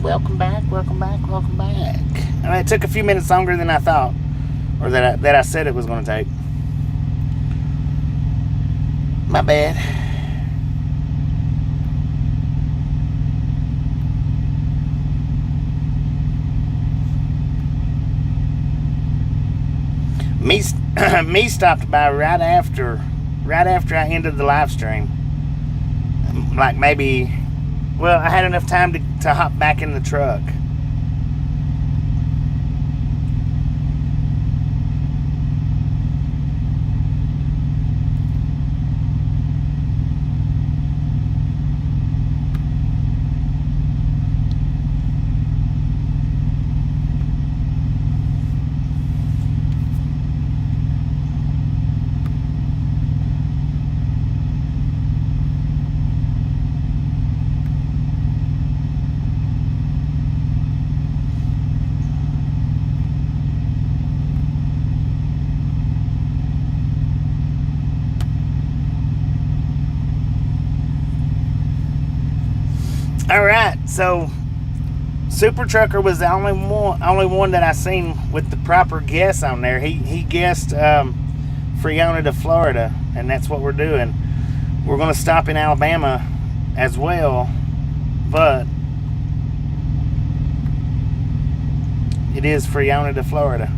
welcome back. It took a few minutes longer than I thought, or that I said it was going to take. My bad. Me stopped by right after I ended the live stream. Like maybe, well, I had enough time to hop back in the truck. Alright, so Super Trucker was the only one that I seen with the proper guess on there. He guessed Friona to Florida, and that's what we're doing. We're going to stop in Alabama as well, but it is Friona to Florida.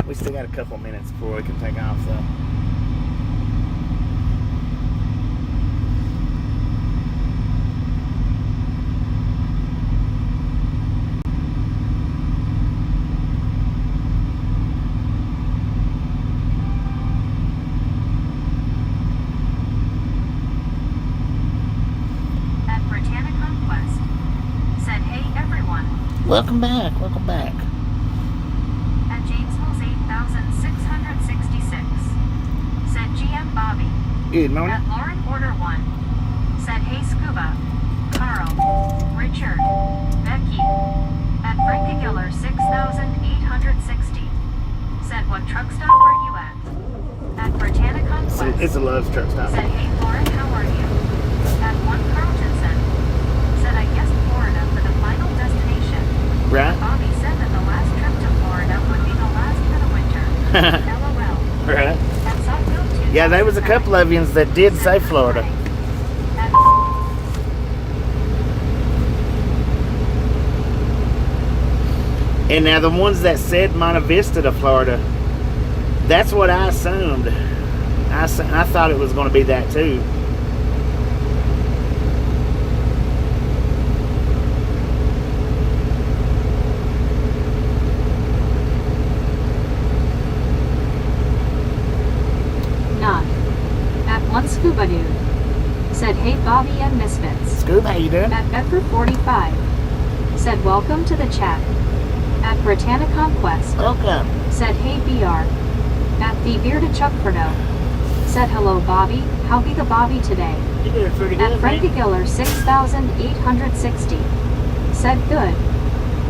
We still got a couple minutes before we can take off, so. At Britannic Conquest said, "Hey everyone." Welcome back. At Jamesville's 8,666 said GM Bobby. Good morning. At Lauren Order 1 said, "Hey Scuba." Carl, Richard, Becky. At Frank Giller 6,860 said, "What truck stop are you at?" At Britannic Conquest It's a Love's truck stop. said, "Hey Lauren, how are you?" At one Carltonson said, "I guessed Florida for the final destination." Right? Bobby said that the last trip to Florida would be the last for the winter. LOL. Right. At Southfield 2, Yeah, there was a couple of yous that did say Florida. And now the ones that said Monte Vista to Florida, that's what I assumed. I thought it was going to be that too. Not. At one Scuba Dude said, "Hey Bobby and Misfits." Scoob, how you doing? At Bedford 45 said, "Welcome to the chat." At Britannic Conquest Welcome. said, "Hey BR." At the Bearded Chuck Furno said, "Hello Bobby, how be the Bobby today?" You doing pretty good, At Frankie man. Giller 6,860 said, "Good."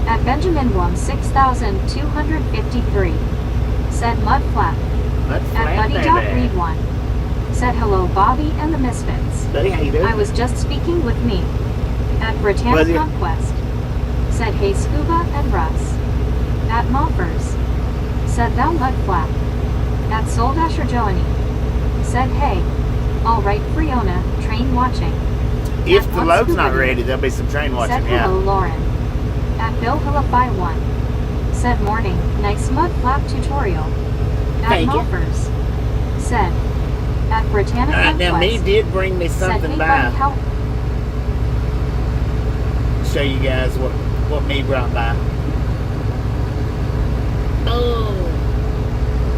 At Benjamin Blum 6,253 said, "Mud Flap." Let's At flat Buddy that Dot bag. Read 1 said, "Hello Bobby and the Misfits." Buddy, how you doing? I was just speaking with me. At Was Britannic you? Conquest said, "Hey Scuba and Russ." At Moffers said, "Thou Mud Flap." At Soul Dasher Joanie said, "Hey, all right Friona, train watching." If At the one load's Scuba not Dude ready, there'll be some train watching, said, yeah. "Hello Lauren." At Bill Hillify 1 said, "Morning, nice mud flap tutorial." At Thank you. Moffers said, at Britannic Alright, now me Conquest did bring me said, something "Hey by. buddy, how..." Show you guys what me brought by. Oh,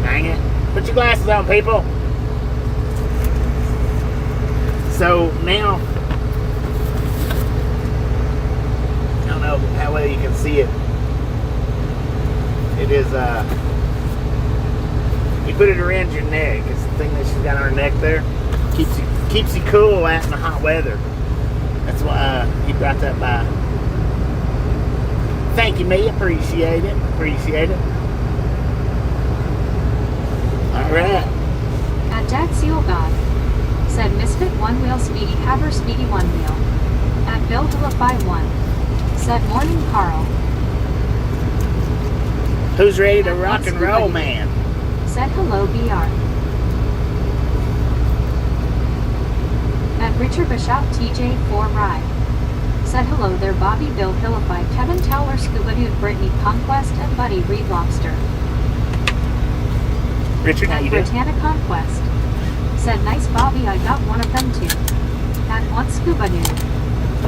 dang it. Put your glasses on, people. So now, I don't know, how well you can see it. It is, you put it around your neck. It's the thing that she's got on her neck there. Keeps you cool out in the hot weather. That's why he brought that by. Thank you, me. Appreciate it. Appreciate it. All right. At Dad Seal God. Said Misfit One Wheel Speedy Haber Speedy One Wheel. At Bill Hillify One. Said Morning Carl. Who's ready to rock and roll, man? Said hello BR. At Richard Bishop TJ4 Ride. Said hello there Bobby Bill Hillify Kevin Towler Scuba Dude Brittany Conquest and Buddy Reed Lobster. Richard, how At you doing? Britannia Conquest. Said nice Bobby I got one of them too. At One Scuba Dude.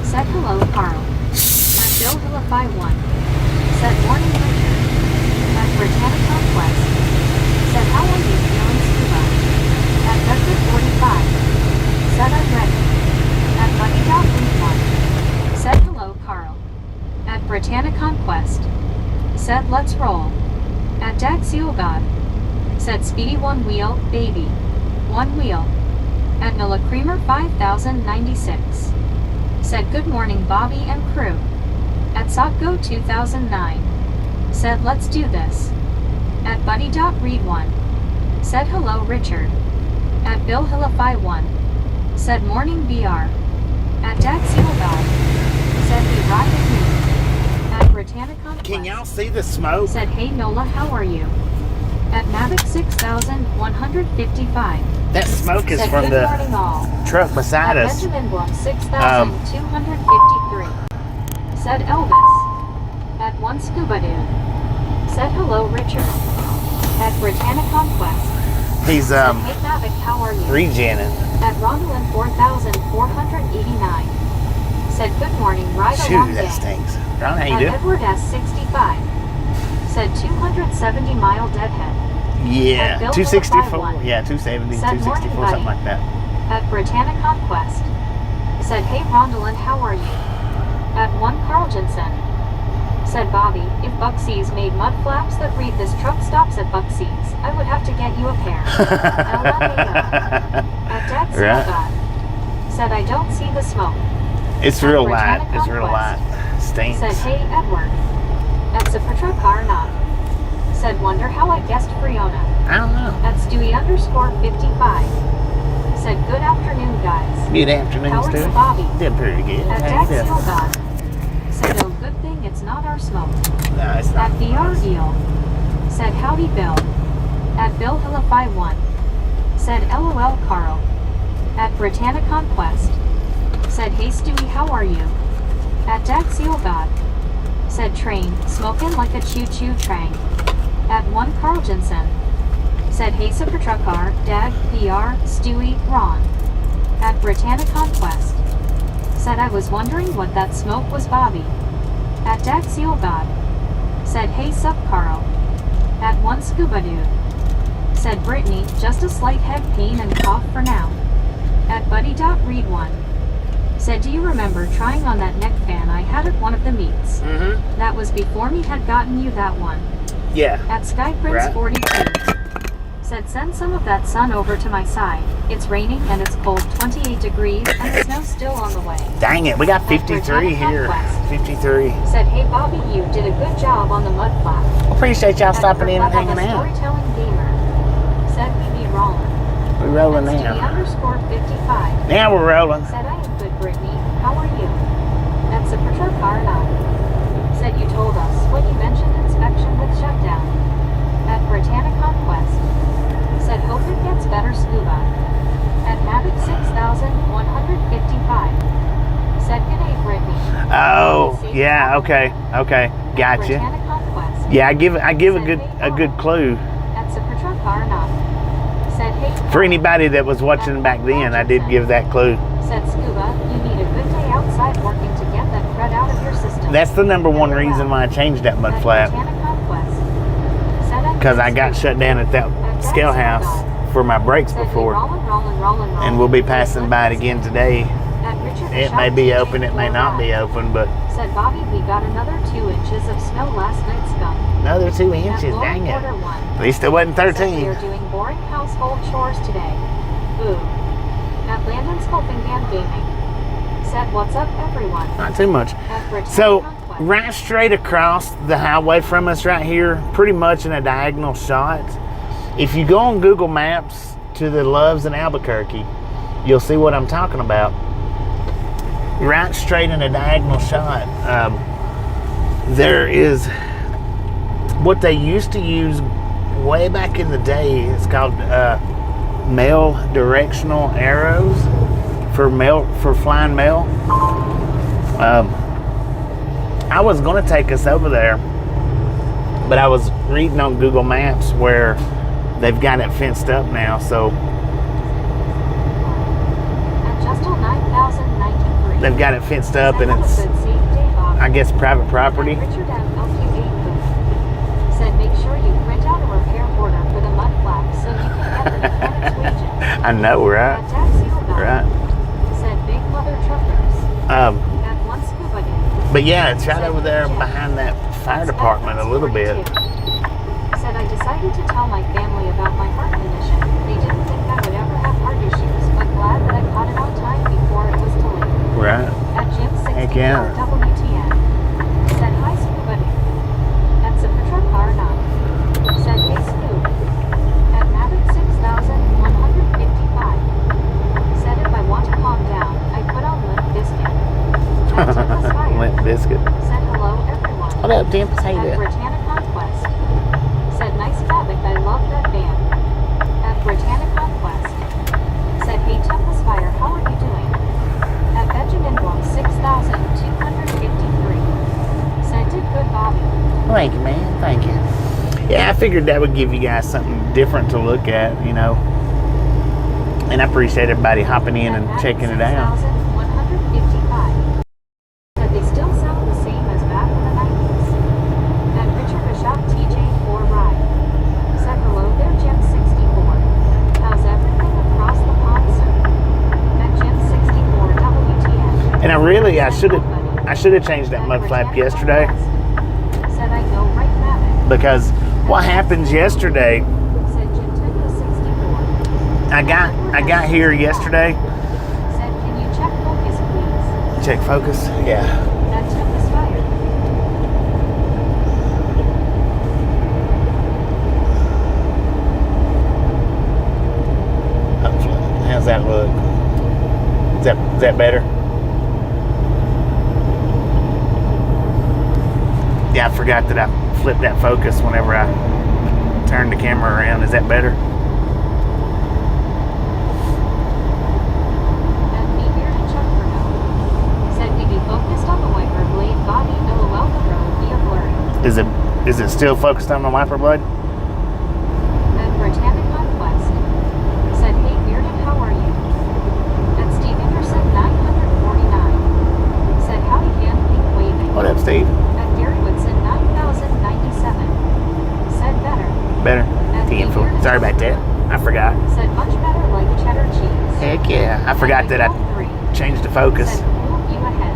Said hello Carl. At Bill Hillify 1. Said morning Richard. At Britannia Conquest. Said how are you feeling scuba? At Bedford 45. Said I'm ready. At Buddy.1. Said hello Carl. At Britannia Conquest. Said let's roll. At Dag Seal God. Said Speedy One Wheel, baby. One Wheel. At Nilla Creamer 5096. Said good morning Bobby and crew. At Sotgo 2009. Said let's do this. At Buddy.Read1. Said hello Richard. At Bill Hillify 1. Said morning BR. At Dag Seal God. Said we ride with me. At Britannia Conquest. Can y'all see the smoke? Said hey Nola how are you? At Mavic 6155. That smoke is Said from good the morning all. truck beside At us. Benjamin Blum 6253. Said Elvis. At One Scuba Dude. Said hello Richard. At Britannia Conquest. He's Said hey Mavic how are you? regenning. At Rondelin 4489. Said good morning right Shoot, along that gang. stinks. Ron, how you At doing? Edward S65. Said 270 mile deadhead. Yeah, At Bill 264. Hillify 1. Yeah, 270, Said 264, morning, something buddy. like that. At Britannia Conquest. Said hey Rondelin how are you? At One Carl Jensen. Said Bobby, if Buckseas made mud flaps that read this truck stops at Buckseas, I would have to get you a pair. LMAO. At Dad Right. God. Said I don't see the smoke. It's At real light. Britannia It's real light. Conquest. Stinks. Said hey Edward. At Zapatra Karna. Said wonder how I guessed Friona. I don't know. At Stewie_55. Said good afternoon guys. Good afternoon, How are you Stu. Bobby? Did pretty good. At How Dad you doing? Seal God. Said oh good thing it's not our smoke. No, it's not. At VR Eel. Said howdy Bill. At Bill Hillify 1. Said LOL Carl. At Britannia Conquest. Said hey Stewie how are you? At Dag Seal God. Said train, smoking like a choo-choo train. At One Carl Jensen. Said hey Super Truck Car, Dag, PR, Stewie, Ron. At Britannia Conquest. Said I was wondering what that smoke was Bobby. At Dag Seal God. Said hey sup Carl. At One Scuba Dude. Said Brittany, just a slight head pain and cough for now. At Buddy.Read1. Said do you remember trying on that neck fan I had at one of the meets? Mm-hmm. That was before me had gotten you that one. Yeah. At Skyprince Right. 42. Said send some of that sun over to my side. It's raining and it's cold 28 degrees and the snow's still on the way. Dang it, we got 53 Britannia here. Conquest. 53. Said hey Bobby you did a good job on the mud flap. Appreciate y'all At stopping in and Reflect on hanging the out. Storytelling Gamer. Said we be rolling. We're rolling At now. Stewie_55. Now we're rolling. Said I am good Brittany. How are you? At Zapatra Karna. Said you told us when you mentioned inspection with shutdown. At Britannia Conquest. Said hope it gets better scuba. At Mavic 6155. Said good day Brittany. Oh, yeah, okay. Okay. Gotcha. Britannia Conquest. Yeah, I give a good clue. At Zapatra Karna. Said hey For anybody that was watching back then, I did give that clue. Said scuba, you need a good day outside working to get that crud out of your system. That's the number one reason why I changed that mud At flap. Britannia Conquest. Said Because I got shut down at that scale house for my brakes Said we before. rolling. And we'll be passing by it again today. At Richard It may be open, it may not be open. open, but Said Bobby, we got another 2 inches of snow last night, skunk. Another 2 At inches, Lord dang it. Quarter 1. At least it wasn't Said 13. we are doing boring household chores today. Boo. At Landon's Sculpting Band Gaming. Said, what's up, everyone? Not too much. At Britannia So, Conquest. right straight across the highway from us right here, pretty much in a diagonal shot. If you go on Google Maps to the Loves in Albuquerque, you'll see what I'm talking about. Right straight in a diagonal shot. There is what they used to use way back in the day. It's called mail directional arrows for flying mail. I was going to take us over there, but I was reading on Google Maps where they've got it fenced up now. So At Justal 9093. they've got it fenced up, and it's, I guess, private property. Richard M. LQ8 said, make sure you print out a repair order for the mud flaps so you can get the mechanic's wages. I know, right? At Jack Sealbaum Right. said, big mother truckers. At one scuba day. But yeah, it's right over there behind that fire department a little bit. Said, I decided to tell my family about my heart condition. They didn't think I would ever have heart issues, but glad that I caught it on time before it was too late. Right. At Jim 64 Heck yeah. WTN. Said, hi, scuba day. At Sapitra Car 9. Said, hey, Scoop. At Maverick 6155. Said, if I want to calm down, I put on Limp Bizkit. At Tempest Fire. Limp Biscuit. Said, hello, everyone. What up, Tempest? How you At doing? Britannia Conquest. Said, nice fabric, I love that band. At Britannia Conquest. Said, hey, Tempest Fire, how are you doing? At Benjamin Blum 6253. Said, did good, Bobby. Thank you, man. Thank you. Yeah, I figured that would give you guys something different to look at, you know. And I appreciate everybody hopping in and checking it out. 6155. Said they still sound the same as back in the 90s. At Richard Bishop TJ4 Ride. Said, hello there, Jim 64. How's everything across the pond, sir? At Jim 64 WTN. And I should have changed that mud flap yesterday, Said, I know, right, Mavic. because what happens yesterday, Said, Jim 64. I got here yesterday. Said, can you check focus, please? Check focus. Yeah. That Tempest Fire. How's that look? Is that better? Yeah, I forgot that I flipped that focus whenever I turned the camera around. Is that better? And me here to check for now. Said we be focused on the wiper blade, body, LOL, the road, via blurry. Is it still focused on the wiper blade? And Britannic Conquest. Said, hey, Bearded, how are you? And Steve Anderson 949. Said, howdy, hand pink waving. What up, Steve? And Gary Woodson 9097. Said, better. Better? And The info. Bearded Sorry about that. I forgot. Said, much better like cheddar cheese. Heck yeah. I forgot that I changed the focus. Said, cool view ahead.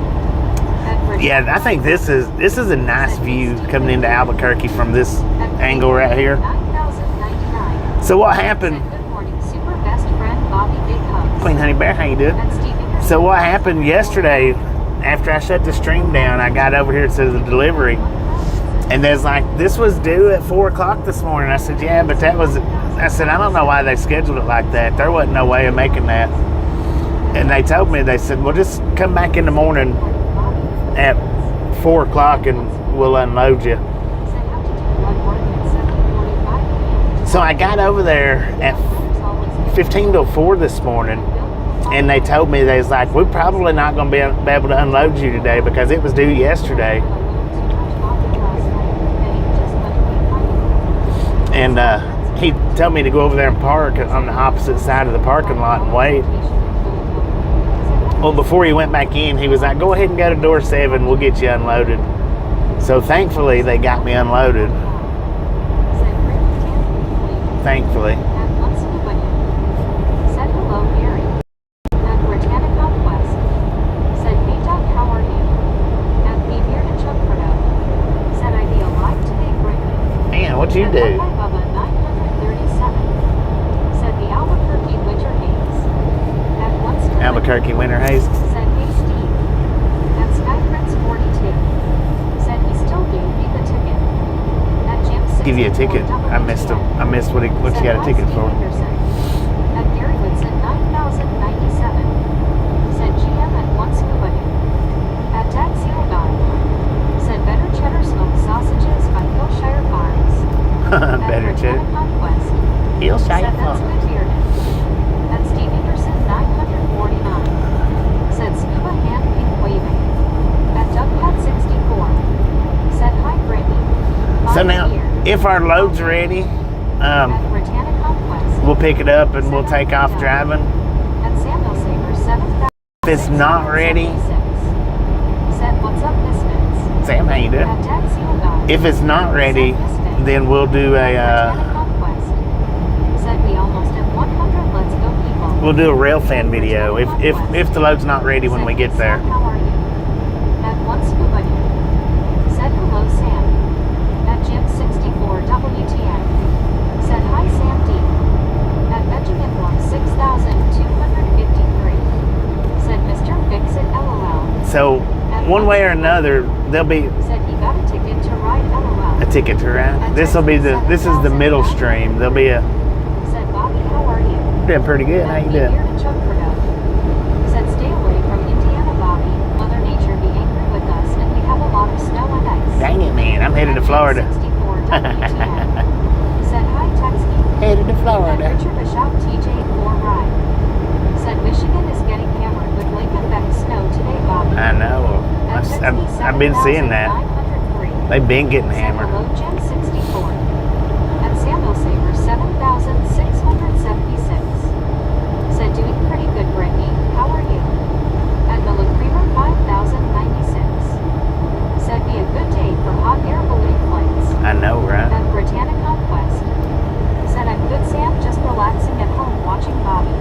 And Yeah, I think this is a nice view coming into Albuquerque from this angle right here. 9099. So what happened? Good morning, super best friend Bobby Big Hugs. Queen Honey Bear, how you doing? And Steve Anderson. So what happened yesterday, after I shut the stream down, I got over here to the delivery, and there's like, this was due at 4 o'clock this morning. I said, yeah, but I said, I don't know why they scheduled it like that. There wasn't no way of making that. And they told me, they said, well, just come back in the morning at 4 o'clock and we'll unload you. So I got over there at 15 to 4 this morning, and they told me, they was like, we're probably not going to be able to unload you today because it was due yesterday. And he told me to go over there and park on the opposite side of the parking lot and wait. Well, before he went back in, he was like, go ahead and go to door 7, we'll get you unloaded. So thankfully, they got me unloaded. Thankfully. Said hello, Gary. And Britannic Conquest. Said, hey, Doc, how are you? And me What'd you do? At 1 by Bubba 937. Said the Albuquerque winter haze. At 1 Stupid. Albuquerque winter haze. Said hey Steve. At Sky Prince 42. Said he still gave me the ticket. At Jim 64. Give you a ticket. I missed what you got a ticket for. At Gary Woodson 9097. Said GM at 1 Scuba Dude. At Dad Seal Guy. Said better cheddar smoked sausages by Hillshire Farms. Better cheddar. Conquest. Hillshire Said that's Farms. good bearded. At Steve Anderson 949. Said scuba hand pink waving. At Doug Pat 64. Said hi Brittany. So now, if our load's ready, At Britannic Conquest. we'll pick it up and we'll take off driving. At Samuel Saber 7000. If it's not ready, Said what's up Misfits. Sam, how you doing? At Dad Seal Guy. If it's not ready, then we'll do Said we almost at 100. Let's go people. we'll do a rail fan video if the load's not ready when we get there. How are you? At 1 Scuba Dude. Said hello Sam. At Jim 64 WTN. Said hi Sam D. At Benjamin Block 6253. Said Mr. Fix It LOL. So one way or another, there'll be Said he got a ticket to ride LOL. a ticket to ride. This is the middle stream. There'll be a Said Bobby, how are you? doing pretty good. How you doing? Said stay away from Indiana, Bobby. Mother Nature be angry with us, and we have a lot of snow and ice. Dang it, man! I'm headed to Florida. 64 WTN. Said hi, Texky. Headed to At Florida. Richard Bishop TJ4 ride. Said Michigan is getting hammered with Lincoln Beck snow today, Bobby. I know. At I've been seeing that. 903. They've been getting Said hammered. hello, Jim 64. At Samuel Saber 7676. Said doing pretty good, Brittany. How are you? At Miller Creamer 5096. Said be a good day for hot air balloon flights. I know, right? At Britannic Conquest. Said I'm good, Sam, just relaxing at home watching Bobby.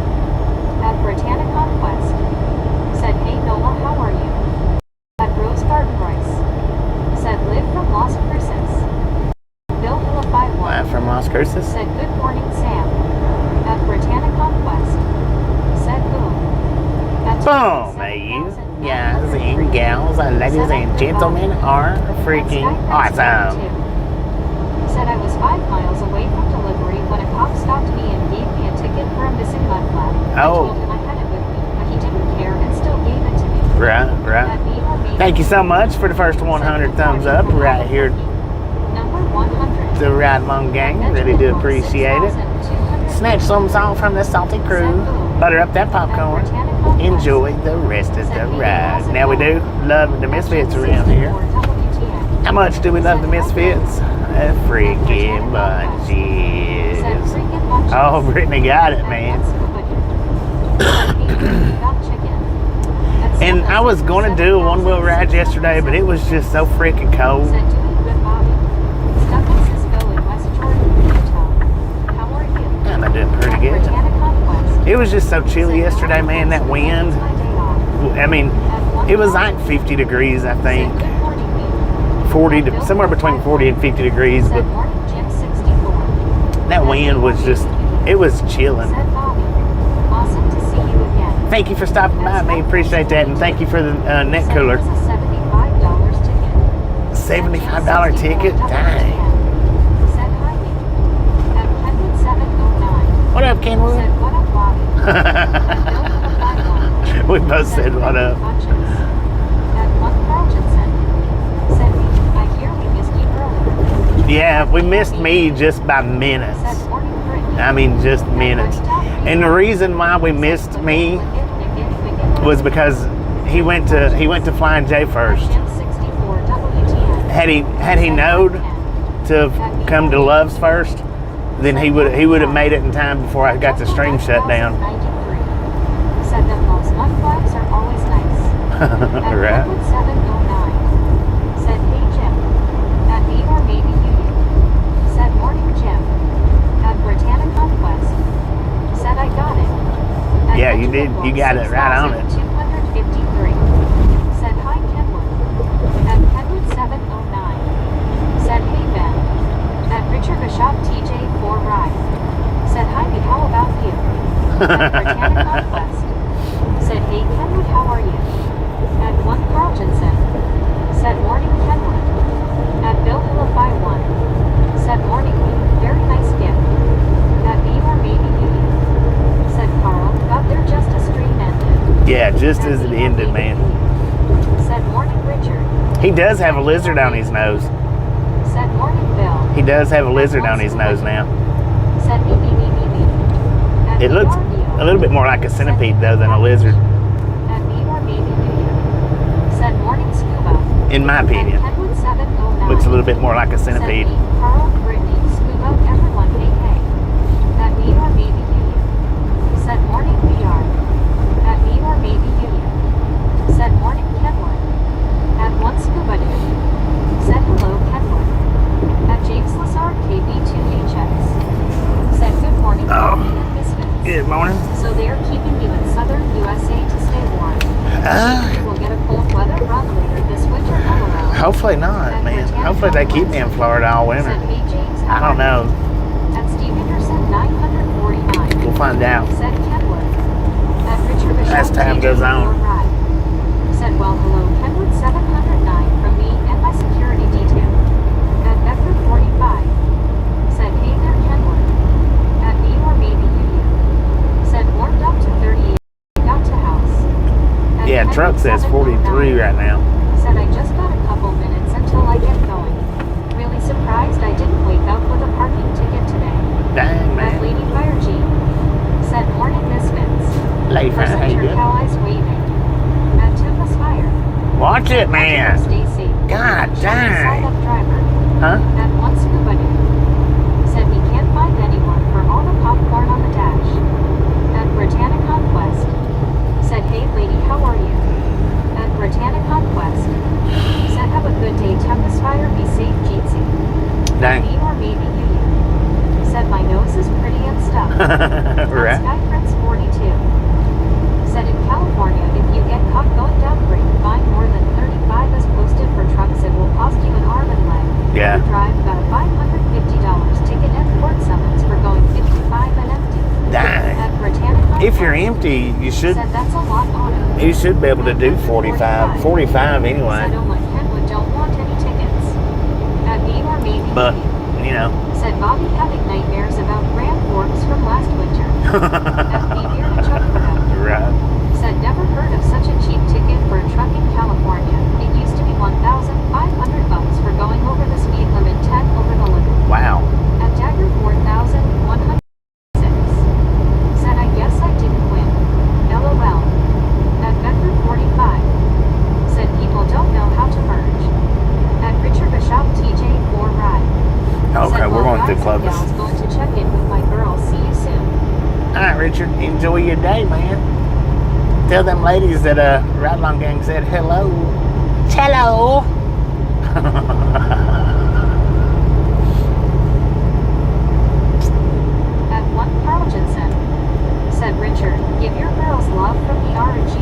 At Britannic Conquest. Said hey Nola, how are you? At Rose Garden Rice. Said live from Las Cruces. Bill Hilla 51. Live from Las Cruces. Said good morning, Sam. At Britannic Conquest. Said boom. At Boom, you guys and gals, ladies and gentlemen, are freaking awesome. Said I was 5 miles away from delivery when a cop stopped me and gave me a ticket for a missing mud flap. I Oh. told him I had it with me, but he didn't care and still gave it to me. Right. At Beaver Thank you so much for the first 100 thumbs up right here. Number 100. The Ride Along gang, really do appreciate it. Snatch some salt from the salty crew. Butter up that popcorn. Enjoy the rest of the ride. Now we do love the Misfits around here. How much do we love the Misfits? A freaking bunches. Oh, Brittany got it, man. And I was going to do a one-wheel ride yesterday, but it was just so freaking cold. I'm doing pretty good. It was just so chilly yesterday, man. That wind. I mean, it was like 50 degrees, I think. 40 to somewhere between 40 and 50 degrees, but that wind was just, it was chilling. Awesome to see you again. Thank you for stopping by me. Appreciate that. And thank you for the neck cooler. $75 ticket? Dang. What up, Kenwood? We both said what up. Yeah, we missed me just by minutes. I mean, just minutes. And the reason why we missed me was because he went to Flying J first. Had he known to come to Love's first, then he would have made it in time before I got the stream shut down. Said that most mud flags are always nice. Right. 709. Said hey Jim. At me or maybe you. Said morning Jim. At Britannic Conquest. Said I got it. At Yeah, you did. You got it right on it. 253. Said hi Kenwood. At Kenwood 709. Said hey Ben. At Richard at Britannic Conquest. Said, hey Kenwood, how are you? At 1 Carltonson. Said, morning Kenwood. At Bill Hilla 51. Said, morning Lee, very nice gift. At me or maybe you. Said Carl, got there just as stream ended. Yeah, just as it ended, man. Said, morning Richard. He does have a lizard on his nose. Said, morning Bill. He does have a lizard on his nose now. Said, me. At It me looks or Leo. a little bit more like a centipede, though, than a lizard, At me or maybe you. Said, morning Scuba. in my opinion. At Kenwood 709. Looks a little bit more like a centipede. Said me, Carl, Brittany, Scuba, everyone, hey. At me or maybe you. Said, morning VR. At me or maybe you. Said, morning Kenwood. At 1 Scuba Dude. Said, hello Kenwood. At James Lazard KB2HX. Said, good morning, Oh. Coffee and Biscuits. Good morning. So they are keeping you in southern USA to stay warm. You will get a cold weather run later this winter all around. Hopefully not, man. Hopefully they keep me in Florida all winter. Said, hey James, I don't know. At Steve Henderson 949. We'll find out Said Kenwood. At Richard Bishop as time goes on. Said, well, hello, Kenwood 709 from me and my security detail. At Becker 45. Said, hey there, Kenwood. At me or maybe you. Said, warmed up to 38. Got to house. At Yeah, Kenwood truck says 43 709. right now. Said, I just got a couple minutes until I get going. Really surprised I didn't wake up with a parking ticket today. Dang, At man. Lady Fire Jeep. Said, morning misfits. Lady Fire, how you Presenter doing? cow eyes waving. At Tempest Fire. Watch it, man. Stacy. God Side dang. up driver. Huh? At 1 Scuba Dude. Said we can't find anyone for all the popcorn on the dash. At Britannic Conquest. Said, hey lady, how are you? At Britannic Conquest. Said, have a good day, Tempest Fire, be safe, Jeetsy. Dang. Me or maybe you. Said, my nose is pretty and stuff. Right. Sky Prince 42. Said, in California, if you get caught going down grade, fine more than 35 is posted for trucks, it will cost you an arm and leg. Yeah. You drive about $550 ticket and court summons for going 55 and empty. Dang. At Britannic If you're Conquest. empty, you should Said, that's a lot auto. you should be able to do 45. 45 anyway. Said, oh my Kenwood, don't want any tickets. At me or maybe But, you. you know. Said Bobby having nightmares about Grand Forks from last winter. At me here to Chuck Product. Right. Said never heard of such a cheap ticket for a truck in California. It used to be $1,500 for going over the speed limit 10 over the limit. Wow. At Dagger 4,106. Said I guess I didn't win. LOL. At Becker 45. Said people don't know how to merge. At Richard Bishop TJ 4 Ride. Okay, Said, we're well, going through guys and Clovis. gals, going to check in with my girls. See you soon. All right, Richard. Enjoy your day, man. Tell them ladies that Ride Along Gang said hello. Hello. At 1 Carltonson. Said Richard, give your girls love from the R&G.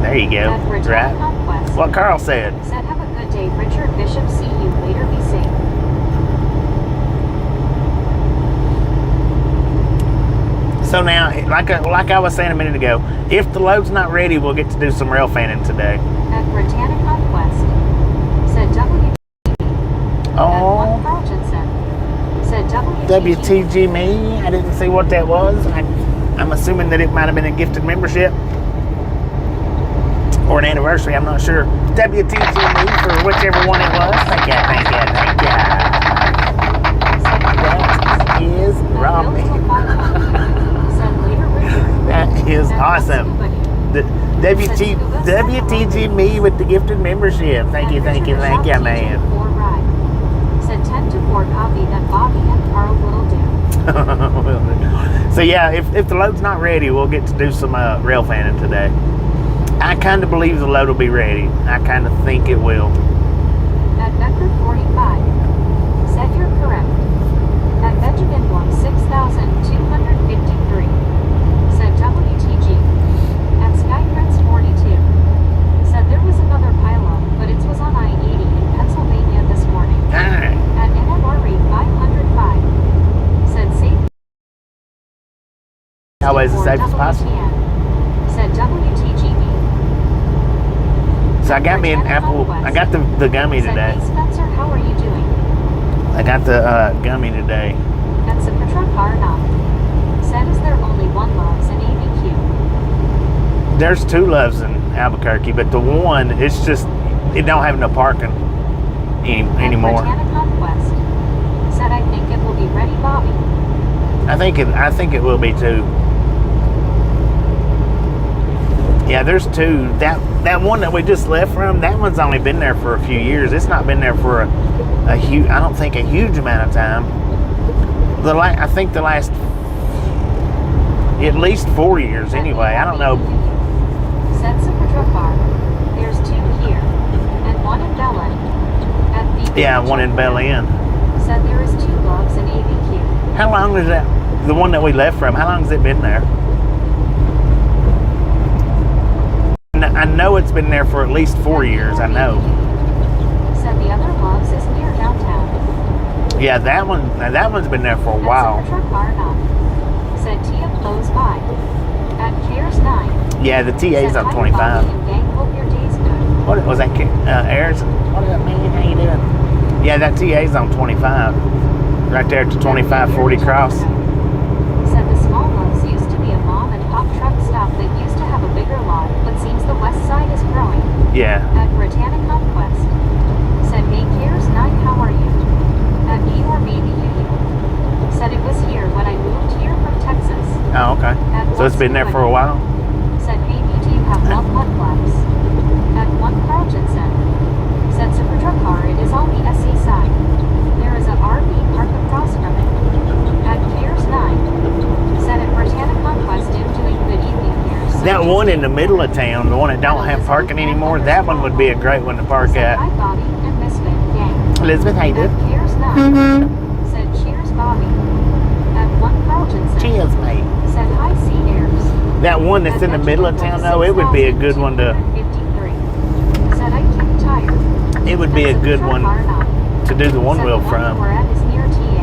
There you go. At Britannic Right. Conquest. What Carl said. Said have a good day, Richard Bishop. See you later. Be safe. So now, like I was saying a minute ago, if the load's not ready, we'll get to do some rail fanning today. At Britannic Conquest. Said W. At 1 Oh, Carltonson. Said W. WTG me. I didn't see what that was. I'm assuming that it might have been a gifted membership or an anniversary. I'm not sure. WTG me for whichever one it was. Thank you, thank you, thank you. That is Robbie. Said later Richard. That is At 1 awesome. Scuba Dude. The WTG me with the gifted membership. Thank you, thank you, thank you, man. Said 10 to 4 copy that Bobby and Carl will do. So yeah, if the load's not ready, we'll get to do some rail fanning today. I kind of believe the load will be ready. I kind of think it will. At Becker 45. Said you're correct. At Benjamin Blum 6,253. Said WTG. At Sky Prince 42. Said there was another pileup, but it was on I-80 in Pennsylvania this morning. Alright. At NMRE 505. Said safe. Highway always as safe as possible. Said WTGB. So I got me an apple. I got the gummy Said, today. hey Spencer, how are you doing? I got the gummy today. That's a Petra car knock. Said, is there only one Loves in ABQ? There's 2 Loves in Albuquerque, but the one, it's just, it don't have no parking anymore. Britannic Conquest. Said, I think it will be ready, Bobby. I think it will be too. Yeah, there's 2. That one that we just left from, that one's only been there for a few years. It's not been there for a huge, I don't think a huge amount of time. I think the last at least 4 years anyway. I don't know. Said Super Truck Car. There's 2 here and 1 in Belen. Yeah, 1 in Belen. Said there is 2 Loves in ABQ. How long is that? The one that we left from, how long has it been there? I know it's been there for at least 4 years, I know. Said the other Loves is near downtown. Yeah, that one's been there for a while. Super Truck Car knock. Said Tia close by. At Cares 9. Yeah, the TA's on 25. Bobby and gang, hope your day's good. What was that? Ayers? What is that, man? How you doing? Yeah, that TA's on 25. Right there at the 2540 cross. Said the small Loves used to be a mom and pop truck stop that used to have a bigger lot, but seems the west side is growing. Yeah. At Britannic Conquest. Said May Cares 9, how are you? At me or maybe you. Said it was here when I moved here from Texas. Oh, okay. So it's been there for a while? Said maybe do you have love mud flaps? At 1 Carltonson. Said Super Truck Car, it is on the SE side. There is a RV parked across from it. At Cares 9. Said at Britannic Conquest in doing good evening here. So That one in the middle of town, the one that don't have parking anymore, that one would be a great one to park said, at. hi Bobby and Misfit gang. Elizabeth, how you At doing? Cares 9. Said cheers Bobby. At 1 Carltonson. Cheers, mate. Said hi Sea Airs. That one that's in the middle of town, though, it would be a good one to. 53. Said I keep tired. It would be a good one to do the one wheel from. We're at is near TA.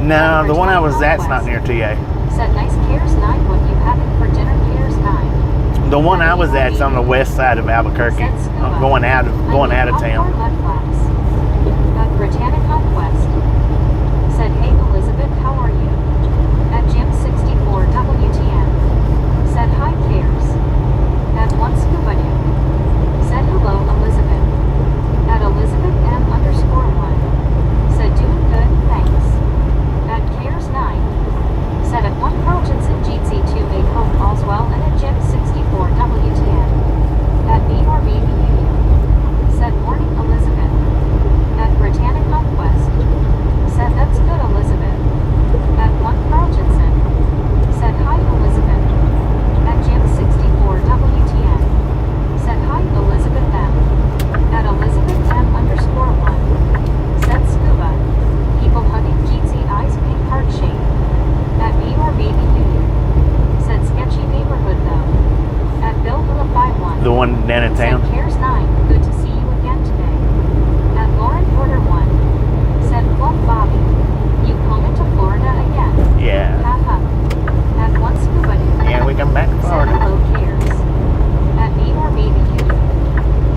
No, the one I was at's not near TA. Said nice Cares 9. What you having for dinner? Cares 9. The one I was at's on the west side of Albuquerque, going out of town. At Britannic Conquest. Said hey Elizabeth, how are you? At Jim 64 WTN. Said hi Cares. At 1 Scuba Doo. Said hello Elizabeth. At Elizabeth M_1. Said doing good, thanks. At Cares 9. Said at 1 Carltonson GT 2 8 hope all's well and at Jim 64 WTN. At me or maybe you. Said morning Elizabeth. At Britannic Conquest. Said that's good Elizabeth. At 1 Carltonson. Said hi Elizabeth. At Jim 64 WTN. Said hi Elizabeth M. At Elizabeth M_1. Said scuba. People hugging GT eyes pink heart shape. At me or maybe you. Said sketchy neighborhood though. At Bill Villa 51. The one down in town. Said Cares 9. Good to see you again today. At Lauren Porter 1. Said plump Bobby. You coming to Florida again? Yeah. Haha. At 1 Scuba Doo. Yeah, we come back to Said Florida. hello Cares. At me or maybe you.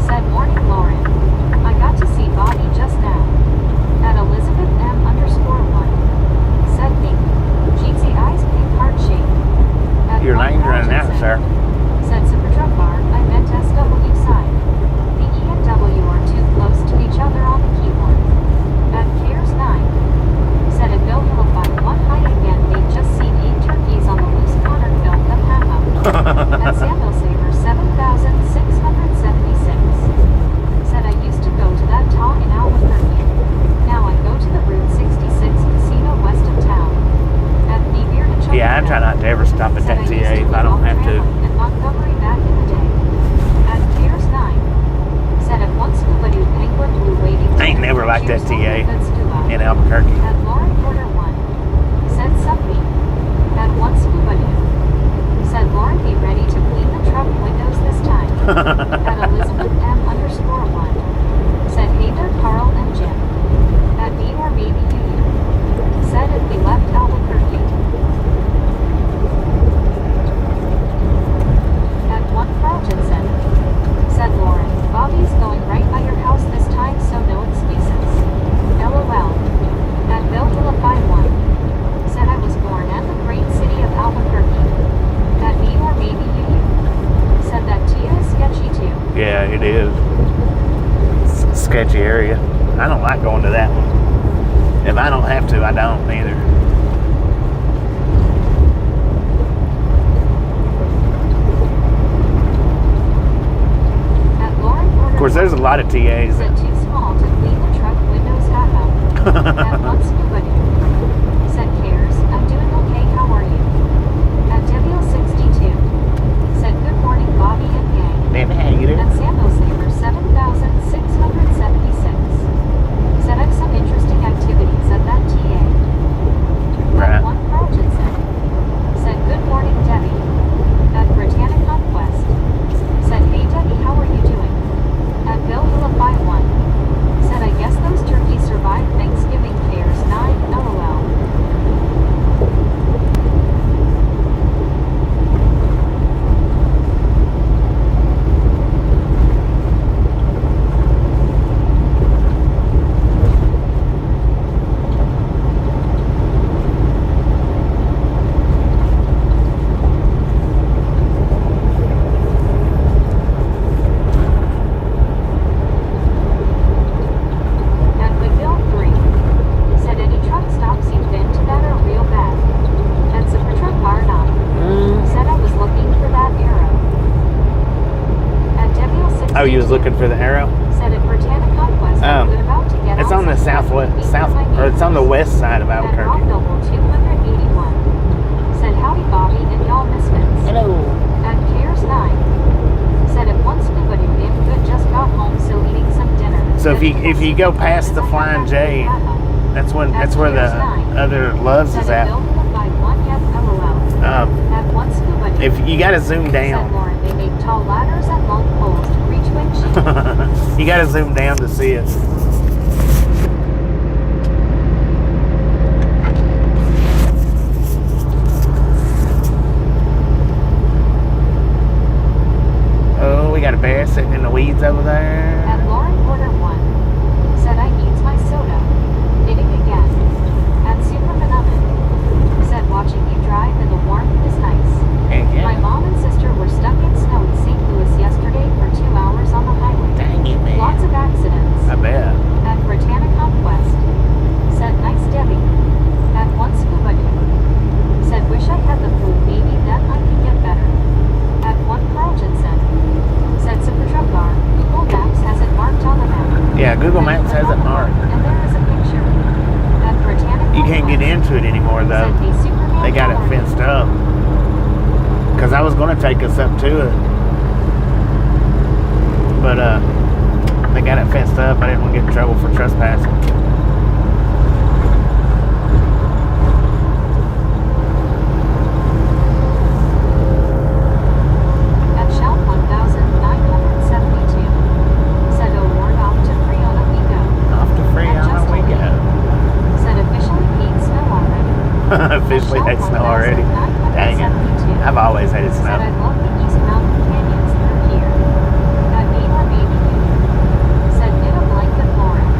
Said morning Lauren. I got to see Bobby just now. At Elizabeth M_1. Said me. GT eyes pink heart shape. At Your 1 lane's running out, Carltonson. sir. Said Super Truck Bar, I meant SW side. The E and W are too close to each other on the keyboard. At Cares 9. Said at Bill Hill 51 hi again, they've just seen 8 turkeys on the loose Connor film the Pammo. At Samuel Saver 7676. Said I used to go to that town in Albuquerque. Now I go to the Route 66 casino west of town. At the Beer and Chocolate. Yeah, I try not to ever stop at Said that I used TA to if I live don't off have to. Tramline and Montgomery back in the day. At Cares 9. Said at 1 Scuba Doo Penguin Blue waiting. I ain't never liked that Cheers, TA good scuba. in Albuquerque. At Lauren Porter 1. Said Sunbeam. At 1 Scuba Doo. Said Lauren be ready to clean the truck windows this time. At Elizabeth M_1. Said hey there Carl and Jim. At me or maybe you. Said if we left Albuquerque. area. I don't like going to that one. If I don't have to, I don't either. Of course, there's a lot of TAs. Said too small to clean the truck windows half out. At one scuba dude. Said cares. I'm doing okay. How are you? At WL62. Said good morning, Bobby and gang. Damn, how you doing? At Sambo Saver 7,676. Said I've some interesting activities at that TA. Right. At one Carlton said good morning, Debbie. At Britannic Conquest. Said hey Debbie, how are you doing? At Bill Hilla 51. Said I guess those turkeys survived Thanksgiving cares 9 LOL. Oh, you was looking for the arrow? Said at Britannic Conquest, Oh. we're about to get It's on the or it's on the west side of Albuquerque. 281. Said howdy Bobby and y'all misfits. Hello. At Cares 9. Said at one scuba dude in good just got home, so eating some dinner. So if you go past the Flying J, that's where the other Loves is at. At one scuba dude. If you gotta zoom Said down, Lauren, they make tall ladders and long poles to reach wind sheet. you gotta zoom down to see it. Oh, we got a bear sitting in the weeds over there. At Lauren Porter 1. Said I needs my soda. Knitting again. At Superman Oven. Said watching you drive in the warmth is nice. Heck yeah. My mom and sister were stuck in snow in St. Louis yesterday for 2 hours on the highway. Dang it, man. Lots of accidents. I bet. At Britannic Conquest. Said nice Debbie. At one scuba dude. Said wish I had the food, maybe then I could get better. At one Carlton said super truck car. Google Maps has it marked on the map. Yeah, Google Maps has it marked. And there is a picture. At Britannic You can't get into it anymore though. Said, hey, Superman, They got it how are you? fenced up. Cause I was gonna take us up to it, but they got it fenced up. I didn't want to get in trouble for trespassing. At Shell 1972. Said award off to Friona we go. Off to Friona we go. Said officially paid snow already. Officially had snow already. Dang it. I've always hated Said I snow. love the East Mountain Canyons through here. That made our baby you. Said knit a blanket Lauren.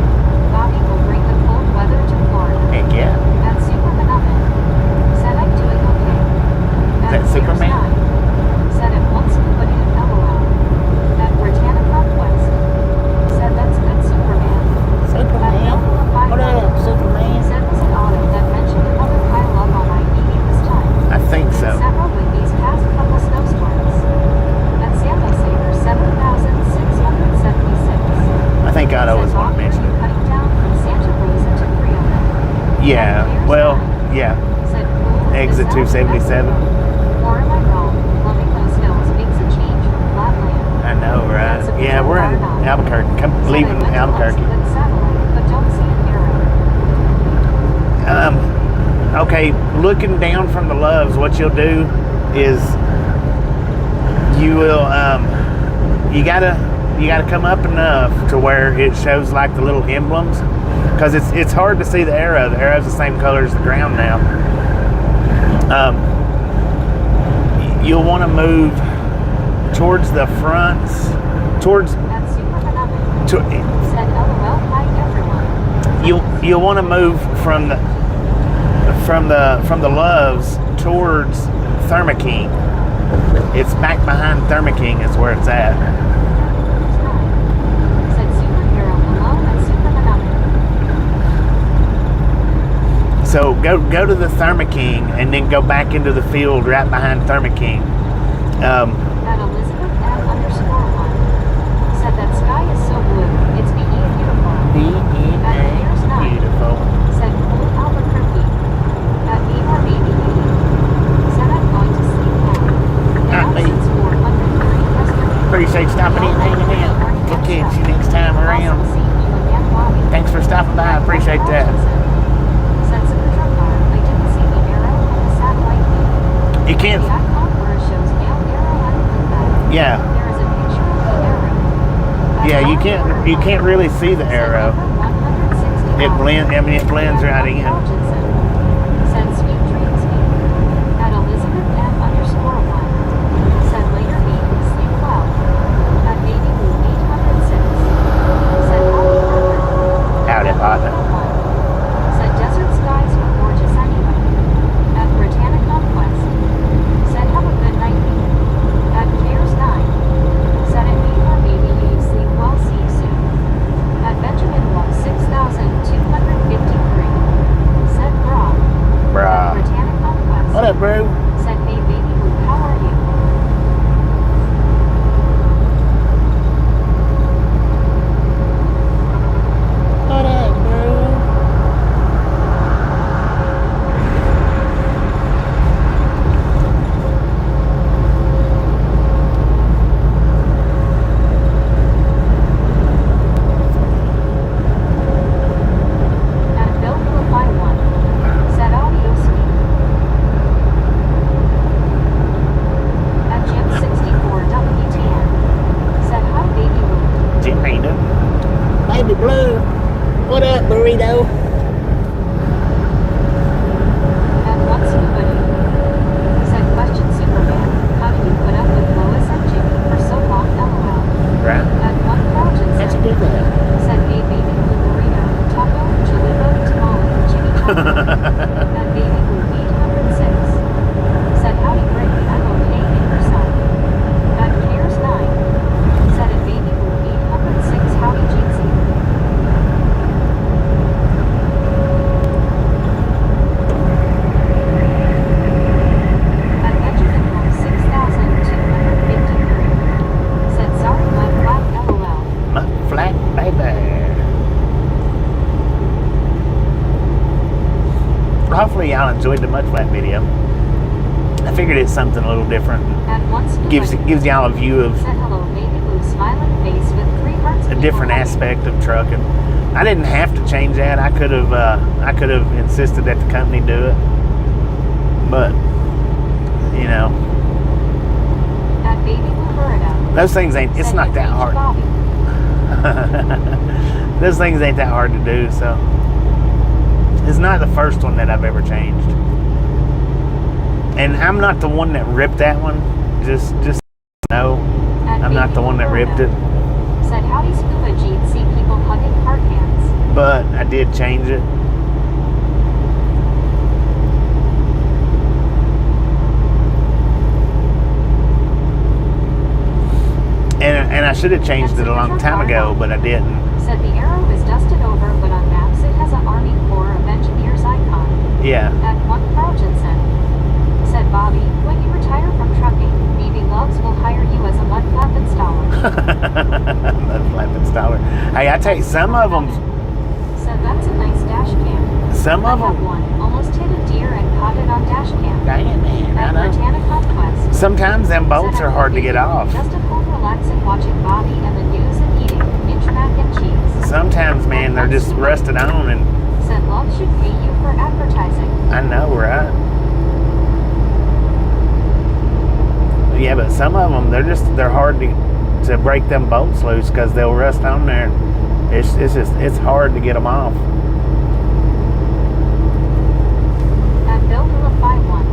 Bobby will bring the cold weather to Florida. Heck yeah. At Superman Oven. Said I'm doing okay. That Cares Superman? 9. Said at one scuba dude LOL. At Britannic Northwest. Said that's good Superman. At Superman. Bill What 51. up, Superman? Said was it Autumn that mentioned another pile up on my EV this time. I think so. Several with these past couple snowstorms. At Sambo Saver 7,676. I think Otto was Said, one Bobby, are you mentioned. cutting down from Santa Rosa to Friona? Yeah. Well, yeah. Said cool. Exit Is that 277. Or am I wrong? Loving those hills makes a change from flatland. I know, right? That's a Yeah, we're in bar knob. Albuquerque. Said Leaving I went to Albuquerque. Lexington satellite, but don't see an arrow. Okay, looking down from the Loves, what you'll do is you will you gotta come up enough to where it shows like the little emblems, because it's hard to see the arrow. The arrow's the same color as the ground now. You'll want to move towards the fronts, towards At Superman Oven. to, Said LOL, hi everyone. you'll want to move from the Loves towards Thermo King. It's back behind Thermo King is where it's at. Said superhero alone at Super go to the Thermo King and then go back into the field right behind Thermo King. At Elizabeth M_1 said that sky is so blue, it's beautiful. Beautiful. Said Old Albuquerque. At Beaver Baby said I'm going to sleep now. Since 403 Western. Appreciate stopping in, hanging out. We'll catch you next time around. Thanks for stopping by. I appreciate that. Said Super Truck Car, I didn't see the arrow on the satellite view. You can't. The icon where it shows male arrow and that. Yeah. There is a picture of the arrow. Yeah, you can't really see the arrow. It blends right in. Said Sweet Dreams Me. At Elizabeth M_1 said later me, sleep well. At Baby Blue 806 said Howdy, partner. Said desert skies were gorgeous anyway. At Britannic Conquest said have a good night. At Cares 9 said it made our baby you sleep well, see you soon. At Benjamin Love 6253 said bra. Bruh. At Britannic Conquest What up, bro? said hey baby blue, how are you? What up, bro? At Bill Blue by 1 said adios me. At Jim 64 WTN said hi baby blue. Jim Randall. Baby Blue. What up, burrito? At one Scuba said question Superman, how do you put up with Lois and Jimmy for so long LOL? Right? At one Crouchin That's a good one. said hey baby blue burrito, taco, chalupa, tamale, chimichanga. At baby blue 806 said howdy great, I'm okay in yourself. At Cares 9 said at baby blue 806 howdy Jeezy. At Benjamin Love 6253 said sorry my black LOL. Mud flat, baby. Hopefully y'all enjoyed the mud flat video. I figured it's something a little different. At once Gives y'all a view of said hello baby blue smiling face with 3 hearts. a different aspect of trucking. I didn't have to change that. I could have insisted that the company do it, but you know, At baby blue burrito. those things ain't. It's said not you that reached hard. Bobby. Those things ain't that hard to do. So it's not the first one that I've ever changed, and I'm not the one that ripped that one. Just no, At I'm not baby the one that blue ripped it. burrito. Said howdy scuba Jeep, see people hugging heart hands. But I did change it. And I should have changed it a long time ago, but I didn't. Said the arrow is dusted over, but on maps it has an Army Corps of Engineers icon. Yeah. At one Crouchinson said Bobby, when you retire from trucking, maybe Loves will hire you as a mud flap installer. Mud flap installer. Hey, I tell you, some of them. Said that's a nice dash cam. Some I of have them. one. Almost hit a deer and caught it on dash cam. Damn, man. At I know. Britannic Conquest. Sometimes them bolts said are hard to get off. Just at home relaxing watching Bobby and the news and eating Mitch mac and cheese. Sometimes, man, they're just rusted on, and Said Love should pay you for advertising. I know, right? Yeah, but some of them, they're hard to break them bolts loose because they'll rust on there. It's hard to get them off. At Bill Phillip 51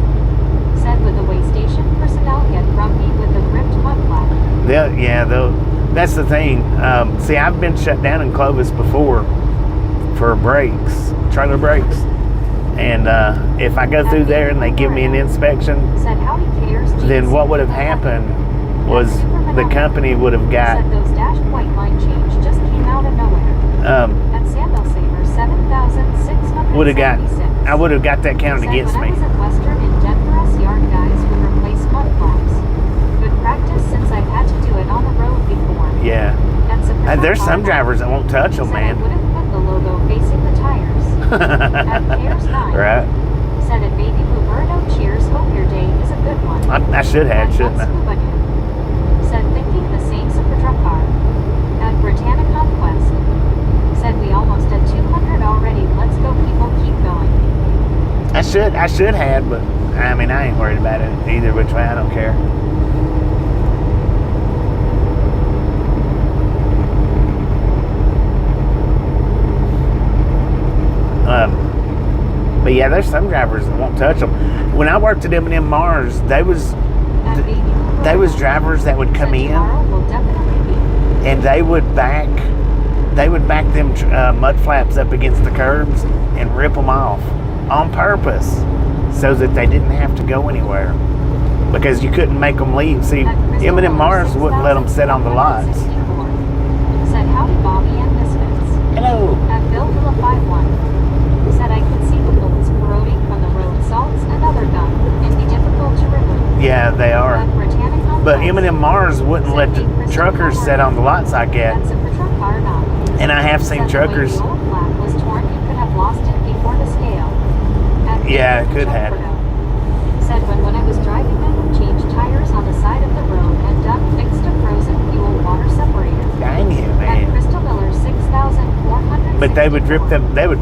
said with the way station personnel get grumpy with the ripped mud flap. That's the thing. See, I've been shut down in Clovis before for brakes, trailer brakes. And if I go through there and they give me an inspection, Said howdy cares. then what would have happened was the company would have got Said those dash point line change just came out of nowhere. At Sandal Saver 7,676. would have got. I would have got that counted Said against when I me. was at Western in Denver, us yard guys would replace mud flaps. Good practice since I've had to do it on the road before. Yeah. That's a And there's some car. drivers that won't touch them, Said I man. would have put the logo facing the tires. At Cares 9. Right. Said at Baby Bluebirdo, cheers, hope your day is a good one. I should have, shouldn't I? Said thinking the same super truck car. At Britannia Conquest. Said we almost at 200 already, let's go people, keep going. I should have, but I mean, I ain't worried about it either which way. I don't care. But yeah, there's some drivers that won't touch them. When I worked at M&M Mars, they was drivers that would come in and they would back them mud flaps up against the curbs and rip them off on purpose so that they didn't have to go anywhere because you couldn't make them leave. See, M&M Mars wouldn't let them sit on the lots. Said howdy Bobby and Misfits. Hello. At Bill Villa 51. Said I could see the bullets corroding from the road salts and other gum and be difficult to remove. Yeah, they are. But M&M Mars wouldn't let the truckers sit on the lots I get. And I have seen truckers. Yeah, it could have. Said when I was driving them, changed tires on the side of the road and fixed a frozen fuel water separator. Dang you, At man. Crystal Miller 6,400. But they would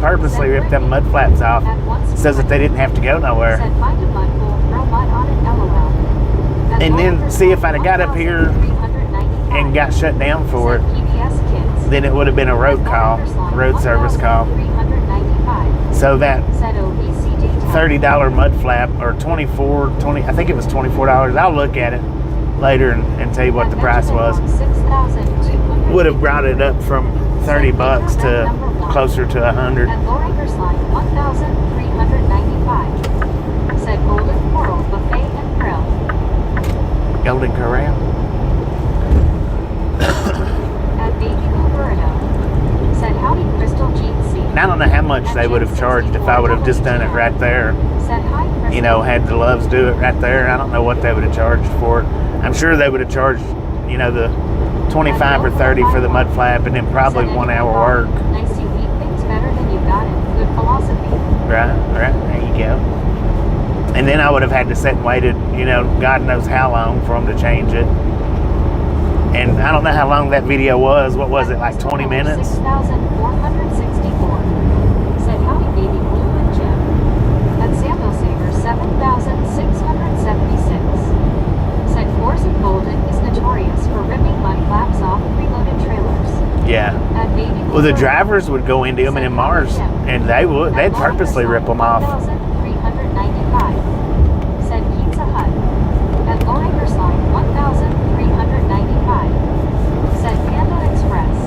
purposely rip them mud flaps off so that they didn't have to go nowhere. Said find a mud hole, throw mud on it, LOL. And then see if I'd have got up here and got shut down for it, then it would have been a road service call. So that $30 mud flap, or $20, I think it was $24. I'll look at it later and tell you what the price was. Would have brought it up from $30 to closer to $100. At Lowriders Line 1,395. Said Golden Coral Buffet and Grill. Golden Corral. At Baby Bluebirdo. Said howdy Crystal GC. And I don't know how much they would have charged if I would have just done it right there. Said hi Crystal. You know, had the Loves do it right there. I don't know what they would have charged for it. I'm sure they would have charged, you know, the 25 or 30 for the mud flap and then probably 1 hour work. Nice you eat things better than you got it. Good philosophy. Right, there you go. And then I would have had to sit and waited, you know, God knows how long for them to change it. And I don't know how long that video was. What was it, like 20 minutes? 6,464. Said howdy baby blue and Jim. At Sambo Saver 7,676. Said Force and Golden is notorious for ripping mud flaps off preloaded trailers. Yeah. At Baby Well, the Blue drivers would go into M&M Mars and they'd purposely rip them off. 1,395. Said Pizza Hut. At Lowriders Line 1,395. Said Panda Express.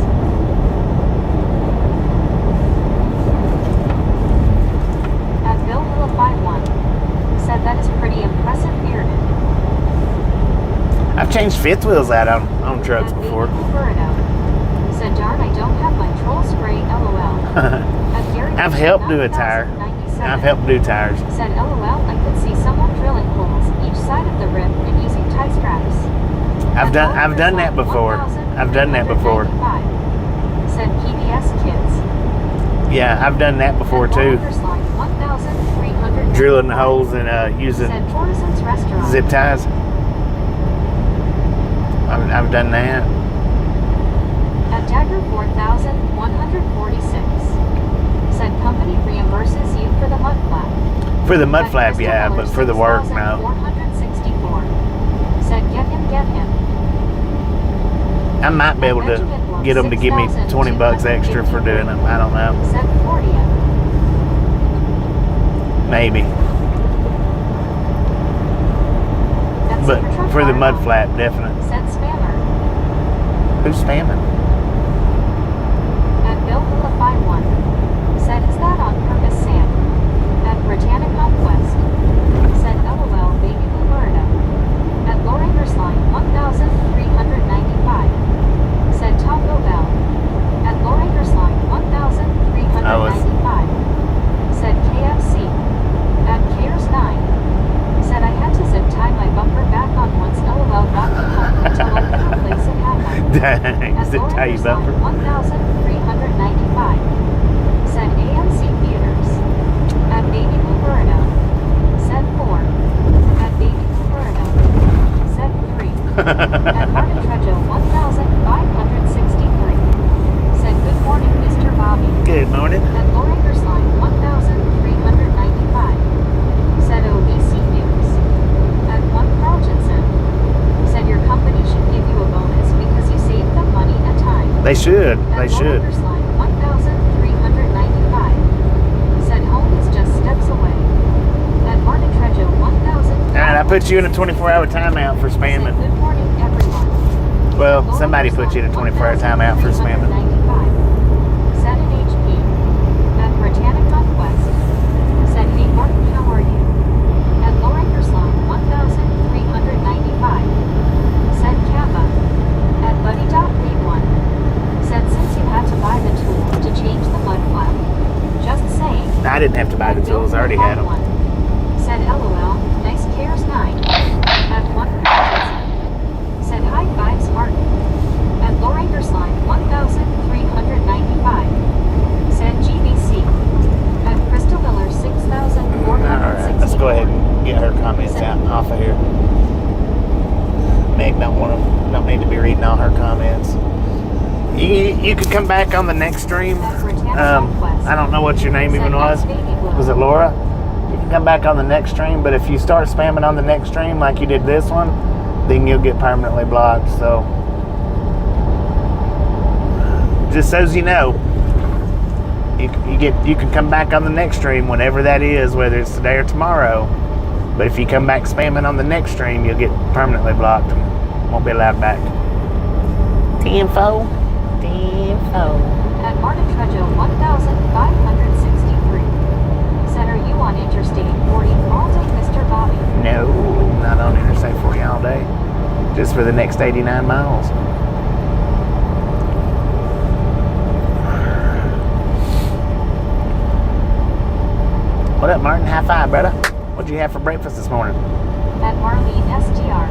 At Bill Villa 51. Said that is pretty impressive bearded. I've changed fifth wheels out on trucks At before. Baby Bluebirdo. Said darn I don't have my troll spray LOL. At Gary I've helped do a tire. 9,097. I've helped do tires. Said LOL I could see someone drilling holes each side of the rim and using tie straps. I've done that before. I've done that before. Said PBS Kids. Yeah, I've done that before too. Drilling the holes and using Said Tourism's Restaurant. zip ties. I've done that. At Dagger 4,146. Said company reimburses you for the mud flap. For the mud At flap, Crystal yeah, Miller, but for the work, no. 6,464. Said get him. I might be able to get them to give me 20 bucks extra for doing them. I don't know. Said 40. Maybe. But for the mud flap, definitely. Said spammer. Who's spamming? At Bill Villa 51. Said is that on purpose Sam? At Britannia Conquest. Said LOL Baby Bluebirdo. At Lowriders Line 1,395. Said Taco Bell. At Lowriders Line 1,395. it tie bumper? 1,395. Said AMC Theaters. At Baby Blue Burrito. Said 4. At Baby Blue Burrito. Said 3. At Martin Trejo 1,563. Said good morning, Mr. Bobby. Good morning. At Laura Line 1,395. Said OBC News. At 1 Carltonson. Said your company should give you a bonus because you saved them money and time. They should. They should. At Line 1,395. Said home is just steps away. At Martin Trejo 1,000. Alright, I put you in a 24-hour timeout for Said spamming. good morning, everyone. Well, somebody put you in a 24-hour timeout for spamming. 1,395. Said an HP. At Britannic Northwest. Said hey Martin, how are you? At Lowrider's Line 1,395. Said Kappa. At Buddy.P1. Said since you had to buy the tool to change the mud flap. Just saying. I didn't have to buy the tools. I already had them. Said LOL, nice cares 9. At 1 Hutchinson. Said high fives Martin. At Lowrider's Line 1,395. Said GBC. At Crystal Miller 6,464. Alright, let's go ahead and get her comments out off of here. Meg don't need to be reading all her comments. You could come back on the next stream. I don't know what your name even was. Was it Laura? You can come back on the next stream, but if you start spamming on the next stream like you did this one, then you'll get permanently blocked. So just so you know, you can come back on the next stream whenever that is, whether it's today or tomorrow. But if you come back spamming on the next stream, you'll get permanently blocked and won't be allowed back. Info. At Martin Trejo 1,563. Said are you on Interstate 40 all day, Mr. Bobby? No, not on Interstate 40 all day. Just for the next 89 miles. What up, Martin? High five, brother. What'd you have for breakfast this morning? At Marlene STR.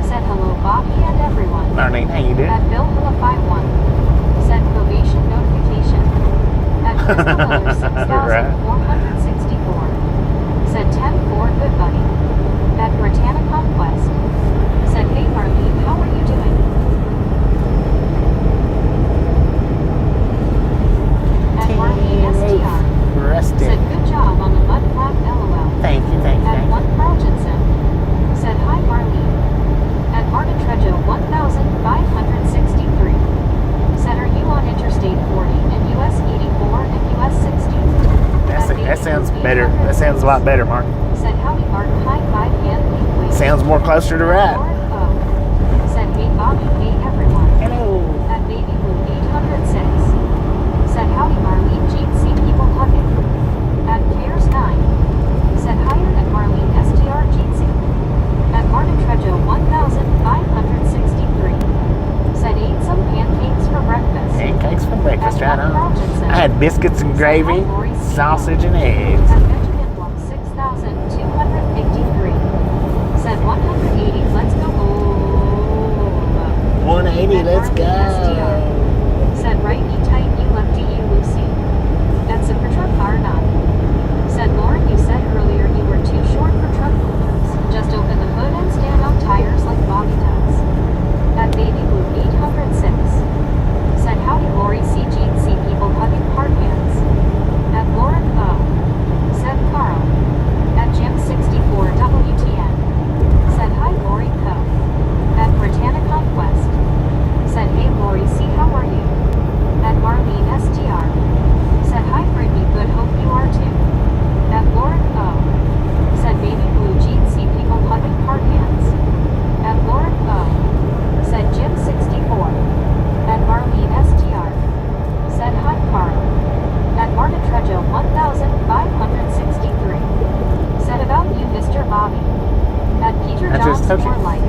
Said hello, Bobby and everyone. Marlene, how you doing? At Bill Hilla 51. Said probation notification. At Crystal Miller 6,464. Said 10-4 good buddy. At Britannic Conquest. Said hey Marlene, how are you doing? At Marlene STR. Said good job on the mud flap LOL. Thank you. At 1 Carltonson. Said hi Marlene. At Martin Trejo 1,563. Said are you on Interstate 40 and US 84 and US 60? That sounds better. That sounds a lot better, Mark. Said howdy Martin, high five and wait. Sounds more closer to right. Said hey Bobby, hey everyone. Hello. At Baby Blue 806. Said howdy Marlene, Jean see people hugging. At Cares 9. Said higher at Marlene STR Jeetsy. At Martin Trejo 1,563. Said ate some pancakes for breakfast. Pancakes for breakfast, right on. Carltonson. I had biscuits and gravy, sausage and eggs. At Benjamin Blum 6,253. Said 180, let's go. 180, let's go. Said righty tight, you lefty, you Lucy. At Super Truck R9. Said Lauren, you said earlier you were too short for truck holders. Just open the hood and stand on tires like Bobby does. At Baby Blue 806. Said howdy Lori, see Jean, see people hugging hard hands. At Lauren O. Said Carl. At Jim 64 WTN. Said hi Lori Co. At Britannic Conquest. Said hey Lori, see how are you? At Marlene STR. Said hi Brittany, good, hope you are too. At Lauren O. Said Baby Blue Jean, see people hugging hard hands. At Lauren O. Said Jim 64. At Marlene STR. Said hi Carl. At Martin Trejo 1,563. Said about you Mr. Bobby. At Peter John's More Life.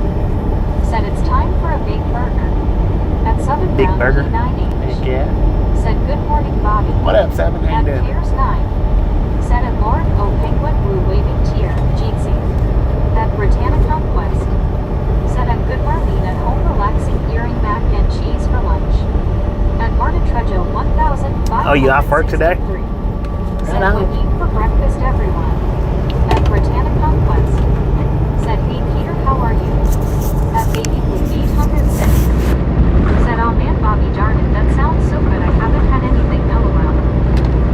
Said it's time for a big burger. At Southern Big Brown burger? E9H. Heck yeah. Said good morning Bobby. What up, Simon? How At you doing? Cares 9. Said at Lauren O. Penguin Blue waving tear, Jeetsy. At Britannic Conquest. Said I'm good Marlene at home relaxing eating mac and cheese for lunch. At Marta Trejo 1563. Oh, you off work today? Said Right on. what eat for breakfast everyone. At Britannia Conquest. Said hey Peter how are you? At Baby Blue 806. Said oh man Bobby darn it that sounds so good I haven't had anything LOL.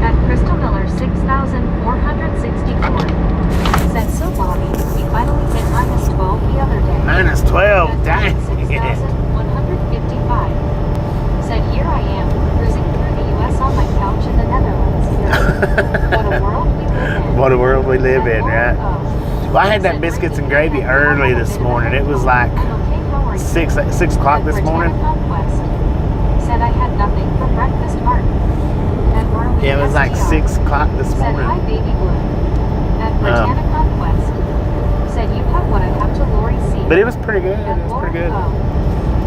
At Crystal Miller 6464. Said so Bobby, we finally hit minus 12 the other day. Minus 12, dang. 6,155. Said here I am, cruising through the US on my couch in the Netherlands. What a world we live in. What a world we live At in, Lord right? O. Well, I had that Said biscuits and Ricky, gravy have you early ever this been morning. It was like I'm okay, how are you? 6 o'clock At this morning. Britannia Conquest. Said I had nothing for breakfast Martin. At Marlene Yeah, it was like STR. 6 o'clock this Said hi morning. Baby Blue. At Britannia Conquest. Said you have what I have to Lori C. But it was pretty good. It At was pretty Lord good. O.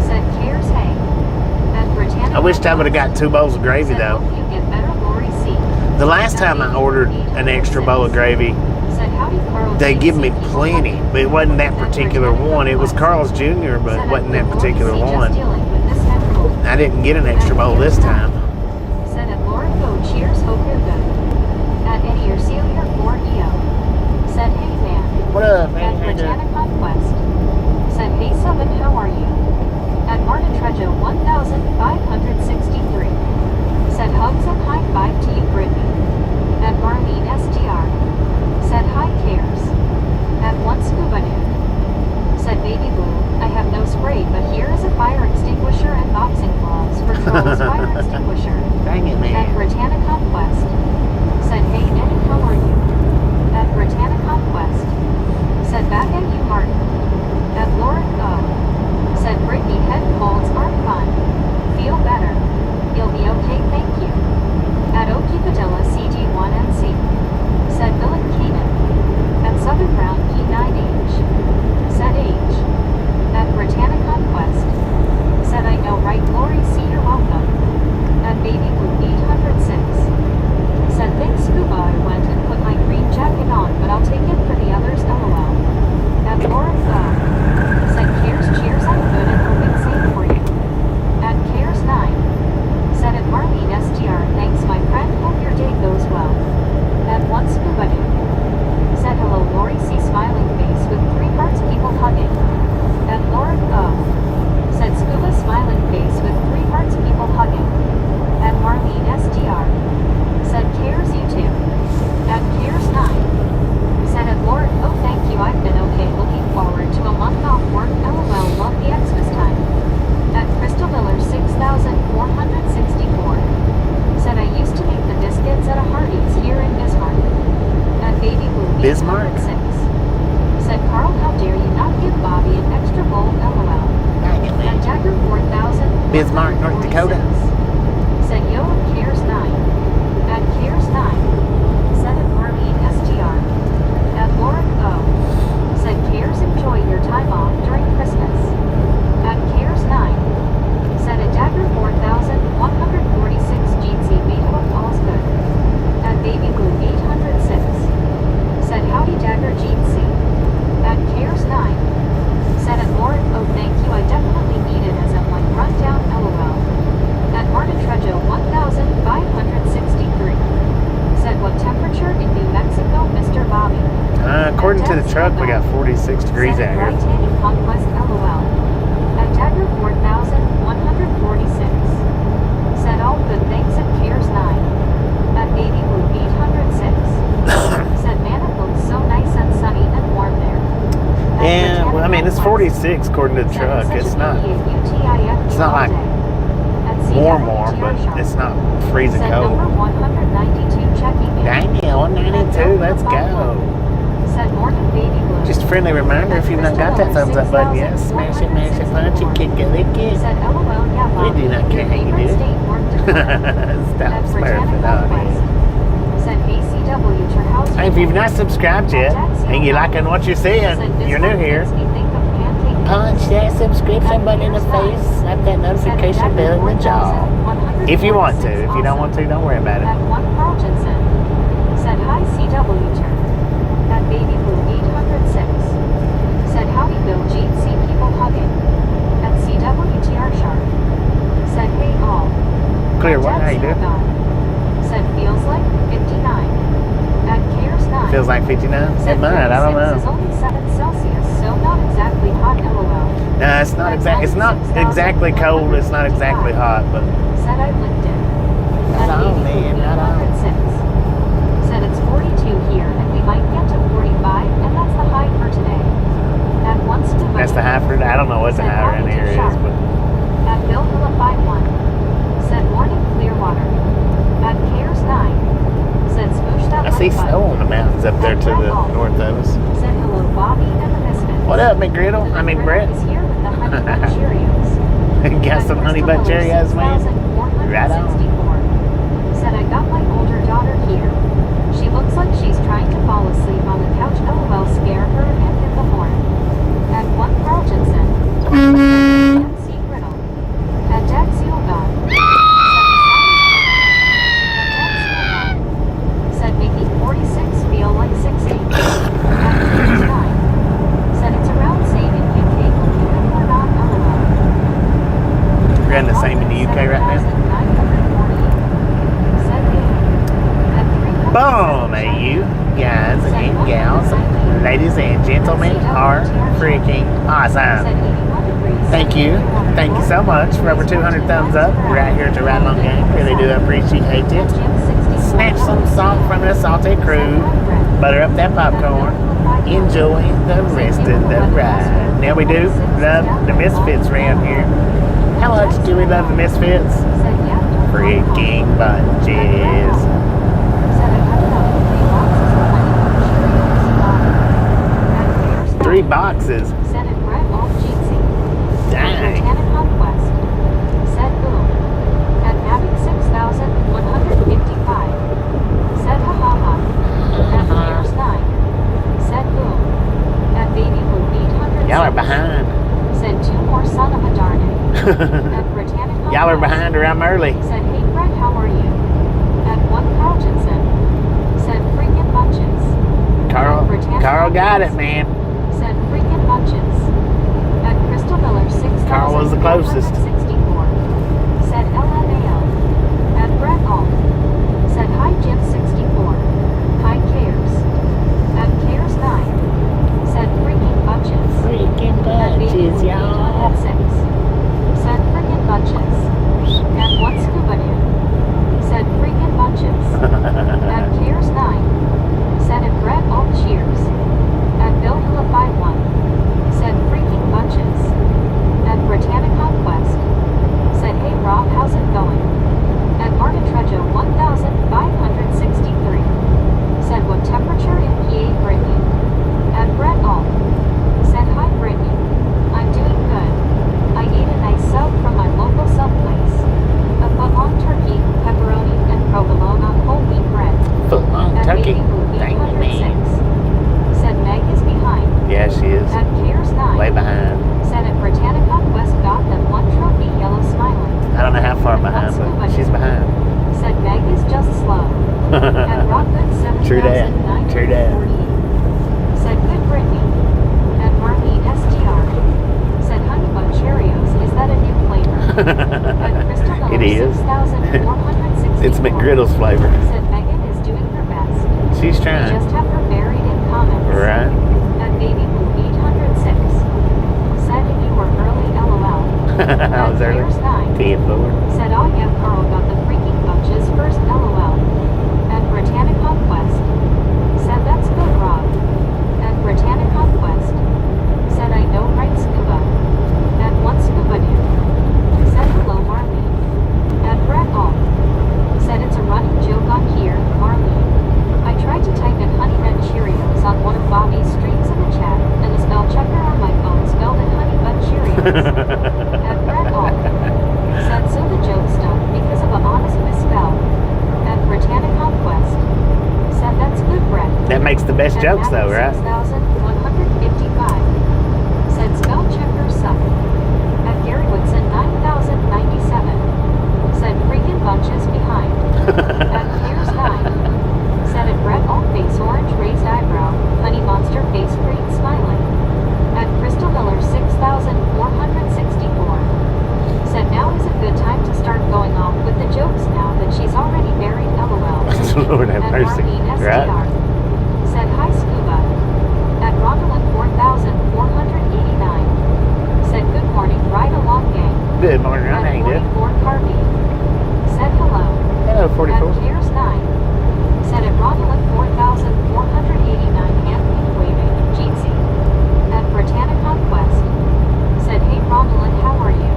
Said cares hey. At Britannia I wished I would have Conquest. got 2 bowls of gravy Said though. hope you get better Lori C. The last time I ordered an extra bowl of gravy, Said howdy Carl they GC give me people plenty, hugging. but it wasn't that At particular Britannia one. It was Conquest. Carl's Jr., but Said it wasn't at that Lori particular C just one. dealing with this head cold. I didn't get an extra bowl this time. Said at Laura Go cheers hope you're good. At Eddie or Celia 4 EO. Said hey man. What up, At man? How you doing? Britannia Conquest. Said hey Summon how are you? At Marta Trejo 1563. Said hugs and high five to you Brittany. At Marlene STR. Said hi cares. At one scuba dude. Said baby blue, I have no spray but here is a fire extinguisher and boxing gloves for Trolls fire extinguisher. Dang it, At man. Britannia Conquest. Said hey Eddie how are you? At Britannia Conquest. Said back at you Martin. At Lauren O. Said Brittany head colds aren't fun. Feel better. You'll be okay thank you. At Okie Padilla CG1NC. Said Bill and Keenan. At Southern Brown P9H. Said H. At Britannia Conquest. Said I know right Lori C you're welcome. At Baby Blue 806. Said thanks scuba I went and put my green jacket on but I'll take it for the others LOL. At Lauren O. Said cares cheers I'm good and hoping same for you. At cares 9. Said at Marlene STR thanks my friend hope your day goes well. At one scuba dude. Said hello Lori C smiling face with 3 hearts people hugging. At Lauren O. Said scuba smiling face with 3 hearts people hugging. At Marlene STR. Said cares you too. At cares 9. Said at Lauren oh thank you I've been okay looking forward to a month off work LOL love the Xmas time. At Crystal Miller 6464. Said I used to make the biscuits at a Hardee's here in Bismarck. At Baby Blue Bismarck? 806. Said Carl how dare you not give Bobby an extra bowl LOL. Dang it, At man. Jagger 4000. Bismarck, North Dakota. Said yo at cares 9. At cares 9. Said at Marlene STR. At Lauren O. Said cares enjoy your time off during Christmas. At cares 9. Said at Dagger 4146 Jeetsy we hope all's good. At Baby Blue 806. Said howdy Dagger Jeetsy. At cares 9. Said at Lauren oh thank you I definitely need it as I'm like run down LOL. At Marta Trejo 1563. Said what temperature in New Mexico Mr. Bobby? According to the truck, we got 46 degrees Said out here. Britannia Conquest LOL. At Dagger 4146. Said all good thanks at cares 9. At Baby Blue 806. Said man it looks so nice and sunny and warm there. At Yeah, well, I mean, it's Britannia 46 according to the Conquest. truck. Said It's such a not beauty at UTIF it's not all like day. At warm, CWTR but Sharp. it's not freezing Said number cold. 192 checking in. Dang it, 192, let's go. Said morning Baby Blue. Just a friendly reminder, if you've not got that thumbs up button yet, smash it, punch it, kick it, lick it. Said LOL yeah We do not care how you do it. State, North Dakota. Stop At smurfing Britannia on Conquest. it. Said ACW your house. Hey, if you've not subscribed yet, and you're liking what you're seeing, you're new here, punch that subscription button in the face, slap that notification bell in the jaw. If you want to. If you don't want to, don't worry about it. At one Carl Jensen. Said hi CW turn. At Baby Blue 806. Said howdy Bill GC people hug feels like 59? It might, I don't It's know. only 7 Celsius, so not exactly hot, lol. No, it's not exactly cold, it's not exactly hot, but Said I licked it. right on, man, right on. 806. Said it's 42 here, and we might get to 45, and that's the high for today. At once to That's the high for, I don't know what the high around here is, but At Bill Hilla 51. Said morning clear water. At Cares 9. Said smoosh that I see like snow button. on the mountains up there to the north of us. Said hello Bobby and the Misfits. What up, McGriddle? I mean, Brett. Is here with the honey bun Cheerios. Got some honey bun Cheerios, man? Right on. 64. Said I got my older daughter here. She looks like she's trying to fall asleep on the couch. LOL, scare her and hit the horn. At 1 Carltonson. MC Griddle. At Daxio God. Said making 46 feel like 60. At 9. Said it's around same in UK looking at or not, LOL. We're in the same in the UK right now. Boom, you guys and gals, ladies and gentlemen are freaking awesome. Thank you so much for over 200 thumbs up. We're out here at the Ride Along Gang. Really do appreciate it. Snatch some salt from the salty crew. Butter up that popcorn. Enjoy the rest of the ride. Now we do love the Misfits around here. How much do we love the Misfits? Freaking bunches. 3 boxes. Said it Brett off Jeezy. Dang. Botanic Conquest. Said boom. At Mavic 6155. Said ha ha ha. At Bears 9. Said boom. At Baby Blue 800. Y'all are behind. Said 2 more son of a darn it. At Botanic Conquest. Y'all are behind or I'm early. Said hey Brett, how are you? At 1 Carltonson. Said freaking bunches. Carl got it, man. Said freaking bunches. At Crystal Miller 6,000. Carl was the closest. 64. Said LMAO. At Brett Alt. Said hi Jim 64. Hi Cares. At Cares 9. Said freaking bunches. Freaking At Baby bunches, y'all. 806. Said freaking bunches. At 1 Scuba Dude. Said freaking bunches. At Cares 9. Said at Brett Alt cheers. At Bill Hilla 51. Said freaking bunches. At Britannic Conquest. Said hey Rob, how's it going? At Marta Trejo 1563. Said what temperature in PA Brittany? At Brett Alt. Said hi Brittany. I'm doing good. I ate a nice sub from my local sub place. A footlong turkey, pepperoni, and provolone on whole wheat bread. Footlong At turkey. Baby Blue Dang, 806. man. Said Meg is behind. Yeah, she is. At Cares 9. Way behind. Said at Britannic Conquest got them 1 trophy yellow smiling. I don't know how far behind, but she's behind. Said Meg is just slow. At Rockwood 7,948. True that. True that. Said good Brittany. At Marlene STR. Said honey bun Cheerios, is that a new flavor? At Crystal Miller It is. 6,464. It's McGriddle's flavor. Said Megan is doing her best. She's We trying. just have her buried in comments. Right. At Baby Blue 806. Said you were early, LOL. I was early. At Cares 9. 10-4. Said oh yeah, Carl got the freaking bunches first, LOL. At Britannic Conquest. Said that's good, Rob. At Britannic Conquest. Said I know right scuba. At 1 Scuba Dude. Said hello Marlene. At Brett Alt. Said it's a running joke on here, Marlene. I tried to type in Honey Bun Cheerios on one of Bobby's streams in the chat, and the spell checker on my phone spelled it Honey Bun Cheerios. At Brett Alt. Said so the joke stuck because of a honest misspell. At Britannic Conquest. Said that's good, Brett. That makes the best jokes, though, right? 6,155. Said spell checker suck. At Gary Woodson 9,097. Said freaking bunches behind. At Piers 9. Said at Brett Alt face orange raised eyebrow, honey monster face green smiling. At Crystal Miller 6,464. Said now is a good time to start going off with the jokes now that she's already buried, LOL. Lord have At mercy. Marlene STR. Right? Said a long gang. Good morning, Ron. How you doing? 44 Carby said hello. Hello, 44. At Cares 9 said at Ronald 4489 hand wave waving Jeetsy. At Britannic Conquest said hey Ronald, how are you?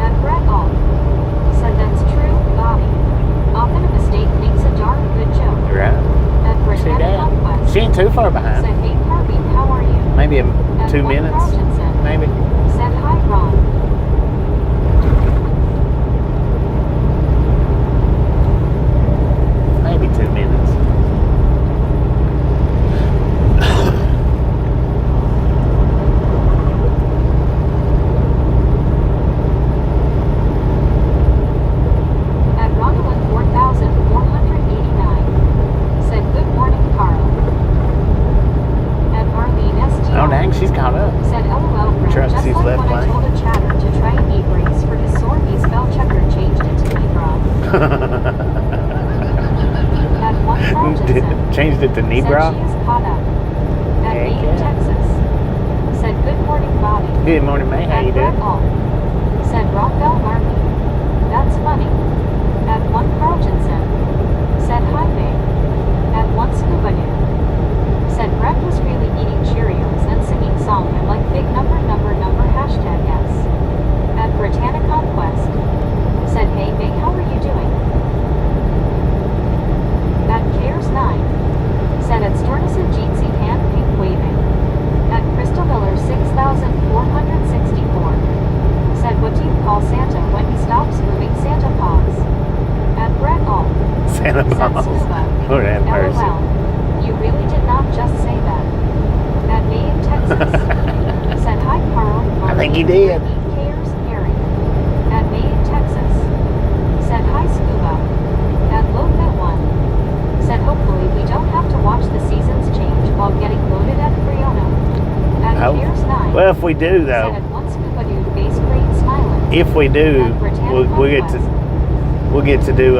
At Brett Alt said that's true, Bobby. Often a mistake makes a darn good joke. Right. At Britannic Conquest She ain't too far behind. said hey Carby, how are you? Maybe At 2 Mike minutes. Carltonson Maybe. said hi Ron. Maybe 2 minutes. At Ronald 4489 said good morning Carl. At Marlene STR Oh, dang, she's caught up. said LOL Brett, Trust just he's like left when I lane. told a chatter to try and e-brace for his sore knee spell checker changed it to Libra. At one Carltonson Changed it to knee said bra. she is caught up. At Heck Maine, yeah. Texas said good morning Bobby. Good morning, May. How At you Brett doing? Alt said Rockbell Marmy. That's funny. At one Carltonson said hi May. At one Scuba Dude said Brett was really eating Cheerios and singing song and like big number hashtag S. At Britannic Conquest said hey May, how are you doing? At Cares 9 said at Stornison Jeetsy hand pink waving. At Crystal Miller 6464 said what do you call Santa when he stops moving Santa paws? At Brett Alt Santa said Claus. Scuba. Lord have mercy. LOL. You really did not just say that. At May in Texas said hi Carl. I think he Marlene, did. Brittany, Cares, Harry. At May in Texas said hi Scuba. At Loadbit 1 said hopefully we don't have to watch the seasons change while getting loaded at Friona. At Oh. Cares 9 Well, if we do, said though, at one Scuba Dude base grade smiling. if we do, At Britannic we'll get to do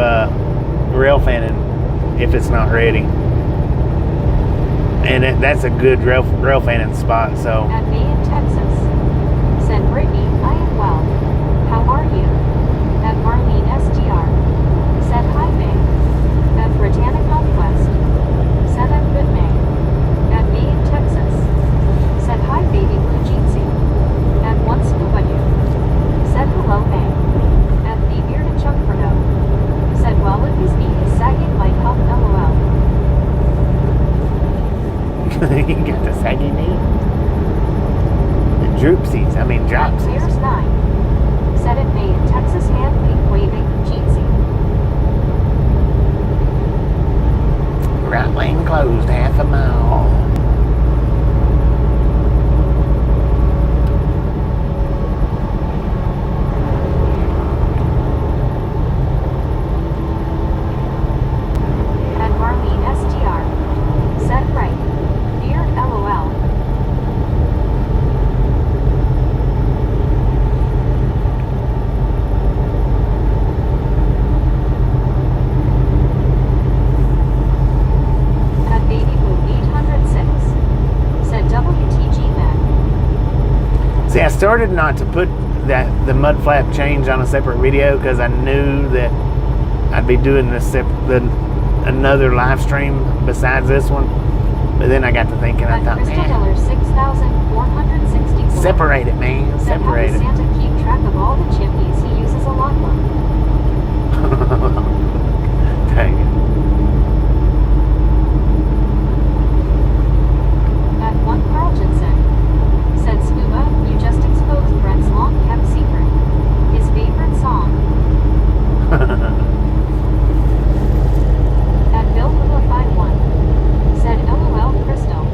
rail fanning if it's not ready. And that's a good rail fanning spot. So At May in Texas said Brittany, I am well. How are you? At Marlene SDR said hi May. At Britannic Conquest said I'm good May. At May in Texas said hi baby blue jeansy. At one Scuba Dude said hello May. At the bearded Chunkfredo said well if his knee is sagging might help LOL. you got the saggy knee. The droopsies. I mean At dropsies. Clears 9 said it May in Texas hand pink waving jeansy. Right lane closed, half a mile. At Marlene STR said right. Beard LOL. At Baby Boo 806 said WTG then. See, I started not to put the mud flap change on a separate video because I knew that I'd be doing another live stream besides this one. But then I got to thinking, I At thought, Crystal man, Miller 6464 separate it, man, said how separate does it. Santa keep track of all the chimneys he uses a lawnmower? Dang it. At one Carltonson said Scuba, you just exposed Brett's long kept secret. His favorite song. At Bill Hula 51 said LOL Crystal.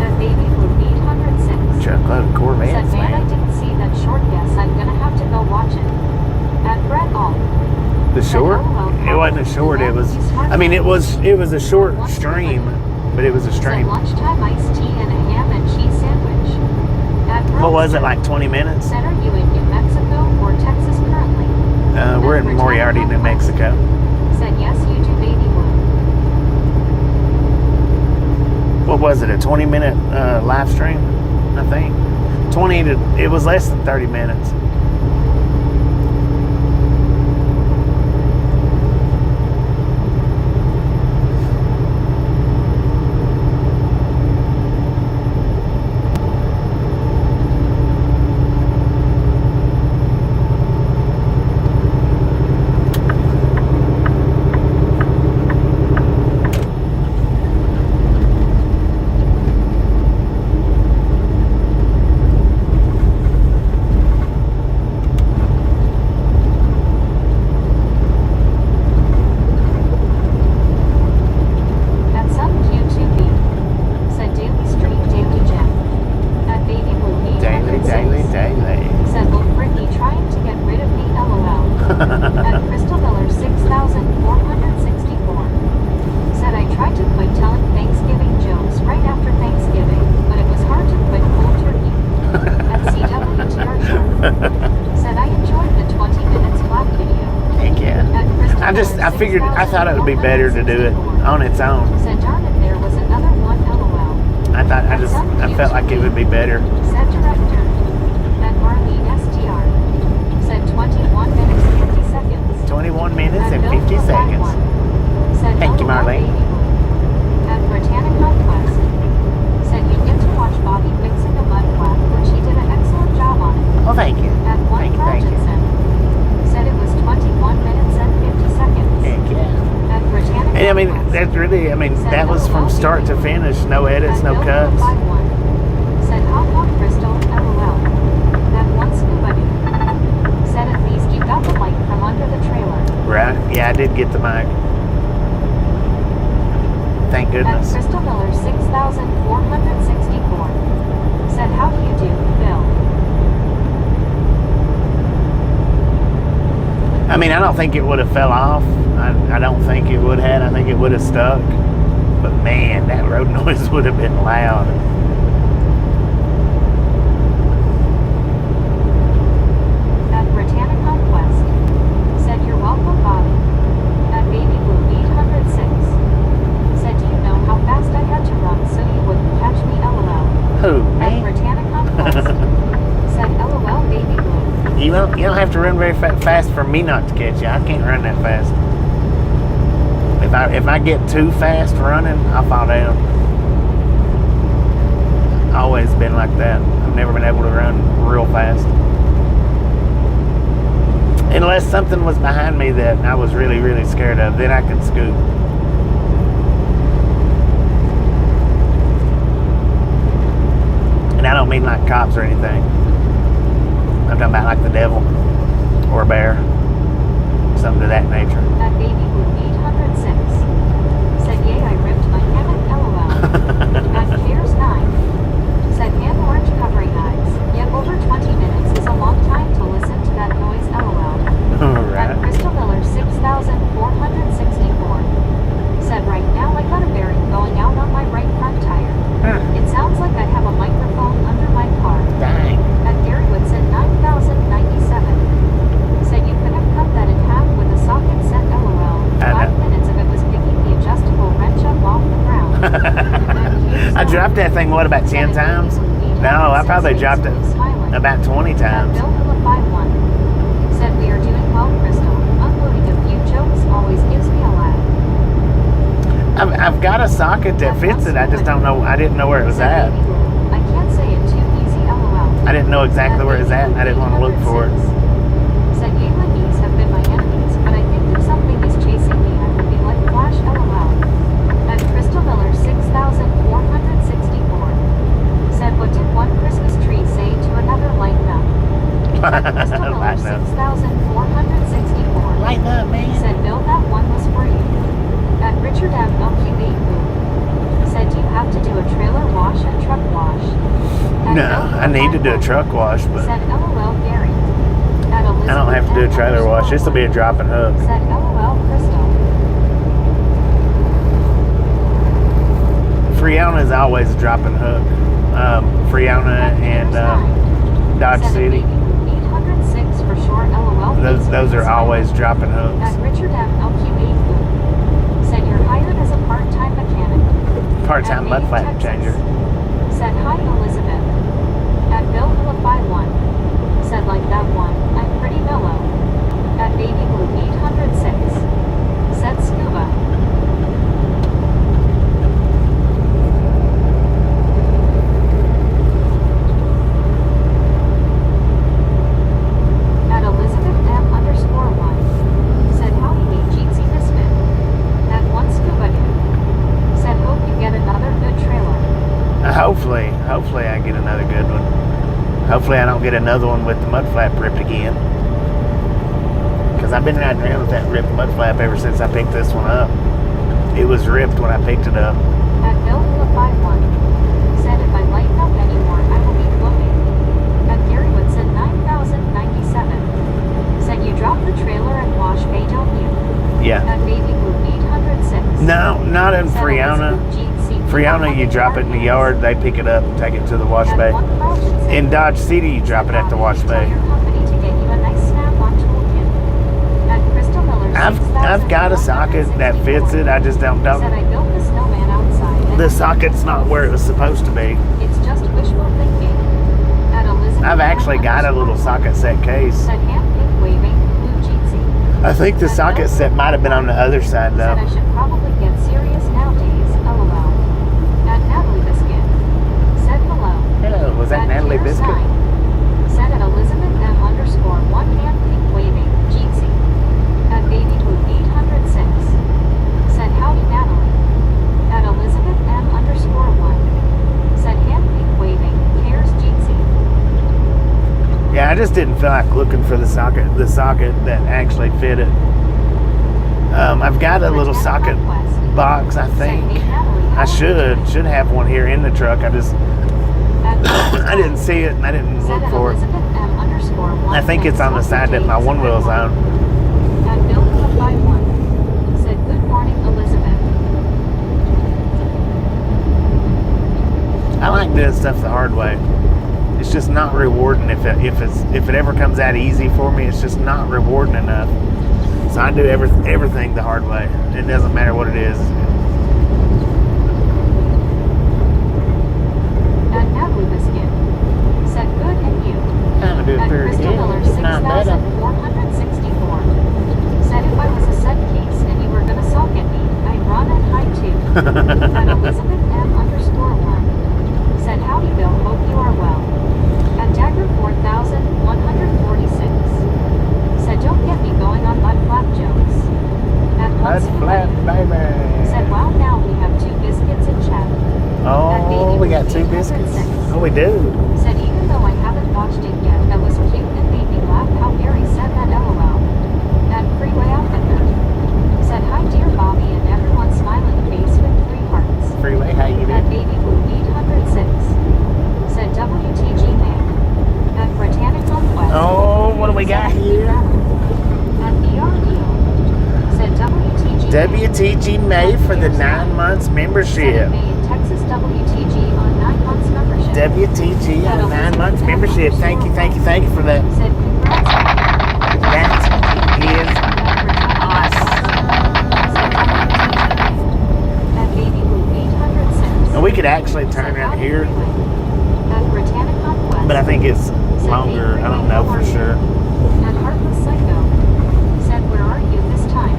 At Baby Blue 806 Truckload of said Corvettes, man I man. didn't see that short guess I'm gonna have to go watch it. At Brett Alt The short? It wasn't a short. It was. I mean, it was a short stream, but it was a said stream. lunchtime iced tea and a ham and cheese sandwich. At What was it, Brewster like 20 minutes? said are you in New Mexico or Texas currently? We're in Moriarty, New Mexico. Said yes you do baby blue. was it, a 20-minute live stream? I think 20 to, it was less than 30 minutes. I thought it would be better to do it on its own. Said darn if there was another one LOL. I felt like it would be better. Said director. At Marlene STR. Said 21 minutes 50 seconds. 21 minutes and 50 seconds. Said thank you, Marlene. At Britannic Conquest. Said you get to watch Bobby fixing a mud flap, which he did an excellent job on it. Oh, thank you. At one Rogerson. Said it was 21 minutes and 50 seconds. Heck yeah. At Britannic And I mean, Conquest. that's really, I mean, that was from start to finish. No edits, no cuts. Said hop on Crystal, LOL. That one scuba dude. Said at least you got the mic from under the trailer. Right? Yeah, I did get the mic. Thank At goodness. Crystal Miller 6464. Said how do you do, Bill? I mean, I don't think it would have fell off. I don't think it would have. I think it would have stuck. But man, that road noise would have been loud. At Britannic Conquest. Said you're welcome, Bobby. At Baby Blue 806. Said do you know how fast I had to run so you wouldn't catch me, LOL? Who, At me? Britannic Conquest. Said LOL, Baby Blue. You don't have to run very fast for me not to catch you. I can't run that fast. If I get too fast running, I'll fall down. Always been like that. I've never been able to run real fast. Unless something was behind me that I was really, really scared of, then I can scoot. And I don't mean like cops or anything. I'm talking about like the devil or a bear, something of that nature. At Baby Blue 806. Said yay, I ripped my hammock, LOL. At Cares 9. Said man orange covering eyes. Yet over 20 minutes is a long time to listen to that noise, LOL. Right. At Crystal Miller 6464. Said right now I got a bearing going out on my right front tire. It sounds like I have a microphone under my car. Dang. At Gary Woodson 9097. Said you could have cut that in half with a socket set, LOL. 5 minutes of it was picking the adjustable wrench up off the ground. I dropped that thing, what, about 10 times? No, I probably dropped it about 20 times. Bill Phillip 51. Said we are doing well, Crystal. Uploading a few jokes always gives me a laugh. I've got a socket that fits it. I just don't know. I didn't know where it was at. I can't say it too easy, LOL. I didn't know exactly where it was at, and I didn't want to look for it. Said yay, my knees have been my enemies, but I think if something is chasing me, I would be like Flash, LOL. At Crystal Miller 6464. Said what did one Christmas tree say to another, lighten up? At Crystal Miller Lighten up. 6464. Lighten up, man. Said Bill, that one was for you. At Richard M. LQB. Said do you have to do a trailer wash and truck wash? At No, I need to do a truck wash, but Said LOL Gary. At I don't have to do a trailer wash. This will be a drop and hook. Said LOL Crystal. Friona is always a drop and hook. Friona and Dodge Said City. 806 for sure, LOL. Those are always drop and hooks. At Richard M. LQB. Said you're hired as a part-time mechanic. part-time mud flap changer. Said hi Elizabeth. At Bill Hilla 51. Said like that one. I'm pretty mellow. At Baby Blue 806. Said scuba. At Elizabeth M_1. Said howdy me Jeetsy Misfit. At one scuba dude. Said hope you get another good trailer. Hopefully I get another good one. Hopefully I don't get another one with the mud flap ripped again. Because I've been riding around with that ripped mud flap ever since I picked this one up. It was ripped when I picked it up. At Bill Hilla 51. Said if I lighten up anymore, I will be floating. At Garywood said 9,097. Said you drop the trailer and wash bay, don't you? Yeah. At Baby Blue 806. No, not in Said Friona. Elizabeth Jeetsy Friona, you drop it in the yard, they pick it up and take it to the wash At bay. one Carlton said, In Dodge City, you drop it at the wash Tell bay. your company to get you a nice snap-on toolkit. At Crystal Miller I've got a socket that fits it. I just don't. Said I built the snowman outside. and The socket's not where it was supposed to be. It's just wishful thinking. At Elizabeth I've actually got a little socket set case. Said hand pink waving, blue jeansy. I think the socket set might have been on the other side Said I though. should probably get serious nowadays, lol. At Natalie Biscuit. Said hello. Hello, was that At Natalie Pierce Biscuit? 9. Said at Elizabeth M_1 hand pink waving, jeansy. At Baby Blue 806. Said howdy Natalie. At Elizabeth M_1. Said hand pink waving, cares jeansy. Yeah, I just didn't feel like looking for the socket that actually fit it. I've got a little socket box, I think. I should have one here in the truck. I didn't see it and I didn't look for it. I think it's on the side that my one wheel's on. At Bill 51. Said good morning Elizabeth. I like doing stuff the hard way. It's just not rewarding if it ever comes out easy for me. It's just not rewarding enough. So I do everything the hard way. It doesn't matter what it is. At Natalie Biscuit. Said good and you. Kind of do it At pretty Crystal Miller good. It's not bad. 6,464. Said if I was a set case and you were gonna sulk at me, I'd run and hide too. At Elizabeth M_1. Said howdy Bill, hope you are well. At Dagger 4146. Said don't get me going on mud flap jokes. At Mud flap, baby. Said wow now we have 2 biscuits in chat. Oh, we got 2 biscuits. Oh, we do. Said even though I haven't watched it yet, that was cute and made me laugh how Gary said that lol. At Freeway Outfitter. Said hi dear Bobby and everyone smiling face with 3 hearts. Freeway, how you At doing? Baby Blue 806. Said WTG man. At Britannic Conquest. Oh, what do we got here? At BRD. Said WTG WTG May for the 9 months Said membership. May in Texas WTG on 9 months membership. WTG on 9 months membership. Thank you for that. Said congrats. That is At Baby Blue 806. And we could actually turn around here, At Britannic Conquest. but I think it's longer. I don't know for sure. At Heartless Psycho. Said where are you this time?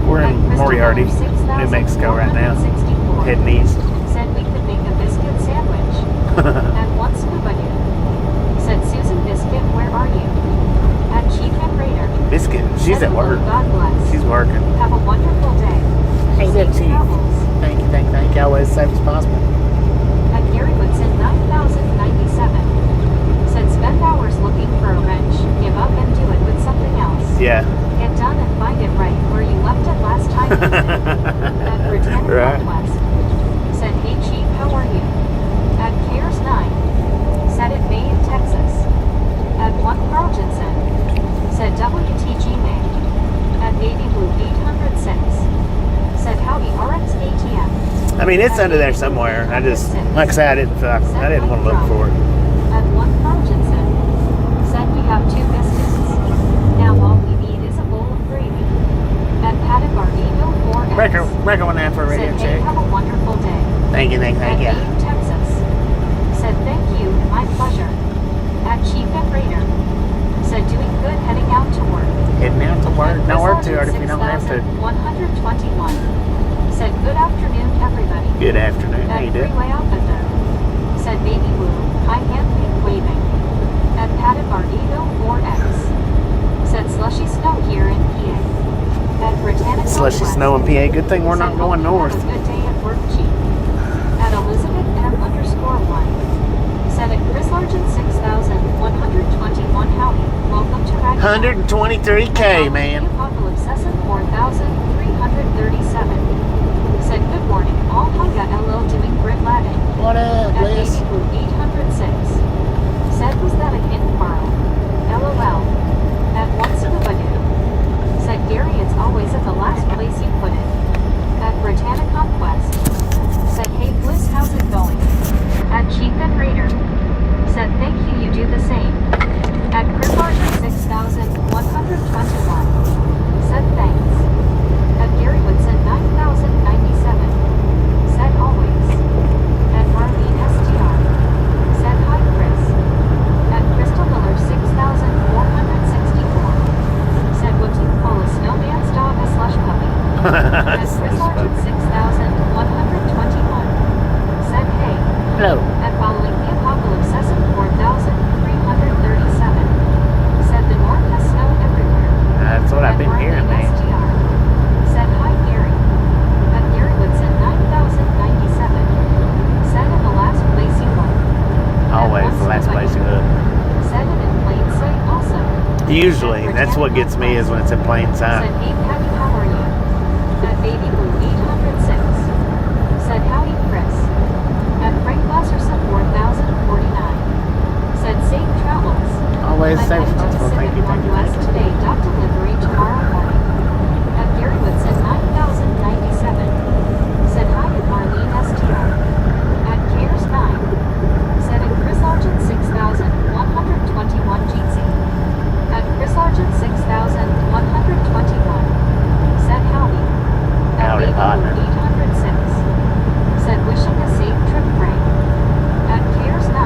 We're At in Crystal Moriarty, Miller New Mexico right now. 6,464. Heading east. Said we could make a biscuit sandwich. At one scuba dude. Said Susan Biscuit, where are you? At Chief and Raider. Biscuit, she's Said, at work. God bless. She's working. Have a wonderful day. Hey there, Safe Chief. travels. Thank you. Always safe as possible. At Gary Woodson 9,097. Said spend hours looking for a wrench, give up and do it with something else. Yeah. Get done and find it right where you left it last time. At Britannic Right. Northwest. Said hey Chief, how are you? At Cares 9. Said it May in Texas. At 1 Carl Jensen. Said WTG May. At Baby Blue 806. Said howdy RX ATM. I mean, it's under there somewhere. I just, like I said, I didn't want to look for it. At 1 Carl Jensen. Said we have 2 biscuits. Now all we need is a bowl of gravy. At Paddock Barneville 4X. Breaker one down for a radio Said hey, check. have a wonderful day. Thank Thank you. At Beacon, Texas. Said thank you, my pleasure. At Chief and Raider. Said doing good heading out to work. Heading out to work. At Don't work too Chris hard if you don't have to. 121. Said good afternoon, everybody. Good afternoon. How At you doing? Freeway Outfitter. Said baby woo, high hand pink waving. At Patted Bardigo 4X. Said slushy snow here in PA. At Britannica Slushy West. snow in PA. Good thing we're not Said, going hope you north. have a good day at work, Chief. At Elizabeth M_1. Said at Chris Largent 6121 howdy. Welcome to Ragnar. 123K, man. Apocalypse Session 4337. Said good morning, all Hunga LL doing Brit Latin. What up, At Liz? Baby Blue 806. Said was that a hint borrow? LOL. At One Scuba Doo. Said Gary it's always at the last place you put it. At Britannica Conquest. Said hey Bliss how's it going? At Chief and Raider. Said thank you, you do the same. At Chris Largent 6121. Said thanks. At Gary Woodson 9097. Said always. At Marlene STR. Said hi Chris. At Crystal Miller 6464. Said what do you call a snowman's dog, a slush puppy? At Chris Largent 6121. Said hey. Hello. At following the apocalypse Session 4337. Said the north has snow everywhere. That's what I've been hearing, man. STR. Said hi Gary. At Gary Woodson 9097. Said in the last place you look. Always the last place you look. Said it in plain sight also. Usually, that's what gets me is when it's in plain Said sight. hey Patty, how are you? At Baby Blue 806. Said howdy Chris. At Frank Glasserson 4049. Said safe travels. Always I'm safe headed to possible. Thank Pacific you, thank you, Northwest thank you. today. Dock delivery tomorrow morning. At Gary Woodson 9097. Said hi at Marlene STR. At Cares 9. Said at Chris Largent 6121 GC. At Chris Largent 6121. Said howdy. At Howdy, Baby partner. Blue 806. Said wishing a safe trip, Frank. At Cares 9.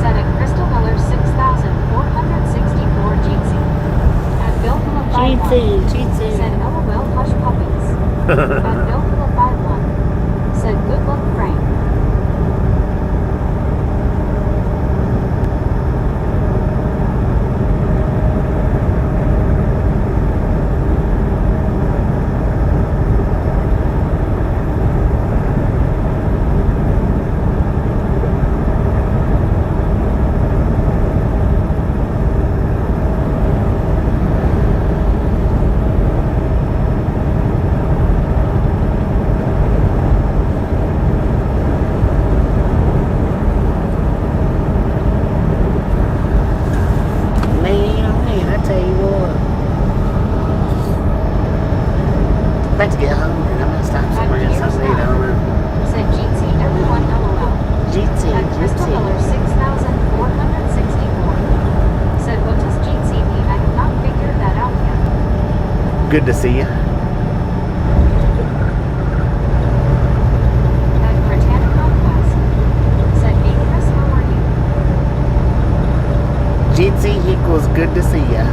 Said at Crystal Miller 6464 GC. At Bill Phillip 51. Said LOL hush puppies. At Bill Phillip 51. Said good luck, Frank. Man, I tell you what. About to get hungry. I'm gonna stop somewhere and get something to eat. I don't know. Said GT everyone LOL. GT, At Crystal Miller 6464. Said what does GT mean? I have not figured that out yet. Good to see you. At Britannica Conquest. Said hey Chris, how are you? GT equals good to see ya.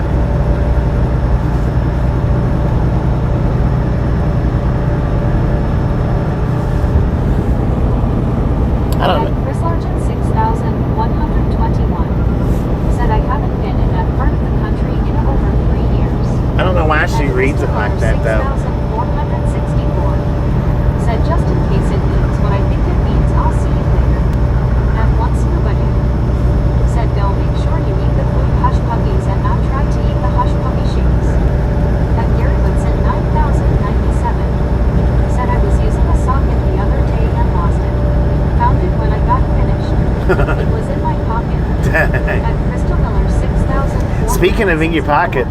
I don't At know. Chris Largent 6121. Said I haven't been in that part of the country in over 3 years. I don't know why she reads it like that though. 6464. Said just in case it means what I think it means, I'll see you later. At One Scuba Doo. Said Bill, make sure you eat the food hush puppies and not try to eat the hush puppy shakes. At Gary Woodson 9097. Said I was using a socket the other day and lost it. Found it when I got finished. It was in my pocket. At Crystal Miller 6000. Speaking of in your pocket,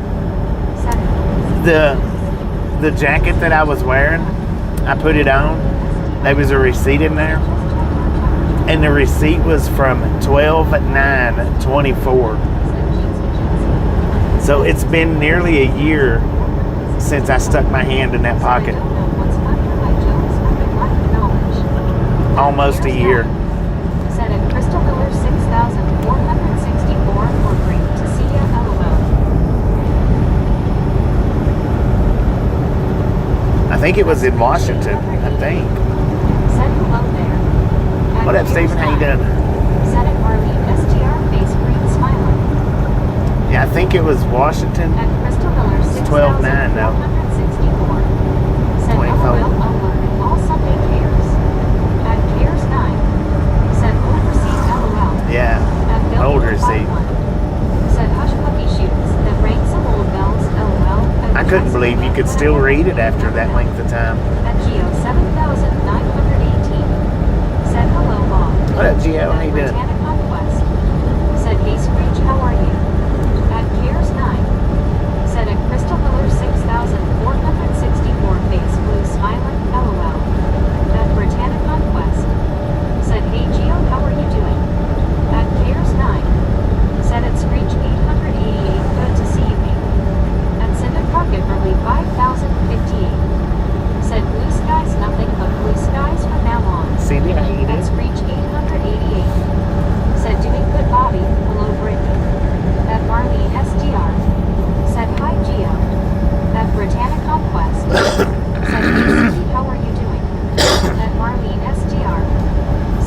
the jacket that I was wearing, I put it on. There was a receipt in there, and the receipt was from 12/9/24. So it's been nearly a year since I stuck my hand in that pocket. almost a year. Said at Crystal Miller 6,464 for great to see ya, LOL. I think it was in Washington. I think. Said hello there. At What up, Stephen? How you doing? Said at Marlene STR face green smiling. Yeah, I think it was Washington. At Crystal Miller It's 12-9 now. 6,464. Said 24. LOL unlearning all Sunday cares. At cares 9. Said overseas LOL. Yeah, At Bill older seat. 51. Said hush puppy shoots that rang some old bells LOL. I couldn't believe you could still read it after that length of time. At Geo 7,918. Said hello Bob. What up, Gio? How you doing? Britannic Conquest. Said hey Screech, how are you? At Cares 9. Said at Crystal Miller 6,464 face blue smiling LOL. At Britannic Conquest. Said hey Geo, how are you doing? At Cares 9. Said at Screech 888 good to see you mate. At Cinder Crockett Burley 5,058. Said blue skies nothing but blue skies from now on. Cindy, how you At doing? Screech 888. Said doing good Bobby, hello Brittany. At Marley SDR. Said hi Geo. At Britannic Conquest. Said hey Cindy, how are you doing? At Marley SDR.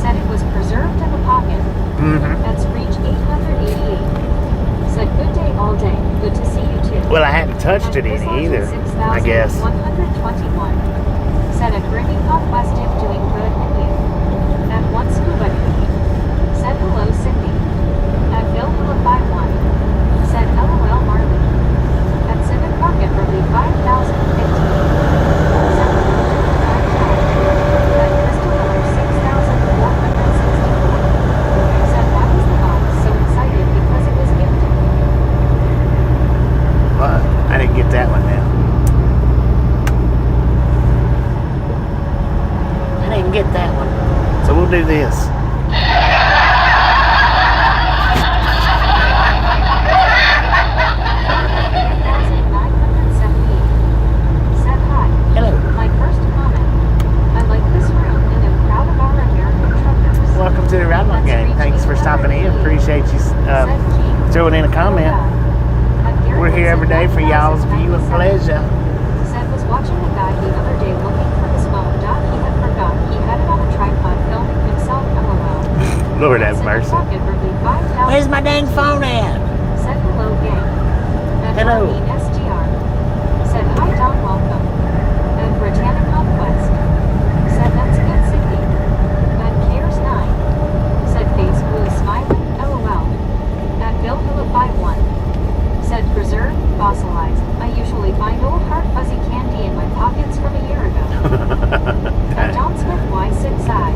Said it was preserved in the pocket. Mm-hmm. At Screech 888. Said good day all day, good to see you too. Well, I hadn't touched it any either, I guess. 121. Said at Brittany Conquestive doing good and you. At one scuba dude. Said hello Cindy. At Bill Willa 51. Said LOL Marley. At Cinder Crockett Burley 5,015. Said at Crystal Miller 6,464. Said why was the box so excited because it was gifted? Well, I didn't get that one now. I didn't get that one. So we'll do this. Said hi. Hello. My first comment. I like this room and am proud of our American truckers. Welcome to the Roundlock game. Thanks for stopping in. Appreciate you throwing in a comment. We're here every day for y'all's viewing pleasure. Said was watching a guy the other day looking for his phone. He had forgot he had it on a tripod filming himself. LOL. Lord have mercy. Where's my dang phone at? Said hello gang. At Hello. Marlene SDR. Said hi Don, welcome. At Britannic Conquest. Said that's good Cindy. At Cares 9. Said face blue smiling, LOL. At Bill Phillip 51. Said preserved, fossilized. I usually find old heart fuzzy candy in my pockets from a year ago. At John Smith Y6I.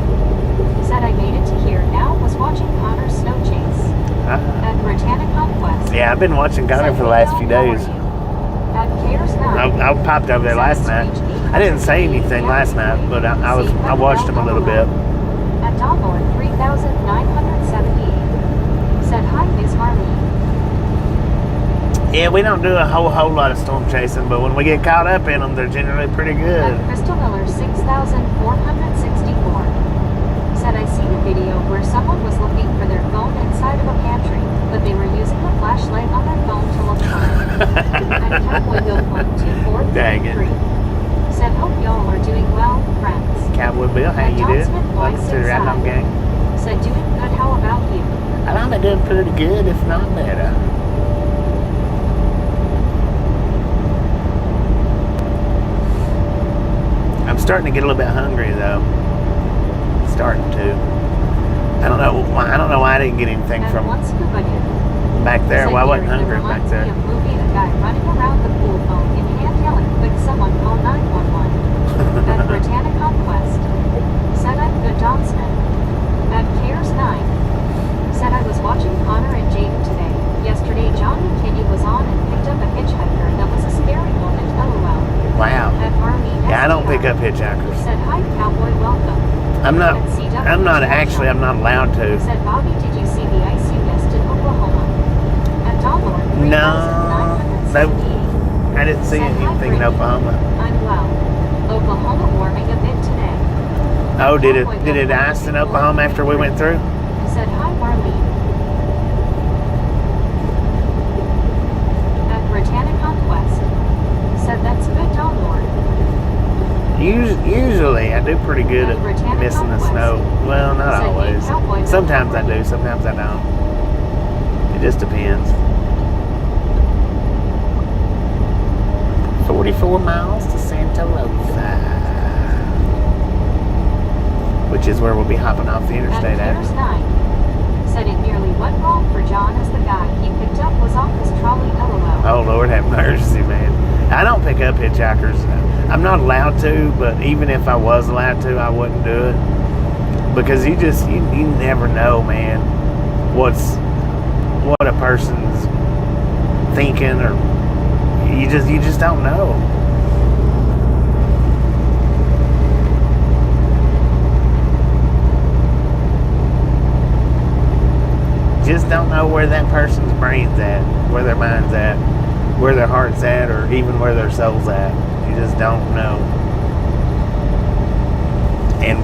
Said I made it to here now, was watching Connor's snow chase. At Britannic Conquest. Yeah, I've been watching Connor for the last few days. At Cares 9. I popped over there last night. I didn't say anything last night, but I watched him a little bit. At Donlord 3,978. Said hi Miss Marlene. Yeah, we don't do a whole lot of storm chasing, but when we get caught up in them, they're generally pretty good. At Crystal Miller 6,464. Said I seen a video where someone was looking for their phone inside of a pantry, but they were using the flashlight on their phone to look for it. At Cowboy Bill 12433. Dang it. Said hope y'all are doing well, friends. Cowboy Bill, how At you John doing? Smith Welcome to the Roundlock Y6I. game. Said doing good, how about you? I'm doing pretty good, if not better. I'm starting to get a little bit hungry though. Starting to. I don't know why I didn't get anything At from one scuba dude. back there. Said Why I wasn't Gary, hungry it back reminds there. me of movie a guy running around the pool phone in hand yelling, quick someone call 911. At Britannic Conquest. Said I'm good John Smith. At Cares 9. Said I was watching Connor and Jaden today. Yesterday John McKinney was on and picked up a hitchhiker that was a scary moment, LOL. Wow. At Marlene Yeah, I don't SDR. pick up hitchhikers. Said hi cowboy, welcome. I'm not At CW I'm not allowed to. Said Bobby, did you see the ice you missed in Oklahoma? At Donlord No, 3,978. I didn't see Said hi, anything in Brittany. Oklahoma. I'm well. Oklahoma warming a bit today. Oh, did it ice in Oklahoma after we went through? Said hi, Marlene. At Britannic Conquest. Said that's good, Donmore. Usually, I do pretty good at missing the snow. Well, not always. Sometimes I do, sometimes I don't. It just depends. 44 miles to Santa Rosa, which is where we'll be hopping off the interstate at. At 9. Said it nearly went wrong for John as the guy he picked up was off his trolley, LOL. Oh, Lord have mercy, man. I don't pick up hitchhikers. I'm not allowed to, but even if I was allowed to, I wouldn't do it. Because you never know, man, what a person's thinking, or you just don't know. Just don't know where that person's brain's at, where their mind's at, where their heart's at, or even where their soul's at. You just don't know. And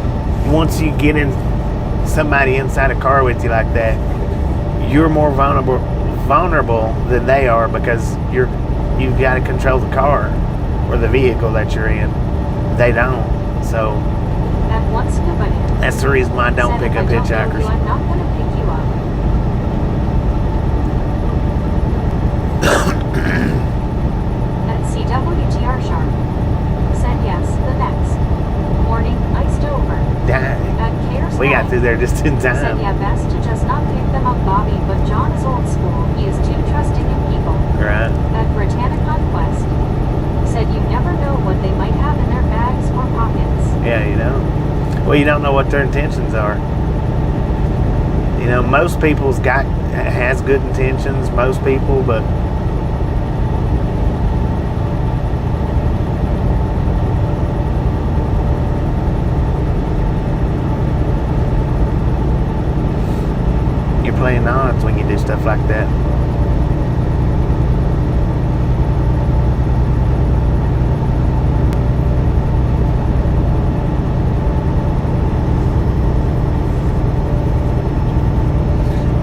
once you get in somebody inside a car with you like that, you're more vulnerable than they are, because you've got to control the car or the vehicle that you're in. They don't. So that's the reason why I don't pick up hitchhikers. I'm not going to pick you up. At CWTR Sharp. Said yes, the next morning, iced over. Dang. At Cares We got through there just in time. Said yeah, best to just not pick them up, Bobby, but John is old school. He is too trusting in people. Right. At Britannic Conquest. Said you never know what they might have in their bags or pockets. Yeah, you don't. Well, you don't know what their intentions are. You know, most people's has good intentions, most people, but you're playing odds when you do stuff like that.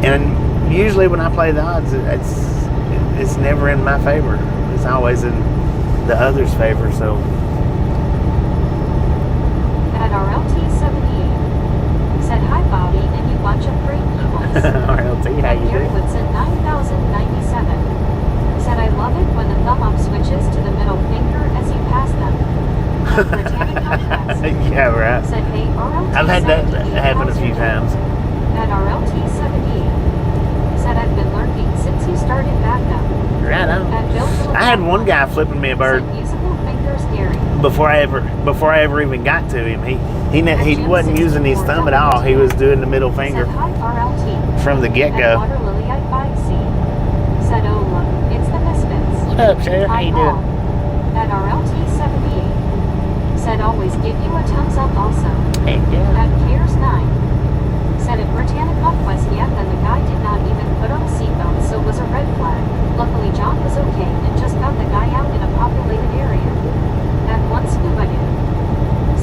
And usually when I play the odds, it's never in my favor. It's always in the other's favor. So at RLT 78. Said hi, Bobby, and you bunch of great people. RLT, how you Gary doing? Woodson 9097. Said I love it when the thumb up switches to the middle finger as you pass them. At Britannic Conquest. Yeah, right. Said hey, RLT I've had that 78, happen a how's few your day? times. At RLT 78. Said I've been lurking since you started back up. Right on. At Bill I had one guy flipping me a bird Said musical fingers Gary. before I ever even got to him. He wasn't using his thumb at all. He was doing the middle finger Said hi, RLT. from the At get-go. Water Lily I 5C. Said oh look, it's the Misfits. What up, Sarah? How Hi, you Paul. doing? At RLT 78. Said always give you a thumbs up also. Heck yeah. At Cares 9. Said at Britannic Conquest, yeah, then the guy did not even put on a seatbelt, so it was a red flag. Luckily John was okay and just got the guy out in a populated area. At one scuba dude.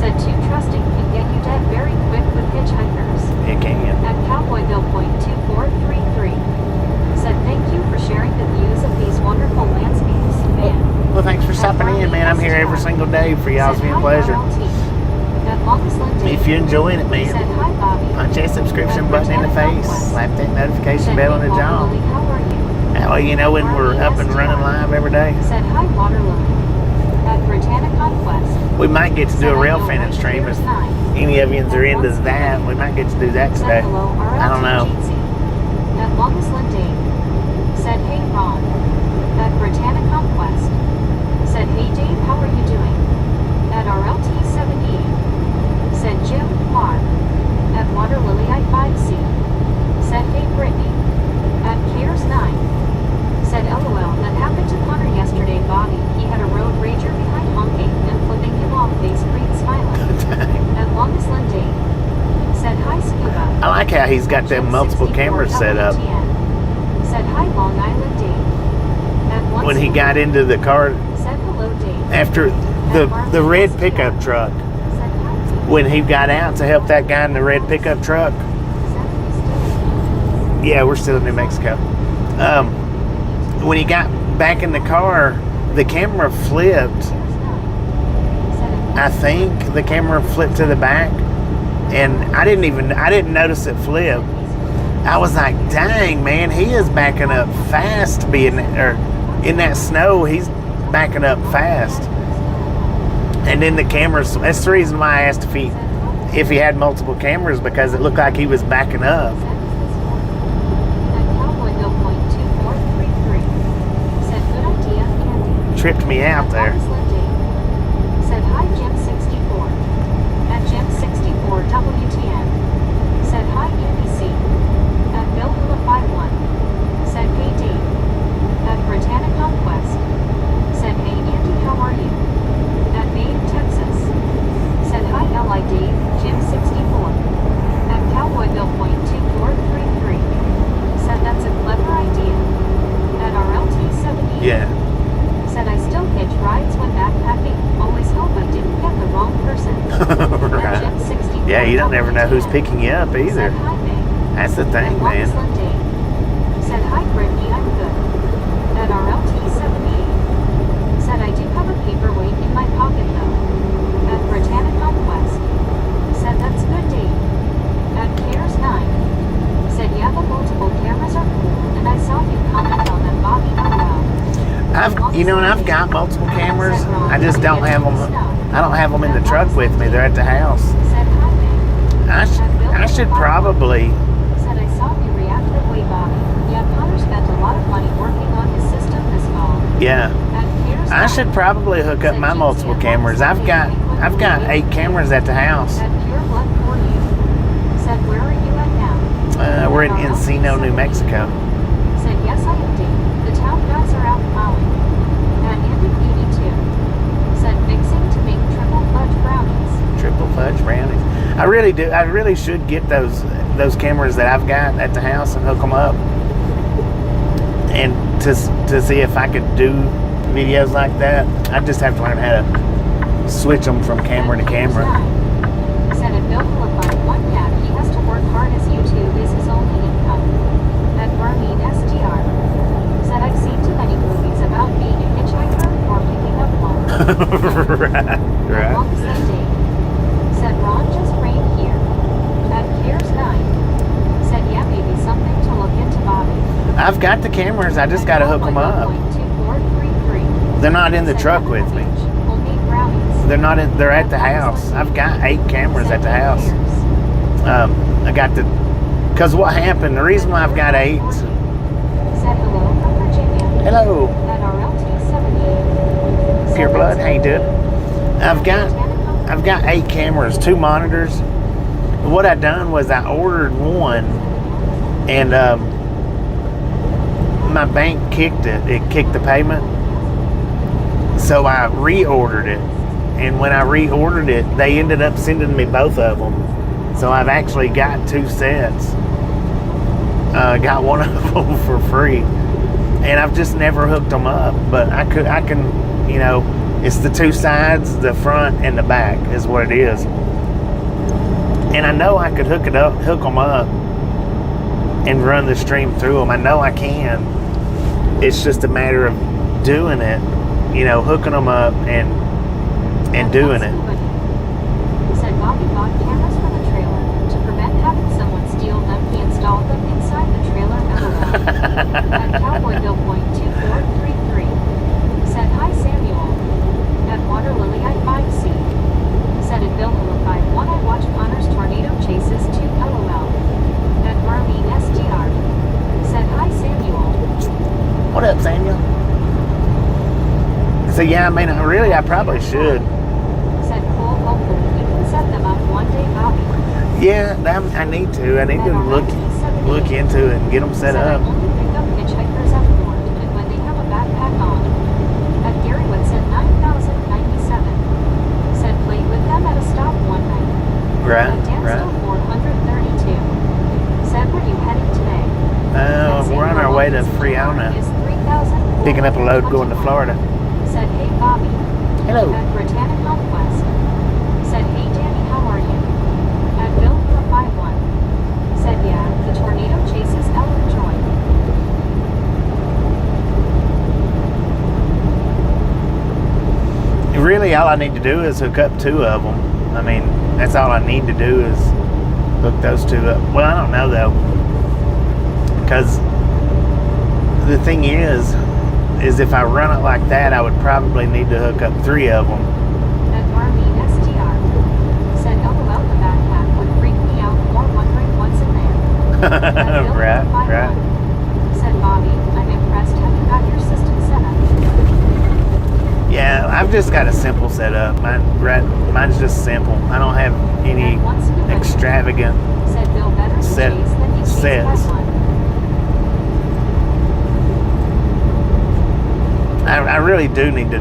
Said too trusting can get you dead very quick with hitchhikers. It can. At Cowboy Bill Point 2433. Said thank you for sharing the views of these wonderful landscapes, man. Well, thanks for stopping in, man. I'm here every single day for y'all's Said being hi, pleasure. RLT. At Longest Lindy. If you're enjoying it, Said man, hi, Bobby. punch that subscription button in the face, slap that notification Said bell on hey, the jaw. Water Lily, how are you? That way you know when we're up and running live every day. Said hi, Water Lily. At Britannic Conquest. We might get to do Said a I rail know fanning right stream if here's 9. any of you are into that. We might get to do that today. Said hello, RLT I don't know. Jeetsy. At Longest Lindy. Said hey, Ron. At Britannic Conquest. Said hey, Dave, how are you doing? At RLT 78. Said Jim, Mark. At Water Lily I 5C. Said hey, Brittany. At Cares 9. Said LOL, that happened to Connor yesterday, Bobby. He had a road rager behind honking and flipping him off, face green smiling. At Longest Lindy. Said hi, Scuba. I like how he's got them multiple cameras set up. Said hi, Long Island Dave. At one When he got into the car Said hello, Dave. after the red pickup truck, Said hi, Dave. when he got out to help that guy in the red pickup truck. Yeah, we're still in New Mexico. When he got back in the car, the camera flipped. I think the camera flipped to the back, and I didn't notice it flip. I was like, dang, man, he is backing up fast in that snow. He's backing up fast. And then the cameras, that's the reason why I asked if he had multiple cameras, because it looked like he was backing up. Tripped me out there. Said hi Jim 64 at Jim 64 WTN. Said hi ABC at Bill Hula 51. Said hey Dave at Britannic Conquest. Said hey Andy, how are you? At Maine, Texas. Said hi LI Dave, Jim 64 at Cowboy Bill Point 2433. Said that's a clever idea. At RLT 78. Yeah. Said I still hitch rides when backpacking. Always hope I didn't get the wrong person. Right. Yeah, you don't ever know who's picking you up either. Said hi, May. That's the thing, man. Said hi, Brittany, I'm good. At RLT 78. Said I do have a paperweight in my pocket though. At Britannic Conquest. Said that's good, Dave. At Cares 9. Said yeah, the multiple cameras are cool, and I saw you comment on them, Bobby. Oh wow. I've got multiple cameras. I just don't have them. I don't have them in the truck with me. They're at the house. I should probably. Said I saw you react that way, Bobby. Yeah, Connor spent a lot of money working on his system this fall. Yeah. I should probably hook up my multiple cameras. I've got 8 cameras at the house. Said pure blood for you. Said where are you at now? We're in Encino, New Mexico. Said yes, I am Dave. The town guys are out plowing. At Andy 82. Said mixing to make triple fudge brownies. Triple fudge brownies. I really do. I really should get those cameras that I've got at the house and hook them up, and to see if I could do videos like that. I just have to learn how to switch them from camera to camera. Said if Bill qualified one cat, he has to work hard as YouTube is his only income. At Barney SDR. Said I've seen too many movies about being a hitchhiker or picking up one. Right. Longest day. Said Ron just rained here. At Cares 9. Said yeah, maybe something to look into, Bobby. I've got the cameras. I just got to hook them up. They're not in the truck with me. They're at the house. I've got 8 cameras at the house. I got because what happened, the reason why I've got 8. Said hello from Virginia. Hello. At RLT 78. Pure blood, how you doing? I've got 8 cameras, 2 monitors. What I done was I ordered one, and my bank kicked it. It kicked the payment. So I reordered it. And when I reordered it, they ended up sending me both of them. So I've actually got 2 sets. Got one of them for free. And I've just never hooked them up. But I can, you know, it's the 2 sides, the front and the back is what it is. And I know I could hook them up and run the stream through them. I know I can. It's just a matter of doing it, you know, hooking them up and doing it. Said Bobby bought cameras for the trailer. To prevent having someone steal them, he installed them inside the trailer. At Cowboy Bill Point 2433. Said hi Samuel. At Water Lily I 5C. Said at Bill Hula 51 I watch Connor's tornado chases 2 LOL. At Marlene SDR. Said hi Samuel. What up, Samuel? So yeah, I mean, I probably should. Said cool, hopefully you can set them up one day, Bobby. Yeah, I need to. I need to look into it and get them set up. I only pick up hitchhikers at Ford and when they have a backpack on. At Garywood said 9,097. Said played with them at a stop one night. Right, at right. 432. Said were you heading today? We're on our way to Friona, picking up a load going to Florida. Said hey Bobby. Hello. At Britannic Conquest. Said hey Danny, how are you? really all I need to do is hook up 2 of them. I mean, that's all I need to do is hook those 2 up. Well, I don't know though, because the thing is if I run it like that, I would probably need to hook up 3 of them. And Marlene STR said, LOL, the backpack would freak me out more wondering what's in there. Right, right. Said Bobby, I'm impressed how you got your system set up. Yeah, I've just got a simple setup. Mine's just simple. I don't have any extravagant said Bill, better to sets. chase than you chase that one. I really do need to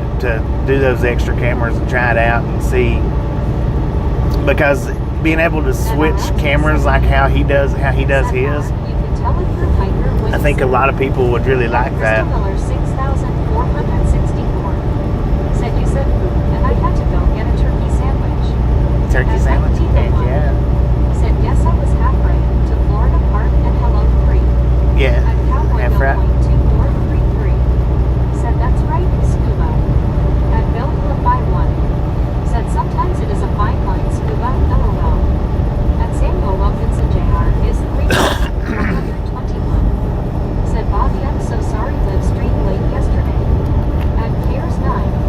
do those extra cameras and try it out and see, because being able to switch cameras like how he does his, I think a lot of people would really like that. Said you said food, and I had to go get a turkey sandwich. Turkey sandwich? Heck yeah. Said yes, I was half right to Florida Park and Hello 3. Yeah, At Cowboy half right. 2433. Said that's right, Scuba. At Bill Flip by 1. Said sometimes it is a fine line, Scuba, LOL. At Samuel Wilkinson Jr. is 3,121. Said Bobby, I'm so sorry live stream late yesterday. At Cares 9.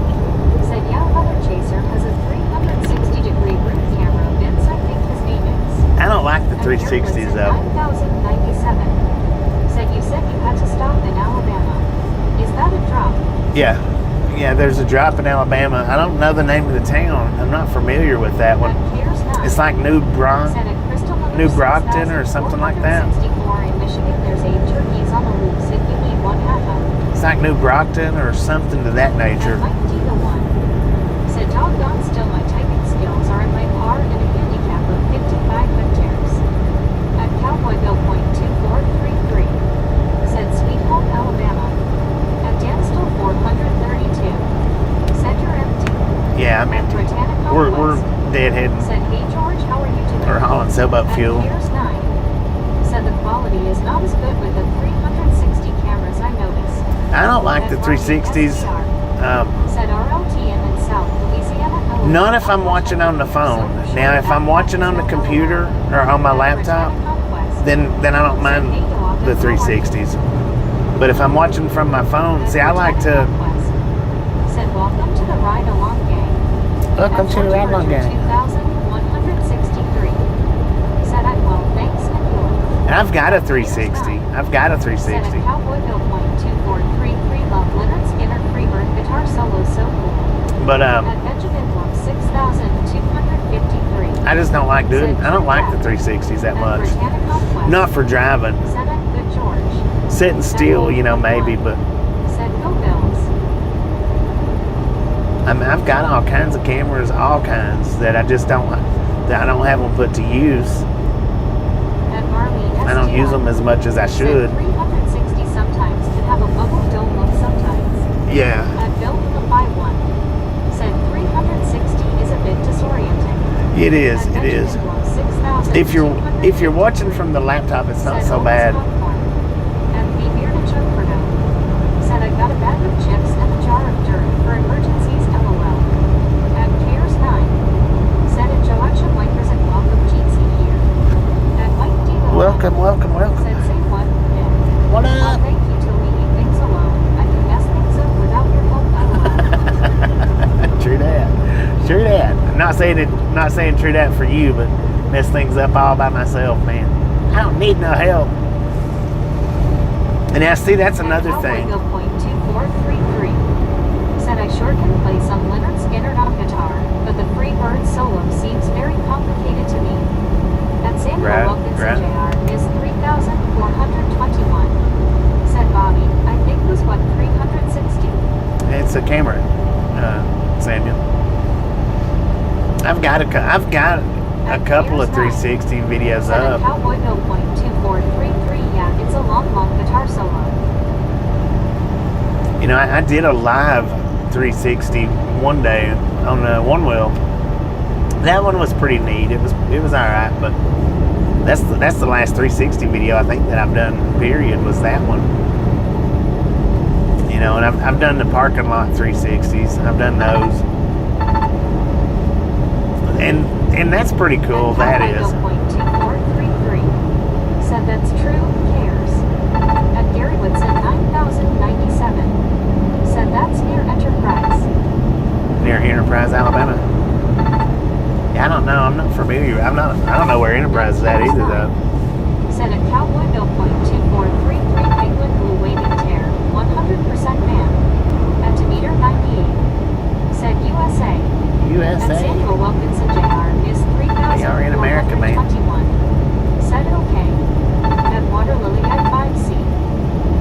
Said yeah, Mother Chaser has a 360-degree roof camera. Vince, I think his name is. I don't like the 360s though. 9097. Said you said you had to stop in Alabama. Is that a drop? Yeah, there's a drop in Alabama. I don't know the name of the town. I'm not familiar with that one. It's like New Brockton or something like that. In Michigan, there's 8 turkeys on the loose if you need one half of. It's like New Brockton or something to that nature. Mike D the one. Said doggone still my typing skills are in my car and a handicap of 55 hectares. At Cowboy Bill Point 2433. Said Sweet Home, Alabama. At Danstall 432. Said you're empty. Yeah, I'm empty. We're deadheading. Said hey George, how are you doing? We're hauling sailboat fuel. At Piers 9. Said the quality is not as good with the 360 cameras I noticed. I don't like the 360s. Said RLTM in South Louisiana. Not if I'm watching on the phone. Now, if I'm watching on the computer or on my laptop, then I don't mind the 360s. But if I'm watching from my phone, see, I like to. Said welcome to the ride along gang. Welcome to the ride along gang. 2163. Said I well, thanks and yours. And I've got a 360. I've got a 360. Said at Cowboy Bill Point 2433. Love Leonard Skinner Freebird guitar solo so cool. But At Benjamin Block 6253. I just don't like doing. I don't like the 360s that much. Not for driving. Said I'm good George. Sitting still, maybe, but Said go Bills. I've got all kinds of cameras, all kinds that I just don't have them put to use. At Marlene I don't use them as much as I should. Said 360 sometimes can have a bubble dome look sometimes. Yeah. At Bill the 51. Said 360 is a bit disorienting. It is. At It is. Benjamin Block 6253. If you're watching from the laptop, it's not so bad. And be bearded Jumperdo. Said I got a bag of chips and a jar of dirt for emergencies, LOL. At Cares 9. Said at Joachim Lakers and welcome Jeetsy here. At Mike D. Welcome. Said say what? Yeah. What Well, up? thank you to leaving things alone. I can mess things up without your help, LOL. True that. I'm not saying true that for you, but mess things up all by myself, man. I don't need no help. And now, see, that's another thing. At Cowboy Point 2433. Said I sure can play some Leonard Skinner on guitar, but the Freebird solo seems very complicated to me. At Samuel Wilkinson Jr. is 3,421. Said Bobby, I think was what 360. It's a camera, Samuel. I've got a couple of 360 videos Said up. at Cowboy Bill Point 2433. Yeah, it's a long guitar solo. I did a live 360 one day on the one wheel. That one was pretty neat. It was all right, but that's the last 360 video I think that I've done. Period, was that one. And I've done the parking lot 360s. I've done those. And that's pretty cool. That is. 2433 said that's true. Cares. At Gary Woodson 9097 said that's near Enterprise. Near Enterprise, Alabama. Yeah, I don't know. I'm not familiar. I don't know where Enterprise is at either, though. Said at Cowboy Bill Point 2433 Penguin Blue Waving Tear 100% man. At Demeter 98 said USA. USA. At Samuel Wilkinson Jr. is 3,421. They are in America, man. Said okay. At Water Lily at 5C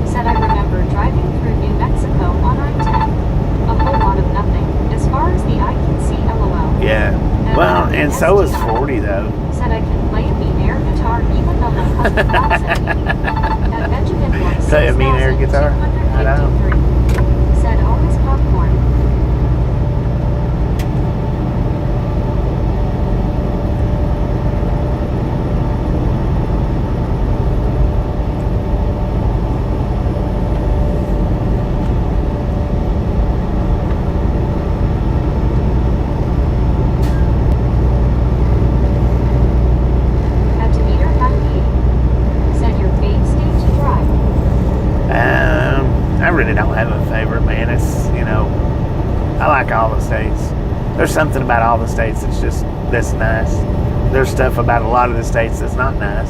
said I remember driving through New Mexico on I-10. A whole lot of nothing as far as the eye can see. LOL. Yeah. Well, and so is 40 though. Said I can play a mean air guitar even though my husband laughs at me. At Benjamin Brooks, Play a mean air guitar? I know. said always popcorn. There's something about all the states that's nice. There's stuff about a lot of the states that's not nice.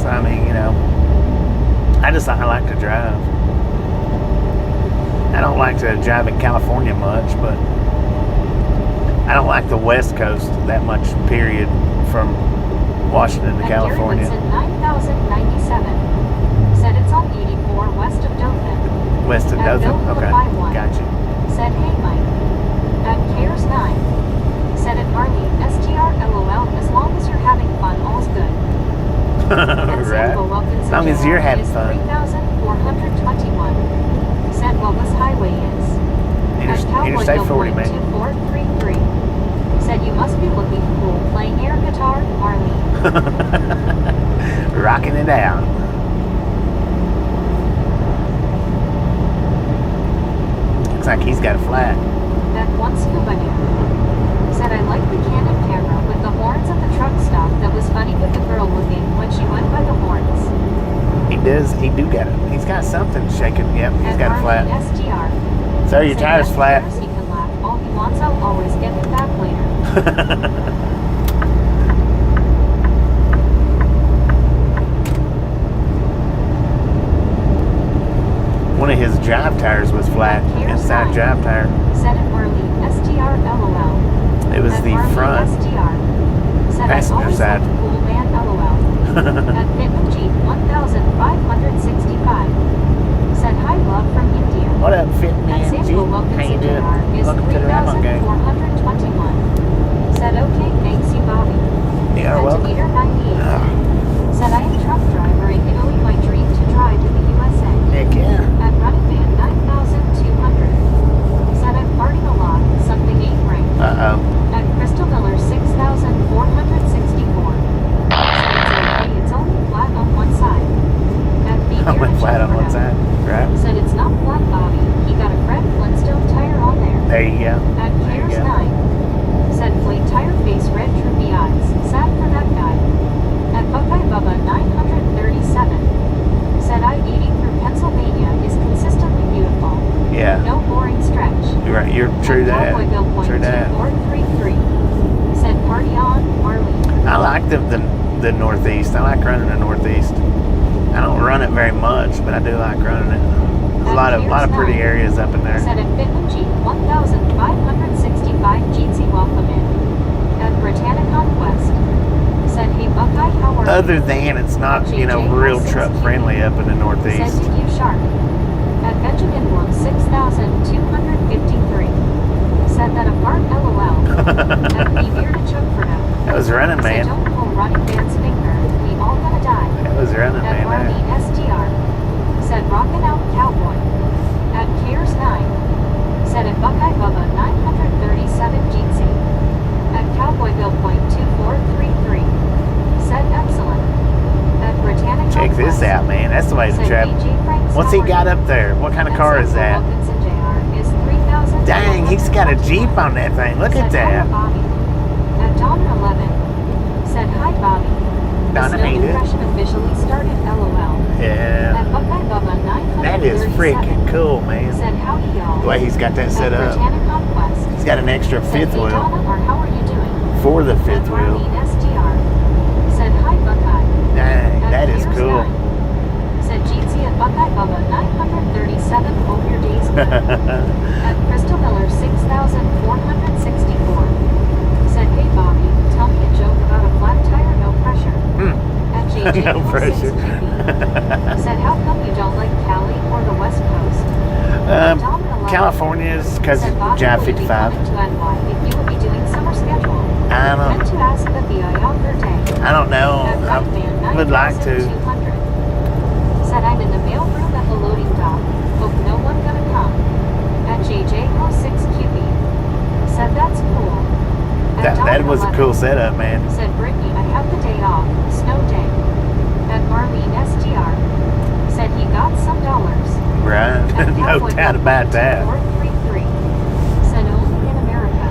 So I mean, I like to drive. I don't like to drive in California much, but I don't like the West Coast that much, period, from Washington to California. Gary Woodson 9097 said it's on 84 west of Dothan. West of Dothan? Okay, gotcha. Said, hey Mike. At Cares 9 said at Marley, STR LOL, as long as you're having fun, all's good. Right. As long as you're having fun. 3,421 said what was highway is. Interstate 40, man. 2433 said you must be looking cool playing air guitar, Marley. Rocking it out. Looks like he's got a flat. That one scuba dude said I like the Canon camera with the horns at the truck stop. That was funny with the girl looking when she went by the horns. He do get it. He's got something shaking. Yep, he's got a flat. STR. So your tire's flat. He can laugh all he wants. I'll always get him back later. One of his drive tires was flat. Inside drive tire. Said it Marley, STR LOL. It was the front passenger side. Cool man LOL. At Pitman Jeep 1565 said hi love from India. What up, Fit Man Jeep? How you doing? Welcome to the Ramon Gang. 421 said okay, thanks you Bobby. You are welcome. Meter 98 said I am truck driver in Italy, my dream to drive to the USA. Heck yeah. At Running Man 9200 said I'm farting a lot, something ain't right. Uh-oh. At Crystal Miller 6464 said it's only flat on one side. At Only flat on one side, right? said it's not flat, Bobby. He got a Fred Flintstone tire on there. There you go. At Cares 9 said flayed tire face, red droopy eyes. Sad for that guy. At Buckeye Bubba 937 said I-80 through Pennsylvania is consistently beautiful. Yeah. No boring stretch. You're right. You're true that. True that. 433 said party on, Marley. I like the Northeast. I like running the Northeast. I don't run it very much, but I do like running it. There's a lot of pretty areas up in there. Said at Pitman Jeep 1565 Jeetsy welcome in. At Britannicon West said hey Buckeye, how are you? Other than it's not, real truck friendly up in the Northeast. Said to you sharp. At Benjamin Bloom 6253 said that a fart LOL. At Be Bearded Choke for now. That was running, man. Said don't pull Running Man's finger. We all gonna die. That was running, At man. Marley STR said rockin' out cowboy. At Cares 9 said at Buckeye Bubba 937 Jeetsy. At Cowboy Bill Point 2433 said excellent. At Britannica Check this out, man. That's the way to travel. What's he got up there? What kind of car is that? Dang, he's got a Jeep on that thing. Look at that. Donna 11 said, "Hi Bobby. The Donna, snow ain't it? depression officially started, LOL." Yeah. At Buckeye Bubba 937 That is freaking cool, man. said, "Howdy y'all." The way he's got that set At up. Britannic Conquest He's got an extra said, fifth "Hey wheel Donna, or how are you doing?" for the fifth At wheel. Marlene SDR said, "Hi Buckeye." Dang, At that is Piers cool. 9 said, "Jeetsy at Buckeye Bubba 937, hope your day's good." At Crystal Miller 6464 said, "Hey Bobby, tell me a joke about a flat tire, no pressure." At JJ No pressure. said, "How come you don't like Cali or the West Coast?" California is because said, of "Bobby, Jive will you be 55. coming to NY if you will be doing summer schedule?" I don't Meant to ask the VIR day. I don't know. At I Batman would like to. 9200 said, "I'm in the mail room at the loading dock. Hope no one gonna come." At JJ06QB said, "That's cool." At That Donna was a 11 cool setup, man. said, "Brittany, I have the day off. Snow day." At Marlene SDR said, "He got some dollars." Right? At No Cowboy doubt about that. 433 said, "Only in America."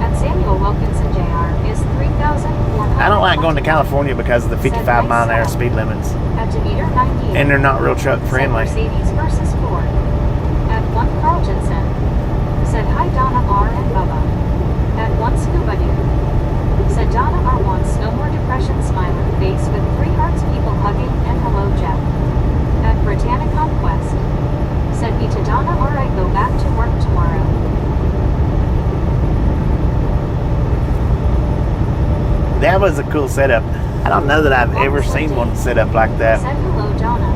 At Samuel Wilkinson Jr. is 3,400. I don't like going to California because of the 55-mile-an-hour speed limits. At Demeter 98 And they're not real truck said, friendly. "Mercedes versus Ford." At 1 Carl Jensen said, "Hi Donna R and Bubba." At 1 Scuba Dude said, "Donna R wants no more depression smiley face with 3 hearts, people hugging, and hello Jeff." At Britannic Conquest said, "Me to Donna R, I go back to work tomorrow." That was a cool setup. I don't know that I've ever seen one set up like that. Said, "Hello Donna."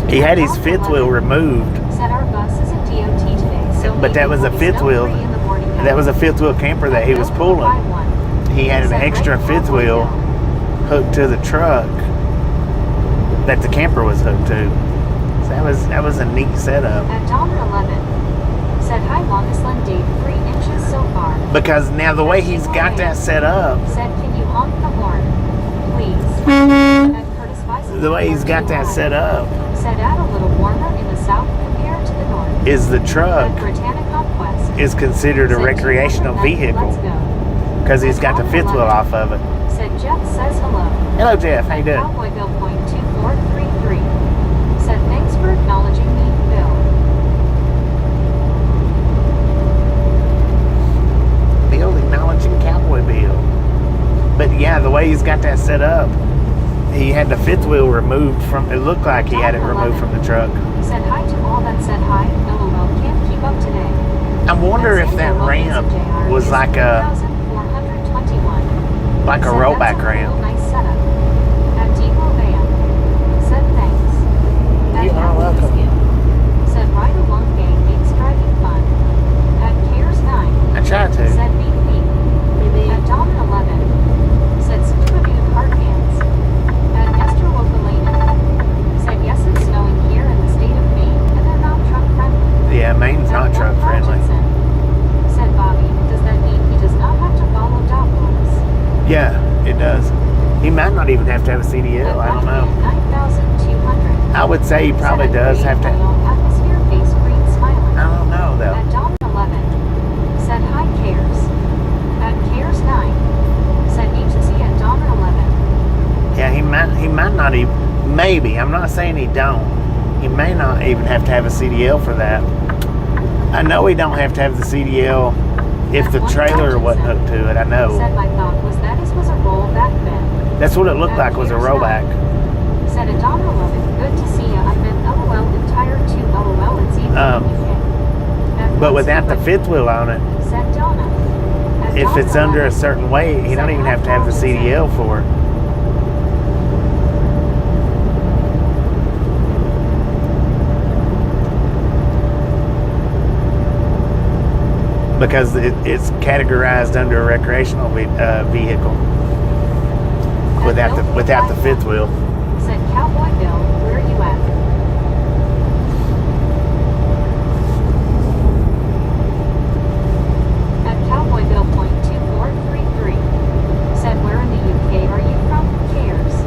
He had his Donna fifth 11 wheel removed, said, "Our bus is in DOT today, so but that was a fifth wheel. That was a fifth wheel camper that he was pulling. He had an extra fifth wheel hooked to the truck that the camper was hooked to. So that was a neat setup. At Donna 11 said, "Hi longest Lynn date 3 inches so far." Because now the way he's got that set up, Said, "Can you honk the horn, please?" At Curtis Bison the way he's got that set up said, "Add a little warmer in the south compared to the north." is the truck At Britannic Conquest is considered a said, recreational "200, let's vehicle go." because he's got the fifth wheel off of it. Said, "Jeff says hello." Hello Jeff, how you doing? Cowboy Bill point 2433 said, "Thanks for acknowledging me, Bill." Bill acknowledging Cowboy Bill. But yeah, the way he's got that set up, he had the fifth wheel removed from, it looked like he had it removed from the truck. Said, "Hi to all that said hi. LOL, can't keep up today." I wonder if that ramp was like a 421 rollback ramp. Nice setup. At Depot Van said, "Thanks." At You are welcome. said, "Ride along gang makes driving fun." At Cares 9 I tried to. said, "Beep beep." At Donna 11 said, "Scuba dude heart hands." At Esther Wokalina said, "Yes, it's snowing here in the state of Maine, and they're not truck friendly." Yeah, Maine's not At truck Mark friendly. Rogerson said, "Bobby, does that mean he does not have to follow dog rules?" Yeah, it does. He might not even have to have a CDL. I don't know. 9,200. I would say he probably Said, does have to. Atmosphere face green smiling. I don't know though. At Dawn 11 said, "Hi Cares." At Cares 9 said, "Agency at Dawn 11." Yeah, he might not even. Maybe. I'm not saying he don't. He may not even have to have a CDL for that. I know he don't have to have the CDL if the trailer wasn't hooked to it. I know. Said, "My thought was that it was a rollback bin." That's what it looked like, was a rollback. Said, "At Dawn 11, good to see ya. I meant LOL entire 2 LOL. It's even Um, in UK." At But Once without the Upon- fifth wheel on it, said Donna. At if Dawn it's under a 11, certain weight, he don't even have to have the CDL for it. Because it's categorized under a recreational vehicle without the fifth wheel. Said, "Cowboy Bill, where you at?" At Cowboy Bill point 2433 said, "Where in the UK are you from? Cares?"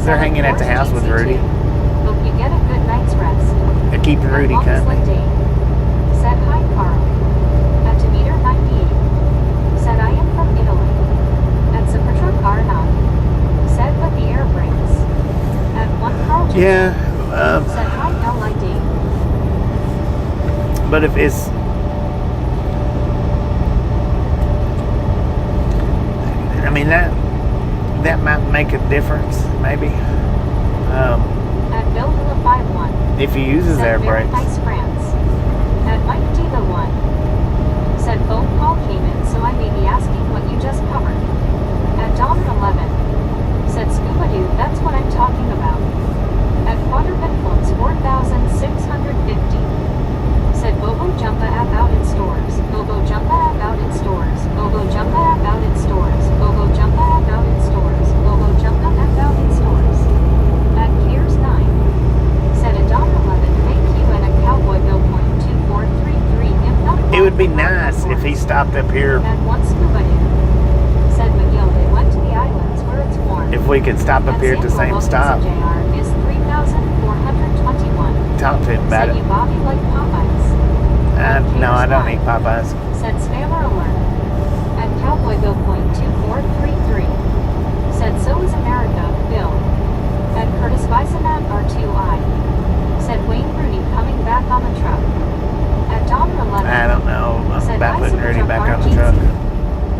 They're hanging at the house with Rudy. Hope you get a good night's rest. They're keeping Rudy company. Said hi, Carl. At Demeter 98. Said I am from Italy. At Supertruck R9. Said with the air brakes. At 1 Carl Jackson. Yeah. Said hi, LID. But if it's... I mean, that might make a difference, maybe. At Bill Villa 51. If he uses air Very brakes. nice France. At Mike D the 1. Said phone call came in, so I may be asking what you just covered. At Donner 11. Said Scuba Doo, that's what I'm talking about. At Quadra Beckons 4,650. Said Bobo Jumpa app out in stores. Bobo Jumpa app out in stores. Bobo Jumpa app out in stores. Bobo Jumpa app out in stores. Bobo Jumpa app out in stores. At Gears 9. Said a Donner 11, thank you, and a Cowboy Bill point 2433. It would be nice if he stopped up here. At 1 Scuba Doo. Said McGill, they went to the islands where it's warm. If we could stop up here at the same stop. JR is 3,421. Talk to him about Said it. you Bobby like Popeyes. No, I don't eat Popeyes. Said spammer alert. At Cowboy Bill point 2433. Said so is America, Bill. At Curtis Bisonat R2I. Said Wayne Rooney coming back on the truck. At Donner 11. I don't know. I'm Said about hi, putting Rudy Supertruck back on the RGT. truck.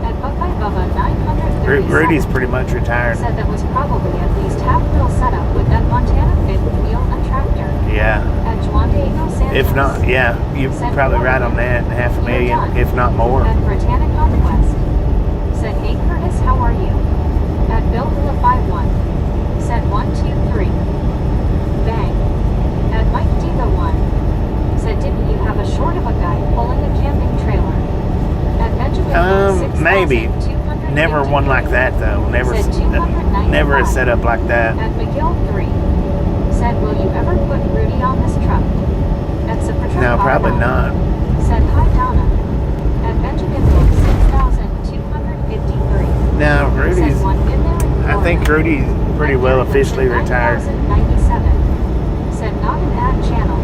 At Buckeye Bubba 937. Rudy's pretty much retired. Said that was probably at least half wheel setup with that Montana fifth wheel and tractor. Yeah. At Juan Diego Santos. If not, yeah, you're probably right on that. $500,000, if not more. At Britannic Conquest. Said, hey Curtis, how are you? At Bill Villa 51. Said 123. Bang. At Mike D the 1. Said, didn't you have a short of a guy pulling a camping trailer? At Benjamin Maybe. Never one like that though. Never a setup like that. At McGill 3. Said, will you ever put Rudy on this truck? At Supertruck No, probably not. Said, hi Donna. At Benjamin Book 6,253. No, Rudy's... Said, one in there in I think Florida. Rudy's pretty well officially retired. 9,097. Said, not an ad channel.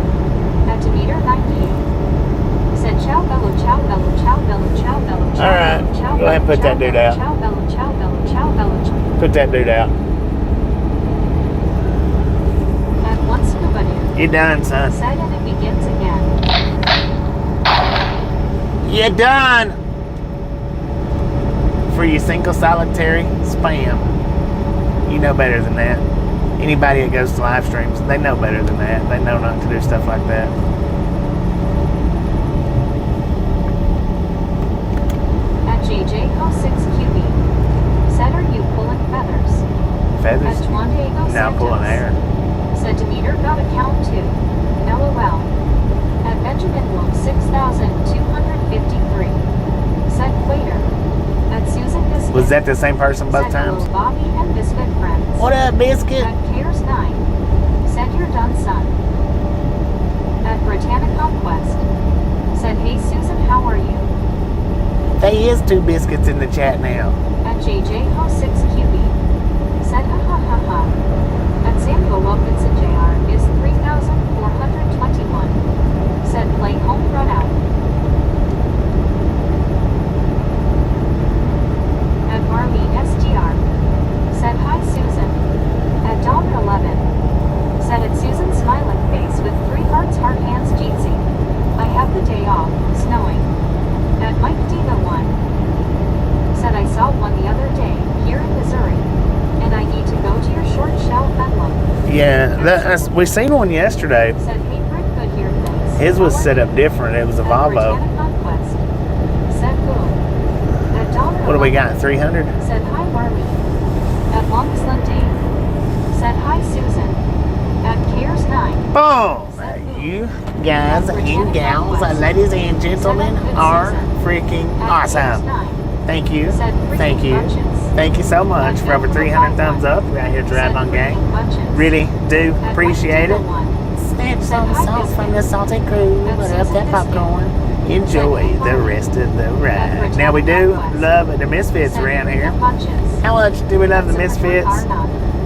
At Demeter 98. Said, ciao bello, ciao bello, ciao bello, ciao bello, ciao All right, bello, ciao go ahead and put that dude out. Ciao bello, ciao bello, ciao bello, ciao. Put that dude out. At 1 Scuba Doo. You done, son. Said, and it begins again. You done. For you single solitary spam. You know better than that. Anybody that goes to live streams, they know better than that. They know not to do stuff like that. At JJ06QB. Said, are you pulling feathers? Feathers? At Juan Diego Now Santos. pulling air. Said Demeter got a count too. LOL. At Benjamin Wolf 6,253. Said Quater. At Susan Biscuit. Was that the same person both said, times? hello, Bobby and Biscuit friends. What up, Biscuit? At Cares 9. Said you're done, son. At Britannic Conquest. Said, hey Susan, how are you? There is 2 biscuits in the chat now. At JJ06QB. Said ha ha ha ha. At Samuel Wilkinson Jr. is 3,421. Said play home run out. At Marley SGR. Said hi Susan. At Donner 11. Said at Susan smiling face with 3 hearts heart hands Jeetsy. I have the day off, snowing. At Mike D the 1. Said I saw one the other day, here in Missouri. And I need to go to your short shell bedlam. Yeah, we seen one yesterday. Said hey Rick good here thanks. His was set up different. It was a Volvo. Said boom. At Donner What do we 11. got, 300? Said hi Marley. At Longest Dave. Said hi Susan. At Cares 9. Boom! You guys and gals, ladies and gentlemen, are freaking awesome. Thank you. Thank you. Thank you so much for over 300 thumbs up. We're out here driving on gang. Really do appreciate it. Snap some salt from the salty crew. Put up that popcorn. Enjoy the rest of the ride. Now we do love the Misfits around here. How much do we love the Misfits?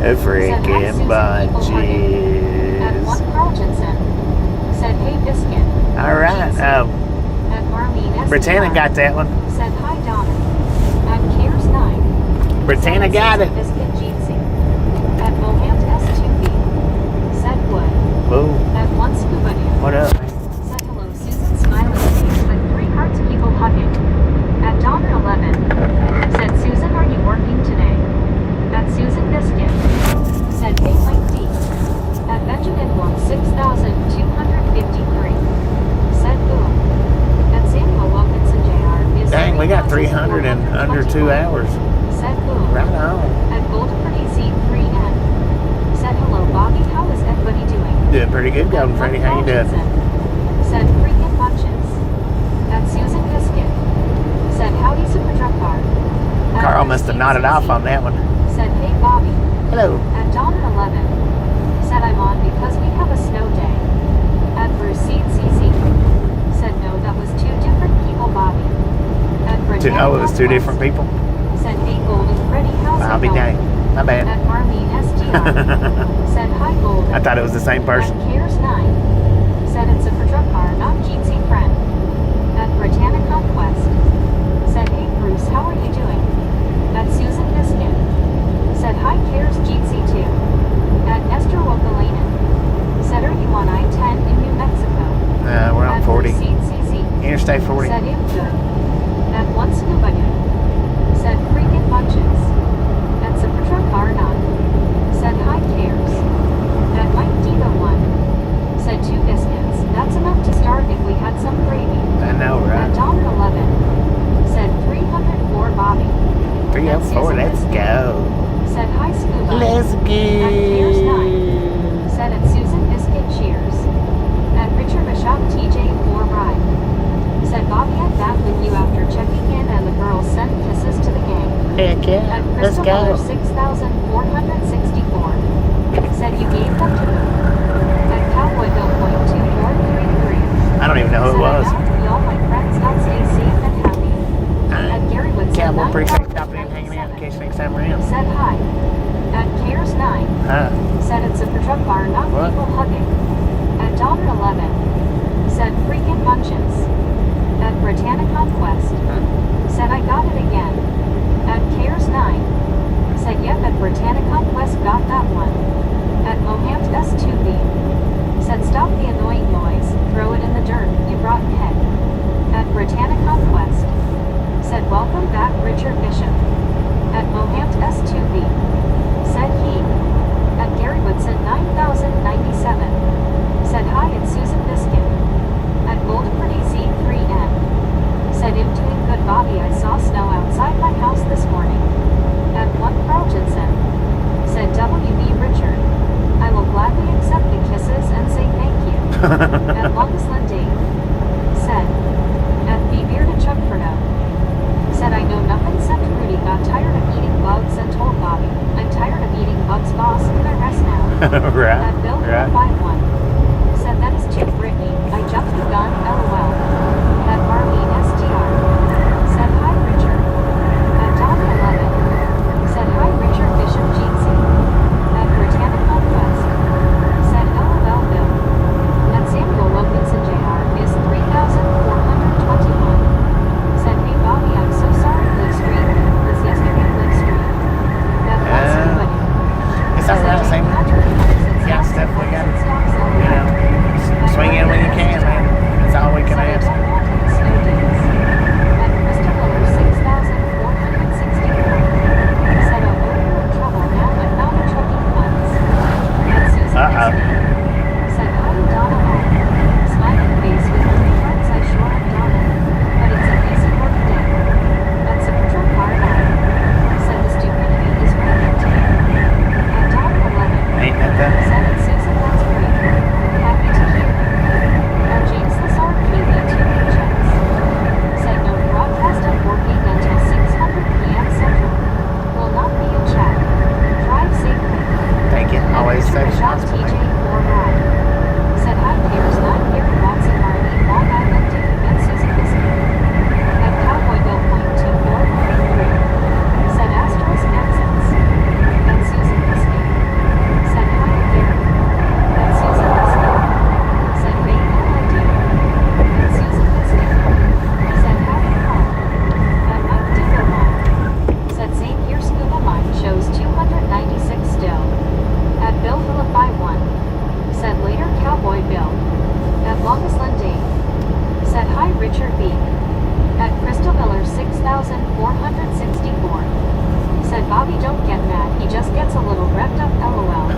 A freaking bunches. At 1 Carltonson. Said, hey, Biscuit. All right. At Marlene SDR. Britannia got that one. Said, hi, Donna. At Cares 9. Britannia Said, got it. Biscuit Jeetsy. At Mohant S2B. Said, Wood. Whoa. At 1 Scuba Dude. What up, man? Said, hello, Susan Smiling Face with 3 hearts people hugging. At Donna 11. Said, Susan, are you working today? At Susan Biscuit. Said, hey, Mike D. At Benjamin Wong 6,253. Said, boom. At Samuel Wilkinson Jr. is Dang, we got 300 in under 2 hours. Said, boom. Right on. At Golden Pretty Z3N. Said, hello, Bobby. How is everybody doing? Doing pretty good, Golden Freddy. How you doing? Said, freaking bunches. At Susan Biscuit. Said, howdy, Super Truck Car. At Carl must have nodded off on that one. Said, hey, Bobby. Hello. At Donna 11. Said, I'm on because we have a snow day. At Bruce CC. Said, no, that was 2 different people, Bobby. At Britannia. Oh, it was 2 different people? Said, hey, Golden Freddy, how's it I'll be going? dang. My bad. At Marlene SDR. Said, hi, Golden. I thought it was the same person. At Cares 9. Said, it's a truck car, not Jeetsy friend. At Britannia Conquest. Said, hey, Bruce, how are you doing? At Susan Biscuit. Said, hi, Cares Jeetsy 2. At Esther Wokalainen. Said, are you on I-10 in New Mexico? We're on At 40. CC. Interstate 40. Said, I'm good. At 1 Scuba Dude. Said, freaking bunches. At Super Truck Car 9. Said, hi, Cares. At Mike Diva 1. Said, 2 biscuits. That's enough to start if we had some gravy. I know, At right? Donna 11. Said, 304 Bobby. 304, let's go. Said, hi, Scuba. Let's At Cares 9. go. Said, at Susan Biscuit Cheers. At Richard Bishop TJ 4 Ride. Said, Bobby, I'm back with you after checking in and the girls sent kisses to the gang. Heck At yeah, let's Crystal go. Miller 6,464. Said, you gave them to me. At Cowboy Bill Point 2433. I don't even know who it was. Said, I hope all my friends got stay safe and happy. At Gary Wood said, Cowboy, appreciate stopping in and hanging out in case next time we're in. Said, hi. At Cares 9. Huh? Said, it's a truck bar, not What? people hugging. At Dollar 11. Said, freaking bunches. At Britannia Conquest. Said, I got it again. At Cares 9. Said, yep, at Britannia Conquest got that one. At Mohant S2B. Said, stop the annoying noise. Throw it in the dirt, you rotten head. At Britannia Conquest. Said, welcome back, Richard Bishop. At Mohant S2B. Said he. At Gary Woodson 9097. Said, hi, it's Susan Biscuit. At Gold Pretty Z3N. Said, I'm doing good, Bobby. I saw snow outside my house this morning. At 1 Carltonson. Said, WB Richard. I will gladly accept the kisses and say thank you. At Longest Lindy. Said, at the Bearded Chuck Furno. Said, I know nothing except Rudy got tired of eating bugs and told Bobby, I'm tired of eating bugs, boss, can I rest now? Right, At Bill right. 451. Said, that is too Brittany, I jumped the gun, LOL. At Marlene SDR. Said, hi, Richard. At Don 11. Said, hi, Richard Bishop Jeetsy. At Britannia Conquest. Said, LOL Bill. At Samuel Wilkinson Jr. is 3,400.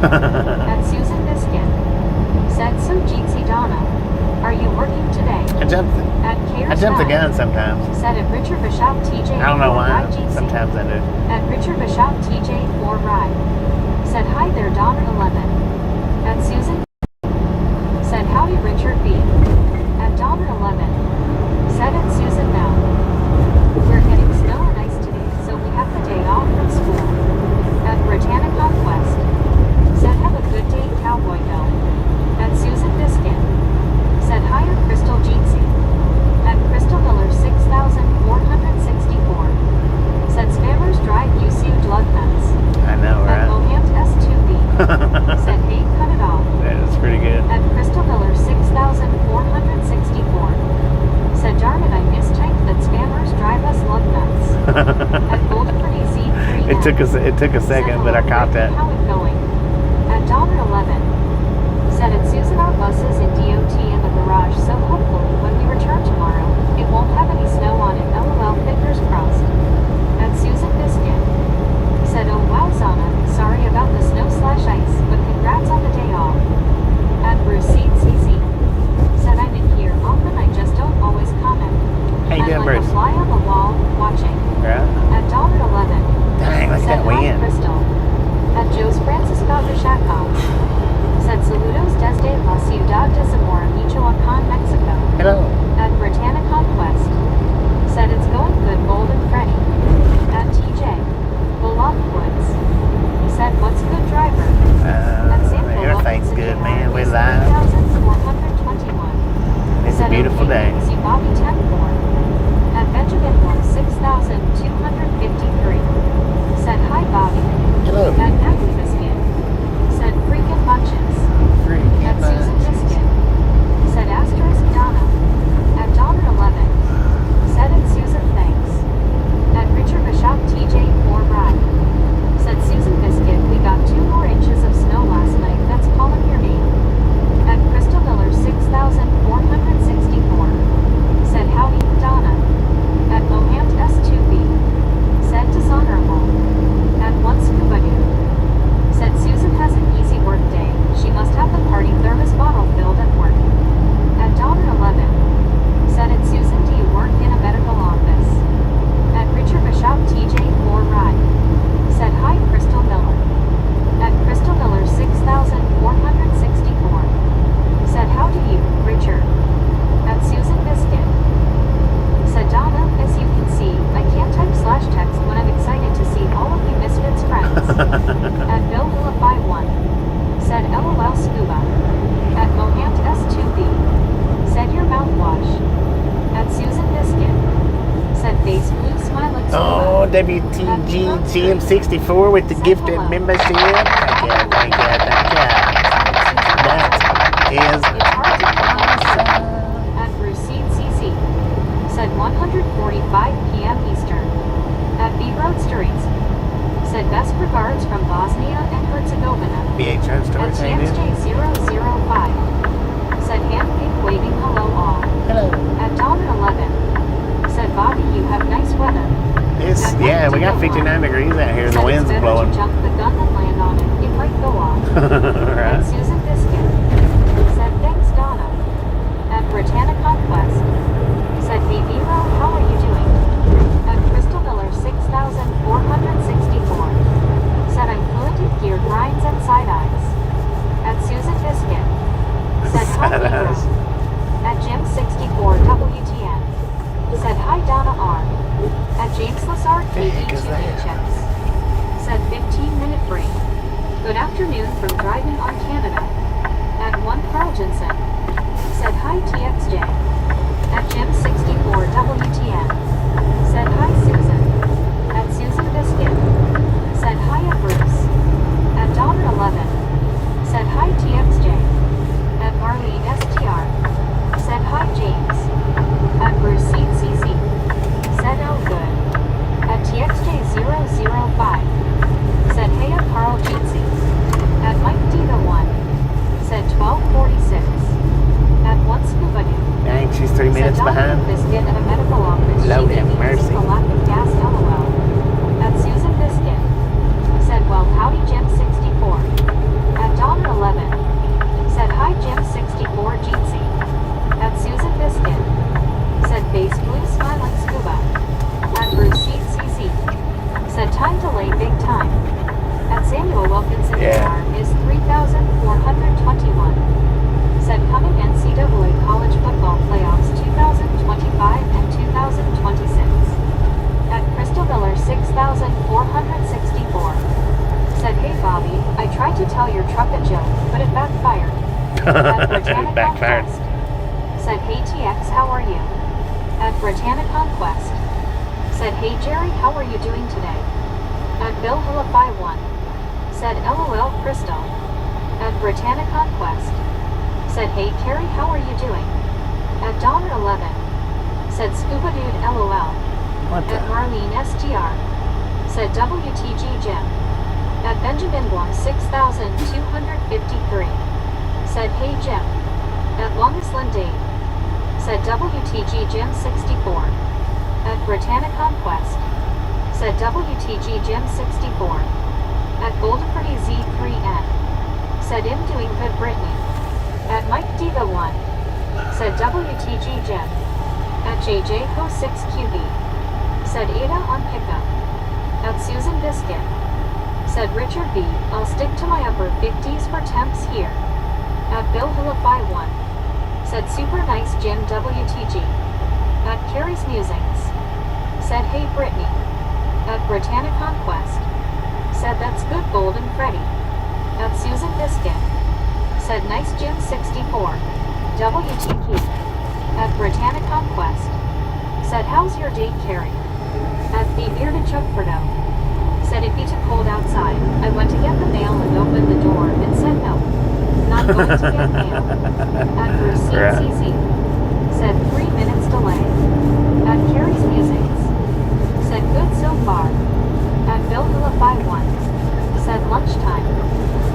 At Susan Biskin. Said, so Jeetsy Donna, are you working today? I jump the gun sometimes. Said at Richard Bishop TJ. I don't know why. Ride GC. Sometimes I do. At Richard Bishop TJ 4 Ride. Said, hi there, Donna 11. At Susan. Said, howdy, Richard B. At Donna 11. Said at Susan now. We're getting snow and ice today, so we have the day off from school. At Britannia Conquest. Said, have a good day, Cowboy Bill. At Susan Biskin. Said, hi at Crystal Jeetsy. At Crystal Miller 6464. Said, Spammers Drive UCU Blood Nuts. I know, At right? Mohant S2B. Said, hey, cut it off. That is pretty good. At Crystal Miller 6464. Said, darn it, I mistyped that Spammers Drive us lug nuts. At Golden Pretty Z3. It took a second, but I caught that. How it going? At Dollar 11. Said at Susan, our buses in DOT in the garage, so hopefully when we return tomorrow, it won't have any snow on it. LOL, fingers crossed. At Susan Biscuit. Said, oh wow, Zana, sorry about the snow/ice, but congrats on the day off. At Bruce CC. Said, I'm in here often, I just don't always comment. How you doing, like Bruce? a fly on the wall, watching. Right? At $1.11. Dang, look at Said, that hi, wind. Crystal. At Joe's Francisco Vishakov. Said, saludos desde la ciudad de Zamora, Michoacan, Mexico. Hello. At Britannia Conquest. Said, it's going good, Golden Freddy. At TJ. Bullock Woods. Said, what's good, driver? Everything's good, man. We're live. 3,421. It's a beautiful day. See Bobby 10-4. At Benjamin 6,253. Said, hi, Bobby. Hello. At Natalie Biscuit. Said, freaking bunches. At Susan Biscuit. Said, asterisk Donna. At Donna 11. Said at Susan, thanks. At Richard Bishop TJ 4 Ride. Said Susan Biscuit, we got 2 more inches of snow last night, that's calling your name. At Crystal Miller 6,464. Said, howdy, Donna. At Mohant S2B. Said, dishonorable. At one Scuba Dude. Said, Susan has an easy work day. She must have the party thermos bottle filled at work. At Donna 11. Said, at Susan, do you work in a medical office? At Richard Bishop TJ 4 Ride. Said, hi, Crystal Miller. At Crystal Miller 6,464. Said, how do you, Richard? At Susan Biscuit. Said, Donna, as you can see, I can't type /text when I'm excited to see all of you Misfits friends. At Bill Willify 1. Said, LOL Scuba. At Mohant S2B. Said, your mouthwash. At Susan Biscuit. Said, face blue smile like Scuba. Oh, WTG GM64 with the gifted membership. Thank you. That is awesome. At Bruce CC. Said 145 p.m. Eastern. At B Roadsterings. Said best regards from Bosnia and Herzegovina. BH Road At Stories, how you doing? TMJ005. Said handpick waving hello all. Hello. At Dawn 11. Said Bobby, you have nice weather. Yeah, we got 59 degrees out here and the Said wind's it's better blowing. to jump the gun than land on it. It might go off. Right. At Susan Biscuit. Said thanks, Donna. At Britannia Conquest. Said hey Vero, how are you doing? At Crystal Miller 6,464. Said I'm fluent in gear grinds and side eyes. At Susan Biscuit. Said hi Vero. At Jim 64 WTN. Said hi Donna R. At James Lazard KE2HX. Said 15-minute break. Good afternoon from driving on Canada. At 1 Carl Jensen. Said hi TXJ. At Jim 64 WTN. At Britannia Backfired. Conquest. Said, hey TX, how are you? At Britannia Conquest. Said, hey Jerry, how are you doing today? At Bill Hillify 1. Said, LOL Crystal. At Britannia Conquest. Said, hey Carrie, how are you doing? At Donner 11. Said, Scuba Dude LOL. What the? At Marlene STR. Said, WTG Jim. At Benjamin Blum 6253. Said, hey Jim. At Longest Dave. Said, WTG Jim 64. At Britannia Conquest. Said, WTG Jim 64. At Goldenfredy Z3N. Said, I'm doing good Brittany. At Mike Diva 1. Said, WTG Jim. At JJ Ho 6QB. Said, Ada on pickup. At Susan Biscuit. Said, Richard B. I'll stick to my upper 50s for temps here. At Bill Hillify 1. Said, super nice Jim WTG. At Carrie's Musings. Said, hey Brittany. At Britannia Conquest. Said, that's good Golden Freddy. At Susan Biscuit. Said, nice Jim 64. WTQ. At Britannia Conquest. Said, how's your date Carrie? At the Bearded Chuckfordo. Said, it be too cold outside. I went to get the mail and opened the door and said no. Not going to get mail. At Bruce CCC. Said, 3 minutes delay. At Carrie's Musings. Said, good so far. At Bill Hillify 1. Said, lunchtime.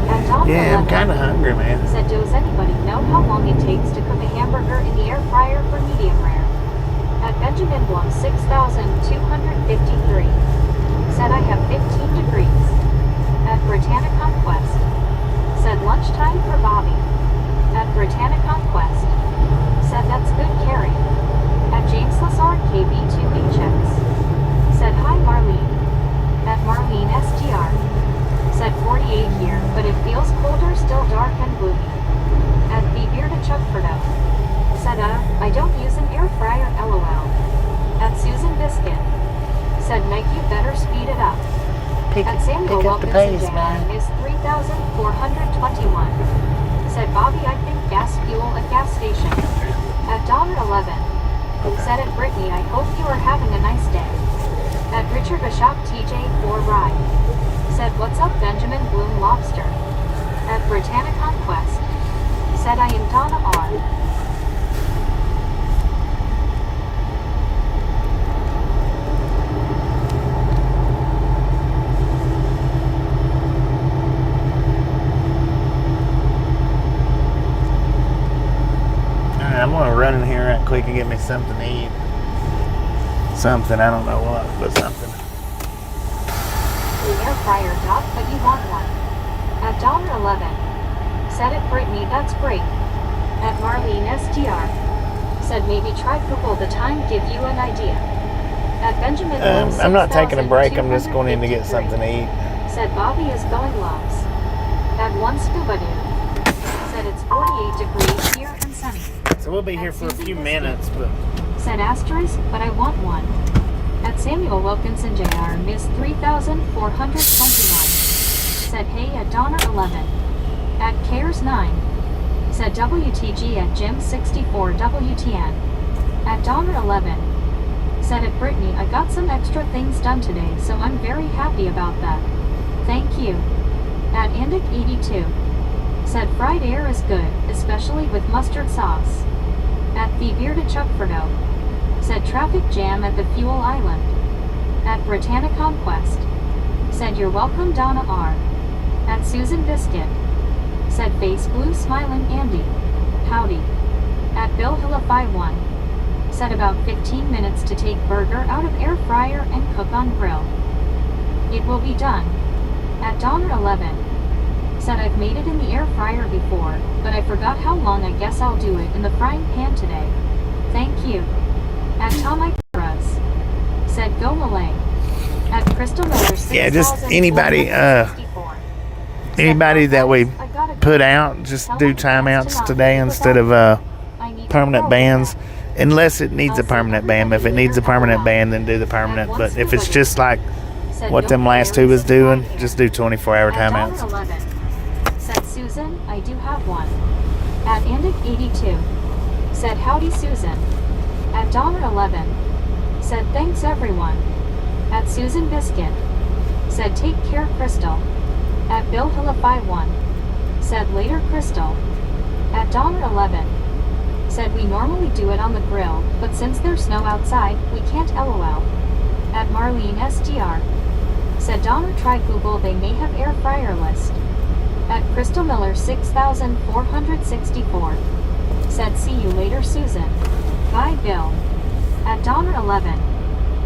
At Don Yeah, I'm 11. kind of hungry, man. Said, does anybody know how long it takes to cook a hamburger in the air fryer for medium rare? At Benjamin Blum 6253. Said, I have 15 degrees. At Britannia Conquest. Said, lunchtime for Bobby. At Britannia Conquest. Said, that's good Carrie. At James Lazard KB2HX. Said, hi Marlene. At Marlene STR. Said, 48 here, but it feels colder, still dark and gloomy. At the Bearded Chuckfordo. Said, I don't use an air fryer LOL. At Susan Biscuit. Said, Mike, you better speed it up. At Samuel pick up the Wilkinson pace, man. is 3,421. Said, Bobby, I think gas fuel at gas station. At $1.11. Said, at Brittany, I hope you are having a nice day. At Richard Bishop TJ4 Ride. Said, what's up Benjamin Bloom Lobster? At Britannia Conquest. Said, I am Donna R. I'm gonna run in here right quick and get me something to eat. Something, I don't know what, but something. The air fryer Doc, but you want one. At $1.11. Said it Brittany, that's great. At Marlene STR. Said maybe try Google the time, give you an idea. At Benjamin I'm not taking a break, I'm just going in to get something to eat. Said Bobby is going loves. At one Scuba Dude. Said it's 48 degrees here and sunny. So we'll be here for a few minutes, but Said asterisk, but I want one. At Samuel Wilkinson Jr. Miss 3,421. Said hey at Donner 11. At Cares 9. Said WTG at Jim 64 WTN. At Donner 11. Said at Brittany, I got some extra things done today, so I'm very happy about that. Thank you. At Indic 82. Said fried air is good, especially with mustard sauce. At the Bearded Chuckfordo. Said traffic jam at the Fuel Island. At Britannia Conquest. Said you're welcome Donna R. At Susan Biscuit. Said face blue smiling Andy. Howdy. At Bill Hillify 1. Said about 15 minutes to take burger out of air fryer and cook on grill. It will be done. At Donner 11. Said I've made it in the air fryer before, but I forgot how long. I guess I'll do it in the frying pan today. Thank you. At Tom Icaras. Said go Malay. At Crystal Miller 6,064. yeah, just anybody that we put out, just do timeouts today instead of permanent bans, unless it needs a permanent ban. If it needs a permanent ban, then do the permanent. But if it's just like what them last two was doing, just do 24-hour timeouts. Said Susan, I do have one. At Andic82. Said howdy Susan. At Donner11. Said thanks everyone. At Susan Biscuit. Said take care Crystal. At BillHilla51. Said later Crystal. At Donner11. Said we normally do it on the grill, but since there's snow outside, we can't LOL. At Marlene SDR. Said Donner try Google, they may have air fryer list. At Crystal Miller 6464. Said see you later Susan. Bye Bill. At Donner11.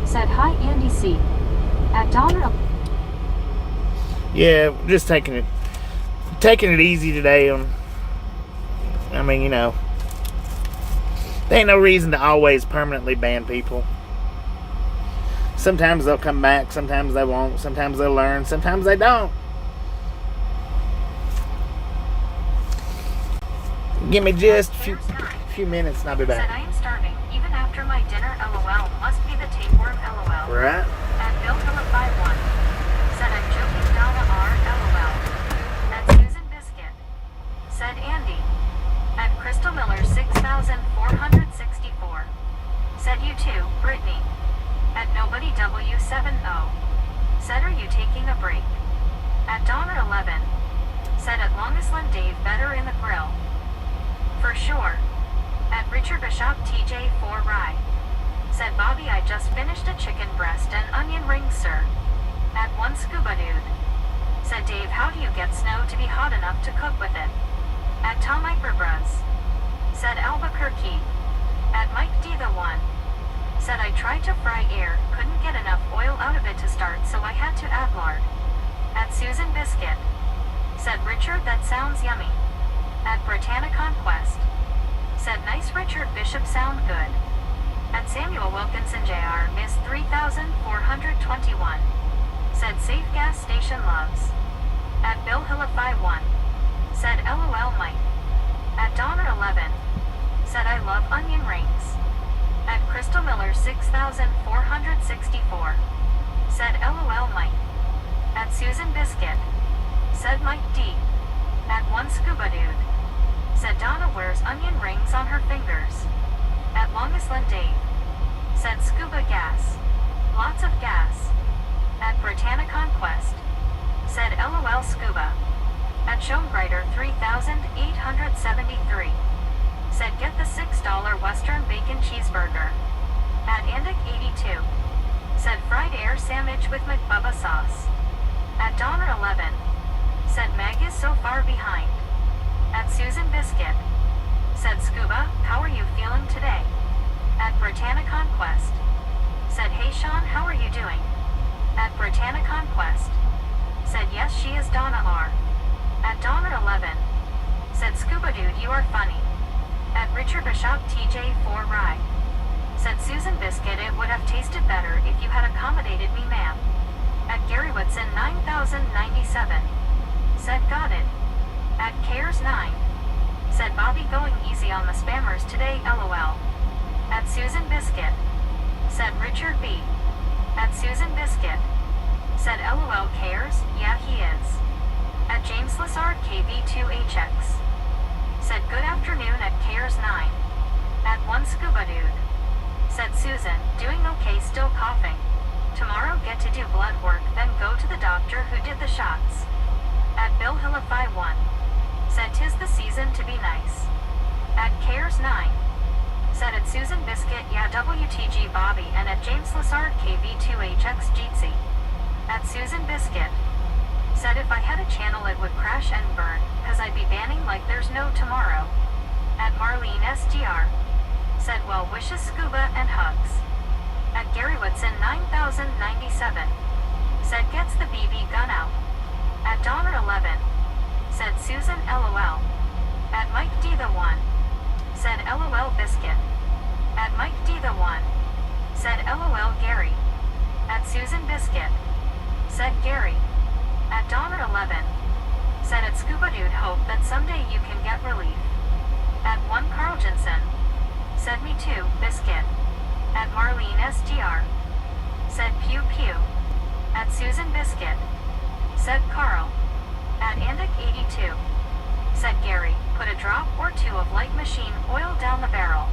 Said hi Andy C. At Donner. Yeah, just taking it easy today on. I mean, you know, there ain't no reason to always permanently ban people. Sometimes they'll come back, sometimes they won't, sometimes they'll learn, sometimes they don't. Give me just a few minutes and I'll be back. Said I am starving, even after my dinner, LOL. Must be the tapeworm, LOL. Right? At BillHilla51. Said I'm joking, Donna R, LOL. At Susan Biscuit. Said Andy. At Crystal Miller 6464. Said you too, Brittany. At Nobody W70. Said are you taking a break? At Donner11. Said at Longisland Dave better in the grill. For sure. At Richard Bishop TJ4 Rye. Said Bobby I just finished a chicken breast and onion rings sir. At One Scuba Dude. Said Dave how do you get snow to be hot enough to cook with it? At Tom Hyperbras. Said Albuquerque. At Mike D the One. Said I tried to fry air, couldn't get enough oil out of it to start so I had to add lard. At Susan Biscuit. Said Richard that sounds yummy. At Britannia Conquest. Said nice Richard Bishop sound good. At Samuel Wilkinson Jr. Miss 3421. Said safe gas station loves. At BillHilla51. Said LOL Mike. At Donner11. Said I love onion rings. At Crystal Miller 6464. Said LOL Mike. At Susan Biscuit. Said Mike D. At One Scuba Dude. Said Donna wears onion rings on her fingers. At Longisland Dave. Said scuba gas. Lots of gas. At Britannia Conquest. Said LOL Scuba. At Schoenbreiter 3873. Said get the $6 Western Bacon Cheeseburger. At Andic82. Said fried air sandwich with McBubba sauce. At Donner11. Said Meg is so far behind. At Susan Biscuit. Said Scuba, how are you feeling today? At Britannia Conquest. Said hey Sean, how are you doing? At Britannia Conquest. Said yes she is Donna R. At Donner11. Said Scuba Dude you are funny. At Richard Bishop TJ4 Rye. Said Susan Biscuit it would have tasted better if you had accommodated me ma'am. At Gary Whitson 9097. Said got it. At Cares9. Said Bobby going easy on the spammers today LOL. At Susan Biscuit. Said Richard B. At Susan Biscuit. Said LOL Cares, yeah he is. At James Lazard KV2HX. Said good afternoon at Cares9. At One Scuba Dude. Said Susan, doing okay still coughing. Tomorrow get to do blood work then go to the doctor who did the shots. At BillHilla51. Said tis the season to be nice. At Cares9. Said at Susan Biscuit yeah WTG Bobby and at James Lazard KV2HX Jeetsy. At Susan Biscuit. Said if I had a channel it would crash and burn, cause I'd be banning like there's no tomorrow. At Marlene SDR. Said well wishes scuba and hugs. At Gary Whitson 9097. Said gets the BB gun out. At Donner11. Said Susan LOL. At Mike D the One. Said LOL Biscuit. At Mike D the One. Said LOL Gary. At Susan Biscuit. Said Gary. At Donner11. Said at Scuba Dude hope that someday you can get relief. At One Carl Jensen. Said me too, Biscuit. At Marlene SDR. Said pew pew. At Susan Biscuit. Said Carl. At Andic82. Said Gary, Put a drop or two of light machine oil down the barrel.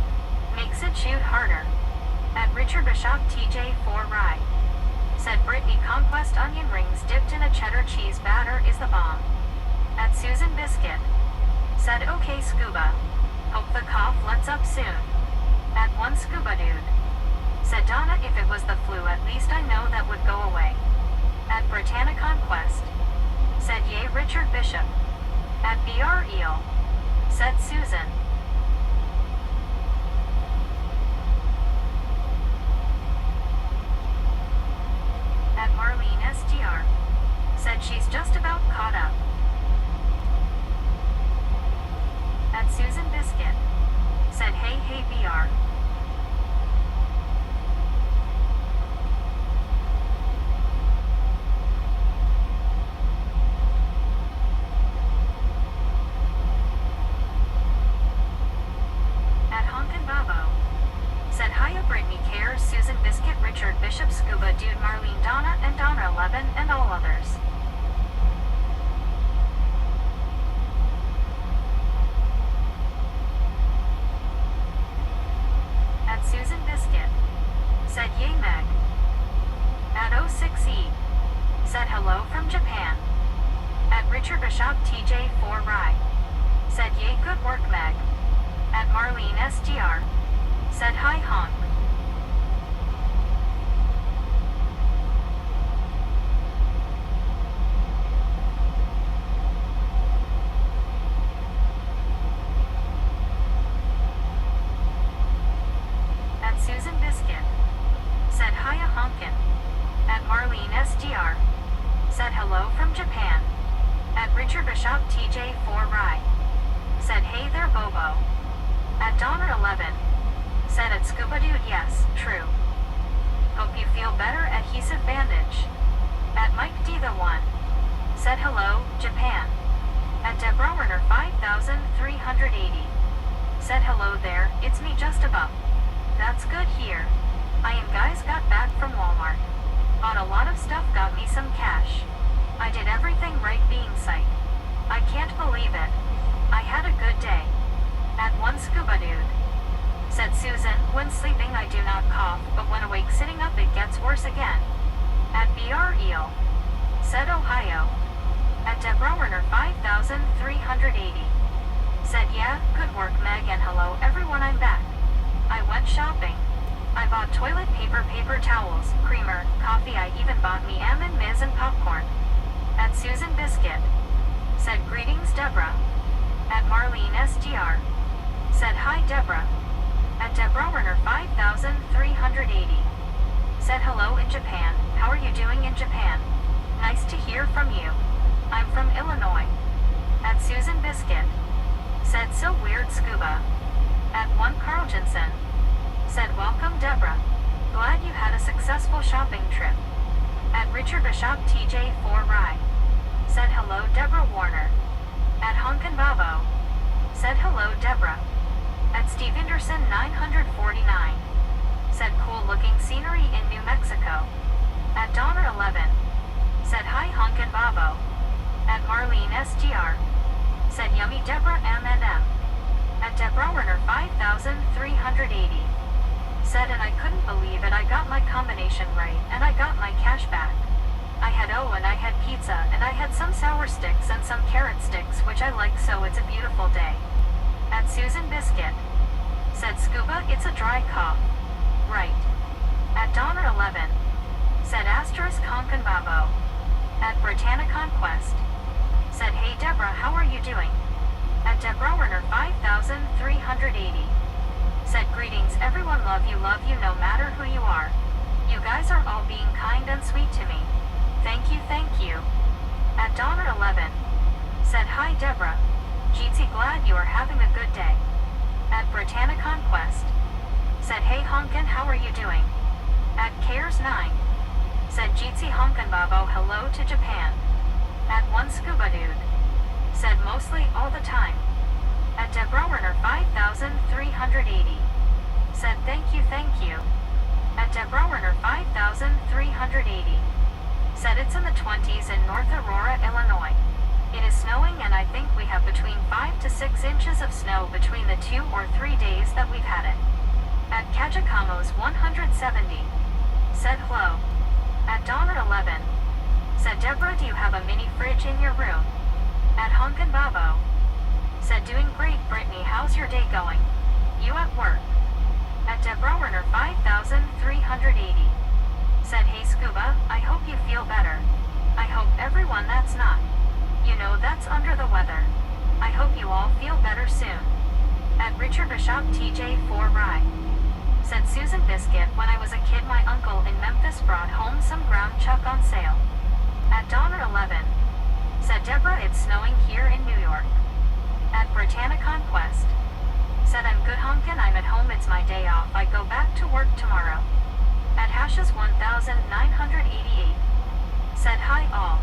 Makes it shoot harder. At Richard Bishop TJ4 Rye. Said Brittany Conquest onion rings dipped in a cheddar cheese batter is the bomb. At Susan Biscuit. Said okay Scuba. Hope the cough lets up soon. At one Scuba Dude. Said Donna if it was the flu at least I know that would go away. At Britannia Conquest. Said yay Richard Bishop. At BR Eel. Said Susan. At Marlene SDR. Said she's just about caught up. At Susan Biscuit. Said hey BR. At Honkin' Babo. Said hiya Brittany Cares, Susan Biscuit, Richard Bishop, Scuba Dude, Marlene Donna, and Donna 11, and all others. At Susan Biscuit. Said yay Meg. At 06E. Said hello from Japan. At Richard Bishop TJ4 Rye. Said yay good work Meg. At Marlene SDR. Said hi honk. At Susan Biscuit. Said hiya honkin'. At Marlene SDR. Said hello from Japan. At Richard Bishop TJ4 Rye. Said hey there Bobo. At Donner 11. Said at Scuba Dude yes, true. Hope you feel better adhesive bandage. At Mike D the 1. Said hello, Japan. At Deborah Werner 5380. Said hello there, it's me just above. That's good here. I am guys got back from Walmart. Bought a lot of stuff got me some cash. I did everything right being psyched. I can't believe it. I had a good day. At one Scuba Dude. Said Susan, when sleeping I do not cough, but when awake sitting up it gets worse again. At BR Eel. Said Ohio. At Deborah Werner 5380. Said yeah, good work Meg and hello everyone I'm back. I went shopping. I bought toilet paper, paper towels, creamer, coffee I even bought me and Miz and popcorn. At Susan Biscuit. Said greetings Deborah. At Marlene SDR. Said hi Deborah. At Deborah Werner 5380. Said hello in Japan, how are you doing in Japan? Nice to hear from you. I'm from Illinois. At Susan Biscuit. Said so weird Scuba. At one Carl Jensen. Said welcome Deborah. Glad you had a successful shopping trip. At Richard Bishop TJ4 Rye. Said hello Deborah Warner. At Honkin' Babo. Said hello Deborah. At Steve Anderson 949. Said cool looking scenery in New Mexico. At Donner 11. Said hi Honkin' Babo. At Marlene SGR. Said yummy Deborah M&M. At Deborah Werner 5380. Said and I couldn't believe it I got my combination right and I got my cash back. I had and I had pizza and I had some sour sticks and some carrot sticks which I like so it's a beautiful day. At Susan Biscuit. Said Scuba it's a dry cough. Right. At Donner 11. Said asterisk Honkin' Babo. At Britannia Conquest. Said hey Deborah how are you doing? At Deborah Werner 5380. Said greetings everyone love you no matter who you are. You guys are all being kind and sweet to me. Thank you. At Donner 11. Said hi Deborah. Jeetsy glad you are having a good day. At Britannia Conquest. Said hey Honkin' how are you doing? At Cares 9. Said Jeetsy Honkin' Babo hello to Japan. At one Scuba Dude. Said mostly all the time. At Deborah Werner 5380. Said thank you. At Deborah Werner 5380. Said it's in the 20s in North Aurora, Illinois. It is snowing and I think we have between 5 to 6 inches of snow between the 2 or 3 days that we've had it. At Kajakamo's 170. Said hello. At Donner 11. Said Deborah, do you have a mini fridge in your room? At Honkin Babo. Said doing great, Brittany, how's your day going? You at work? At Deborah Werner 5380. Said hey Scuba, I hope you feel better. I hope everyone that's not. You know that's under the weather. I hope you all feel better soon. At Richard Bishop TJ4 Rye. Said Susan Biscuit, when I was a kid my uncle in Memphis brought home some ground chuck on sale. At Donner 11. Said Deborah, it's snowing here in New York. At Britannia Conquest. Said I'm good honkin', I'm at home, it's my day off, I go back to work tomorrow. At Hashes 1988. Said hi all.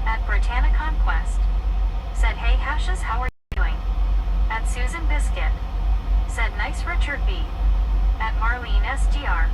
At Britannia Conquest. Said hey Hashes, how are you doing? At Susan Biscuit. Said nice Richard B. At Marlene SDR.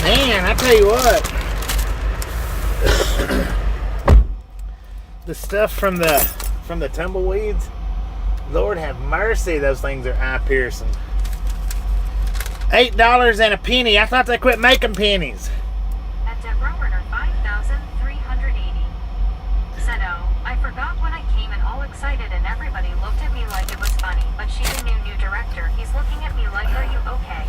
Man, I tell you what, the stuff from the tumbleweeds, Lord have mercy, those things are eye piercing. $8 and a penny. I thought they quit making pennies. At Deborah Werner 5380. Said oh, I forgot when I came in all excited and everybody looked at me like it was funny, but she's a new director. He's looking at me like, are you okay?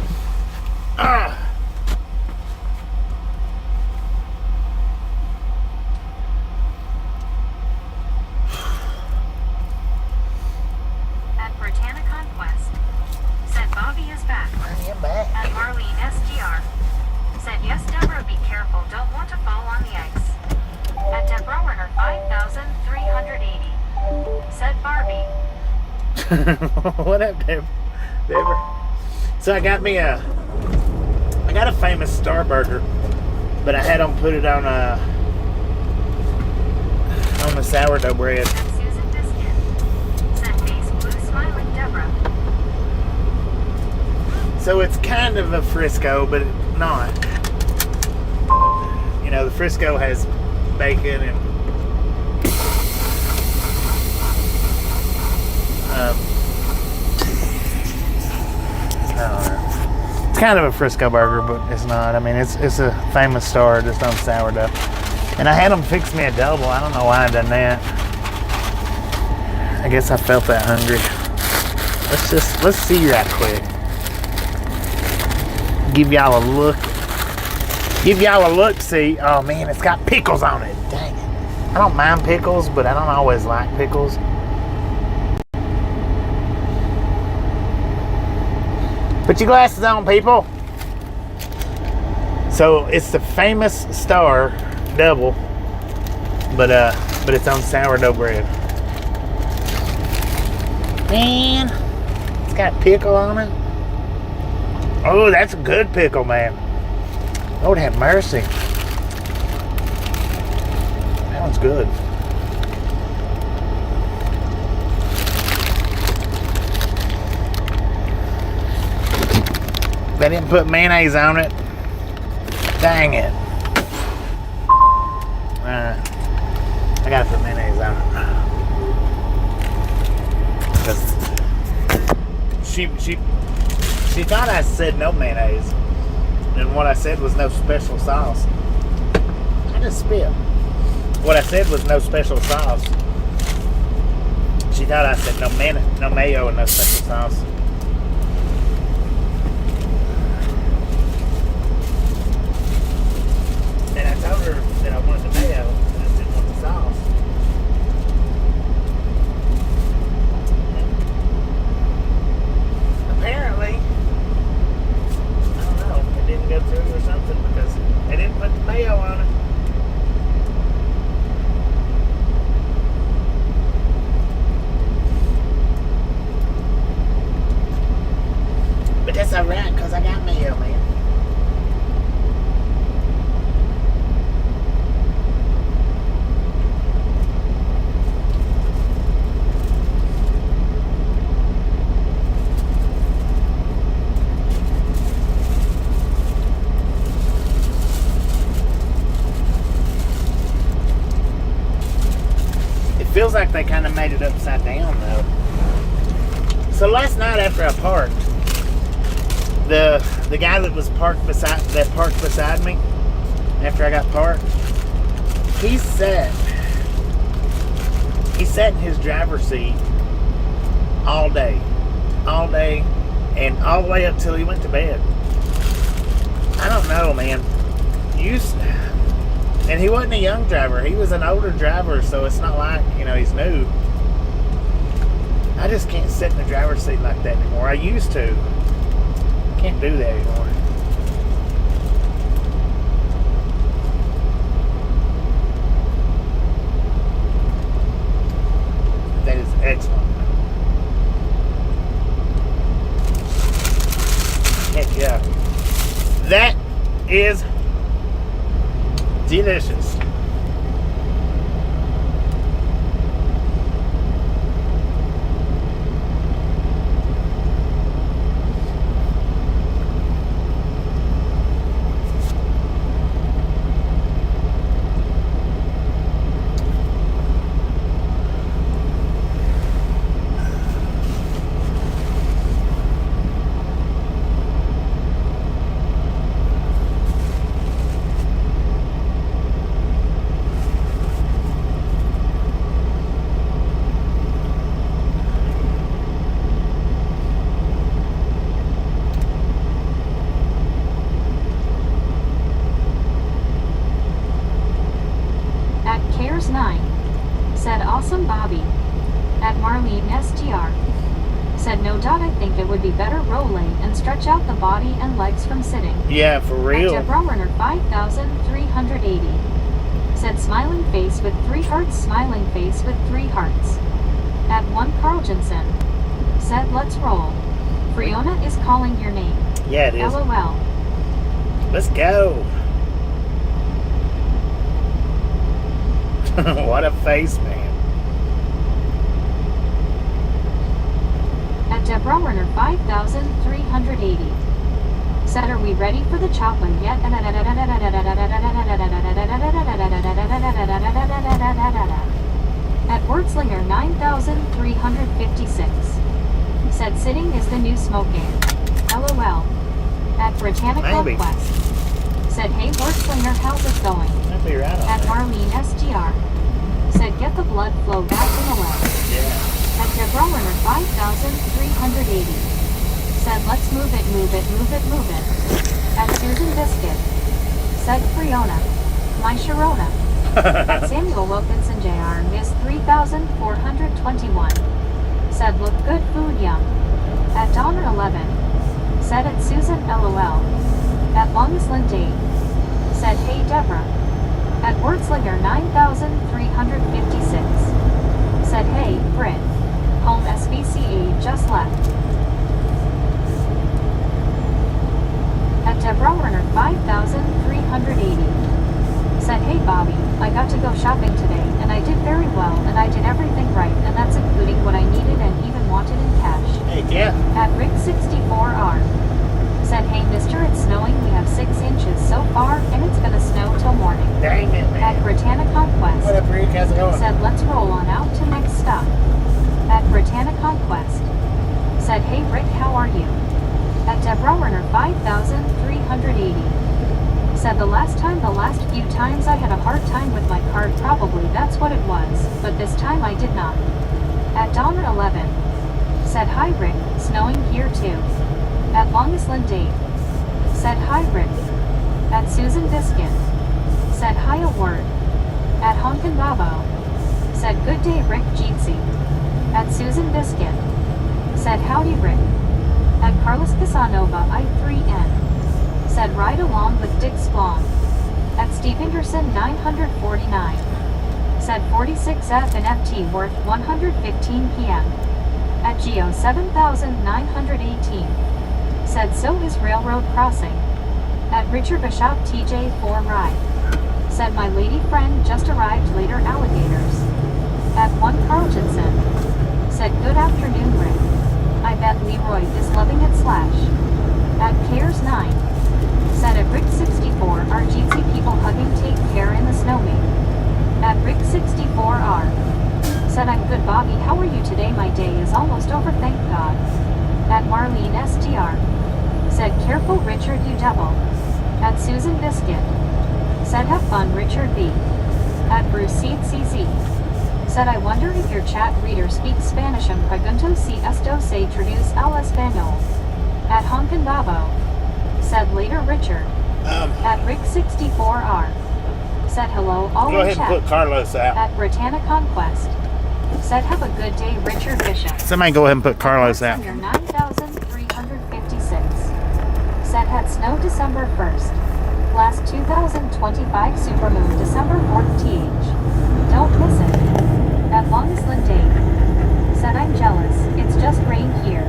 At Britannia Conquest. Said Bobby is back. I am back. At Marlene SGR. Said yes Deborah, be careful, don't want to fall on the ice. At Deborah Werner 5380. Said Barbie. What up, Deborah? So I got a famous Star Burger, but I had them put it on the sourdough bread. At Susan Biscuit. Said face blue smiling Deborah. So it's kind of a Frisco, but not. You know, the Frisco has bacon and I don't know. It's kind of a Frisco burger, but it's not. I mean, it's a famous Star just on sourdough. And I had them fix me a double. I don't know why I done that. I guess I felt that hungry. Let's see right quick. Give y'all a look. See. Oh man, it's got pickles on it. Dang it. I don't mind pickles, but I don't always like pickles. Put your glasses on, people. So it's the famous Star double, but it's on sourdough bread. Man, it's got pickle on it. Oh, that's a good pickle, man. Lord have mercy. That one's good. They didn't put mayonnaise on it. Dang it. Alright. I gotta put mayonnaise on it. Because she thought I said no mayonnaise. And what I said was no special sauce. I just spit. What I said was no special sauce. She thought I said no mayo and no special sauce. And I told her that I wanted the mayo and I didn't want the sauce. feels like they kind of made it upside down though. So last night after I parked, the guy that parked beside me after I got parked, he sat in his driver's seat all day, and all the way up till he went to bed. I don't know, man. And he wasn't a young driver. He was an older driver, so it's not like, he's new. I just can't sit in the driver's seat like that anymore. I used to. Can't do that anymore. That is excellent. Heck yeah. That is delicious. Cares 9. Said awesome Bobby. At Marlene STR. Said no doubt I think it would be better rolling and stretch out the body and legs from sitting. Yeah, for real. At Debrunner 5380. Said smiling face with 3 hearts, smiling face with 3 hearts. At 1 Carl Jensen. Said let's roll. Friona is calling your name. Yeah, it is. LOL. Let's go. What a face, man. At Deborah Werner 5380. Said are we ready for the chocolate yet? At Wordslinger 9356. Said sitting is the new smoking. LOL. At Britannica Conquest. Said hey Wordslinger, how's it going? I'll be right on At that. Marlene STR. Said get the blood flow back in the leg. Yeah. At Deborah Werner 5380. Said let's move it, move it, move it, move it. At Susan Biscuit. Said Friona. My Sharona. At Samuel Wilkinson Jr. is 3421. Said look good food yum. At Donner 11. Said at Susan LOL. At Longest Lindy. Said hey Deborah. At Wordslinger 9356. Said hey Brit. Home SVCA just left. At Deborah Werner 5380. Said hey Bobby, I got to go shopping today and I did very well and I did everything right and that's including what I needed and even wanted in cash. Hey, yeah. At Rick64R. Said hey mister, it's snowing, we have 6 inches so far and it's gonna snow till morning. Dang it, man. At Britannia Conquest. What up, Rick? How's it going? Said let's roll on out to next stop. At Britannia Conquest. Said hey Rick, how are you? At Deborah Werner 5380. Said the last few times I had a hard time with my card, probably that's what it was, but this time I did not. At Donner 11. Said hi Rick, snowing here too. At Longest Lindy. Said hi Rick. At Susan Biscuit. Said hi a word. At Honkin Babo. Said good day Rick Jeetsy. At Susan Biscuit. Said howdy Rick. At Carlos Casanova I3N. Said ride along with Dick Splong. At Steve Ingerson 949. Said 46F and FT worth 115 PM. At Geo 7918. Said so is railroad crossing. At Richard Bishop TJ4 ride. Said my lady friend just arrived later alligators. At 1 Carl Jensen. Said good afternoon Rick. I bet Leroy is loving it slash. At Cares 9. Said at Rick64 our GT people hugging take care in the snowman. At Rick64R. Good Bobby, how are you today? My day is almost over, thank God. At Marlene STR. Said careful Richard you devil. At Susan Biscuit. Said have fun Richard B. At Bruce Seed CZ. Said I wonder if your chat reader speaks Spanish. Pregunto si esto se traduce al español. At Honkin Babo. Said later Richard. At Rick64R. Said hello all Go in ahead chat. and put Carlos out. At Britannia Conquest. Said have a good day Richard Bishop. Somebody go ahead and put Carlos out. Your 9,356. Said had snow December 1st. Last 2025 supermoon December 4th th. Don't miss it. At Longest Dave. Said I'm jealous, it's just rain here.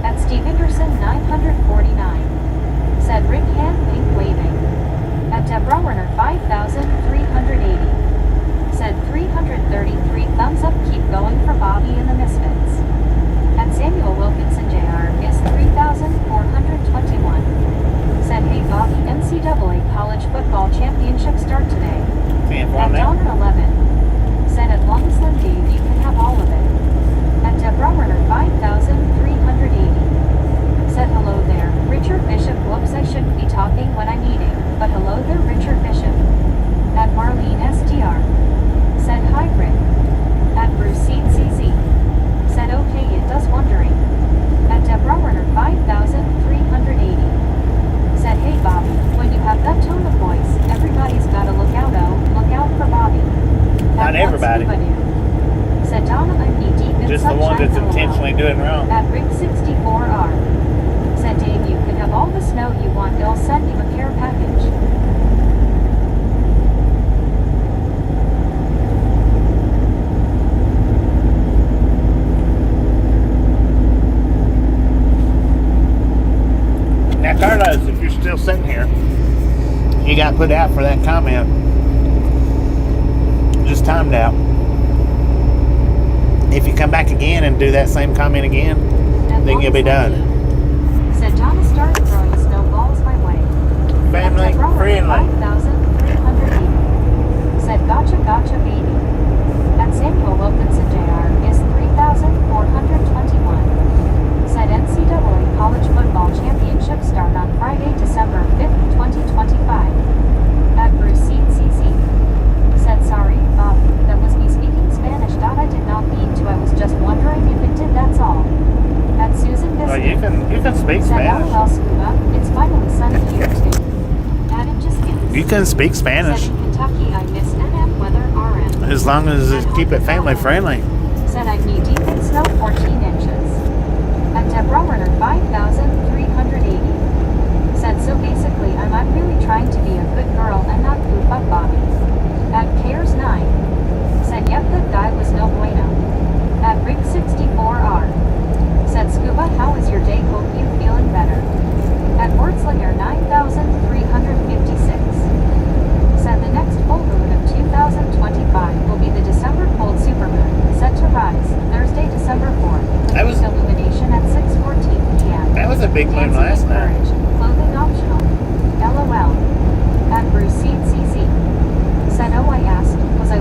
At Steve Anderson 949. Said Rick hand pink waving. At Deborah Werner 5,380. Said 333 thumbs up, keep going for Bobby and the Misfits. At Samuel Wilkinson Jr. is 3,421. Said hey Bobby, NCAA college football championship start today. At Donner 11. Said at Longest Dave you can have all of it. At Deborah Werner 5,380. Said hello there, Richard Bishop. Whoops, I shouldn't be talking when I'm eating, but hello there Richard Bishop. At Marlene STR. Said hi Rick. At Bruce Seed CZ. Said okay it does wondering. At Deborah Werner 5,380. Said hey Bobby, when you have that tone of voice, everybody's gotta look out for Bobby. Not everybody. Said Donna I'm knee deep in Just the sunshine, one that's LOL. intentionally doing wrong. At Rick64R. Said Dave you can have all the snow you want, they'll send you a care package. Now, Carlos, if you're still sitting here, you got put out for that comment. Just timed out. If you come back again and do that same comment again, then you'll be done. Said Donna started throwing snowballs my way. Family friendly. 5,380. Said gotcha baby. At Samuel Wilkinson Jr. is 3,421. Said NCAA college football championship start on Friday, December 5th, 2025. At Bruce Seed CZ. Said sorry, Bob, that was me speaking Spanish. I did not mean to. I was just wondering if it did. That's all. At Susan Biscuit. Well, you can speak Said Spanish. LOL Scuba. It's finally sunny here too. Added just skins. You can speak Spanish Said in Kentucky I miss NM weather RN. as long as you keep it family friendly. Said I'm knee deep in snow 14 inches. At Deborah Werner 5,380. Said so basically I'm really trying to be a good girl and not goof up Bobby. At Cares 9. Said yep that guy was no bueno. At Rick64R. Said Scuba how is your day, hope you feeling better. At Wordslinger 9,356. Said the next full moon of 2025 will be the December cold supermoon, set to rise, Thursday, December 4th, That was- with illumination at 6:14 p.m. That was a big moon Dancing last night. encouraged, clothing optional. LOL. At Bruce Seed CC. Said oh I asked, was I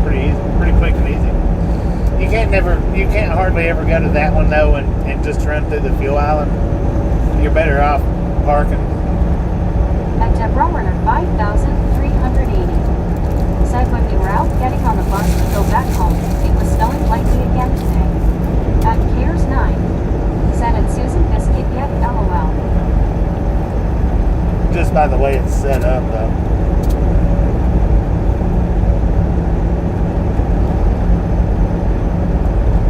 pretty easy, pretty quick and easy. You can't hardly ever go to that one though and just run through the fuel island. You're better off parking. At Deborah 5,380. Said when we were out getting on the bus to go back home, it was snowing lightly again today. At Cares 9. Said at Susan Biscuit yet LOL. Just by the way it's set up though.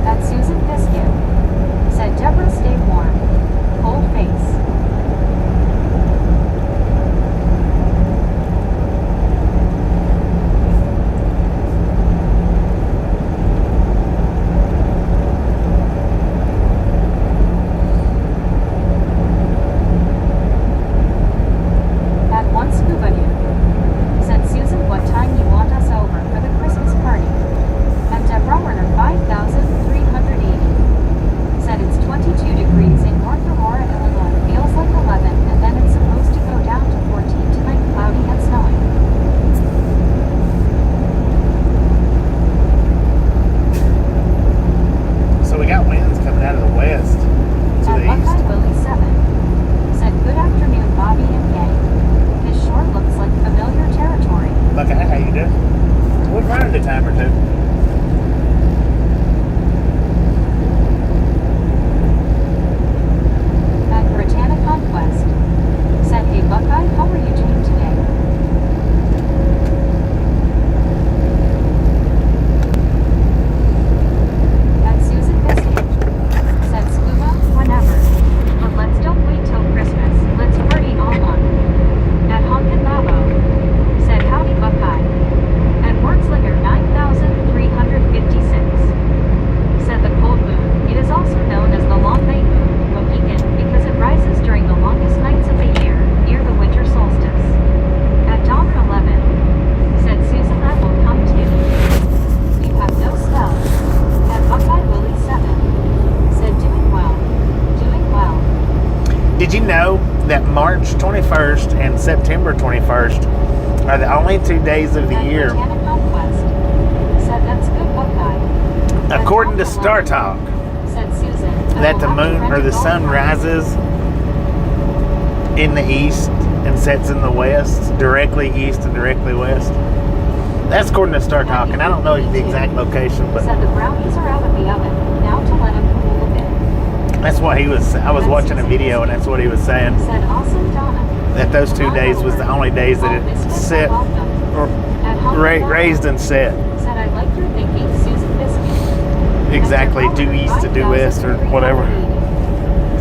At Susan Biscuit. Said Deborah stay warm. Cold face. Did you know that March 21st and September 21st are the only 2 days of the year, according to Star Talk, that the moon or the sun rises in the east and sets in the west, directly east and directly west? That's according to Star Talk, and I don't know the exact location, but said the brownies are out of the oven. Now to let them cool a bit. That's what he was. I was watching a video, and that's what he was saying. Said awesome Donna. That those 2 days was the only days that it set, or raised and set. Said I like your thinking, Susan Biscuit. Exactly, due east to due west or whatever.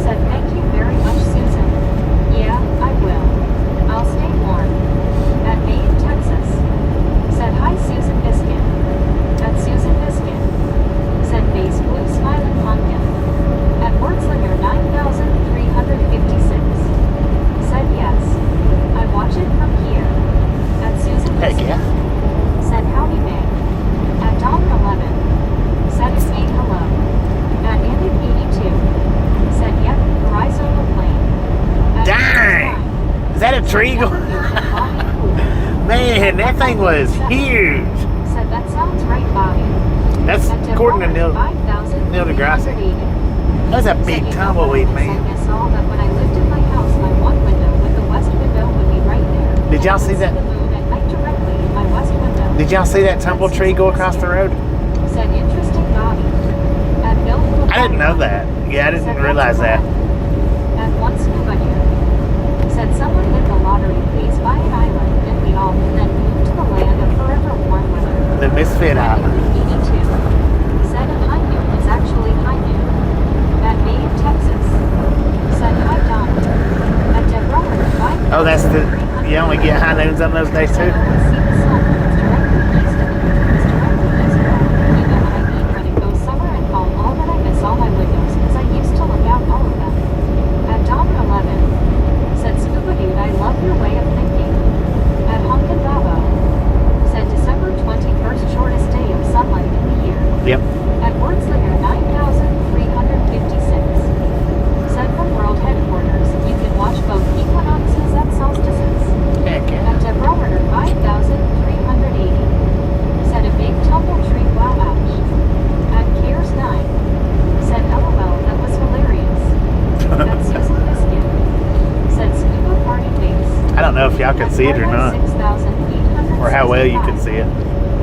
Said thank you very much, Susan. Yeah, I will. I'll stay warm. At Maine, Texas. Said hi, Susan Biscuit. That's Susan Biscuit. Said base blue smiling pumpkin. At Wordslinger 9,356. Said yes. I watch it from here. At Susan Heck Biscuit. yeah. Said howdy May. At Dawn 11. Said it's me hello. At Andy 82. Said yep, horizon plane. Dang! Is that a tree going? Man, that thing was huge. Said that sounds right, Bobby. That's according to Neil deGrasse. That's a big tumbleweed, man. I saw that when I lived in my house, my one window with the west window would be right there. Did y'all see that? The moon at night directly in my west window. Did y'all see that tumble tree go across the road? Said interesting, Bobby. At Bill. I didn't know that. Yeah, I didn't realize that. At one scuba here. Said someone hit the lottery, please buy an island, and we all then moved to the land of forever warm weather. The Misfit Island. 82. Said at high noon is actually high noon. At Maine, Texas. Said hi, Don. At Deborah 5. Oh, that's the. You only get high noons on those days too. I always see the sun when it's directly east of the moon. It's directly east of it. You know what I mean when it goes summer and fall. All that I miss all my windows because I used to look out all of them. At Dawn 11. Said Scuba Dude, I love your way of thinking. At Honkin' Babo. Said December 21st, shortest day of sunlight in the year. Yep. At Wordslinger 9,356. Said from World Headquarters, you can watch both equinoxes and solstices. Heck yeah. At Deborah 5,000. see it or not. Or how well you can see it.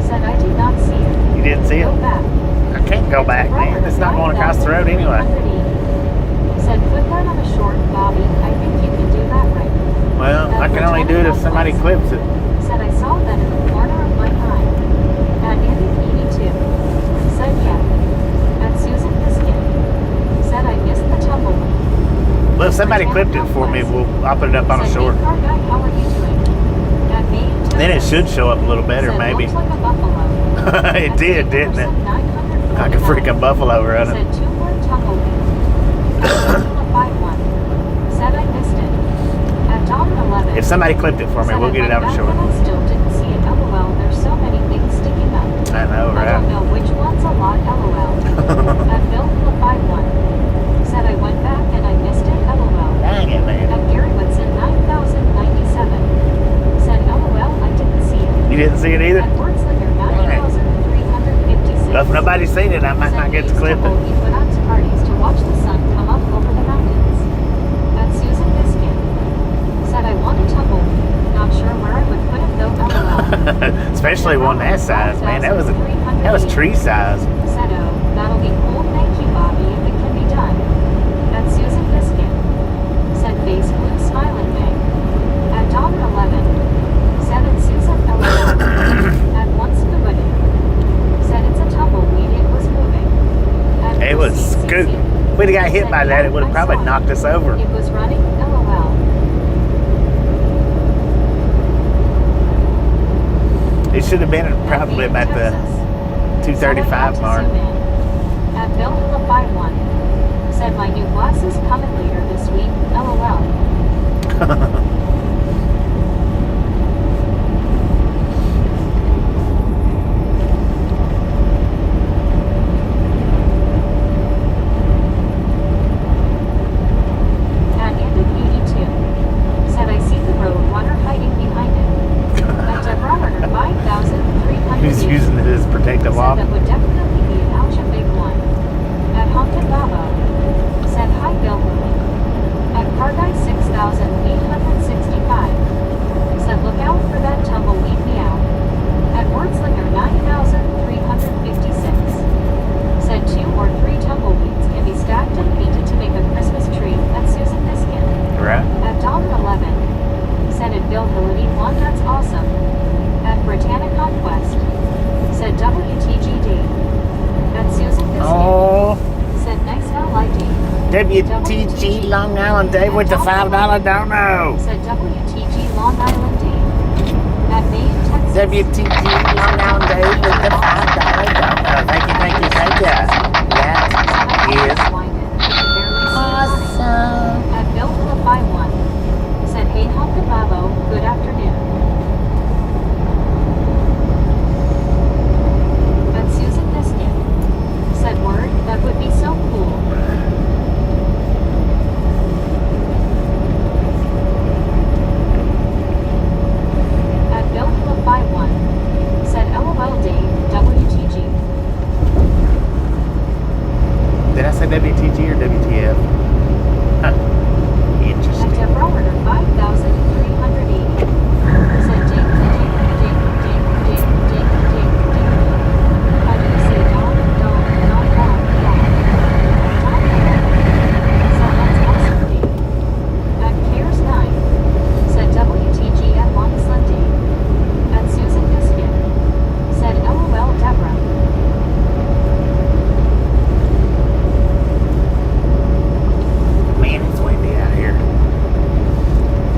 Said I did not see it. You didn't see it? Go back. I can't go back, man. It's not going across the road anyway. Said put that on a short, Bobby. I think you can do that right. Well, I can only do it if somebody clips it. Said I saw that in the corner of my eye. At Andy 82. Said yeah. At Susan Biscuit. Said I missed the tumbleweed. Well, if somebody clipped it for me, I'll put it up on a short. Car guy, how are you doing? At May, Then it should show up a little better, said, maybe. Looks like a buffalo. It did, didn't it? Like a freaking buffalo running. Said 2 more tumbleweed. At 5-1. Said I missed it. At dawn 11. If somebody clipped it for me, we'll get it on a short. I still didn't see it. LOL. There's so many things sticking up. I know, I don't right? know which one's a lot. LOL. At Bill 5-1. Said I went back and I missed it. LOL. Dang it, man. At Gary Woodson 9097. Said LOL. I didn't see it. You didn't see it either? At Wordslinger 9356. Well, if nobody's seen it, I might not get to clip it. He put out to parties to watch the sun come up over the mountains. At Susan Biscuit. Said I want a tumbleweed. Not sure where I would put it though. LOL. Especially one that size, man. That was tree size. Said oh, that'll be cool. Thank you, Bobby, if it can be done. At Susan Biscuit. Said face blue smiling bang. At Dawn 11. Said at Susan LOL. At once scuba dip. Said it's a tumbleweed. It was moving. At It was Lucy scoot. CC. If we'd have got hit by that, it would have probably knocked us over. It was running. LOL. It should have been probably about the 235 mark. At Bill 51. Said my new glasses coming later this week. LOL. At Ended 82. Said I see the road runner hiding behind it. At Deborah 5300. Who's using it as protective Said off? that would definitely be an ouch a big one. At Honkin Babo. Said hi Bill Lily. At Car Guy 6865. Said look out for that tumbleweed meow. At Wordslinger 9356. Said 2 or 3 tumbleweeds can be stacked and painted to make a Christmas tree. At Susan Biscuit. Right? At Dawn 11. Said at Bill Hillity 1 that's awesome. At Britannic Conquest. Said WTGD. At Susan Biscuit. Oh, Said nice LID. WTG Long Island Dave with the $5 dono. Said WTG Long Island D. At Maine, Texas. WTG Long Island Dave with the $5 dono. Thank you, thank you, thank you. That is awesome. At Bill Philip 51. Said hey Honkin Babo, good afternoon. At Susan Biscuit. Said word, that would be so cool. At Bill Philip 51. Said LOL Dave, WTG. Did I say WTG or WTF? Huh. At Interesting. Deborah 5380. Said ding, ding, ding, ding, ding, ding, ding, ding. How do you say dong, dong, dong, dong, dong? Dong, dong. Said that's awesome, Dave. At Cares 9. Said WTG at Long Sunday. At Susan Biscuit. Said LOL Deborah. Man, it's windy out here.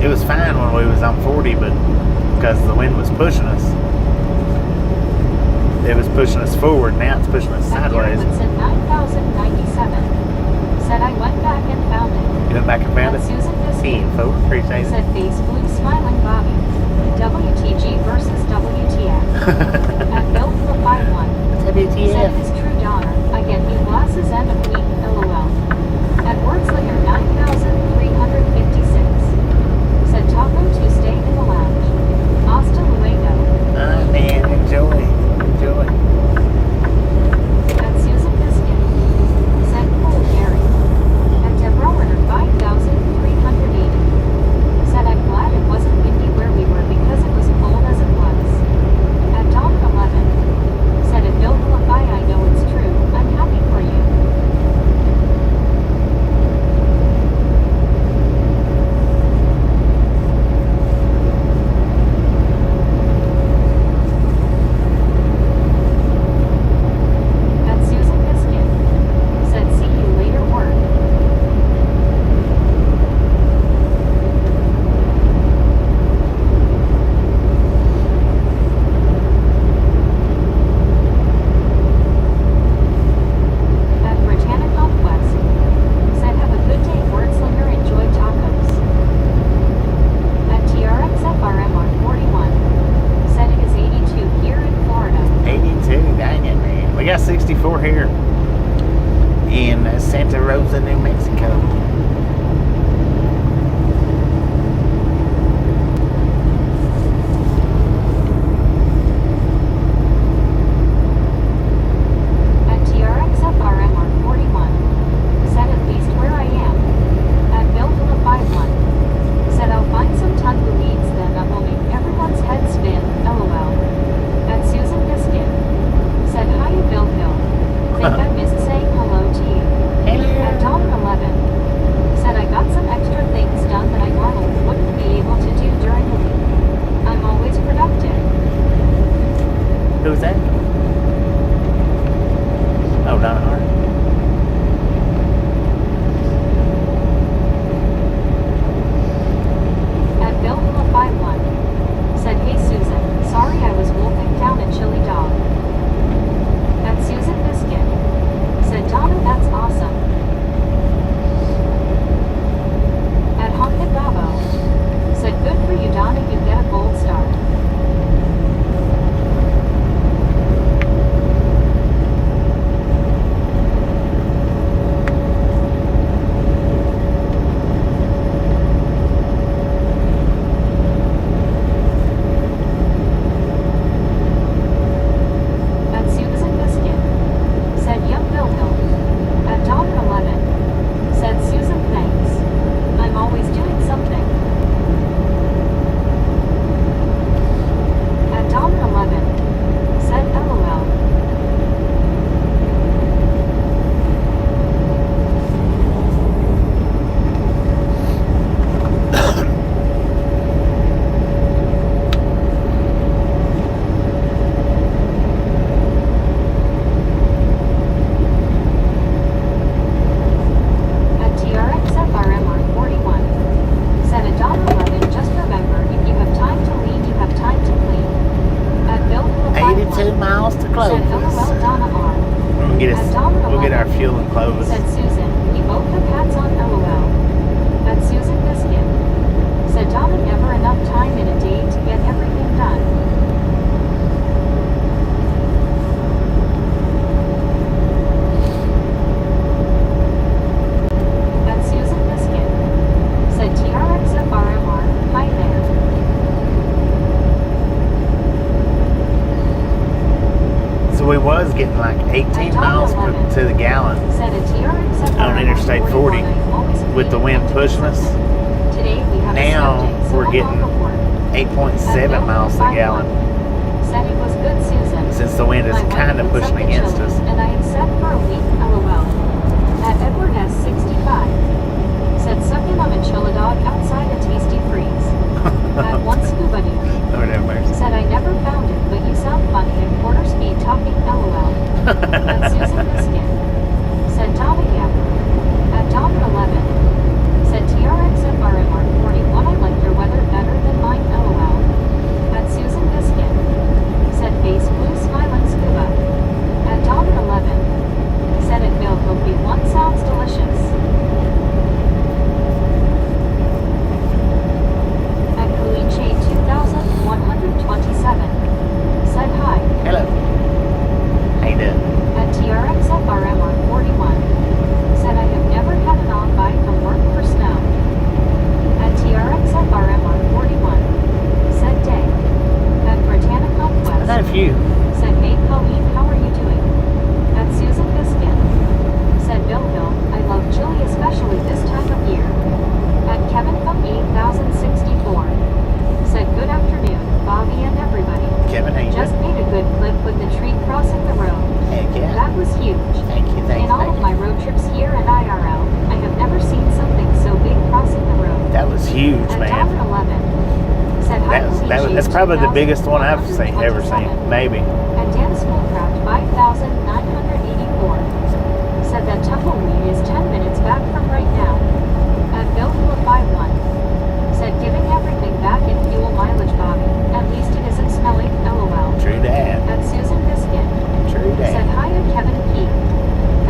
It was fine when we was on 40, but because the wind was pushing us, it was pushing us forward. Now it's pushing us At Gary sideways. Woodson 9097. Said I went back and found it. You went back and found At it? Susan Biscuit. Team, folks. Appreciate it. Said face blue smiling Bobby. WTG versus WTF. At Bill Flip 51. Said WTF. his true daughter. I get new glasses and a queen. LOL. At Wordslinger 9356. Said Taco Tuesday in the lounge. Hasta luego. Man, enjoy. Enjoy. At Susan Biscuit. Said cool Gary. At Deborah 5380. Said I'm glad it wasn't windy where we were got 64 here in Santa Rosa, New Mexico. Who's that? Oh, Donna Hart. At Bill Hula 51 said, "Hey Susan, sorry I was wolfing down a chili dog." At Susan Biscuit said, "Donna, that's awesome." At Honkin Bravo said, "Good for you, Donna, you get a gold star." We'll get our fuel and clothes. Said Susan, "We both have hats on, LOL." At Susan Biscuit said, "Donna, never enough time in a day to get everything done." At Susan Biscuit said, "TRXFRMR, hi there." So we was getting like 18 miles to the gallon on Interstate 40 with the wind pushing us. Now we're getting 8.7 miles to the gallon since the wind is kind of pushing against us. And I had set for a week, LOL. At Edward S. 65 said, "Suck in on a chilla dog outside a tasty freeze." At one scuba dude Lord have mercy. said, "I never found it, but you sound funny at quarter speed talking, LOL." At Susan Biscuit said, "Donna Yapper." At Donna 11 said, "TRXFRMR 41, I like your weather better than mine, LOL." At Susan Biscuit said, "Face blue smiling scuba." At Donna 11 said, "It Bill will be one sounds delicious." At Kuliche 2127 said, "Hi." Hello. How you doing? At TRXFRMR 41 said, "I have never had an on-by from work for snow." At TRXFRMR 41 said, "Day." At Britannica I've had a Quest few. said, "Hey Colleen, how are you doing?" At Susan Biscuit said, "Bill, I love chili especially this time of year." At Kevin from 8064 said, "Good afternoon, Bobby and everybody. Kevin, how you Just doing? made a good clip with the tree crossing the road. Heck yeah. That was huge. Thank you, thank In you, all of thank my you. road trips here and IRL, I have never seen something so big crossing the road." That was huge, At man. Dollar 11 said, "Hi, That's probably the biggest one I've ever seen. Maybe. And Dan Smallcraft 5984 said that tumbleweed is 10 minutes back from right now. At Bill 51 said, "Giving everything back in fuel mileage, Bobby. At least it isn't smelling, LOL." True that. At Susan Biscuit True said, that. "Hi at Kevin P."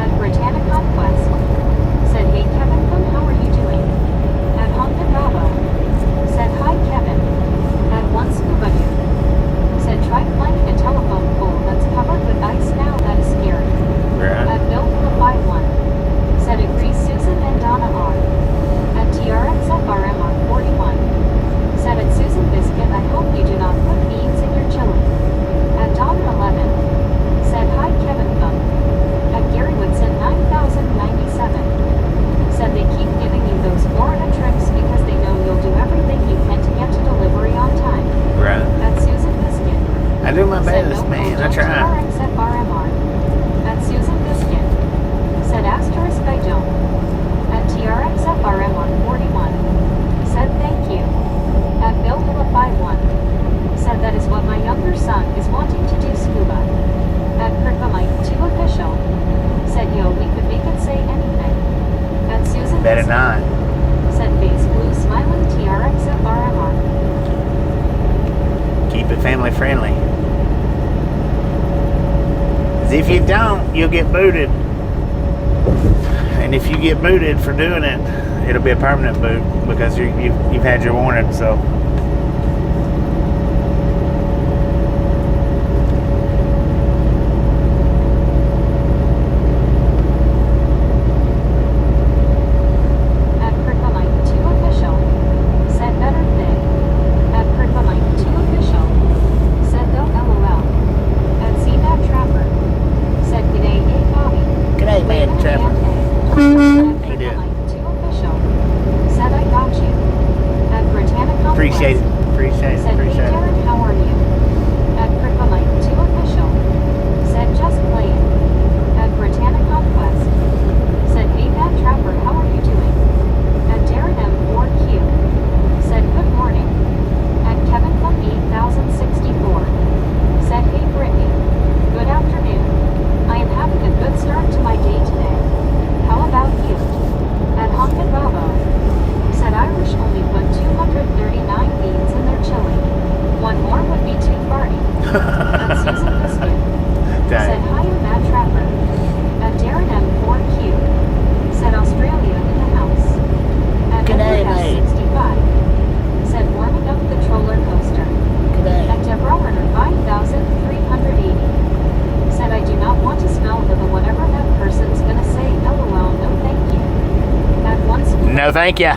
At Britannica Quest said, "Hey Kevin, how are you doing?" At Honda Bravo said, "Hi Kevin." At one scuba dude said, "Try climbing a telephone pole that's covered with ice now, that is scary." just me. I try. TRXFRMR. At Susan Biscuit. Said asterisk I don't. At TRXFRMR 41. Said thank you. At Bill Hilla 51. Said that is what my younger son is wanting to do scuba. At Kirkhamite 2 official. Said yo, we could make it say anything. At Susan Better Biscuit. not. Said face blue smiling TRXFRMR. Keep it family friendly. 'Cause if you don't, you'll get booted. And if you get booted for doing it, it'll be a permanent boot because you've had your warning. So. At Kirkhamite 2 official. Said better thing. At Kirkhamite 2 official. Said though LOL. At CBAT Trapper. Said g'day hey Bobby. G'day, man, Trapper. At How you doing? Kirkhamite 2 official. Said I got you. At Britannica Appreciate it. Appreciate it. Said hey Appreciate it. Derek, how are you? At Kirkhamite 2 official. Said just playing. At Britannica Quest. Said hey Bad Trapper, how are you doing? At Darren M4Q. Said good morning. At Kevin Club 8064. Said hey Brittany. Good afternoon. I am having a good start to my day today. How about you? At Honkin Babo. Said Irish only put 239 beans in their chili. One more would be too farty. At Susan Biscuit. Said hi you Bad Trapper. At Darren M4Q. Said Australia in the house. At G'day, Edward mate. S65. Said warming up the roller coaster. G'day. At Deborah Werner 5380. Said I do not want to smell the whatever that person's gonna say. LOL, no thank you. At one school. No, thank ya.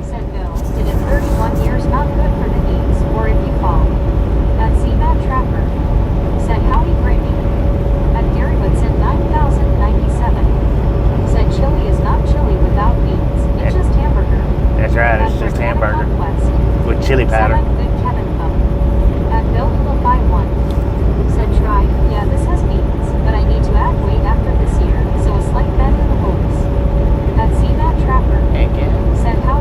Said Bill, did it 31 years not good for the knees, or if you fall. At CBAT Trapper. Said howdy Brittany. At Gary Woodson 9097. Said chili is not chili without beans. It's just hamburger. That's right. At It's just Britannica hamburger Quest. with chili Said powder. I'm good Kevin though. At Bill Hilla 51. Said try, yeah this has beans, but I need to add weight after this year, so a slight bend in the hopes. At CBAT Trapper. Heck yeah. Said how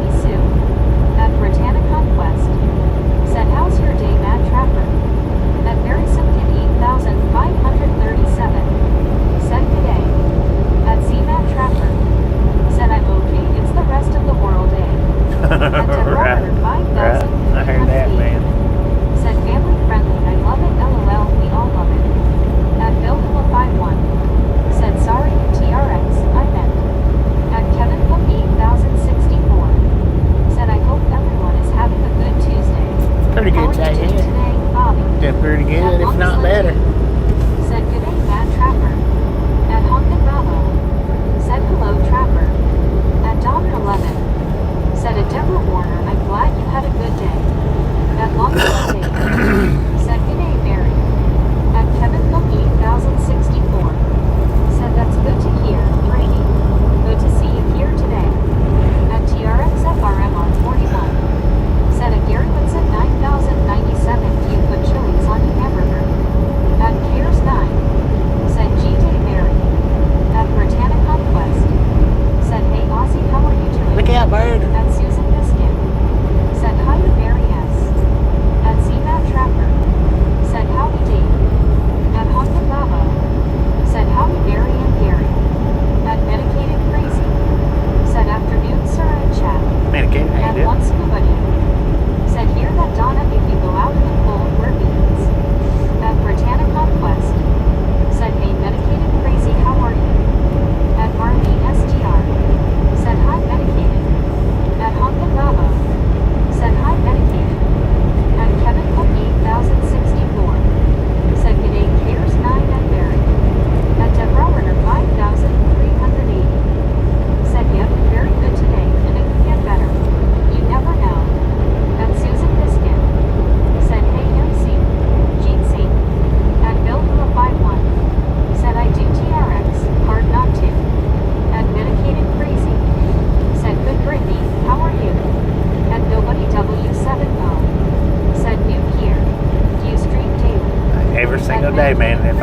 day, man. If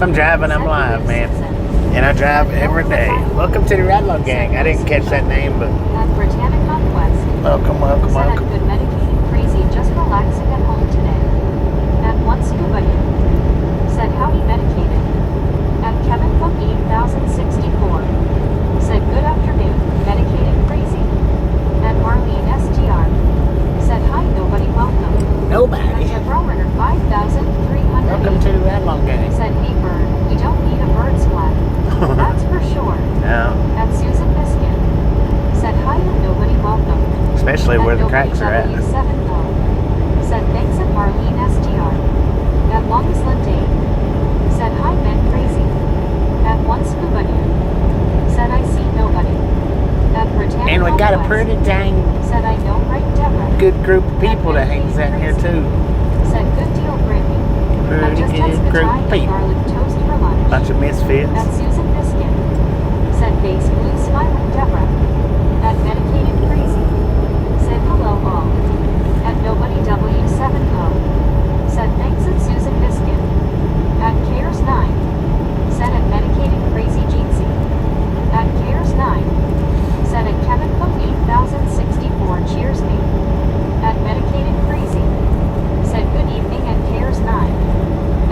I'm driving, I'm live, man. And I drive every day. Welcome to the Rattlon Gang. I didn't catch that name, but At Britannic Conquest. welcome. Said I'm good medicated crazy, just relaxing at home today. At one scuba here. Said howdy medicated. At Kevin Cook 8064. Said good afternoon, medicated crazy. At Marlene STR. Said hi nobody welcome. Nobody. At Rower 5300. Welcome to the Rattlon Gang. Said hey bird, we don't need a bird splat. That's for sure. No, At Susan Biscuit. Said hi and nobody welcome. especially where the cracks are at. Said thanks at Marlene STR. At Longest Day. Said hi Ben Crazy. At one scuba dude. Said I see nobody. At Britannia. And we got a pretty dang Said I know right Deborah. good group of people that hangs out here too. Said good deal Brittany. I Pretty just good had group Thai of and people. garlic toast for lunch. Bunch of misfits. At Susan Biscuit. Said face blue smiling Deborah. At medicated crazy. Said hello all. At nobody W70. Said thanks at Susan Biscuit. At Cares 9. Said at medicated crazy Jeansy. At Cares 9. Said at Kevin Cook 8064 cheers me. At medicated crazy. Said good evening at Cares 9.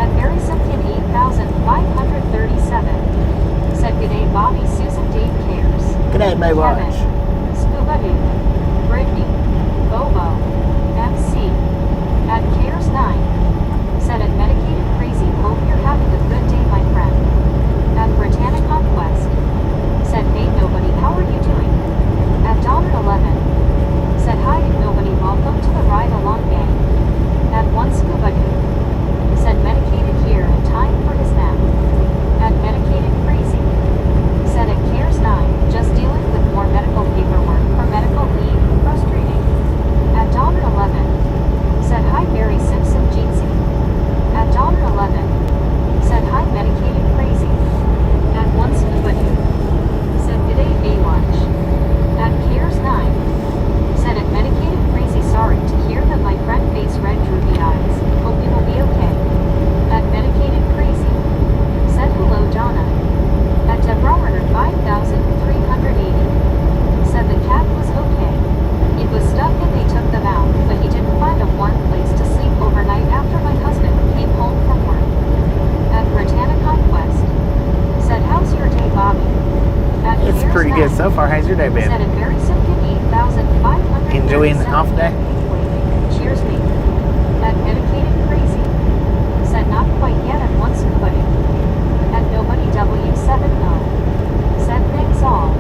At Mary Simpkin 8537. Said good day Bobby Susan Dave Cares. Good night, my watch. Kevin, Scuba Dude, Brittany, Bobo, MC, at Cares 9, said at Medicated Crazy, hope you're having a good day, my friend. At Britannic Conquest, said hey nobody, how are you doing? At Donner 11, said hi to nobody, welcome to the ride along gang. At one Scuba Dude, said medicated here and time for his nap. At Medicated Crazy, said at Cares 9, just dealing with more medical paperwork for medical leave, frustrating. At Donner 11, said hi Barry Simpson Jeansy. At Donner 11, said hi Medicated Crazy. At one Scuba Dude, said good day Baywatch. At Cares 9, said at Medicated Crazy, sorry to hear that my friend face red droopy eyes, hope you will be okay. At Medicated Crazy, said hello Donna. At Deborah 5380. Said the cat was okay. It was stuck and they took them out, but he didn't find a warm place to sleep overnight after my husband came home from work. At Britannic Conquest. Said how's your day Bobby? At It's Cares pretty good 9, so far. How's your day been? said at Very Simpkin 8500. Enjoying the off day? Cheers me. At Medicated Crazy. Said not quite yet at one scuba dude. At nobody W70. Said thanks all.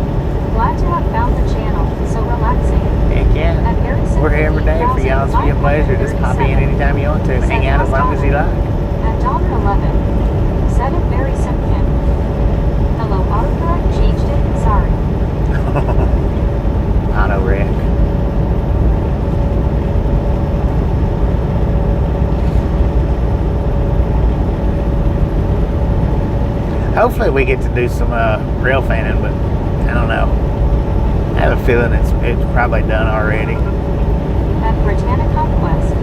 Glad to have found the channel. So relaxing. Heck yeah. At Very Simpkin We're here every day for y'all. It's be a pleasure. Just pop in anytime you want to and hang out as long as you like. At Donner 11. Said at Very Simpkin. Hello autocorrect changed it. Sorry. Auto wreck. Hopefully we get to do some rail fanning, but I don't know. I have a feeling it's probably done already. At Britannic Conquest.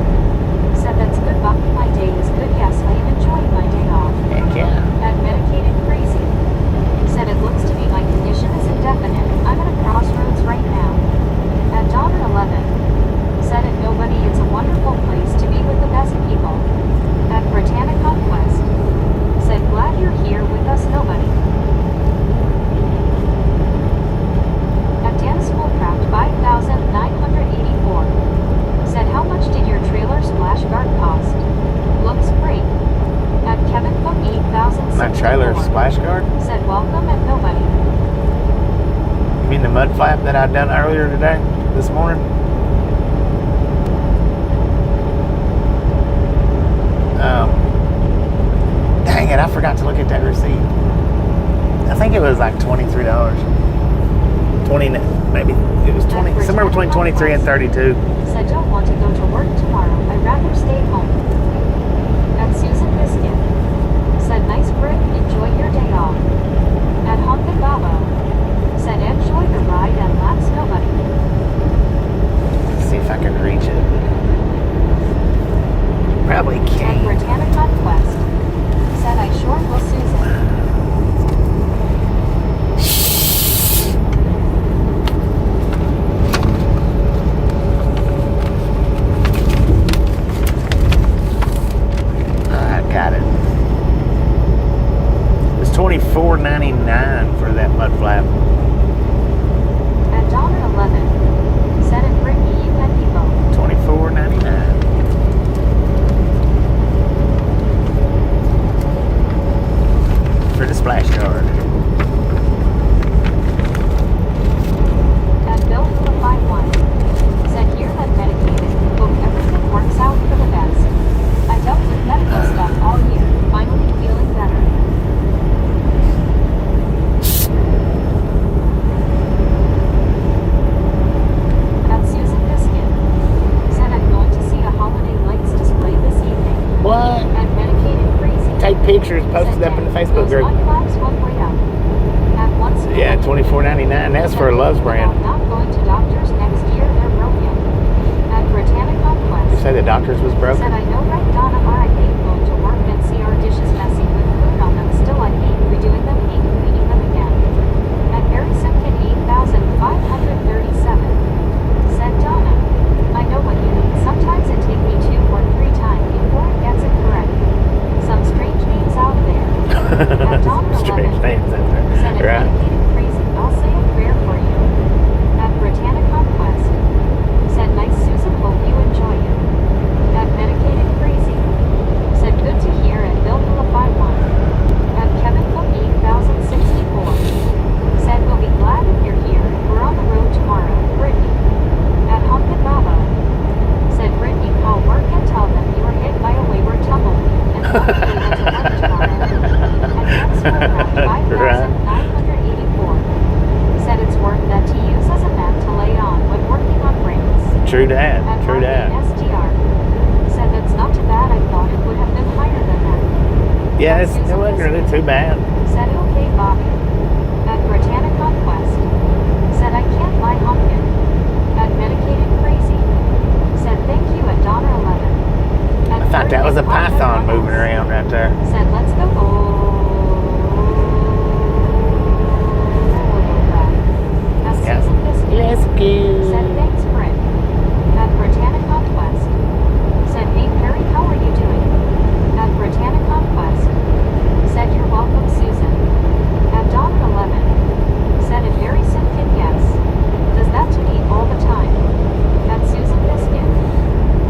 Said that's good Bucky, my day is good, yes I am enjoying my day off. Heck yeah. At Medicated Crazy. Said it looks to me my condition is indefinite, I'm at a crossroads right now. At Donner 11. Said at nobody, it's a wonderful place to be with the best people. At Britannic Conquest. Said glad you're here with us nobody. At Dan Schoolcraft 5984. Said how much did your trailer splash guard cost? Looks great. At Kevin Cook 8000. My trailer splash guard? Said welcome at nobody. You mean the mud flap that I done earlier today? This morning? Dang it, I forgot to look at that receipt. I think it was like $23. 20, maybe it was 20, somewhere between 23 and 32. Said don't want to go to work tomorrow, I'd rather stay home. At Susan Biscuit. Said nice Brit, enjoy your day off. At Honkin Baba. Said enjoy the ride and that's nobody. Let's see if I can reach it. Probably At can't. Britannic Conquest. $24.99 for that mud flap. At $1.11. Said it, Brittany, you and me both. $24.99 for the splash guard. At Bill for the 5-1. Said here that medicated. Hope everything works out for the best. I dealt with medical stuff all year. Finally feeling better. At Susan Biscuit. Said I'm going to see a holiday lights display this evening. What? At Medicated Crazy. Take pictures, post it up in the Facebook group. Yeah, $24.99. That's for a Love's brand. Not going to doctors next year, they're broken. At Britannica Quest. You say the doctor's was broken? Said I know, right, Donna, I hate going to work and see our dishes messy with food on them. Still, I hate redoing them, hate cleaning them again. At Harry Simpkin 8,537. Said Donna, I know what you mean. Sometimes it takes me 2 or 3 times before it gets it correct. Some strange names out there. At Donna 11. Strange names out there. Said it, Right. Medicated Crazy. I'll say it fair for you. At Britannica Quest. Said nice Susan, hope you enjoy it. At Medicated Crazy. Said good to hear and Bill for the 5-1. At Kevin Cook 8,064. Said we'll be glad if you're here. We're on the road tomorrow. Brittany. At Humpkin Baba. Said Brittany, call work and tell them you were hit by a wayward tumbleweed and won't be able to work tomorrow. And next one around 5,984. Said it's work that to use as a mat to lay on when working on rings. True that. At True that. STR. Said that's not too bad. I thought it would have been higher than that. Yeah, it wasn't really too bad. Said okay, Bobby. At Britannica Quest. Said I can't lie, Humpkin. At Medicated Crazy. Said thank you at $1.11. I thought that was a python moving around right there. Said let's go. At Yeah. Susan Biscuit. Rescue. Said thanks, Brit. At Britannica Quest. Said hey Perry, how are you doing? At Britannica Quest. Said you're welcome, Susan. At $1.11. Said it, Harry Simpkin, yes. Does that to me all the time. At Susan Biscuit.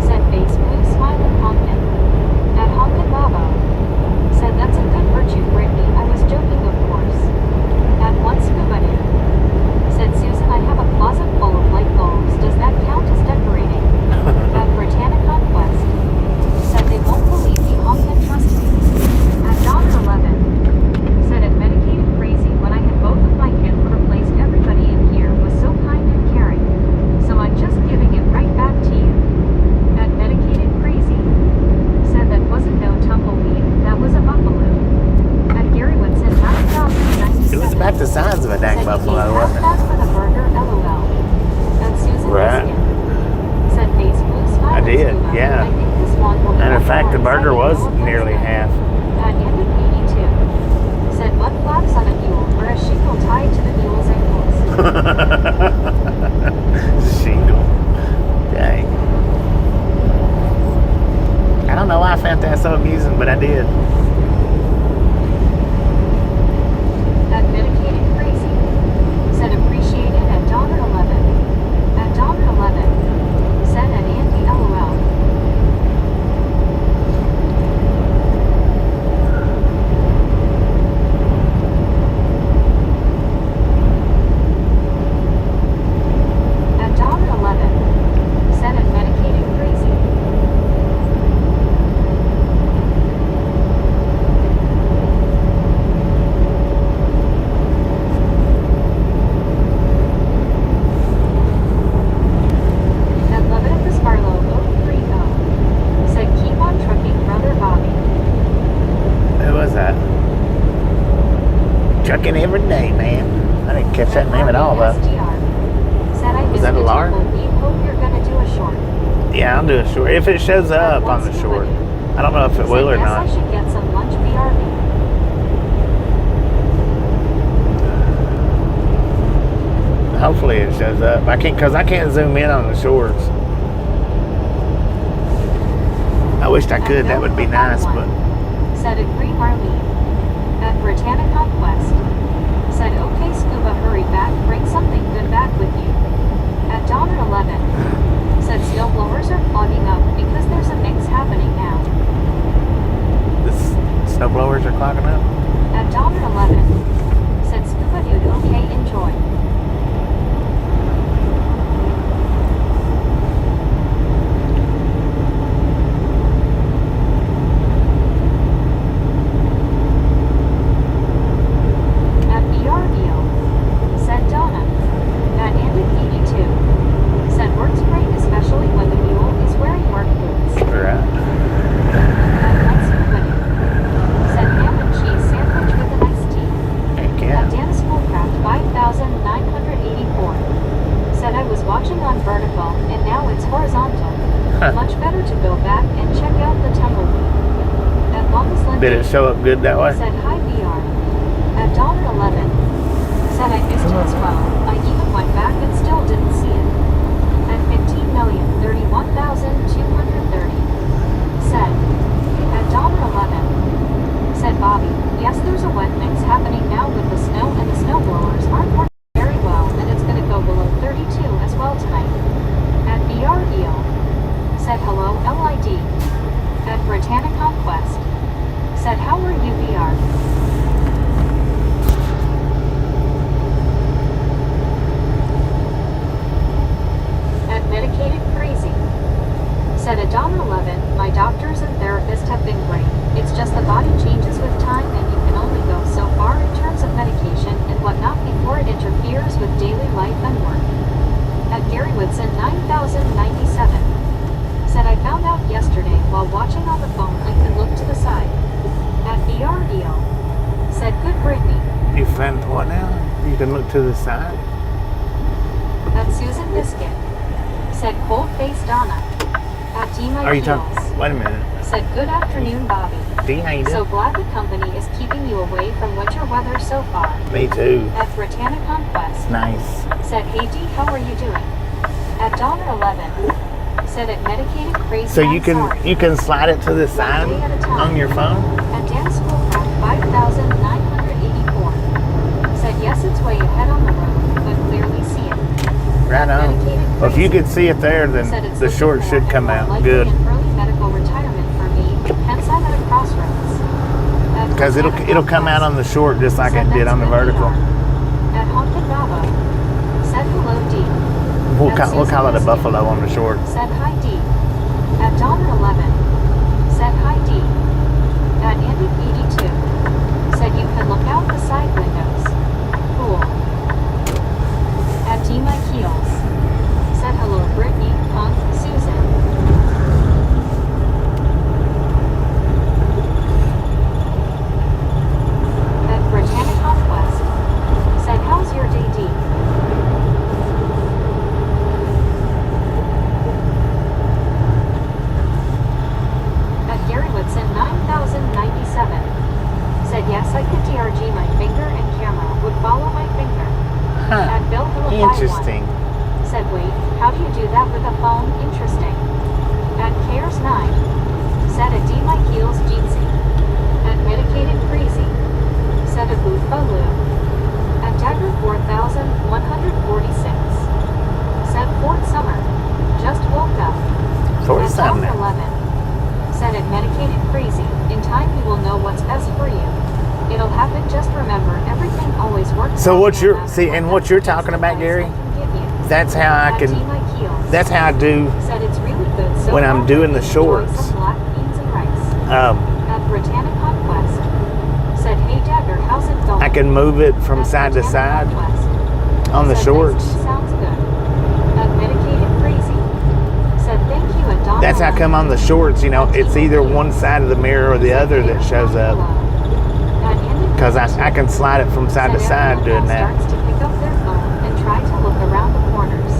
Said face blue smiling pumpkin. At Humpkin Baba. Said that's a good virtue, Brittany. I was joking, of course. At One Scuba Dude. Said Susan, I have a closet full of light bulbs. Does that count as decorating? At Britannica Quest. Said they won't believe me, Humpkin, trust me. At $1.11. Said it, Medicated Crazy. When I had both of my kids replaced, everybody in here was so kind and caring. So I'm just giving it right back to you. At Medicated Crazy. Said that wasn't no tumbleweed, that was a buffalo. At Gary Woodson 9,097. It was about the size of a dang Said buffalo, you wasn't that for the burger, LOL. At Susan Right. Biscuit. Said face blue smile. I did, Scuba. yeah. I think this one will be Matter of much fact, more the burger exciting. was No offense nearly meant. half. At Ended 82. Said mud flaps on a mule or a shingle tied to the mule's ankles. Shingle. Dang. I don't know why I found that so amusing, but I did. At Medicated Crazy. Said appreciated at $1.11. At $1.11. Said at Andy LOL. At $1.11. Said at Medicated Crazy. At Love It at the Sparlow 030. Said keep on trucking, brother Bobby. Who was that? Trucking every day, man. I didn't catch that name at all, though. SDR. Said I Was that a Laura? We hope you're gonna do a short. Yeah, I'll do a short. If it shows up on the short. I don't know if it will or Said, not. Guess I should get some lunch BRB. Hopefully it shows up. Because I can't zoom in on the shorts. I wished I could. That would be nice, but Said it, Green Marlene. At Britannica Quest. At $1.11. Said Scuba Dude, okay, enjoy. At BRBO. Said Donna. At Andic82. Said works great, especially when the mule is wearing work boots. Right. At Let's Scuba Dude. Said ham and cheese sandwich with an iced tea. Heck At yeah. Dan Schoolcraft 5984. Said I was watching on vertical and now it's horizontal. Huh. Much better to go back and check out the tumbleweed. At Longest Lindy. Did it show up good that way? Said hi VR. At $1.11. Said I missed it as well. I even went back and still didn't see it. At 15,031,230. Said. At $1.11. Said Bobby, yes, there's a wet mix happening now with the snow and the snowblowers aren't working very well and it's going to go below 32 as well tonight. At BREO. Said hello LID. At Britannic Conquest. Said how are you VR? At Medicated Crazy. Said at $1.11, my doctors and therapists have been great. It's just the body changes with time and you can only go so far in terms of medication and whatnot before it interferes with daily life and work. At Gary Woodson 9097. Said I found out yesterday while watching on the phone I can look to the side. At BRDO. Said good Brittany. You found what now? You can look to the side. At Susan Biscuit. Said cold face Donna. At D My Are you Heels. talking? Wait a minute. Said good afternoon Bobby. D, how you So doing? glad the company is keeping you away from winter weather so far. Me too. At Britannic Conquest. Nice. Said hey D, how are you doing? At $1.11. Said at Medicated Crazy. So you I'm sorry. can slide it to the side day at a time. on your phone? At Dan Schoolcraft 5984. Said yes, it's way ahead on the road, but clearly see it. Right At on. Medicated Well, if you Crazy. could see it there, Said then it's the looking short more should and come more out likely good. an early medical retirement for me, hence I'm at a crossroads. At Because Britannic it'll come out on the short just like Said it did that's on the good vertical. VR. At Haunted Bravo. Said hello D. We'll At call it a Susan buffalo on the short. Said hi D. At $1.11. Said hi D. At Andy82. Said you can look out the side windows. Cool. At D My Heels. Said hello Brittany, Punk, Susan. At Britannic Conquest. Said how's your day D? At Gary Woodson 9097. Said yes, I could DRG my finger and camera would follow my finger. Huh. At Bill Little Interesting. Said wait, how do you do that with a phone? Interesting. At Cares 9. Said at D My Heels Jeansy. At Medicated Crazy. Said at Boot Baloo. At Dagger 4146. Said Fort Summer. Just woke up. Fort At Summer. $1.11. Said at Medicated Crazy. In time you will know what's best for you. It'll happen, just remember, everything always works So out what no you're matter see, and what you're talking about, advice Gary, I can give you. that's how I At can. D My Heels. That's how I do Said it's really good so when I'm far, doing the enjoy shorts. some black beans and rice. um, At Britannic Conquest. Said hey Dagger, how's it going? I can move it from At side to Britannic side Conquest. on the Said shorts. nice tea sounds good. At Medicated Crazy. Said thank you at Don. That's how come on the shorts, you know, it's either one side of the mirror or the other that shows up. Because I can slide it from side to side doing that. Starts to pick up their phone and try to look around the corners.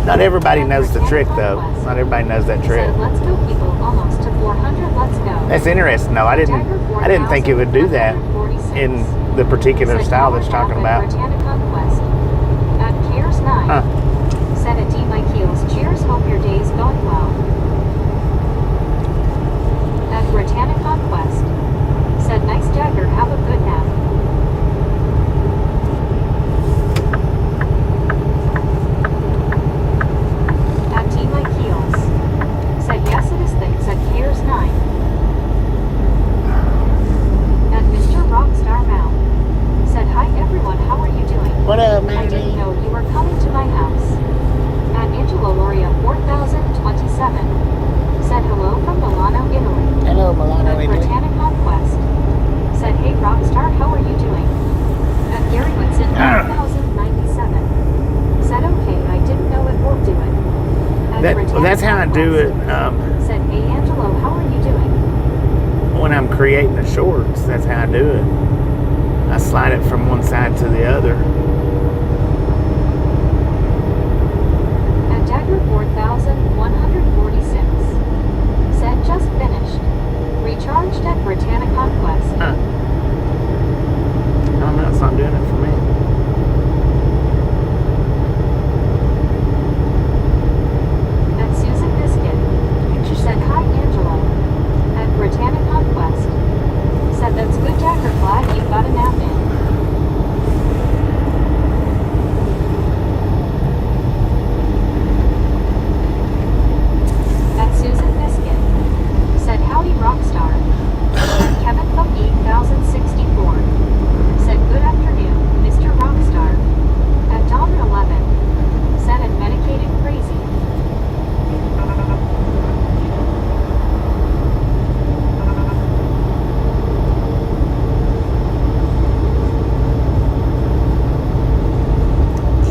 Not everybody knows the trick though. Not everybody knows that trick. Said let's go people, almost to 400, let's go. That's interesting though. I didn't think it would do that in the particular style that's talking about. Britannic Conquest. At Cares 9. Huh. Said at D My Heels, cheers, hope your day's going well. At Britannic Conquest. Said nice Dagger, have a good nap. At D That's how I do it Said, hey Angelo, how are you doing? when I'm creating the shorts. That's how I do it. I slide it from one side to the other. At Dagger 4146. Said, just finished. Recharged at Britannia Conquest. Huh. I don't know, it's not doing it for me. At Susan Biscuit. Said, hi Angelo. At Britannia Conquest. Said, that's good Dagger, glad you got a nap in. At Susan Biscuit. Said, howdy Rockstar. Kevin Cook 8064. Said, good afternoon, Mr. Rockstar. At Dollar 11. Said, and medicated crazy.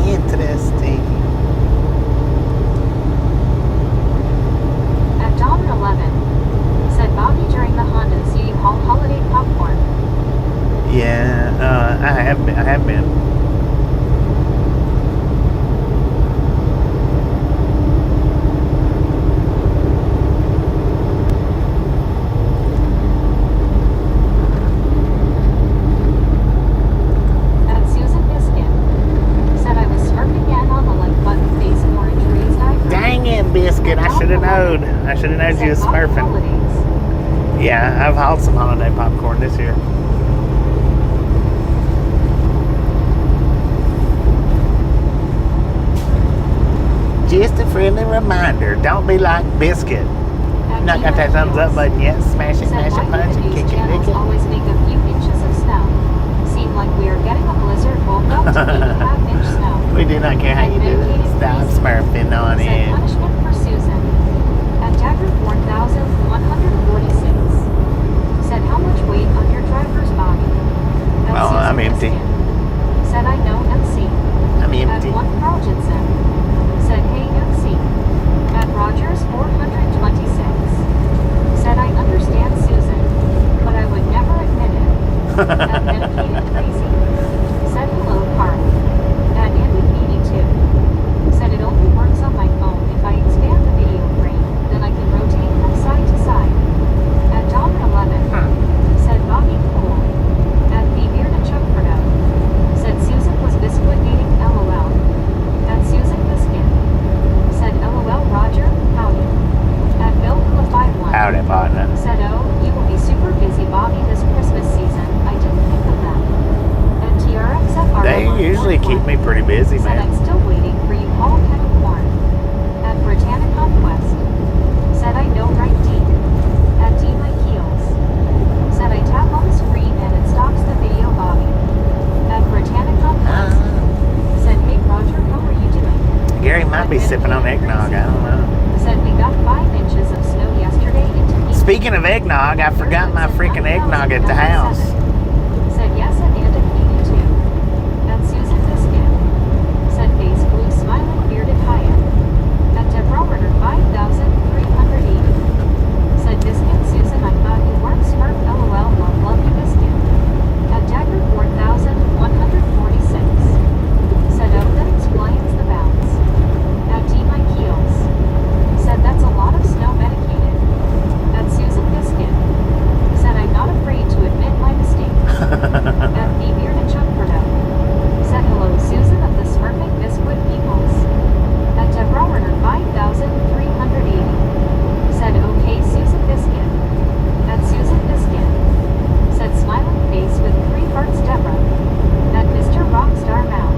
Interesting. At Dollar 11. Said, Bobby during the Hondas you haul holiday popcorn. Yeah, I have been. At Susan Biscuit. Said, I was smirking again on the like button face and orange raised eyebrow. Dang it, Biscuit. I should have known. I should have known you was Said, Bobby smurfing. holidays. Yeah, I've hauled some holiday popcorn this year. Just a friendly reminder, don't be like Biscuit. At Not got that thumbs up button yet. Smash it, Said, smash why it, do punch the it, news kick it, channels lick it. always make a few inches of snow? Seem like we are getting a blizzard woke up to 8.5-inch snow. We do not care how you do it. Stop smurfing on Said, it. punishment for Susan. At Dagger 4146. Said, how much weight on your driver's body? At Oh, Susan I'm empty. Biscuit. Said, I know MC. I'm At empty. 1 Carlgensen. Said, hey MC. At Rogers 426. Said, I understand Susan, but I would never admit it. At Medicated Crazy. Said, hello Carl. At Andy82. Said, it only works on my phone if I expand the video frame, then I can rotate from side to side. At Dollar 11. Said, Bobby cool. At the Bearded Chuckford. Said, Susan was biscuit eating LOL. At Susan Biscuit. Said, LOL Roger, howdy. At Bill Cliff 51. Howdy, partner. Said, oh, you will be super busy, Bobby, this Christmas season. I didn't think of that. At TRXFR. They usually keep me pretty busy, Said, I'm man. still waiting for you, Paul Kettle Corn. At Britannia Conquest. Said, I know right D. At D my heels. Said, I tap on the screen and it stops the video, Bobby. At Britannia Conquest. Said, hey Roger, how are you doing? Gary might be sipping on eggnog. I don't know. Said, we got 5 inches of snow yesterday into East. Speaking of eggnog, I forgot my freaking eggnog at the house. Said, yes, and Andy 82. At Susan Biscuit. Said, face blue smiling bearded Hyatt. At Deborah Order 5380. Said, Biscuit Susan, I thought you weren't smart, LOL, love you Biscuit. At Dagger 4146. Said, oh, that explains the bounce. At D my heels. Said, that's a lot of snow medicated. At Susan Biscuit. Said, I'm not afraid to admit my mistake. At the Bearded Chuckford. Said, hello Susan of the Smurfing Biscuit Peoples. At Deborah Order 5380. Said, okay Susan Biscuit. At Susan Biscuit. Said, smiling face with 3 hearts Deborah. At Mr. Rockstar Mount.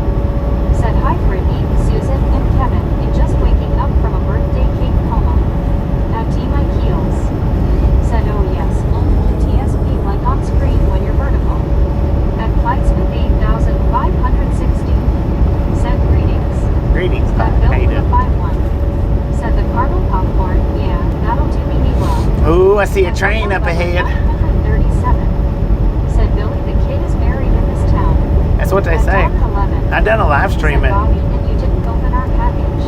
Said, hi Brittany, Susan, and Kevin, in just waking up from a birthday cake coma. At D my heels. Said, oh yes, only TSP like on screen when you're vertical. At Clydesmith 8560. Said, greetings. Greetings, At partner. Bill How you with a doing? 51. Said, the caramel popcorn, yeah, that'll do me well. Ooh, I see a train up ahead. 137. Said, Billy, the kid is married in this town. That's what they At say. Dollar 11. I done a live stream Said, it. Bobby, and you didn't open our package.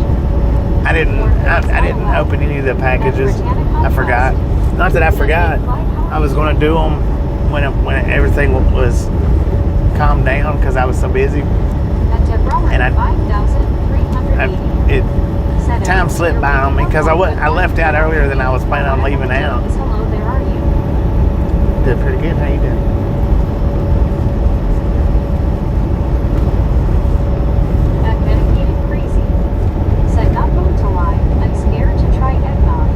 I I didn't open any of the packages. I forgot. Not that I forgot. I was going to do them when everything was calmed down because I was so busy. And time slipped by on me because I left out earlier than I was planning on leaving out. Hello, there are you. Did pretty good. How you doing? That medicated crazy. Said not going to lie, I'm scared to try eggnog.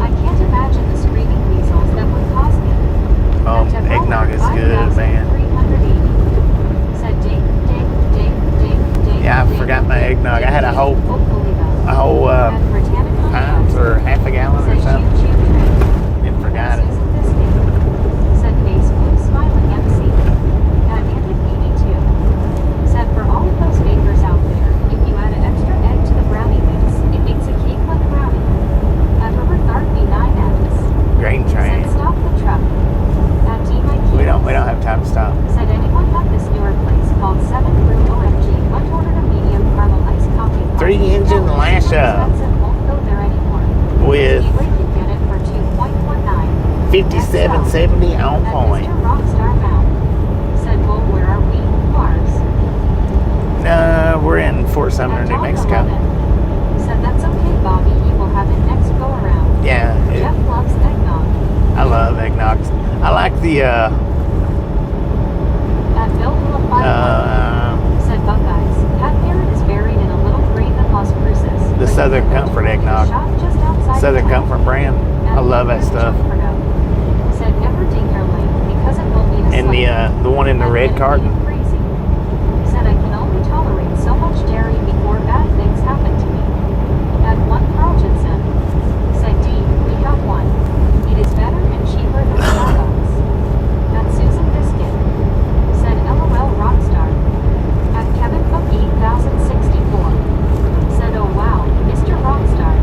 I can't imagine the screaming weasels that would cause me. Oh, eggnog is good, man. Said ding, ding, ding, ding, ding. Yeah, I forgot my eggnog. I had a whole pint or half a gallon or something. And forgot it. Said face blue smiling MC. At Antic 82. Said for all of those bakers out there, if you add an extra egg to the brownie mix, it makes a cake like brownie. At River Tharpy 9X. Grain train. Said stop the truck. At D Mike We don't have time to stop. Said anyone have this newer place called 7 Brew OMG, but ordered a medium caramel iced coffee. 3-engine lash up Won't go there anymore. with Speedway can get it for 2.19. 5770 on At point. Mr. Rockstar Mount. Said, well, where are we? Mars. We're in Fort Sumner, New Mexico. Said that's okay, Bobby. You will have it next go around. Yeah, Jeff loves eggnog. I love eggnog. I like the At Bill Philip said Buckeyes. Cat Parrot is buried in a little grave in Las Cruces. the Southern Comfort eggnog. Shop just outside Southern town. Comfort brand. I love that stuff. Said never ding your lane because it will be a And the one in the red carton. Crazy. Said I can only tolerate so much dairy before bad things happen to me. At one Carltonson. Said D, we have one. It is better and cheaper than Starbucks. At Susan Biscuit. Said LOL Rockstar. At Kevin Cook 8064. Said oh wow, Mr. Rockstar.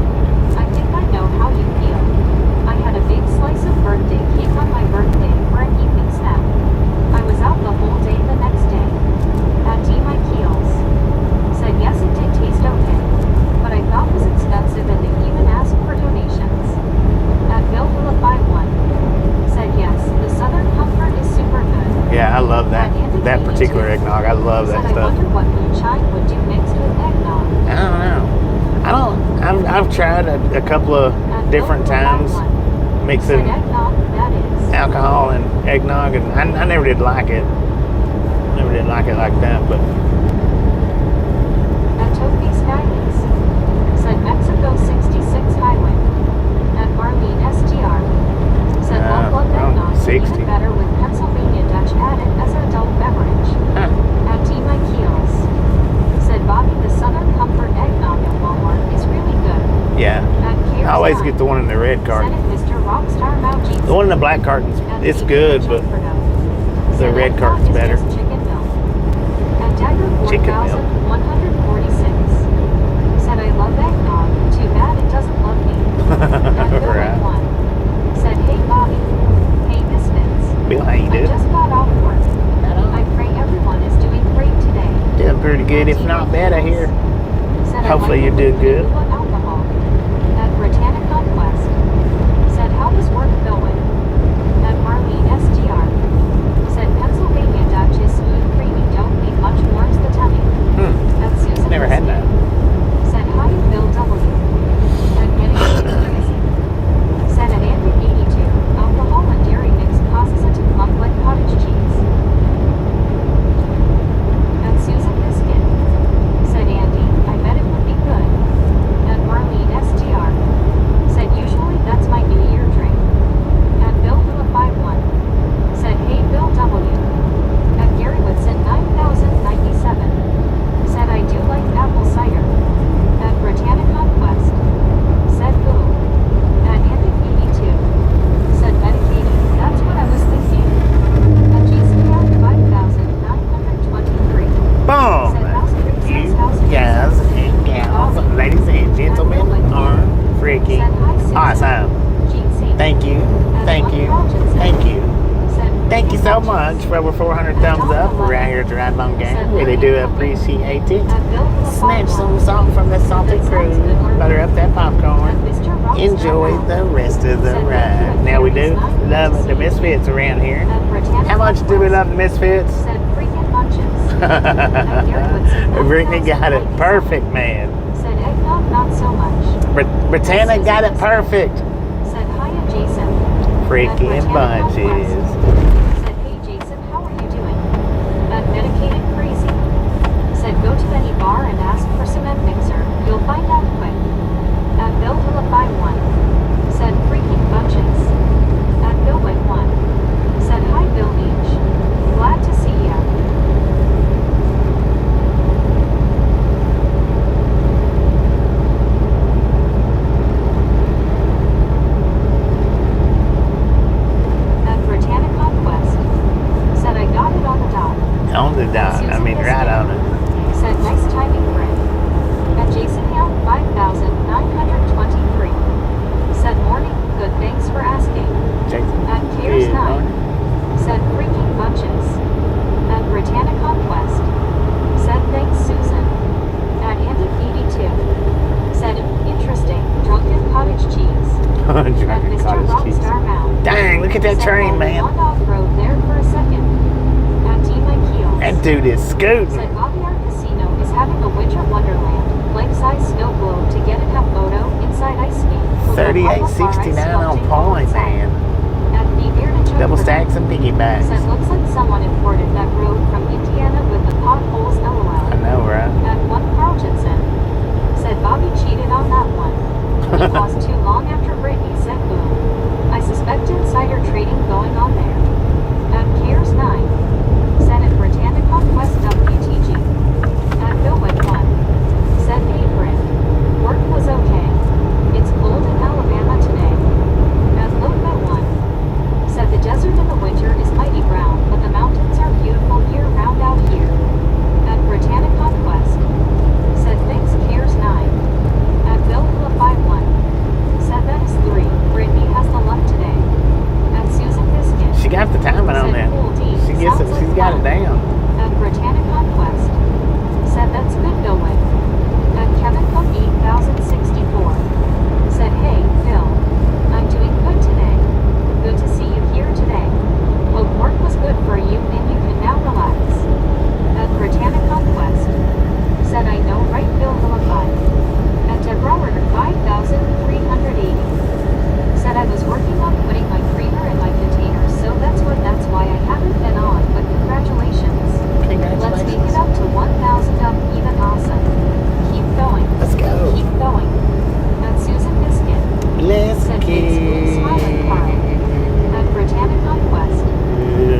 I think I know how you feel. I had a big slice of birthday cake on my birthday for an evening snack. I was out the whole day the next day. At D my heels. Said yes it did taste okay, but I thought it was expensive and they even asked for donations. At Bill Philip 51. Said yes, the Southern Comfort is super good. Yeah, I love that particular eggnog. I love that Said stuff. I wonder what moonshine would do mixed with eggnog. I don't know. I've tried a couple of At different Bill Philip times 51. mixing Said eggnog, that is. alcohol and eggnog, and I never did like it. Never did like it like that, but At Topi Skylines. Said Mexico 66 Highway. At Marlene STR. Said low blood eggnog is 60. even better with Pennsylvania Dutch added as an adult beverage. huh. At T My Keels. Said Bobby the Southern Comfort eggnog at Walmart is really good. Yeah. At I always get the one in the red carton. Senate Mr. Rockstar Mount The one in the black carton's it's good, but the red carton's better. Chicken milk. At Dagger Chicken milk. 4146. Said I love eggnog. Too bad it doesn't love me. At Bill Right. 1. Said hey Bobby. Hey Misfits. Bill, how you I doing? just got off work. I pray everyone is doing great today. Doing pretty good, if not better here. Said I Hopefully wonder you're doing if good. you want alcohol. At Britannic Conquest. Said how is work going? At Marlene STR. Said Pennsylvania Dutch is smooth creamy, don't need much warms the tummy. At Susan Never had that. Said hi Bill W. At Getting Crazy. Said at Andy 82, alcohol and dairy mix causes it to clump like cottage cheese. At Susan Biscuit. Said Andy, I bet it would be good. At Marlene STR. Said usually that's my New Year drink. At Bill Philip 51. Said hey Bill W. At Gary Woodson 9097. Said I do like apple cider. At Britannic Conquest. Said boo. At Andy 82. Said medicated, that's what I was thinking. At GCR 5923. Boom! Said house creek You says house creek guys says and gals, Bobby. ladies and gentlemen, are freaking Said hi Susan. awesome. GC. Thank you, At thank One you, Rogerson. thank you. Said Thank you so much for over 400 thumbs up. We're out here at the Ride Along Gang. Really do appreciate it. Snatch some salt from the salty crew. Butter up that popcorn. Enjoy the rest of the ride. Now we do love the Misfits around here. How much do we love the Misfits? Brittany got it perfect, man. Said eggnog, not so much. Britannia got it perfect. Said hiya, Jason. Freaking bunches. Said, hey Jason, how are you doing? Medicated crazy. Said go to any bar and ask for cement mixer. You'll find out quick. Bill will buy one. Said freaking bunches. Bill went one. Said hi Bill Beach. Glad to see ya. On the dot. I mean, right on it. Said nice timing, Brent. And Jason Young, 5,923. Said morning, good, thanks for asking. Jason. And Cares 9. Said freaking bunches. And Britannia Conquest. Said thanks, Susan. And Andy 82. Said interesting, drunken cottage cheese. And Mr. Rockstar Mound. Dang, look at that train, man. On off-road there for a second. That dude is scooting. Said Bobbyard Casino is having a winter wonderland, life-size snow globe to get a half photo inside ice skate. 38.69 on point, man. At the bearded Double stacks and piggybacks. Said looks like someone imported that road from Indiana with the potholes, LOL. I know, right? At one Carltonson. Said Bobby cheated on that one. He paused too long after Brittany said boom. I suspect insider trading going on there. At Cares 9. Senate Britannia Conquest WTG. At Bill went one. Said Abram. Work was okay. It's cold in Alabama today. At Load met one. Said the desert in the winter is mighty brown, but the mountains are beautiful year round out here. At Britannia Conquest. Said thanks Cares 9. At Bill Hilla 51. Said that is 3. Brittany has the luck today. At Susan Biscuit. She got the timing on that. She gets it. She's got it down. At Britannia Conquest. Said that's good, Billwick. At Kevin Cook 8064. Said hey, Bill. I'm doing good today. Good to see you here today. Hope work was good for you and you can now relax. At Britannia Conquest. Said I know right, Bill Vilified. At Deborah 5380. Said I was working on putting my creamer in my containers, so that's why I haven't been on, but congratulations. Let's make it up to 1,000 up, even awesome. Keep going. Let's go. Keep going. And Susan Biscuit. Let's said big smooth smiling Carl. At Britannia Conquest.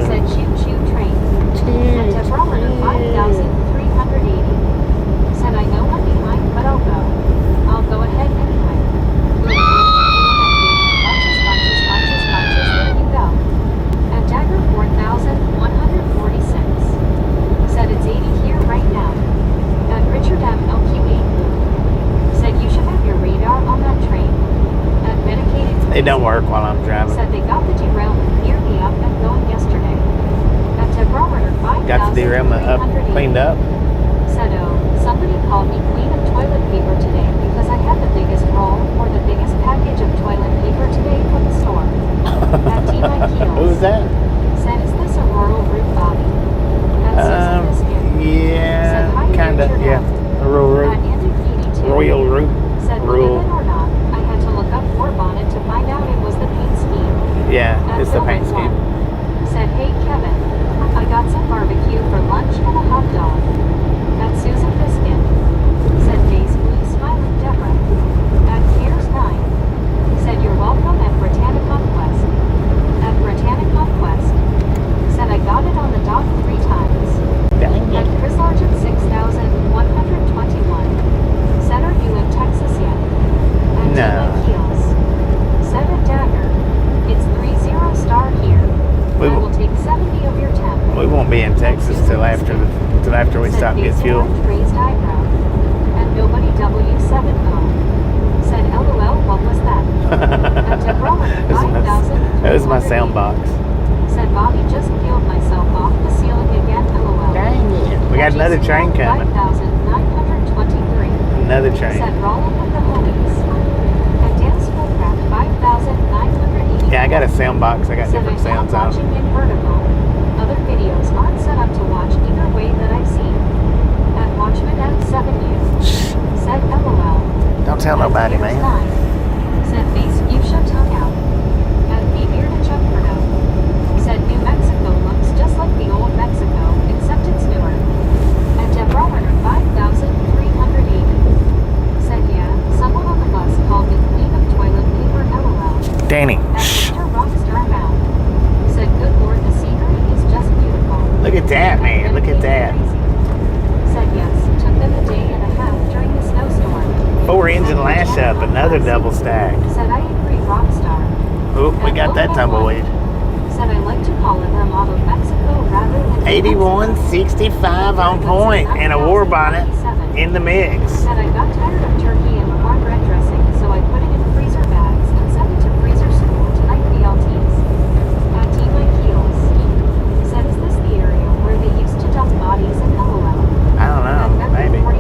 Said choo choo train. At Deborah 5380. Said I know I'm behind, but I'll go. I'll go ahead anyway. There you go. At Dagger 4146. Said it's 80 here right now. At Richard M. LQ8. Said you should have your radar on that train. At Medicated. It don't work while I'm driving. Said they got the derailment near me up and going yesterday. At Deborah 5380. Got the derailment up, cleaned up. Said somebody called me queen of toilet paper today because I had the biggest roll or the biggest package of toilet paper today from the store. At T-My Heels. Who's that? Said, is this a rural route, Bobby? At Susan Biscuit. Yeah, said, hi, kinda, Richard yeah. F. A rural At route. Andy 82. Royal route. Said, Rural. believe it or not, I had to look up for bonnet to find out it was the paint scheme. Yeah, At it's the Bill paint went scheme. one. Said, hey, Kevin, I got some barbecue for lunch and a hot dog. At Susan Biscuit. Said, face blue smiling Deborah. At Cares 9. Said, you're welcome at Britannia Conquest. At Britannia Conquest. Said, I got it on the dot 3 times. Dang At it. Chris Largent 6121. Said, are you in Texas yet? At No. T-My Heels. Said at Dagger. It's 30 star here. I will take 70 of your temp. We won't be in Texas till after we Said stop and get face fuel. orange raised eyebrow. And nobody W70. Said LOL, what was that? At Deborah 5000. That was my sound box. Said Bobby just peeled myself off the ceiling again, lol. Dang it. We got another train coming. 5,923. Another train. Said rolling with the homies. At Dan Schoolcraft 5,980. Yeah, I got a sound box. I got Said different I'm sounds not on. watching in vertical. Other videos aren't set up to watch either way that I've seen. At Watchman at 7U. Said LOL. Don't tell nobody, man. Said face you shut tongue out. At be beard and Chuck Furno. Said New Mexico looks just like the old Mexico, except it's newer. At Deborah 5,380. Said yeah, someone on the bus called me queen of toilet paper LOL. Danny. At Mr. Rockstar Mount. Said good lord, the scenery is just beautiful. Look at that, man. Look at that. Said yes, took them a day and a half during the snowstorm. 4-engine lash up, another double stack. Said I agree, Rockstar. Oh, we got that tumbleweed. Said I like to call it a model Mexico rather than 8165 on point and a war bonnet in the mix. Said I got tired of turkey and cornbread dressing, so I put it in freezer bags and sent it to freezer school tonight BLTs. At D my heels. Said is this the area where they used to dump bodies in LOL? I don't know, maybe. 45.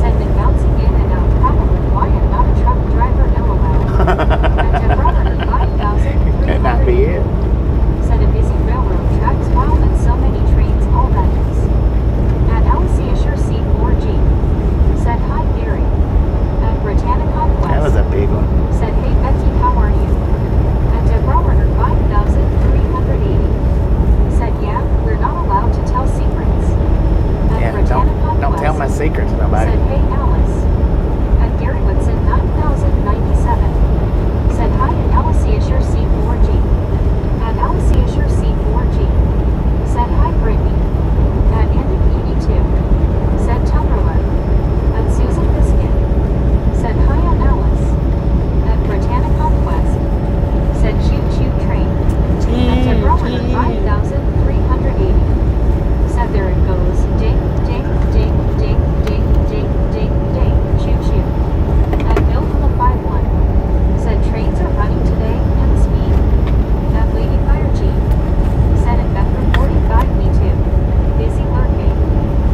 Said been bouncing in and out, probably why I'm not a truck driver LOL. At Deborah 5,300. Could not be it. Said a busy railroad tracks, wow, and so many trains, all that is. At Albuquerque C4G. Said hi Gary. At Britannica West. That was a big one. Said hey Becky, how are you? At Deborah 5,380. Said yeah, we're not allowed to tell secrets. At Yeah, don't tell my secrets to nobody. Said hey Alice. At Gary Woodson 9,097. Said hi at Albuquerque C4G. At Albuquerque C4G. Said hi Brittany. At Andy 82. Said Tumberland. At Susan Biscuit. Said hi on Alice. At Britannica West. Said choo choo train. At Deborah 5,380. Said there it goes. Ding, ding, ding, ding, ding, ding, ding, ding. Choo choo. At Bill from the 5-1. Said trains are running today and speed. At Lady Fire Chief. Said at Bedford 45 me too. Busy lurking.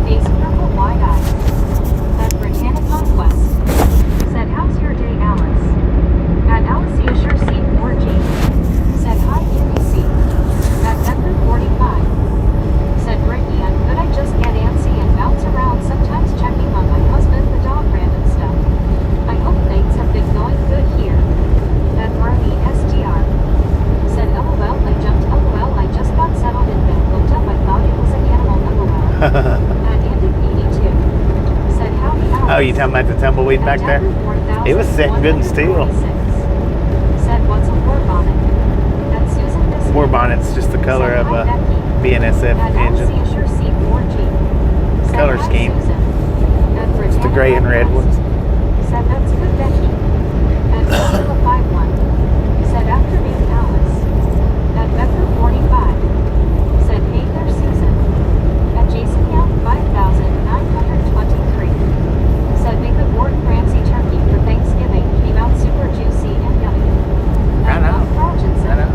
Face purple wide eyes. At Britannica West. Said how's your day Alice? At Albuquerque C4G. Said hi UBC. At Bedford 45. Said Brittany I'm good I just get antsy and bounce around sometimes checking on my husband the dog random stuff. I hope things have been going good here. At Marley STR. Said LOL I jumped LOL I just got settled in bed looked up I thought it was an animal LOL. At Andy 82. Said howdy Alice. Oh, you talking about the tumbleweed back there? It was sitting good and still. Said what's a war bonnet? At Susan Biscuit. War bonnet's just the color of a BNSF At engine. Albuquerque C4G. Said Color hi, scheme. Susan. At It's the gray and red ones. Said that's good Becky. At Angela 5-1. Said afternoon Alice. At Bedford 45. Said hey there Susan. At Jason Young 5,923. Said make a Gordon Ramsay turkey for Thanksgiving came out super juicy and yummy. I know. At Rogerson. I know.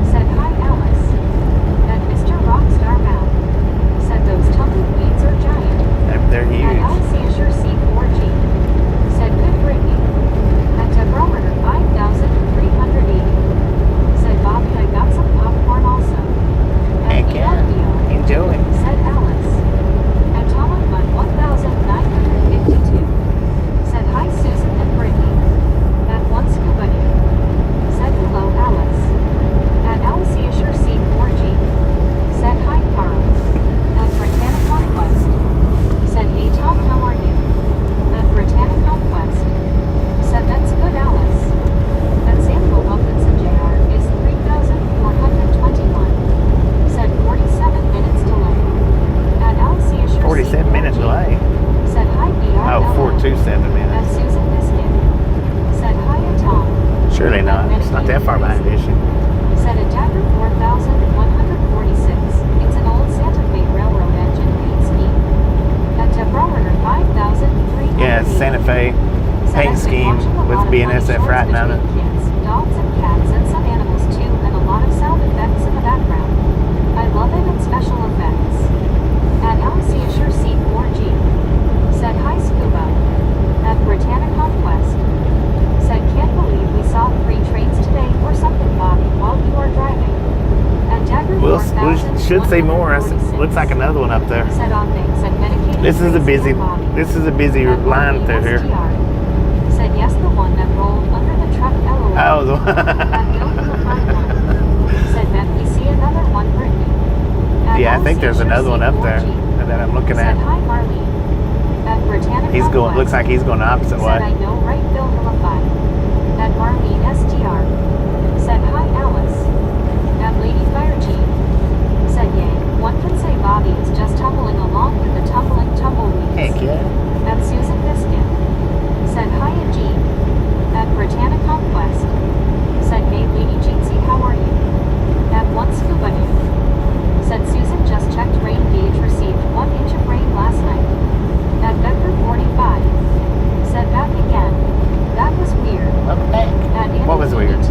Said hi Alice. At Mr. Rockstar Mount. Said those tumbleweeds are giant. They're At huge. Albuquerque C4G. Said good Brittany. At Deborah 5,380. Said Bobby I got some popcorn also. At Heck yeah. Enjoy. Said Alice. At Tom of Mud 1,952. Said hi Susan and Brittany. At one scuba dude. Said hello Alice. At Albuquerque C4G. Said hi Carl. At Britannica West. Said hey Tom how are you? At Britannica West. Said that's good Alice. At Samuel Wilkinson Jr. is 3,421. Said 47 minutes delay. At Albuquerque 47 minute delay. Said hi BR. Oh, 427 At minutes. Susan Biscuit. Said hi at Tom. Surely not. It's not that far behind, is she? Said a Dagger 4,146. It's an old Santa Fe Railroad engine paint scheme. At Deborah 5,300. Yeah, it's Santa Fe paint scheme with BNSF writing on it. Kids, dogs and cats and some animals too and a lot of sound effects in the background. I love it in special effects. At Alicia Sure C4G. Said hi Scuba. At Britannic Conquest. Said can't believe we saw 3 trains today or something Bobby while you are driving. At Dagger We should see more. Looks like another one up there. Said on things and medicated This is a busy line through here. Said yes, the one that rolled under the truck LOL. Oh, the Said that we see another one, Brittany. yeah, I think there's another one up there that I'm looking Said at. hi, Marlene. At Britannic He's going. Conquest. Looks like he's going the opposite Said I way. know, right, Bill Hillify. At Marlene STR. Said hi, Alice. At Lady Fire Chief. Said yay. One can say Bobby is just tumbling along with the tumbling tumbleweeds. Heck yeah. At Susan Biscuit. Said hi, at Jean. At Britannic Conquest. Said hey, Lady Jeansy, how are you? At One Scuba Dude. Said Susan just checked rain gauge, received 1 inch of rain last night. At Becker 45. Said back again. That was weird. Welcome back. At Andy What was weird? 82.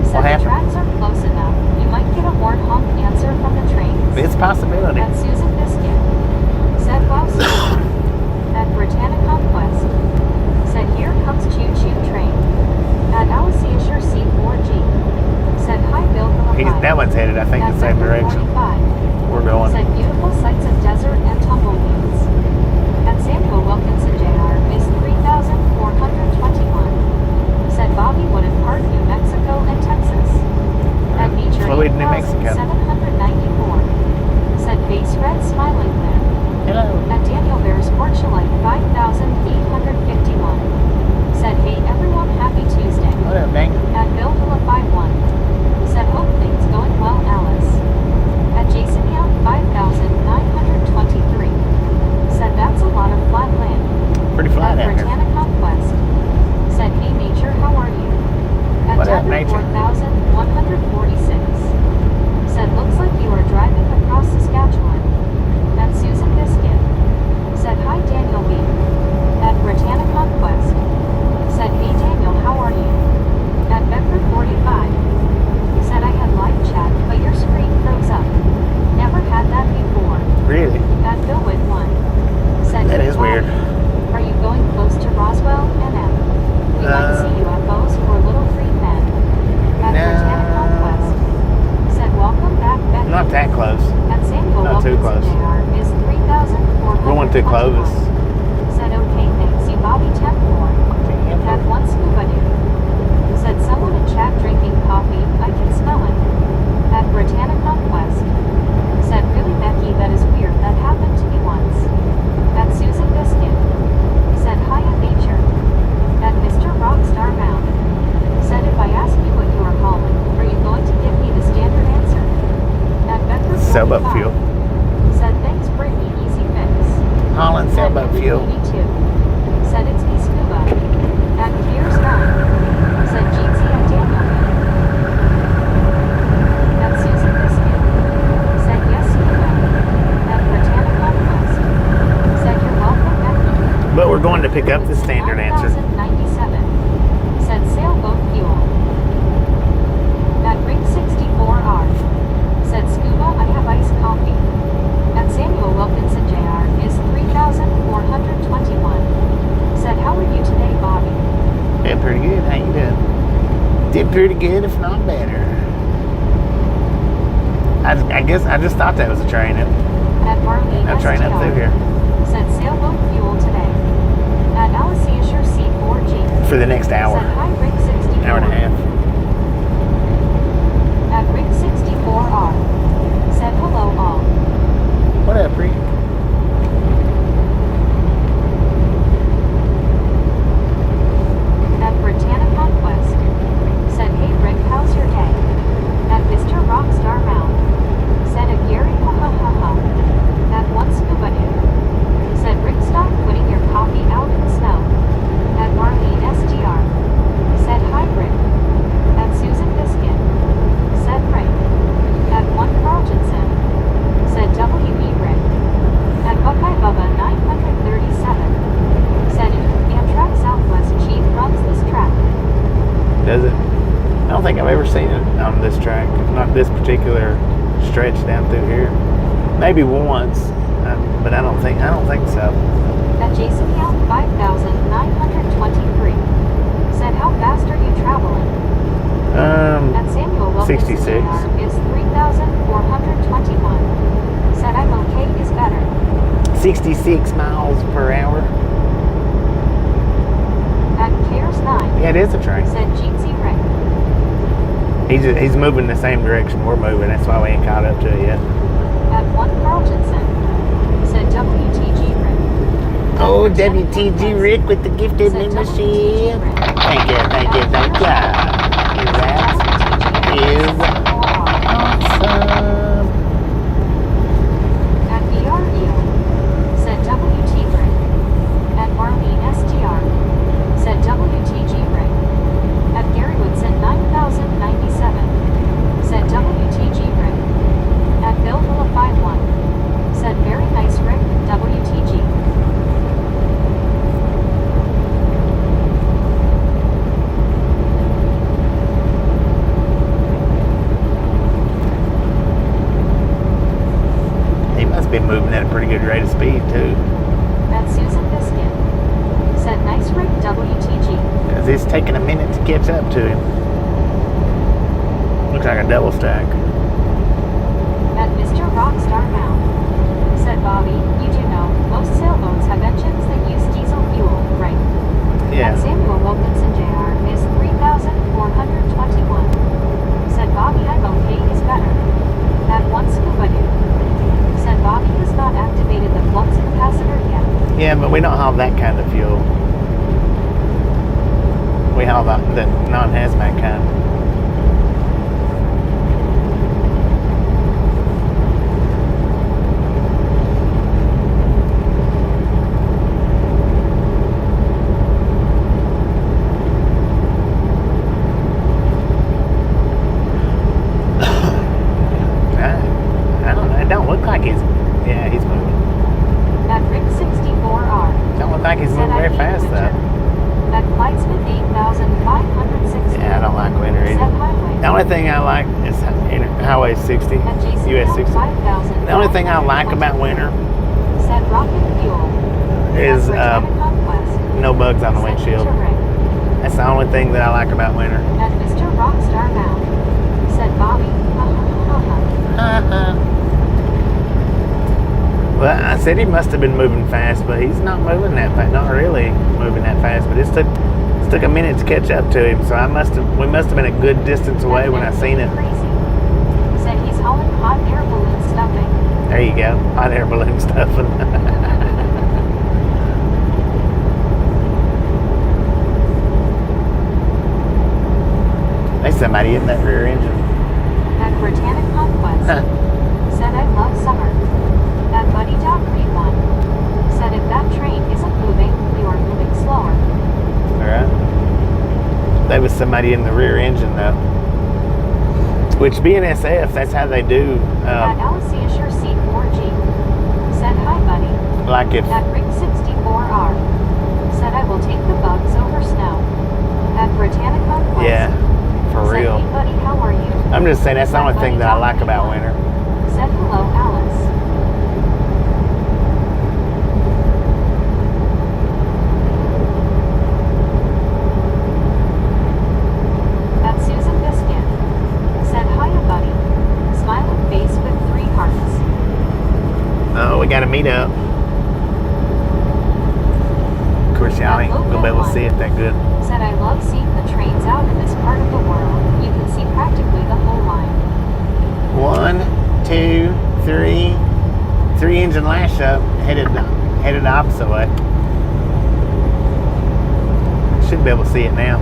Said the happened? tracks are close enough. You might get a horn honk answer from the trains. It's a possibility. At Susan Biscuit. Said Bob Stewart. At Britannic Conquest. Said here comes Choo Choo Train. At Alicia Sure C4G. Said hi Bill Hillify. That one's headed, I think, At the same Becker direction 45. we're going. Said beautiful sights of desert and tumbleweeds. At Samuel Wilkinson Jr. is 3,421. Said Bobby would have part New Mexico and Texas. At Nature Fluid, New Mexico. 794. Said face red smiling there. Hello. At Daniel Bear's Porchulite 5,851. Said hey everyone, happy Tuesday. What up, Dang? At Bill Hillify 1. Said hope things going well, Alice. At Jason Young 5,923. Said that's a lot of flat land. Pretty flat At out here. Britannic Conquest. Said hey nature, how are you? At What up, Dagger nature? 4,146. Said looks like you are driving across Saskatchewan. At Susan Biscuit. Said hi Daniel B. At Britannic Conquest. Said hey Daniel, how are you? At Becker 45. Said I had live chat, but your screen froze up. Never had that before. Really? At Billwood 1. Said That hey, is weird. Bobby, are you going close to Roswell NM? We might see UFOs or little green men. At Britannic Conquest. Said welcome back, Becky. Not that close. At Samuel Not too Wilkinson close. Jr. is 3,421. Going to Clovis. Said okay, thanks you Bobby 10-4. At One Scuba Dude. Said someone in chat drinking coffee, I can smell it. At Britannic Conquest. Said really Becky, that is weird, that happened to me once. At Susan Biscuit. Said hi at nature. At Mr. Rockstar Mound. Said if I ask you what you are calling, are you going to give me the standard answer? At Becker 45. Sailboat fuel. Said thanks Brittany, easy fix. Holland Said sailboat Nikki fuel. 82. Said it's me Scuba. At Piers 9. Said Jeansy and Daniel. At Susan Biscuit. Said yes Scuba. At Britannic Conquest. Said you're welcome Becky. But we're going to pick up the standard answer. 9,097. Said sailboat fuel. At Rig 64R. Said Scuba, I have iced coffee. At Samuel Wilkinson Jr. is 3,421. Said how are you today, Bobby? Did pretty good. How you doing? Did pretty good, if not better. I guess I just thought that was a train. At Marlene A train up STR. through here Said sailboat fuel today. At Alicia Sure C4G. for the next hour. Said hi Rig 64. Hour and a half. At Rig 64R. Said hello all. What up, Rick? At Britannic Conquest. Said hey Rick, how's your day? At Mr. Rockstar Mound. Said a Gary ha ha ha ha. At One Scuba Dude. Said Rick, stop putting your coffee out in snow. At Marlene SGR. Said hi Rick. At Susan Biscuit. Said Rick. At One Carltonson. Said WB Rick. At Buckeye Bubba 937. Said Amtrak Southwest Chief runs this track. Does it? I don't think I've ever seen it on this track. Not this particular stretch down through here. Maybe once, but I don't think so. At Jason Young 5,923. Said, how fast are you traveling? At Samuel Wilkinson 66. is 3,421. Said, I'm okay is better. 66 miles per hour. At Cares 9. Yeah, it is a train. Said Jeezy Rick. He's moving the same direction we're moving. That's why we ain't caught up to it yet. At 1 Carltonson. Said WTG Rick. Oh, WTG Rick with the gifted membership. Thank you. That is awesome. At ERU. Said WT Rick. At Marlene STR. Said WTG Rick. At Gary Woodson 9,097. Said WTG Rick. At Bill Willa 51. Said very nice Rick, WTG. He must be moving at a pretty good rate of speed too. At Susan Biscuit. Said nice Rick, WTG. Because it's taking a minute to catch up to him. Looks like a double stack. At Mr. Rockstar Mound. Said Bobby, you do know, most sailboats have engines that use diesel fuel, right? Yeah. At Samuel Wilkinson Jr. is 3,421. Said Bobby, I'm okay is better. At 1 Scuba Dude. Said Bobby has not activated the flux capacitor yet. Yeah, but we don't have that kind of fuel. We have the non-hazmat kind. I don't know. It don't look like he's moving. At Rick 64R. Don't look like he's Said moving I very hate fast winter. though. At Clydesman 8,560. Yeah, I don't like winter Said either. Highway. The only thing I like is Highway 60, At Jason US Young 60. 5,000. The only thing I like about winter Said Rocket Fuel. is At Britannia Conquest. no bugs on the Said windshield. Mr. Rick. That's the only thing that I like about winter. At Mr. Rockstar Mound. Said Bobby. Well, I said he must have been moving fast, but he's not moving that fast. Not really moving that fast, but it took a minute to catch up to him. So we must have been a good distance away when I seen it. Crazy. Said he's hauling hot air balloon stuffing. There you go, hot air balloon stuffing. There's somebody in that rear engine. At Britannic Conquest. Said I love summer. At Buddy Dog Read 1. Said if that train isn't moving, you are moving slower. Alright. There was somebody in the rear engine though. Which being SF, that's how they do. At Alice Asher C4G. Said hi buddy. Like if At Rick 64R. Said I will take the bugs over snow. At Britannic Conquest. yeah, for Said, real. hey buddy, how are you? I'm just saying that's the only thing that I like about winter. Said hello, Alice. At Susan Biscuit. Said hiya, buddy. Smiling face with 3 hearts. Oh, we got to meet up. Of course, y'all ain't gonna be able to see it that good. Said I love seeing the trains out in this part of the world. You can see practically the whole line. 1, 2, 3. 3 engine lash up, headed the opposite way. Should be able to see it now.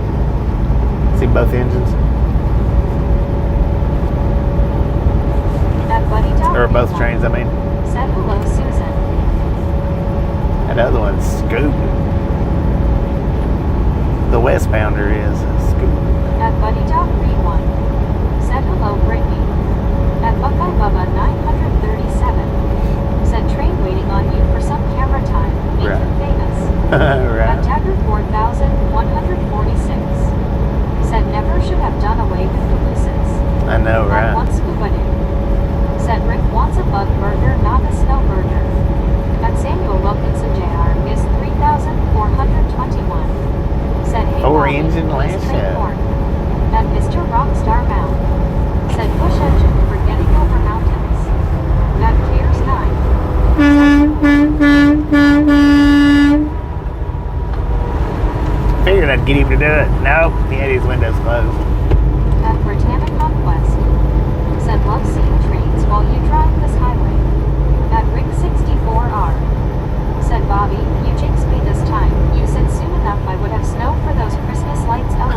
See both engines. At Buddy Dog Or both Read trains, I mean. 1. Said hello, Susan. That other one's scooting. The westbounder is scooting. At Buddy Dog Read 1. Said hello, Brittany. At Buckeye Bubba 937. Said train waiting on you for some camera time. Make Right. him famous. Right. At Jagger 4146. Said never should have done away Police train Pleasure. horn. At Mr. Rockstar Mount. Said push engine for getting over mountains. At Cares 9. Figured I'd get him to do it. Nope, he had his windows closed. At Britannic Conquest. Said love seeing trains while you drive this highway. At Rig 64R. Said Bobby, you jinxed me this time. You said soon enough I would have snow for those Christmas lights, lol.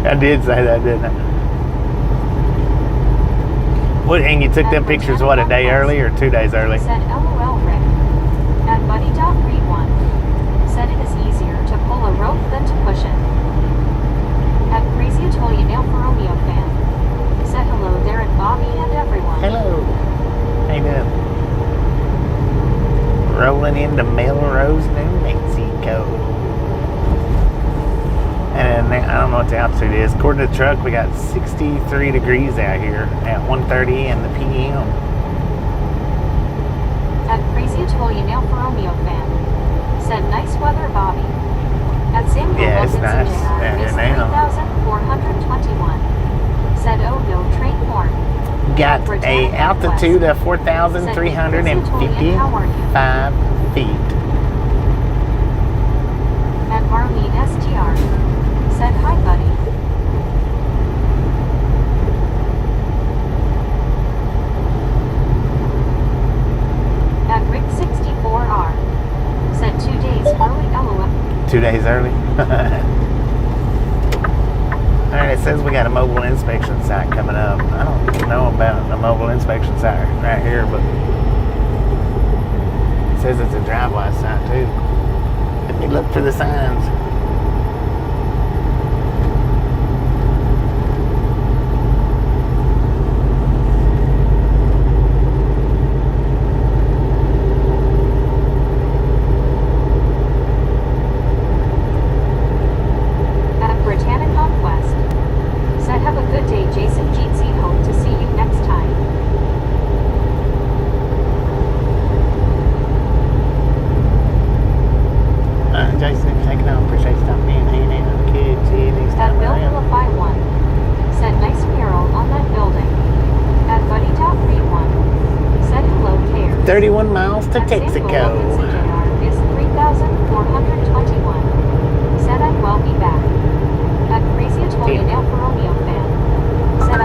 I did say that, didn't I? What, and you took them pictures, what, a day early or 2 days early? Said LOL Rick. At Buddy.Read1. Said it is easier to pull a rope than to push it. At Crazy Italian for Romeo fan. Said hello there at Bobby and everyone. Hello. How you doing? Rolling into Melrose, New Mexico. And I don't know what the altitude is. According to the truck, we got 63 degrees out here at 1:30 in the p.m. At Crazy Italian for Romeo fan. Said nice weather, Bobby. At Samuel Yeah, it's Wilkinson nice Jr. down here is now. 3,421. Said oh no train horn. Got a altitude of 4,355 feet. At Marlene STR. Said hi buddy. At Rick 64R. Said 2 days early, lol. 2 days early. Alright, it says we got a mobile inspection site coming up. I don't know about a mobile inspection site right here, but it says it's a drive-by site too. Let me look for the signs. At Britannic Conquest. Said have a good day, Jason Jeetsy. Hope to see you next time. Jason, taking off. Appreciate you stopping in, hanging out with the kids. See you next At time Bill around. Vilify 1. Said nice mural on that building. At Buddy.Read1. Said hello, care. 31 miles to At Samuel Texaco. Wilkinson Jr. is 3,421. Said I will be back. At Crazy Italian for Romeo fan. Said I.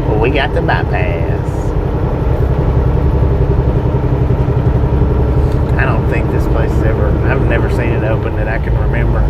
Well, we got the bypass. I don't think this place is ever, I've never seen it open that I can remember.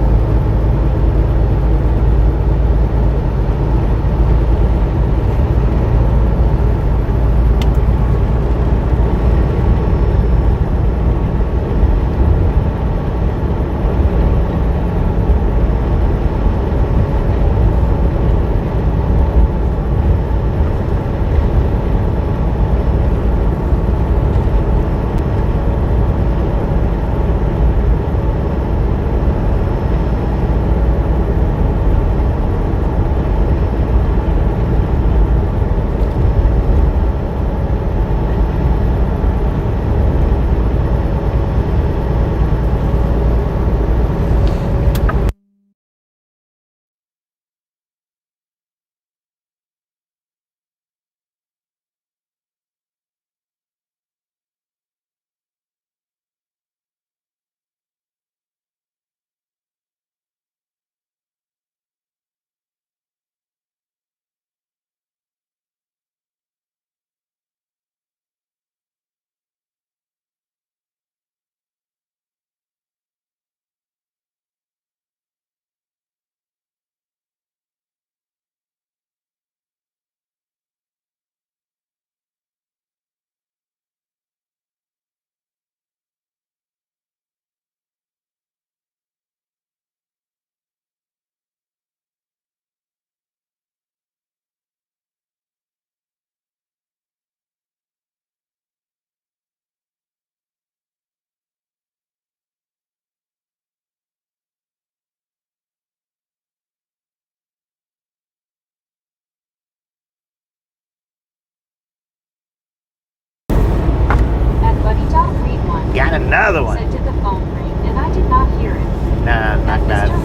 Buddy.Read1. Got another one. Said did the phone ring and I did not hear it. Nah, At not bad. Mr.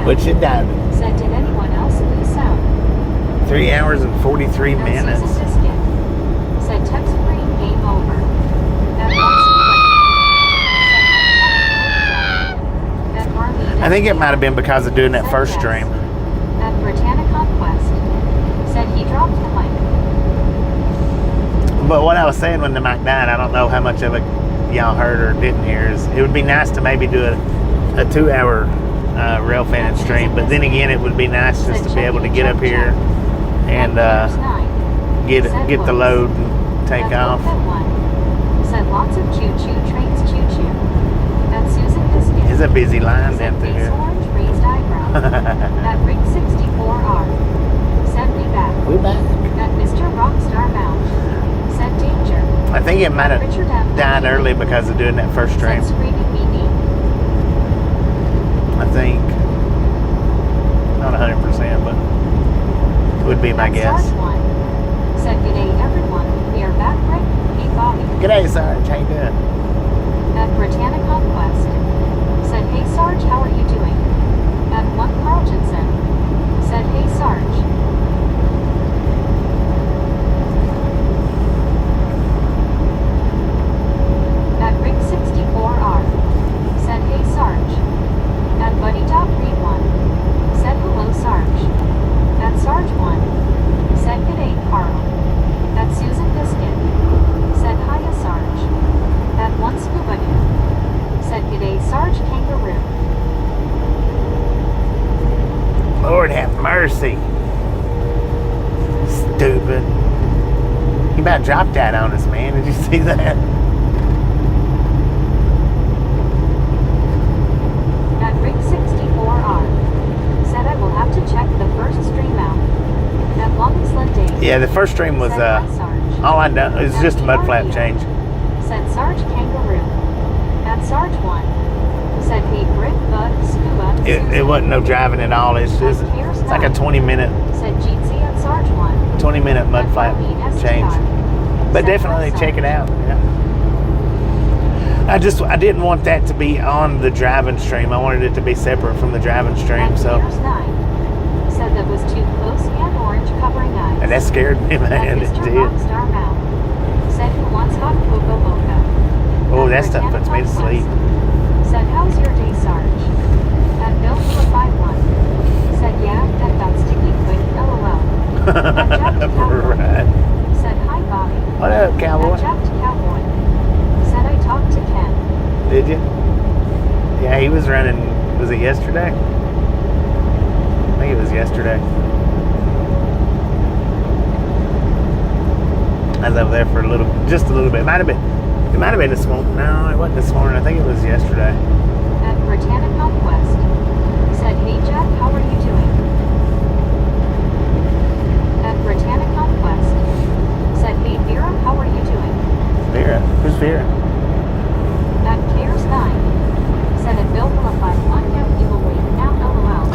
What you done? Said, did anyone else lose sound? 3 hours and 43 At minutes. Susan Biscuit. Said, text green game over. At At Marlene. I think it might have been because of doing that Said first yes. stream. At Britannia Conquest. Said he dropped the mic. But what I was saying when the mic died, I don't know how much of it y'all heard or didn't hear. Is it would be nice to maybe do a 2-hour rail fanning stream, but then again, it would be nice just to be able to get up here and get the load and take off. Said lots of choo-choo trains choo-choo. At Susan Biscuit. It's a busy line Said down through face here. orange raised eyebrow. At Rig 64R. Said we back. We back. At Mr. Rockstar Mount. Said danger. I think it might have Richard M. died early because of doing that first stream. Said screaming me. I think. Not 100%, but would be my At guess. Sarge 1. Said g'day everyone. We are back, Rick. Hey Bobby. G'day, Sarge. How you doing? At Britannia Conquest. Said, hey Sarge, how are you doing? At 1 Carltonson. Said, hey Sarge. At Rig 64R. Said, hey Sarge. At Buddy.Read1. Said, hello Sarge. At Sarge 1. Said, g'day Carl. At Susan Biscuit. Said, hiya Sarge. At 1 Scuba Doo. Said, g'day Sarge Kangaroo. Lord have mercy. Stupid. He about dropped that on us, man. Did you see that? At Rig 64R. Said, I will have to check the first stream out. At Longsland Day. Yeah, the first stream was, Said, hi, Sarge. all I done, it was At just a mud flap PREO. change. Said Sarge Kangaroo. At Sarge 1. Said, hey Brick, Bud, Scuba. It Susan. wasn't no driving at all. It's just, it's like a 20-minute Said Jeetsy at Sarge 1. 20-minute mud At flap Marlene STR. change. But Said, definitely hi, check it Sarge. out. Yeah. I didn't want that to be on the driving stream. I wanted it to be separate from the driving stream. At So Piers 9. Said that was too close and orange covering eyes. and that scared me, At man. It Mr. did. Rockstar Mount. Said who wants hot cocoa mocha. Oh, At that stuff puts me to Britannia sleep. Conquest. Said how's your day, Sarge? At Bill 51. Said yeah, that got sticky quick, lol. At Jack the Cowboy. Right. Said hi Bobby. What up, cowboy? At Jack the Cowboy. Said I talked to Ken. Did you? Yeah, he was running. Was it yesterday? I think it was yesterday. I was over there for just a little bit. It might have been this morning. No, it wasn't this morning. I think it was yesterday. At Britannia Conquest. Said hey Jack, how are you doing? At Britannia Conquest. Said hey Vera, how are you doing? Vera, who's Vera? At Cares 9. Said at Bill Philippi, one now you will wait now lol.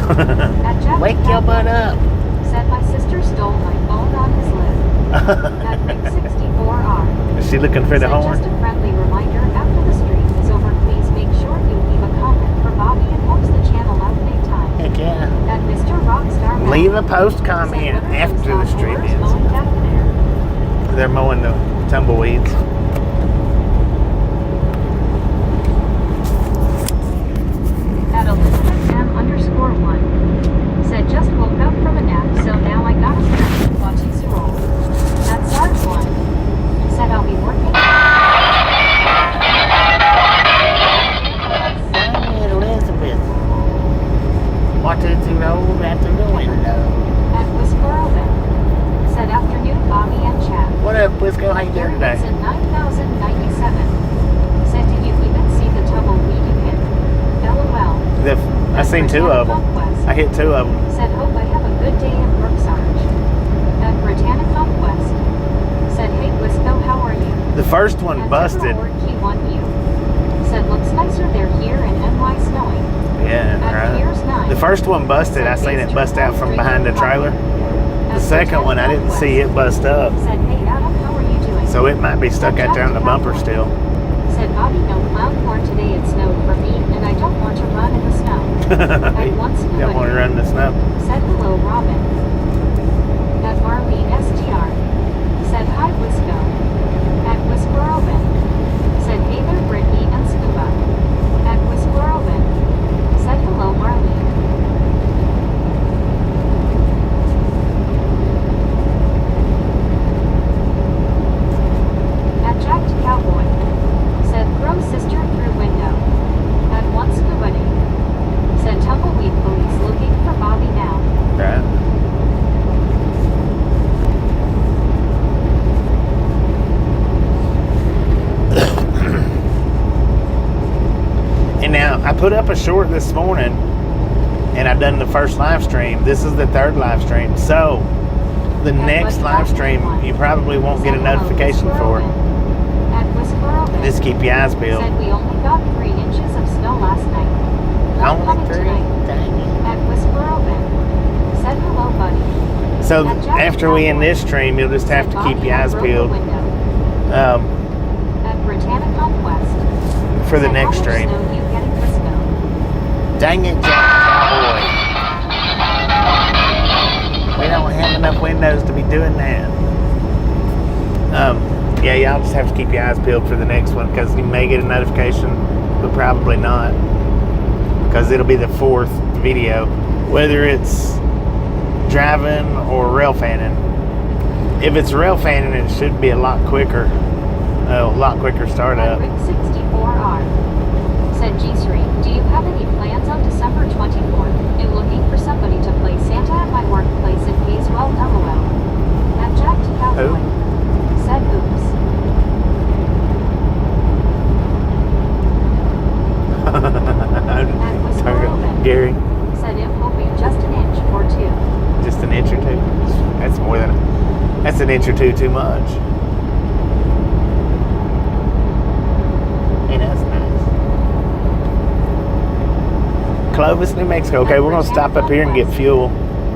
At Jack Wake the your butt Cowboy. up. Said my sister stole my phone on his lip. At Rig 64R. Is she looking for the Said horn? just a friendly reminder, after the stream is over, please make sure you leave a comment for Bobby and post the channel out big time. Heck yeah. At Mr. Rockstar Mount. Leave a post Said, comment what are after those the stream lawnmowers ends. mowing back there? They're mowing the tumbleweeds. At Elizabeth M_1. Said just woke up from a nap, so now I gotta start watching Zero. At Sarge 1. Said I'll be working. Elizabeth. Watching through the old after the window. At Whisper Oven. Said afternoon Bobby and chat. What up, Blisco? How you At doing today? in 9097. Said did you even see the tumbleweed you hit? LOL. I seen two of them. I hit two of them. Said hope I have a good day at work, Sarge. At Britannia Conquest. Said hey Blisco, how are you? The first one At busted. Key 1U. Said looks nicer there here in NY snowing. Yeah, At right. Piers 9. The first one busted. I seen it bust out from behind the trailer. The second one, I didn't see it bust up. Said hey Adam, how are you doing? So it might be stuck out there on the bumper still. Said Bobby, no clown corn today, it snowed for me, and I don't want to run in the snow. At once Don't want to run in the snow. said hello, Robin. At Marlene STR said hi, Wisco. At Whisper Robin said hey there, Brittany and Scuba. At Whisper Robin said hello, Marlene. At Jacked Cowboy said throw sister through window. At once Scuba said tumbleweed police looking for Bobby now. Right. And now I put up a short this morning, and I've done the first live stream. This is the third live stream, so the next live stream you probably won't get a notification for. At Whisper Robin Just keep your eyes peeled. said we only got 3 inches of snow last night. Not Only coming 3? tonight. Dang it. At Whisper Robin said hello, buddy. So after we end this stream, you'll just have to keep your eyes peeled At Britannic Conquest for the said, next how much stream. snow you getting for snow? Dang it, Jack Cowboy. We don't have enough windows to be doing that. Yeah, y'all just have to keep your eyes peeled for the next one, because you may get a notification, but probably not, because it'll be the 4th video, whether it's driving or rail fanning. If it's rail fanning, it should be a lot quicker startup. Rick 64R said, G-Sri, do you have any plans on December 24th in looking for somebody to play Santa at my workplace in Hayswell, LOL? At Jacked Cowboy said, oops. At Whisper Robin Gary, said, I'm hoping just an inch or 2. just an inch or 2. That's more than that's an inch or 2 too much. Hey, that's nice. Clovis, New Mexico. Okay, we're gonna stop up here and get fuel.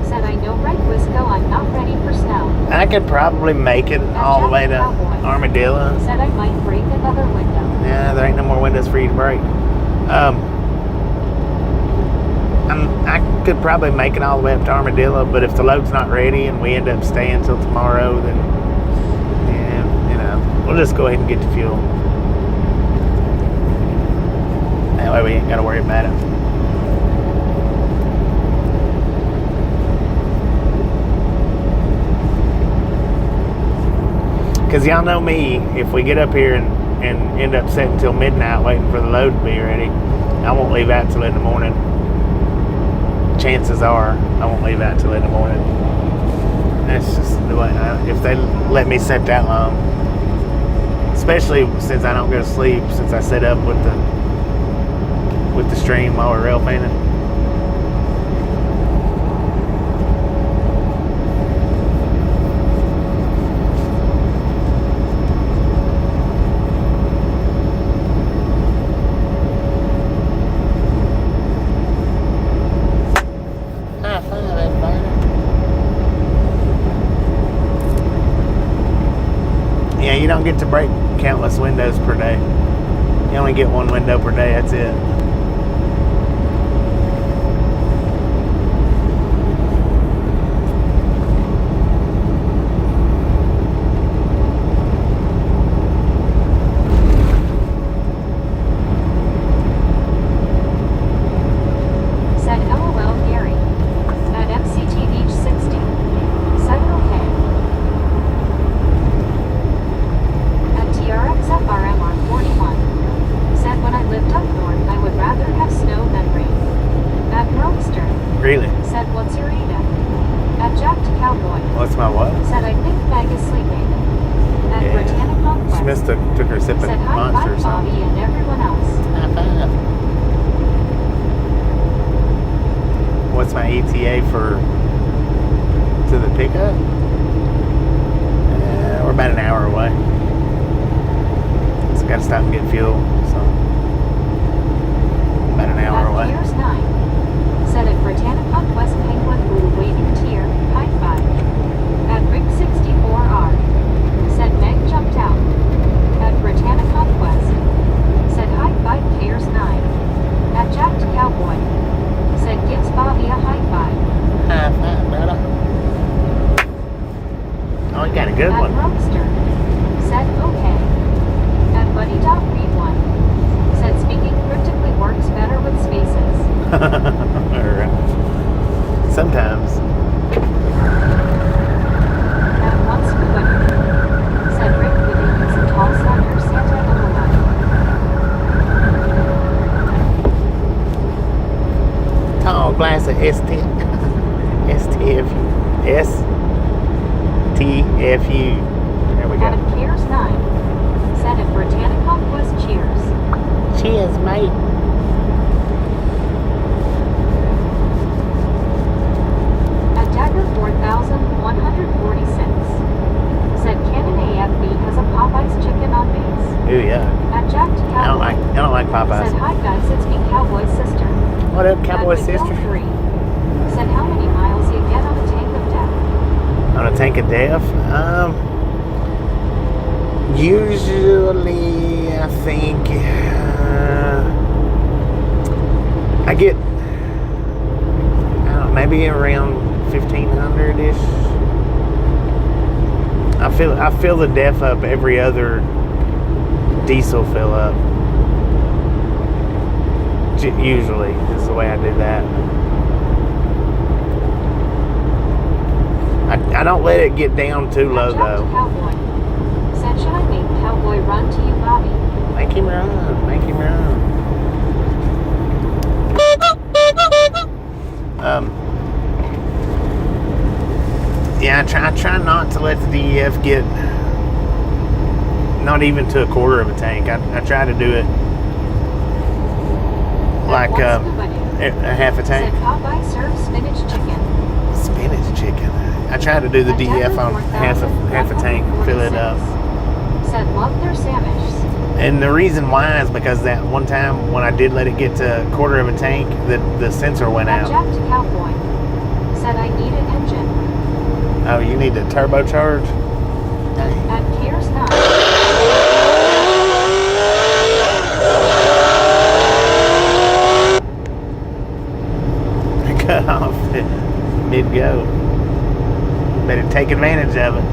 Said, I know, right, Wisco, I'm not ready for snow. I could probably make it all the way to Armadillo. Said I might break another window. Yeah, there ain't no more windows for you to break. I could probably make it all the way up to Armadillo, but if the load's not ready and we end up staying till tomorrow, then yeah, we'll just go ahead and get the fuel. That way we ain't gotta worry about it. Because y'all know me, if we get up here and end up sitting until midnight waiting for the load to be ready, I won't leave out till in the morning. Chances are I won't leave out till in the morning. That's just the way if they let me sit that long. Especially since I don't go to sleep, since I sit up with the stream while we're rail fanning. Yeah, you don't get to break countless windows per day. You only get 1 window per day, that's it. Said LOL Gary. At MCT Beach 60. Said okay. At TRXFRMR 41. Said when I lived up north, I would rather have snow than rain. At Roadster. Really? Said what's your Ada? At Jacked Cowboy. What's my what? Said I think Meg is sleeping. At Yeah. Britannic Conquest. She must have took her sip of Said hi, Monster or bye, something. Bobby and everyone else. High five. What's my ETA to the pickup? We're about an hour away. So gotta stop and get fuel. So about an hour At away. Piers 9. Said at Britannic Conquest Penguin Blue waiting tier, high five. At Rick 64R. Said Meg jumped out. At Britannic Conquest. Said high five Piers 9. At Jacked Cowboy. good At one. Roadster said okay. At Buddy.Read1 said speaking cryptically works better with spaces. Alright. Sometimes. At Once Buddy said Rick with a use of tall slender Santa LOL. Tall glass of STFU. STFU. There we go. Adam Cares 9 said if Britannica was cheers. Cheers, mate. At Dagger 4146 said Canon AFB has a Popeye's chicken on base. Ooh, yeah. At Jack to I Cowboy don't like Popeyes. said hi guys, it's me Cowboy's sister. What up, Cowboy At Miguel sister? 3 said how many miles you get on a tank of death. On a tank of death? Usually, I think I get, I don't know, maybe around 1,500-ish. I fill the def up every other diesel fill up. Usually is the way I do that. I don't let it get down too low though. Cowboy said, should I make Cowboy run to you, Bobby? Make him run. Make him run. Yeah, I try not to let the DEF get not even to a quarter of a tank. I try to do it like a half a tank. Said Popeye serves spinach chicken. Spinach chicken. I try to do the DEF on half a tank, fill it up. Said love their sandwiches. And the reason why is because that one time when I did let it get to a quarter of a tank, the sensor went out. Jack to Cowboy said I need an engine. Oh, you need to turbocharge? At Cares 9 cut off mid-go. Better take advantage of it.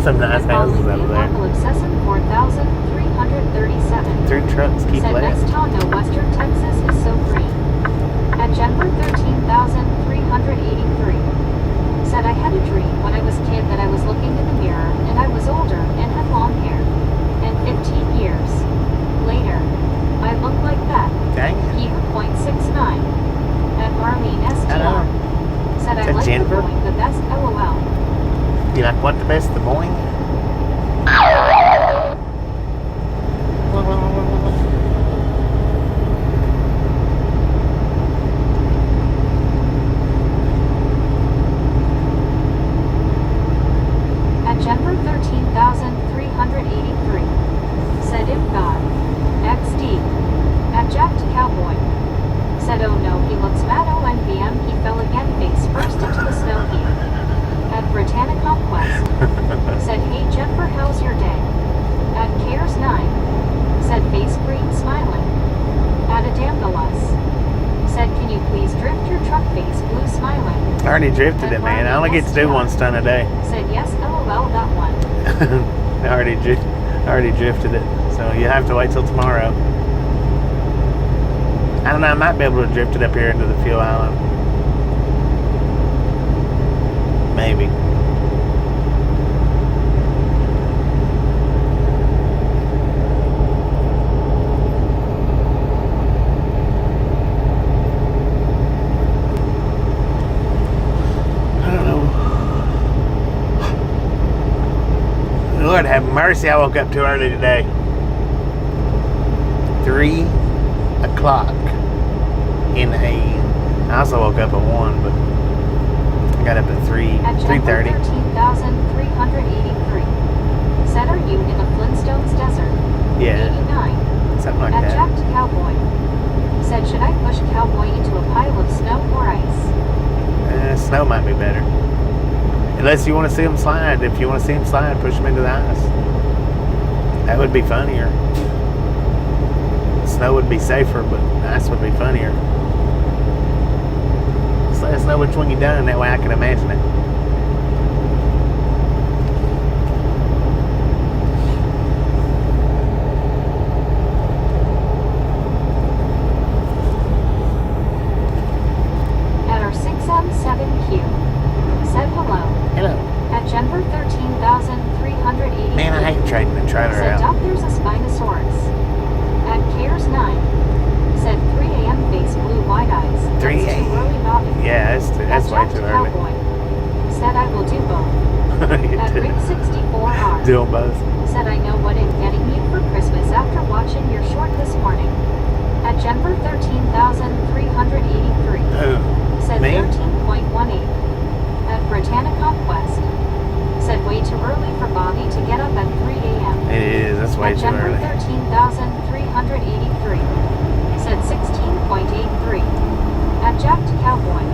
Some nice houses over there. Obsessive 4,337. Three trucks keep said left. next town, no, Western Texas is so green. At Denver 13,383. Said I had a dream when I was a kid that I was looking in the mirror and I was older and had long hair. And 15 years later, I look like that. Dang it. He 0.69. At Marlene STR. Said I like Jennifer? the Boeing the best, LOL. Do you like what the best? The Boeing? At Denver 13,383. Said if God. XD. At Jack to Cowboy. Said oh no, he looks mad. ONVM, he fell again face first into the snow heap. At Britannica Conquest. Said hey Jennifer, how's your day? At Cares 9. Said face green smiling. At Adamgalas. Said can you please drift your truck face blue smiling. I already drifted it, man. I only get to do one stunt a day. Said yes, LOL, that one. I already drifted it. So you have to wait till tomorrow. I don't know, I might be able to drift it up here into the fuel island. Maybe. Mercy, I woke up too early today. 3 o'clock in the AM. I also woke up at 1, but I got up at 3:30. 13,383. Said, are you in the Flintstones desert? Yeah. 89. Something like that. Abject cowboy. Said, should I push cowboy into a pile of snow or ice? Snow might be better. Unless you want to see him slide. If you want to see him slide, push him into the ice. That would be funnier. Snow would be safer, but ice would be funnier. Just let us know which one you done. That way I can imagine it. At our 6M7Q. Said hello. Hello. At Denver 13,380. Man, I hate trading the trailer Said, out. Doc, there's a Spinosaurus. At Cares 9. Said 3 a.m. face blue wide eyes. 3 That's too early, Bobby. Yeah, that's way At too Jack early. Cowboy. Said I will do both. At Ring 64R. Do them both. Said I know what I'm getting you for Christmas after watching your short this morning. At Denver 13,383. Oh, Said me? 13.18. At Britannica Quest. Said way too early for Bobby to get up at 3 a.m. It is. That's way At too Denver early. 13,383. Said 16.83. At Jack Cowboy.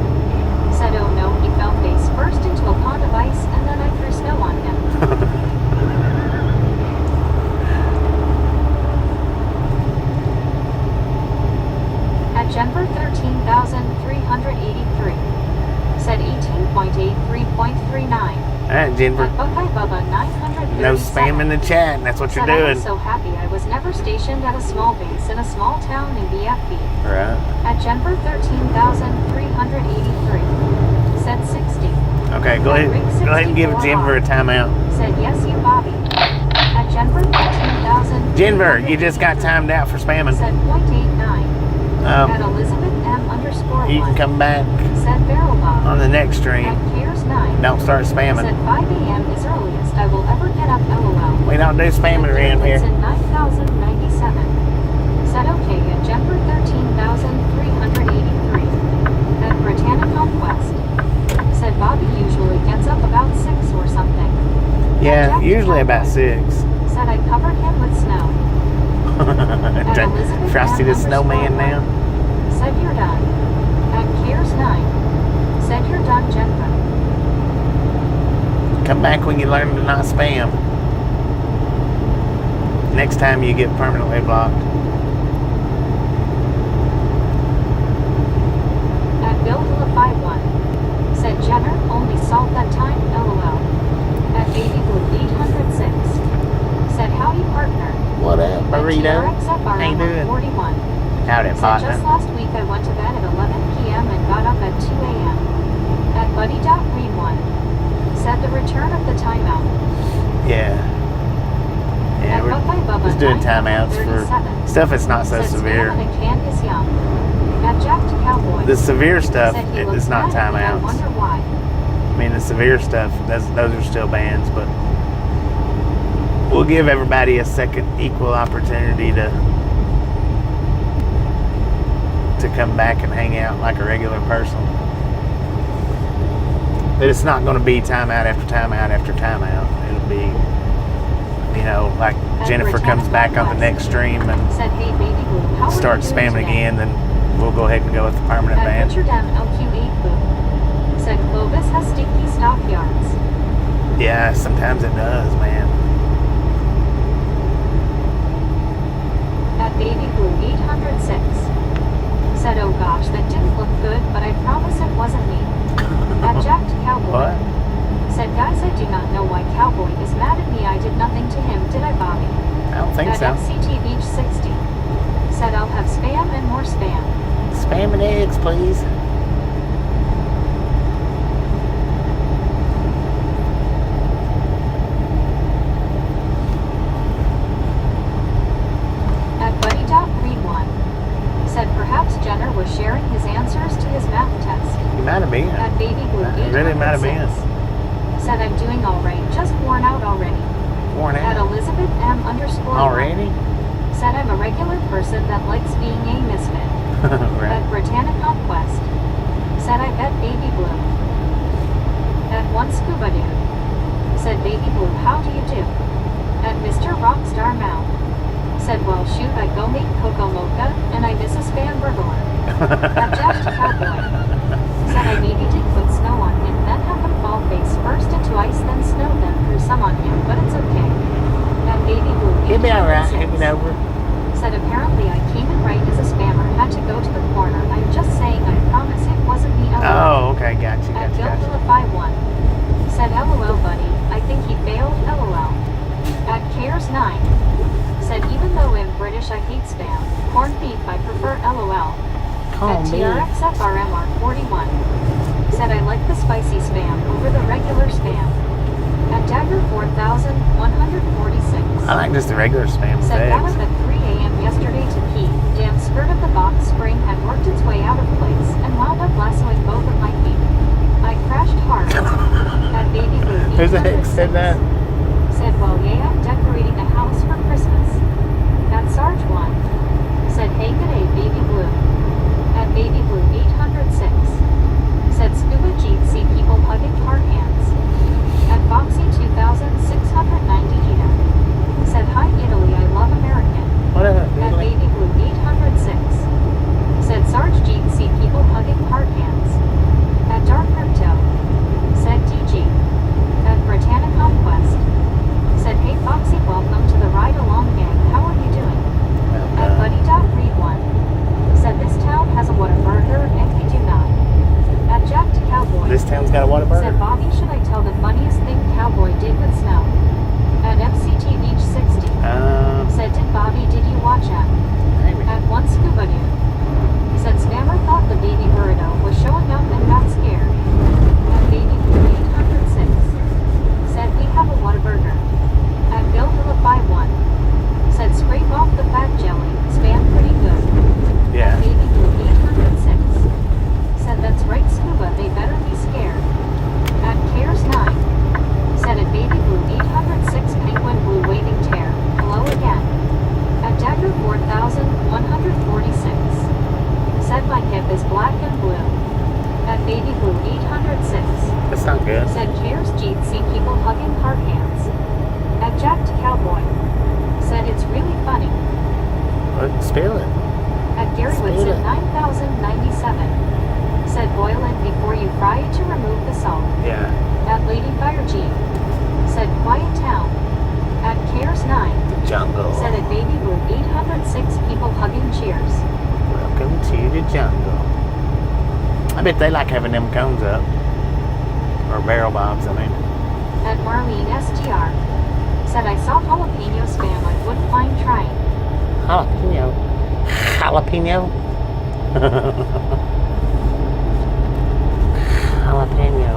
Said oh no, he fell face first into a pond of ice and then I threw snow on him. At Denver 13,383. Said 18.83.39. All right, Jennifer. At Buckeye Bubba 937. No spam in the chat. That's what you're Said I doing. was so happy I was never stationed at a small base in a small town in BFB. Right. At Denver 13,383. Said 60. Okay, go ahead and give Jennifer a timeout. Said yes, you Bobby. At Denver 13,000. Jennifer, you just got timed out for spamming. Said 0.89. At Elizabeth M_1. You can come back Said Barrel Bob. on the next stream. At Cares 9. Don't start spamming. Said 5 a.m. is earliest I will ever get up, LOL. We don't do spamming around here. It's in 9,097. Said okay at Denver 13,383. At Britannica Quest. Said Bobby usually gets up about 6 or something. Yeah, usually about 6. Said I covered him with snow. At Elizabeth Frosty the Snowman now. Said you're done. At Cares 9. Said you're done, Jennifer. Come back when you learn to not spam. Next time you get permanently blocked. At Bill Hilla 51. Said Jenner only solved that time, LOL. At Baby Blue 806. Said howdy partner. What up, burrito? How you doing? 41. Howdy, Said partner. just last week I went to bed at 11 p.m. and got up at 2 a.m. At Buddy.Green1. Said the return of the timeout. Yeah. Yeah, At Buckeye Bubba we're just doing timeouts 937. for stuff that's not so Said severe. Spam and a can is young. At Jack Cowboy. The severe stuff Said he is looks not mad and I timeouts. wonder why. I mean, the severe stuff, those are still bans, but we'll give everybody a second equal opportunity to come back and hang out like a regular person. But it's not going to be timeout after timeout after timeout. It'll be, like Jennifer comes back on the next stream and Said, hey, baby blue, how starts are you doing spamming today? again, then we'll go ahead and go with the permanent At ban. Richard M. LQ8 Boo. Said Clovis has stinky stockyards. Yeah, sometimes it does, man. At Baby Blue 806. Said, oh gosh, that didn't look good, but I promise it wasn't me. At Jack Cowboy. What? Said, guys, I do not know why Cowboy is mad at me. I did nothing to him, did I, Bobby? I don't think At so. FCT Beach 60. Said, I'll have spam and more spam. Spam and eggs, please. At Buddy.Read1. Said, perhaps Jenner was sharing his answers to his math test. You might have been. At Baby Blue It really might have been. 806. Said, I'm doing alright, just worn out already. Worn At out. Elizabeth M _ Already? said I'm a regular person that likes being a misfit. Right. At Britannic Conquest said I bet Baby Blue. At One Scuba Dude said Baby Blue, how do you do? At Mr. Rockstar Mount said, well shoot, I go make Coco Mocha and I miss a spam burglar. At Jack Cowboy said I maybe did put snow on him, then have him fall face first into ice, then snow, then threw some on him, but it's okay. At Baby Blue He'll be alright. He'll 806 get over it. said apparently I came in right as a spammer, had to go to the corner. I'm just saying, I promise it wasn't me. LOL. Oh, okay. Gotcha. At Gotcha. Gotcha. Bill51 said LOL buddy, I think he failed. LOL. At Cares9 said even though I'm British I hate spam. Corned beef I prefer. LOL. Call At me. TRXFRMR41 said I like the spicy spam over the regular spam. At Dagger 4146 I like just the regular spam with said got eggs. up at 3 a.m. yesterday to pee. Damn skirt of the box spring had worked its way out of place and wound up lassoing both of my feet. I crashed hard. At Baby Blue Who the heck said that? said, well yeah, I'm decorating a house for Christmas. At Sarge 1 said, hey g'day Baby Blue. At Baby Blue 806 said scuba Jeep see people hugging hard hands. At Foxy 2690 said hi Italy, I love American. What up, At Italy? Baby Blue 806 said Sarge Jeep see people hugging hard hands. At Dark Crypto said DG. At Britannic Conquest said hey Foxy, welcome to the ride along gang, how are you doing? At Buddy.Read1 said this town has a Whataburger and we do not. At Jack to Cowboy This town's got a said Whataburger. Bobby, should I tell the funniest thing Cowboy did with snow? At FCT Beach 60 said did Bobby, did you watch at? Maybe. At One Scuba Dude said Spammer thought the baby burrito was showing up and got scared. At Baby Blue 806 said we have a Whataburger. At Bill Phillip 51 said scrape off the fat jelly, spam pretty good. Yeah. At Baby Blue 806 said that's right Scuba, they better be scared. At Cares 9 said at Baby Blue 806 Penguin Blue waving tear, hello again. At Dagger 4146 said my hip is black and blue. At Baby Blue 806 That's not good. said Cares Jeep see people hugging hard hands. At Jack to Cowboy said it's really funny. Spill it. At Gary Spill Whitson it. 9097 said boil it before you fry it to remove the salt. Yeah. At Lady Fire G said quiet town. At Cares 9 Jungle. said at Baby Blue 806 people hugging cheers. Welcome to the jungle. I bet they like having them cones up. Or barrel bobs, I mean. At Marlene STR said I saw jalapeno spam, I wouldn't mind trying. Jalapeno. Jalapeno. Jalapeno.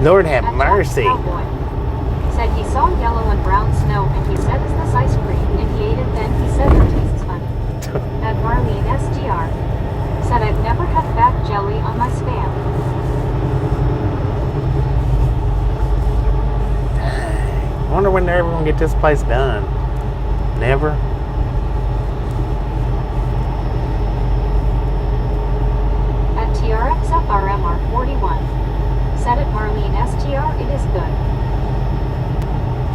Lord have At Jack mercy. Cowboy said he saw yellow and brown snow and he said is this ice cream and he ate it, then he said it tastes funny. At Marlene STR said I've never had fat jelly on my spam. Wonder when they're ever gonna get this place done. Never. At TRXFRMR41 said at Marlene STR it is good.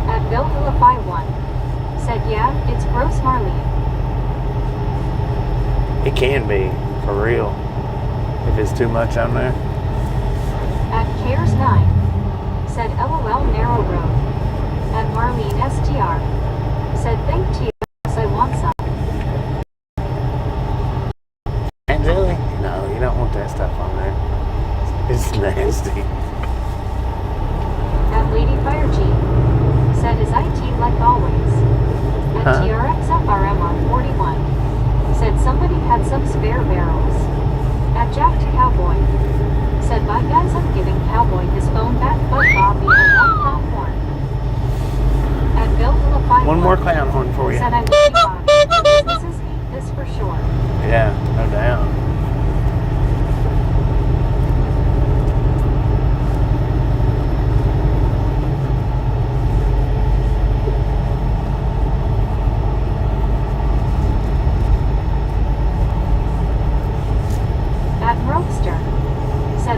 At Bill Phillippi 1 said yeah, it's gross Marlene. It can be, for real. If it's too much on there. At Cares 9 said LOL narrow road. At Marlene STR said thank TS, I want some. And jelly? No, you don't want that stuff on there. It's nasty. At Lady Fire G said is IT like always. At Huh? TRXFRMR41 said somebody had some spare barrels. At Jack to Cowboy said bye guys, I'm giving Cowboy his phone back, but Bobby a one-pound horn. At Bill Phillippi One more clown horn for you. said I'm with you, Bobby. Businesses hate this for sure. Yeah, no doubt.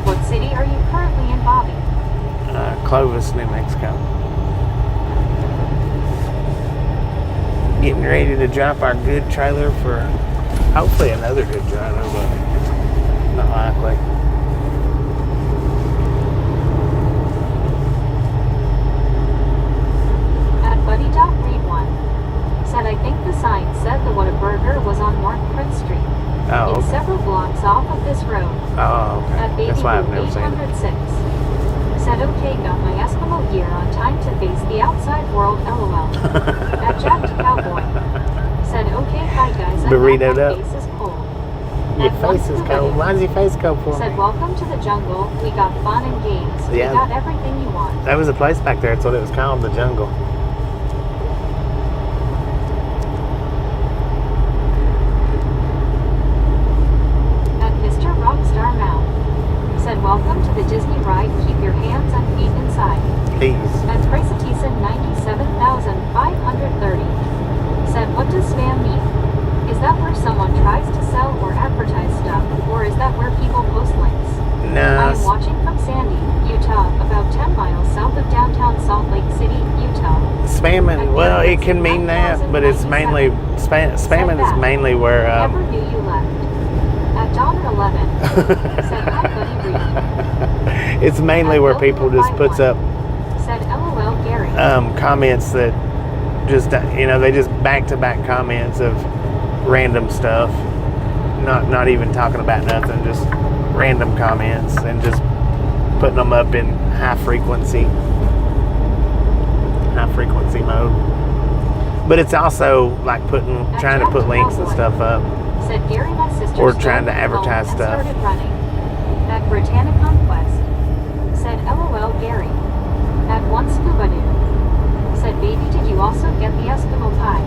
Said, what city are you currently in, Bobby? Clovis, New Mexico. Getting ready to drop our good trailer for hopefully another good trailer, but not likely. At Buddy.Read1 said, I think the sign said the Whataburger was on North Prince Street. Oh, It's okay. several blocks off of this road. Oh, At okay. Baby That's why I've Blue never seen it. 806 said, okay, got my Eskimo gear on time to face the outside world, lol. At Jack Cowboy said, okay, hi guys, Burritoed my up. face is cold. Your At face is cold. Why does your face cold for said, me? welcome to the jungle. We got fun and games. Yeah. We got everything you want. That was a place back there. That's what it was called, the jungle. At Mr. Rockstar Mount said, welcome to the Disney ride. Keep your hands and feet inside. Peace. At Pricetison 97,530 said, what does spam mean? Is that where someone tries to sell or advertise stuff, or is that where people post links? I No, am watching from Sandy, Utah, about 10 miles south of downtown Salt Lake City, Utah. spamming. Well, it can mean that, but it's mainly spamming is mainly where. Never knew you left. At Donner11 said, hi buddy Reed. It's mainly where people just puts up Said, LOL Gary. comments that just they just back-to-back comments of random stuff, not even talking about nothing, just random comments and just putting them up in high frequency mode. But it's also like trying to put links and stuff up. Said Gary, my sister. Or trying to advertise stuff. Started running. At Britannic Conquest said, LOL Gary. At One Scuba Doo said, baby, did you also get the Eskimo pie?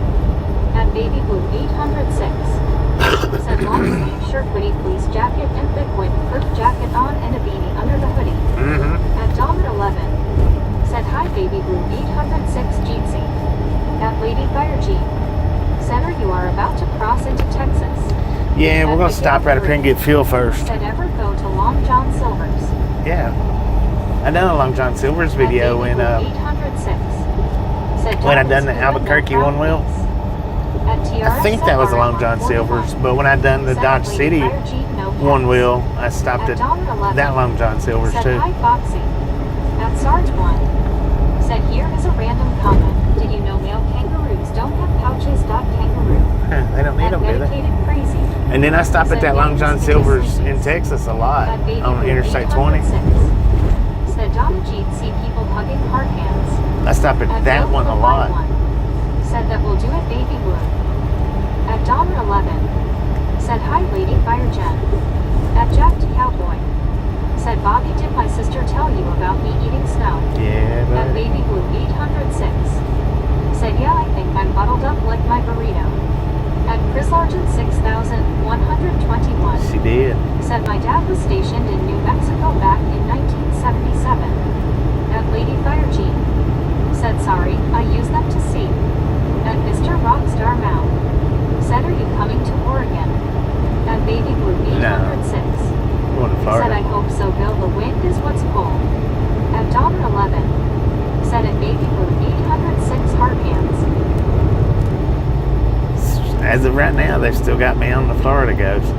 At Baby Blue 806 said, long sleeve shirt, hoodie, fleece jacket, and thick windproof jacket on, and a beanie under the hoodie. Mm-hmm. At Donner11 said, hi Baby Blue 806 Jeepsy. At Lady Fire Jeep said, you are about to cross into Texas. Yeah, we're gonna stop right up here and get fuel first. Said, ever go to Long John Silver's? Yeah, I done a Long John Silver's video when I done the Albuquerque one wheel. I think that was a Long John Silver's, but when I done the Dodge City one wheel, I stopped at that Long John Silver's too. Hi Foxy. At Sarge 1 said, here is a random comment. Did you know male kangaroos don't have pouches? Kangaroo. They don't need them, do they? Medicated crazy. And then I stopped at that Long John Silver's in Texas a lot on Interstate 20. Said Donna Jeep, see people hugging hard hands. I stopped at that one a lot. Said that we'll do it, Baby Blue. At Donner11 said, hi Lady Fire Jen. At Jack Cowboy said, Bobby, did my sister tell you about me eating snow? Yeah, At buddy. Baby Blue 806 said, yeah, I think I'm bottled up like my burrito. At Chris Argent 6121 She did. said, my dad was stationed in New Mexico back in 1977. At Lady Fire Jeep said, sorry, I use them to see. At Mr. Rockstar Mount said, are you coming to Oregon? At Baby Blue 806 Going to said, Florida. I hope so, Bill, the wind is what's cold. At Donner11 said, at Baby Blue 806 heart hands. As of right now, they've still got me on the Florida ghost,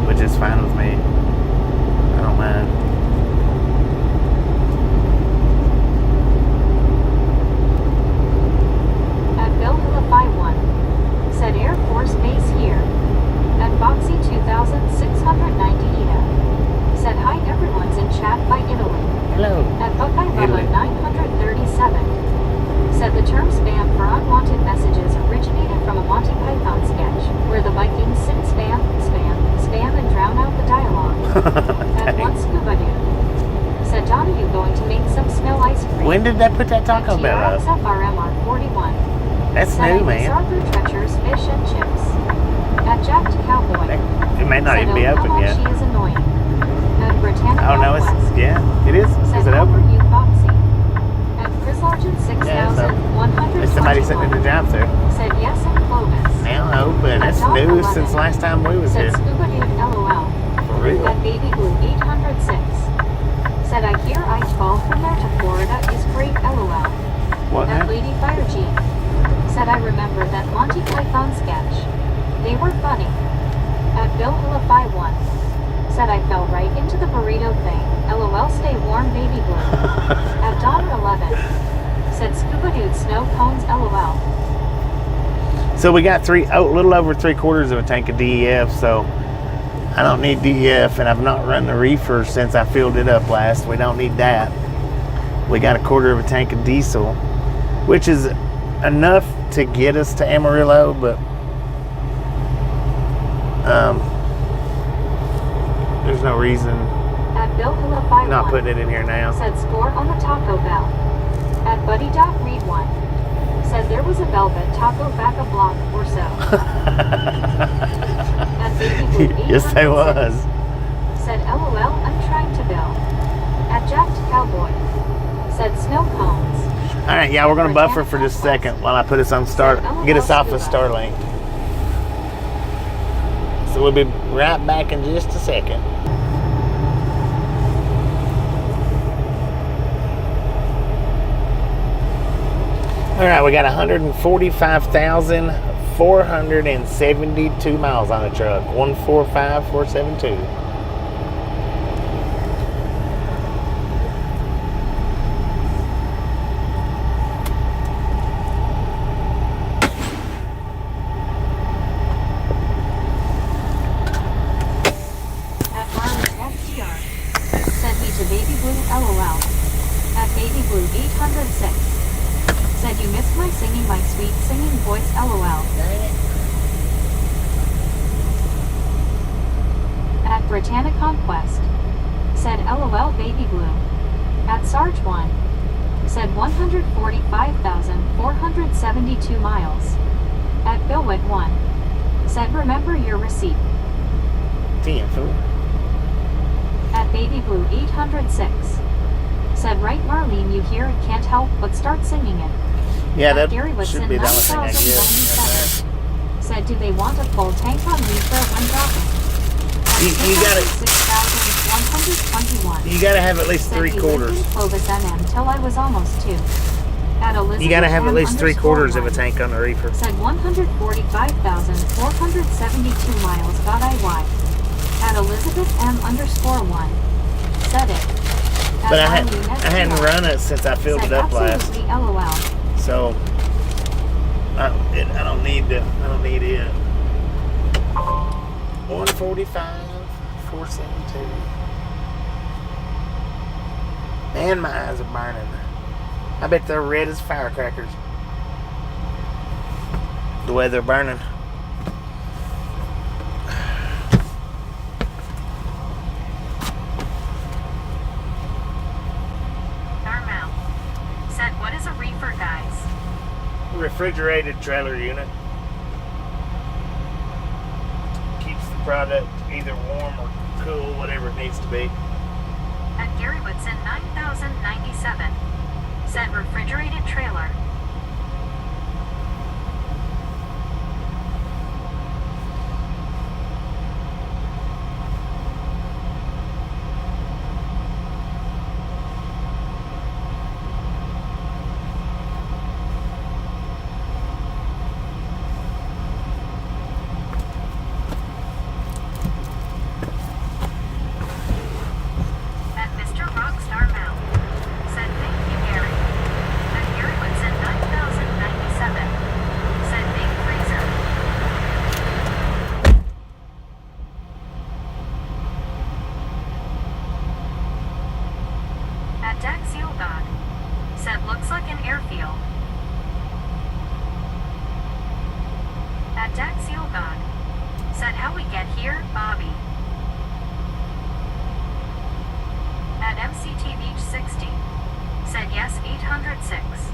which is fine with me. I don't mind. At Bill Hillify 1 said, Air Force Base here. At Boxy 2690 Ida said, hi, everyone's in chat by Italy. Hello. At Buckeye Italy. Bubba 937 said, the term spam for unwanted messages originated from a Monty Python sketch where the Vikings sing spam, spam, spam and drown out the dialogue. At One Scuba Doo said, John, are you going to make some snow ice cream? When did they put that Taco Bell up? TRXFRMR41 That's said, new, man. Arthur Treacher's fish and chips. At Jack Cowboy It may not said, even be oh, open how yet. She is annoying. At Britannica Oh no, West it is. said, Is it how are open? you, Foxy? At Chris Argent Yeah, it's open. 6121 There's somebody sitting in the drive-thru. said, yes, and Clovis. Now open. That's new since last time we was Said here. Scuba Dude LOL. For real. At Baby Blue 806 remember that Monty Python sketch. They were funny. At Bill Hillify 1. Said I fell right into the burrito thing. LOL, stay warm, baby blue. At Donner 11. Said Scuba Dude snow cones, LOL. So we got a little over 3/4 of a tank of DEF, so I don't need DEF, and I've not run the reefer since I filled it up last. We don't need that. We got 1/4 of a tank of diesel, which is enough to get us to Amarillo, but there's no reason At Bill Hillify not 1. putting it in here now. Said score on the Taco Bell. At Buddy Doc Reed 1. Said there was a velvet taco back a block or so. At Baby Blue 806. Yes, there was. Said LOL, I'm trying to bill. At Jacked Cowboy. Said snow cones. All right, yeah, we're gonna buffer for just a second while I put us on get us off of Starlink. So we'll be right back in just a second. All right, we got 145,472 miles on the truck. 145,472. At Marley STR. Sent me to Baby Blue LOL. At Baby Blue 806. Said you missed my singing, my sweet singing voice, LOL. At Britannia Conquest. Said LOL, Baby Blue. At Sarge 1. Said 145,472 miles. At Billwit 1. Said remember your receipt. Damn, fool. At Baby Blue 806. Said right, Marlene, you hear it, can't help but start singing it. Yeah, At that Gary should Woodson be the only thing I get. 9097. Said do they want a full tank on reefer when dropping? You gotta 6,121. You gotta have at least Said he 3/4. lived in Clovis NM till I was almost 2. At Elizabeth You gotta have at least M_1. 3/4 of a tank on the reefer. Said 145,472 miles got IY. At Elizabeth M_1. Said it. At But I Marlene hadn't STR. run it since I filled Said it up last. absolutely LOL. So I don't need it. 145,472. Man, my eyes are burning. I bet they're red as firecrackers. The way they're burning. Normal. Said what is a reefer, guys? Refrigerated trailer unit. Keeps the product either warm or cool, whatever it needs to be. At Gary Woodson 9097. Said refrigerated trailer. At Mr. Rockstar Mount. Said thank you, Gary. At Gary Woodson 9097. Said big freezer. At Dax Dog. Said looks like an airfield. At Dax Dog. Said how we get here, Bobby. At MCT Beach 60. Said yes, 806.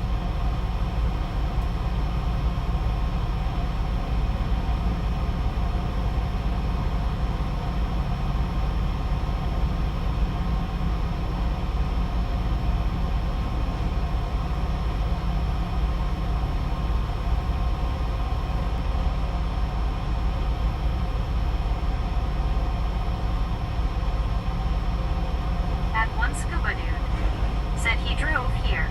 At one Scuba Dude. Said he drove here.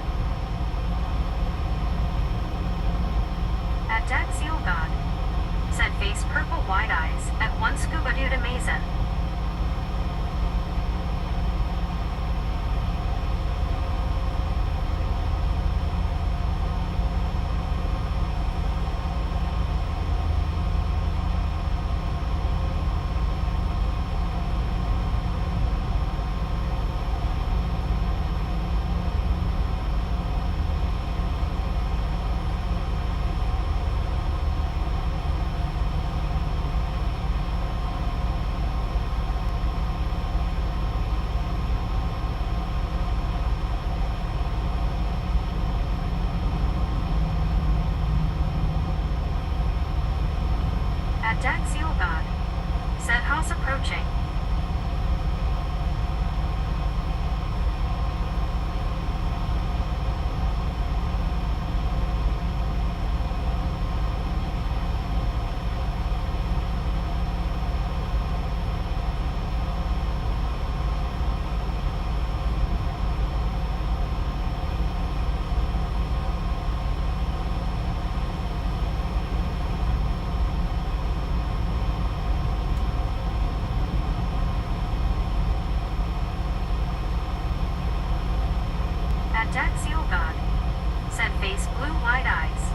Gas approaching. At Deck Seal God. Said face blue wide eyes.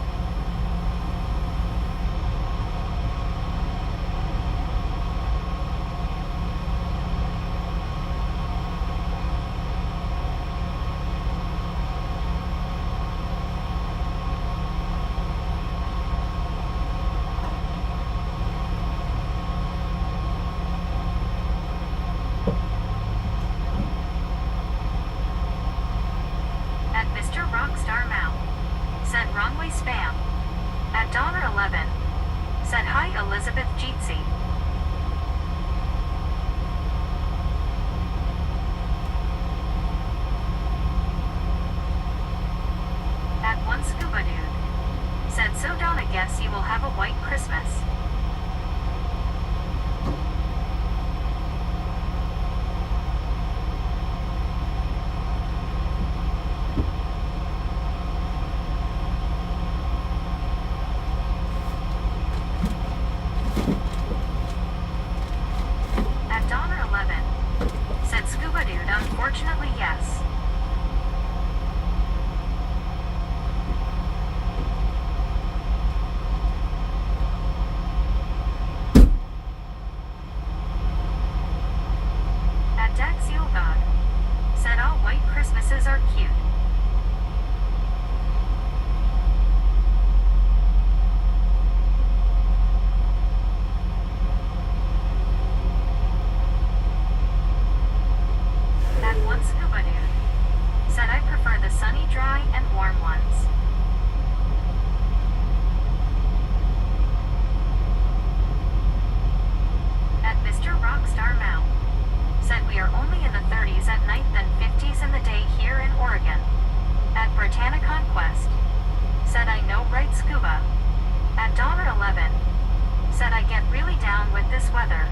At Mr. Rockstar Mount. Said wrongly spam. At Donner 11. Said hi Elizabeth Jeetsy. At one Scuba Dude. Said so Donna guess you will have a white Christmas. At Donner 11. Said Scuba Dude unfortunately yes. At Deck Seal God. Said all white Christmases are cute. At one Scuba Dude. Said I prefer the sunny, dry, and warm ones. At Mr. Rockstar Mount. Said we are only in the 30s at night then 50s in the day here in Oregon. At Britannia Conquest. Said I know right scuba. At Donner 11. Said I get really down with this weather.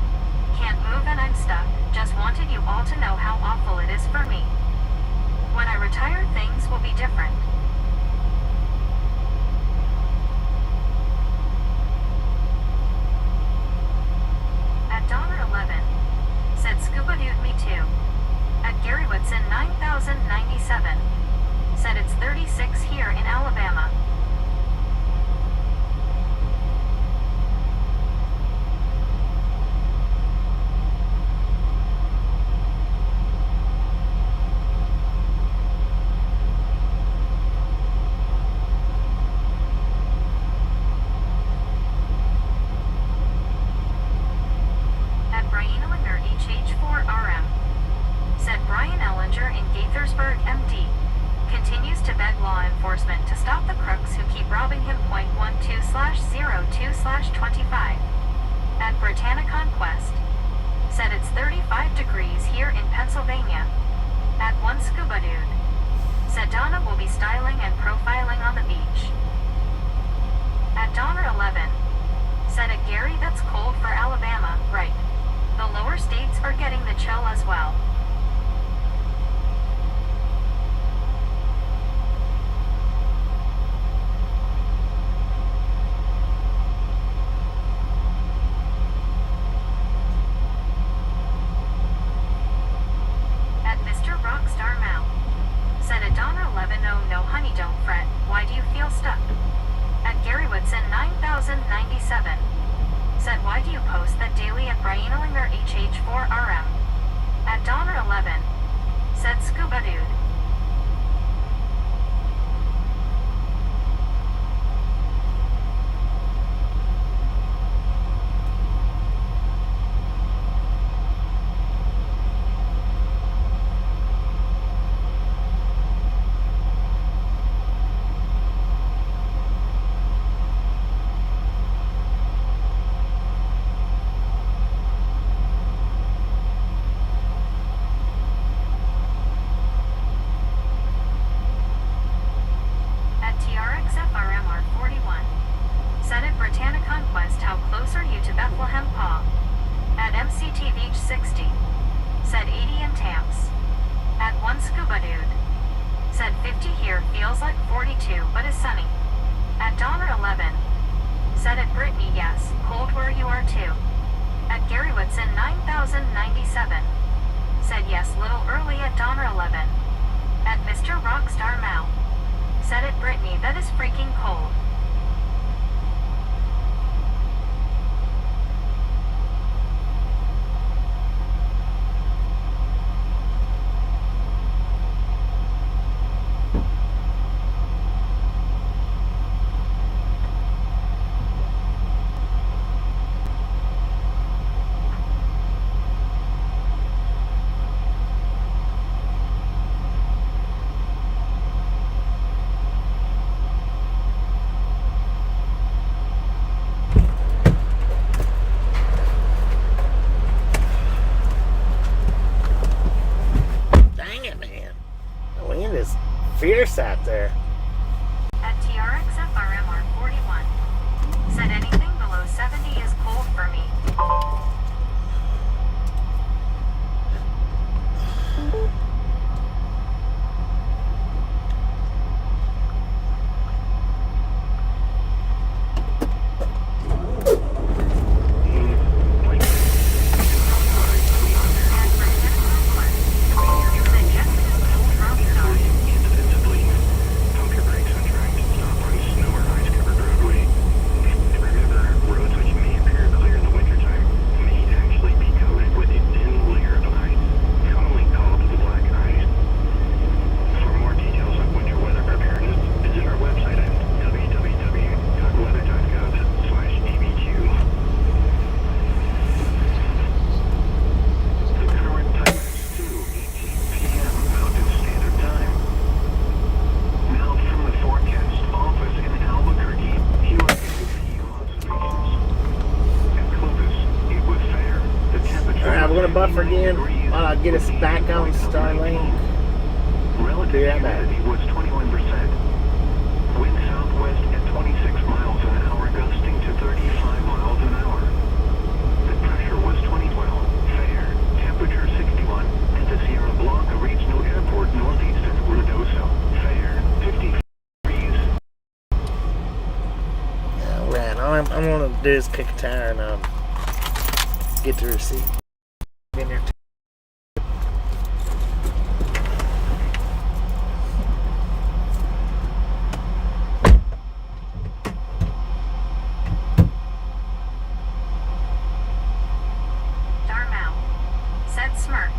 Can't move and I'm stuck. Just wanted you all to know how awful it is for me. When I retire things will be different. At Donner 11. Said Scuba Dude me too. At Gary Woodson 9097. Said it's 36 here in Alabama. At Brian Ellinger HH4RM. Said Brian Ellinger in Gaithersburg MD. Continues to beg law enforcement to stop the crooks who keep robbing him. .12/02/25. At Britannia Conquest. Said it's 35 degrees here in Pennsylvania. At one Scuba Dude. Said Donna will be styling and profiling on the beach. At Donner 11. Said at Gary that's cold for Alabama, right. The lower states are getting the chill as well. At Mr. Rockstar Mount. Said at Donner 11 oh no honey don't fret, why do you feel stuck? At Gary Woodson 9097. Said why do you post that daily at Brian Ellinger HH4RM? At Donner 11. Said Scuba Dude. CT Beach 60. Said 80 in Tamps. At 1 Scuba Dude. Said 50 here, feels like 42 but is sunny. At Donner 11. Said at Brittany yes, cold where you are too. At Gary Whitson 9097. Said yes, little early at Donner 11. At Mr. Rockstar Mal. Said at Brittany that is freaking cold. Fierce out there. At TRX FRMR 41. Said anything below 70 is cold for me. Buffer again while I get us back on Starlink. Relative humidity was 21%. Wind southwest at 26 miles an hour, gusting to 35 miles an hour. The pressure was 2012. Fair. Temperature 61 at the Sierra Blanca Regional Airport, northeast of Ruidoso. Fair. 50 degrees. Alright, all I'm going to do is kick a tire and get the receipt. In there. Darmau. Said smirk.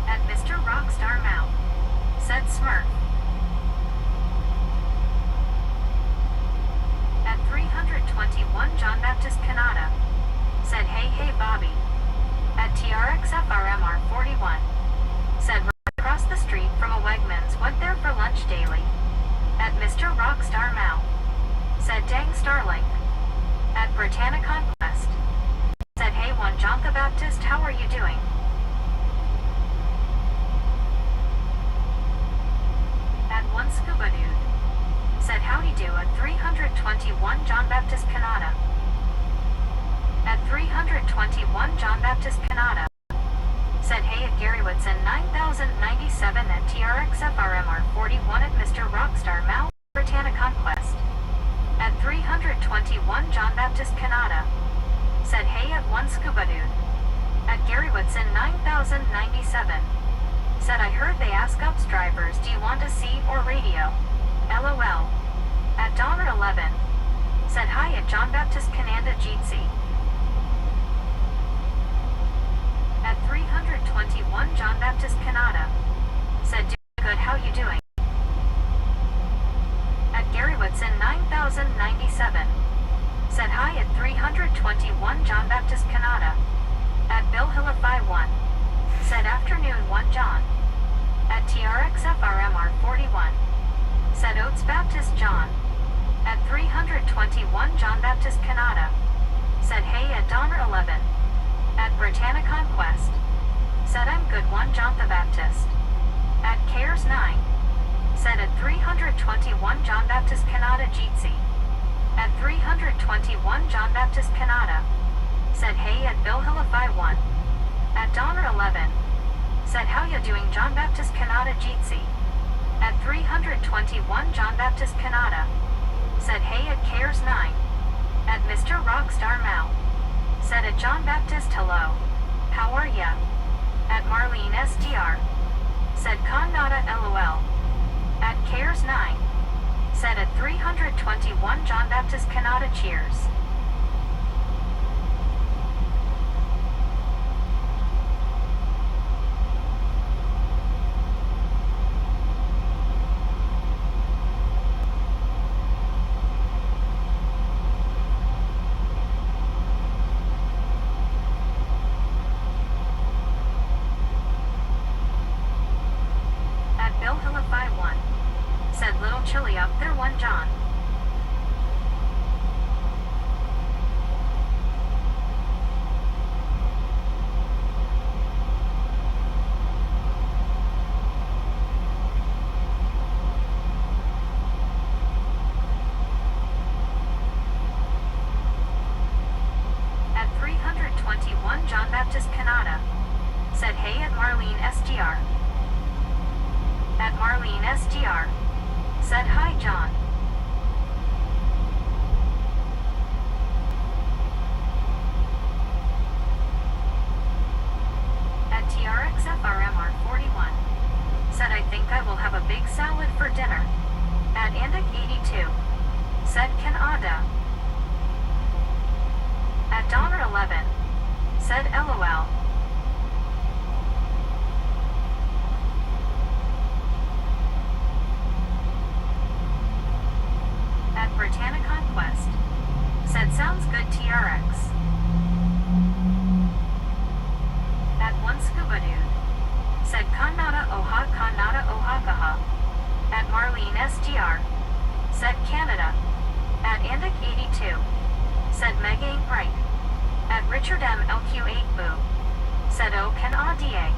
At Mr. Rockstar Mal. Said smirk. At 321 John Baptist Canada. Said hey Bobby. At TRX FRMR 41. Said right across the street from a Wegmans, went there for lunch daily. At Mr. Rockstar Mal. Said dang Starlink. At Britannia Conquest. Said hey one Jonathan Baptist, how are you doing? At 1 Scuba Dude. Said howdy do at 321 John Baptist Canada. At 321 John Baptist Canada. Said hey at Gary Whitson 9097 at TRX FRMR 41 at Mr. Rockstar Mal, Britannia Conquest. At 321 John Baptist Canada. Said hey at 1 Scuba Dude. At Gary Whitson 9097. Said I heard they ask UPS drivers do you want to see or radio? LOL. At Donner 11. Said hi at John Baptist Canada Jeetsy. At 321 John Baptist Canada. Said doing good, how you doing? At Gary Whitson 9097. Said hi at 321 John Baptist Canada. At Bill Hilla 51. Said afternoon 1 John. At TRX FRMR 41. Said Oates Baptist John. At 321 John Baptist Canada. Said hey at Donner 11. At Britannia Conquest. Said I'm good 1 John the Baptist. At Cares 9. Said at 321 John Baptist Canada Jeetsy. At 321 John Baptist Canada. Said hey at Bill Hillify 1. At Donner 11. Said how ya doing John Baptist Canada Jeetsy. At 321 John Baptist Canada. Said hey at Cares 9. At Mr. Rockstar Mal. Said at John Baptist hello. How are ya? At Marlene SDR. Said Kannada LOL. At Cares 9. Said at 321 John Baptist Canada cheers. Bill Hillify 1. Said little chilly up there 1 John. At 321 John Baptist Canada. Said hey at Marlene SDR. At Marlene SDR. Said hi John. At TRXFRMR41. Said I think I will have a big salad for dinner. At Andic 82. Said Canada. At Donner 11. Said LOL. At Britannia Conquest. Said sounds good TRX. At 1 Scuba Dude. Said Kannada Ohakaha. At Marlene SDR. Said Canada. At Andic 82. Said Meg ain't right. At Richard M LQ8 Boo. Said O can ADA.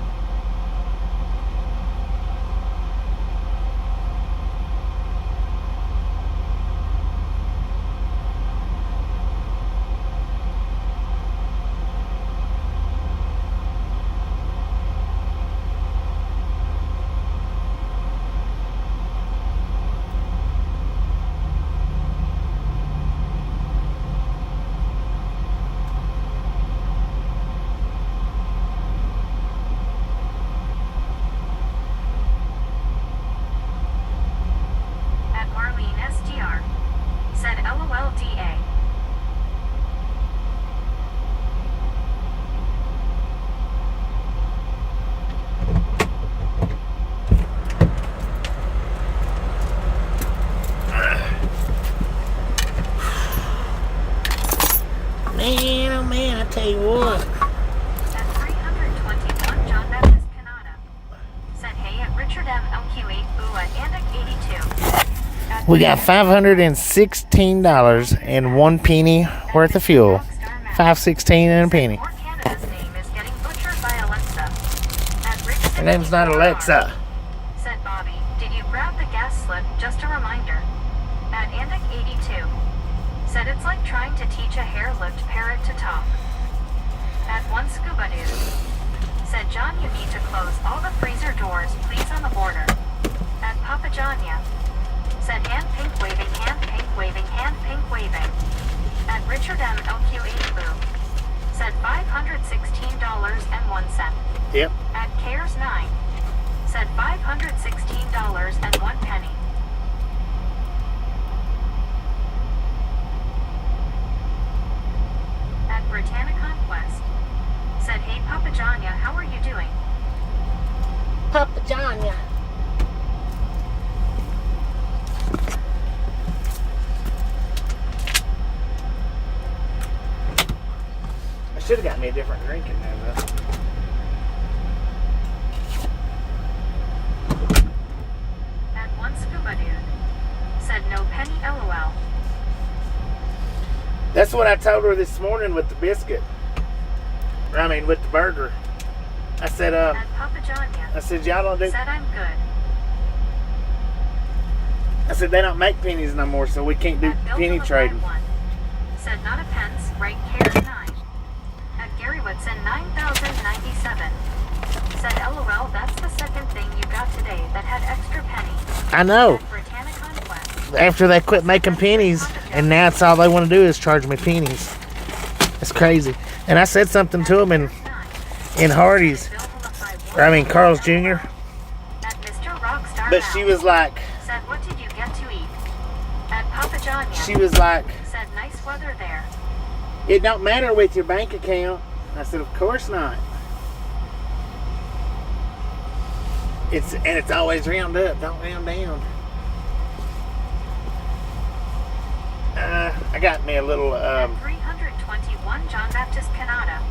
Said LOLDA. Man, oh man, I tell you what. At 321 John Baptist Canada. Said hey at Richard M LQ8 Boo at Andic 82. We got $516 and 1 penny worth of fuel. $5.16 and a penny. Poor Canada's name is getting butchered by Alexa. At Rick Her name's not Alexa. Said Bobby, did you grab the gas slip? Just a reminder. At Andic 82. Said it's like trying to teach a hair-lipped parrot to talk. At 1 Scuba Dude. Said John, you need to close all the freezer doors, please, on the border. At Papa Johnya. Said hand pink waving, hand pink waving, hand pink waving. At Richard M LQ8 Boo. Said $516.01. Yep. At Cares 9. Said $516.01. At Britannia Conquest. Said hey Papa Johnya, how are you doing? Papa Johnya. I should have got me a different drink in there though. At 1 Scuba Dude. Said no penny LOL. That's what I told her this morning with the biscuit. I mean, with the burger. I said, At Papa Johnya. I said, y'all don't do. Said I'm good. I said, they don't make pennies no more, so we can't do At Bill penny Philip trading. 51, said not a pence, right care 9. At Gary Whitson 9,097, said LOL, that's the second thing you got today that had extra penny. I know. At Britannic Conquest, After they quit making pennies, and now it's all they want to do is charge me pennies. It's crazy. And I said something to them in 9. Hardee's, Bill Philip 51, or I mean Carl's Jr. At Mr. Rockstar But Mount, she was like, said what did you get to eat? At Papa John's, she was like, said nice weather there. it don't matter with your bank account. I said, of course not. It's always round up, don't round down. I got me a little At 321 John Baptist Canada,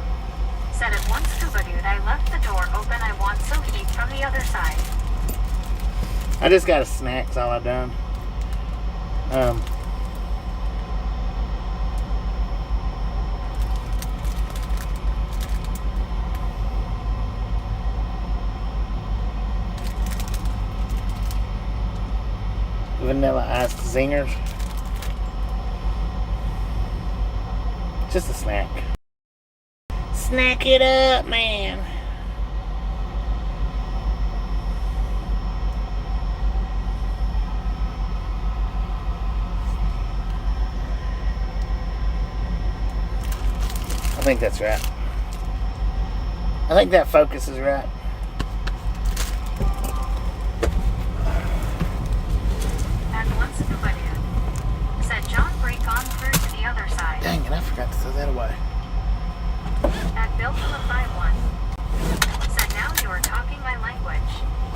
said at one scuba dude, I left the door open, I want so heat from the other side. I just got a snack, that's all I done. Vanilla iced zingers. Just a snack. Snack it up, man. I think that's right. I think that focus is right. At one scuba dude, said John break on through to the other side. Dang it, I forgot to throw that away. At Bill Philip 51, said now you are talking my language.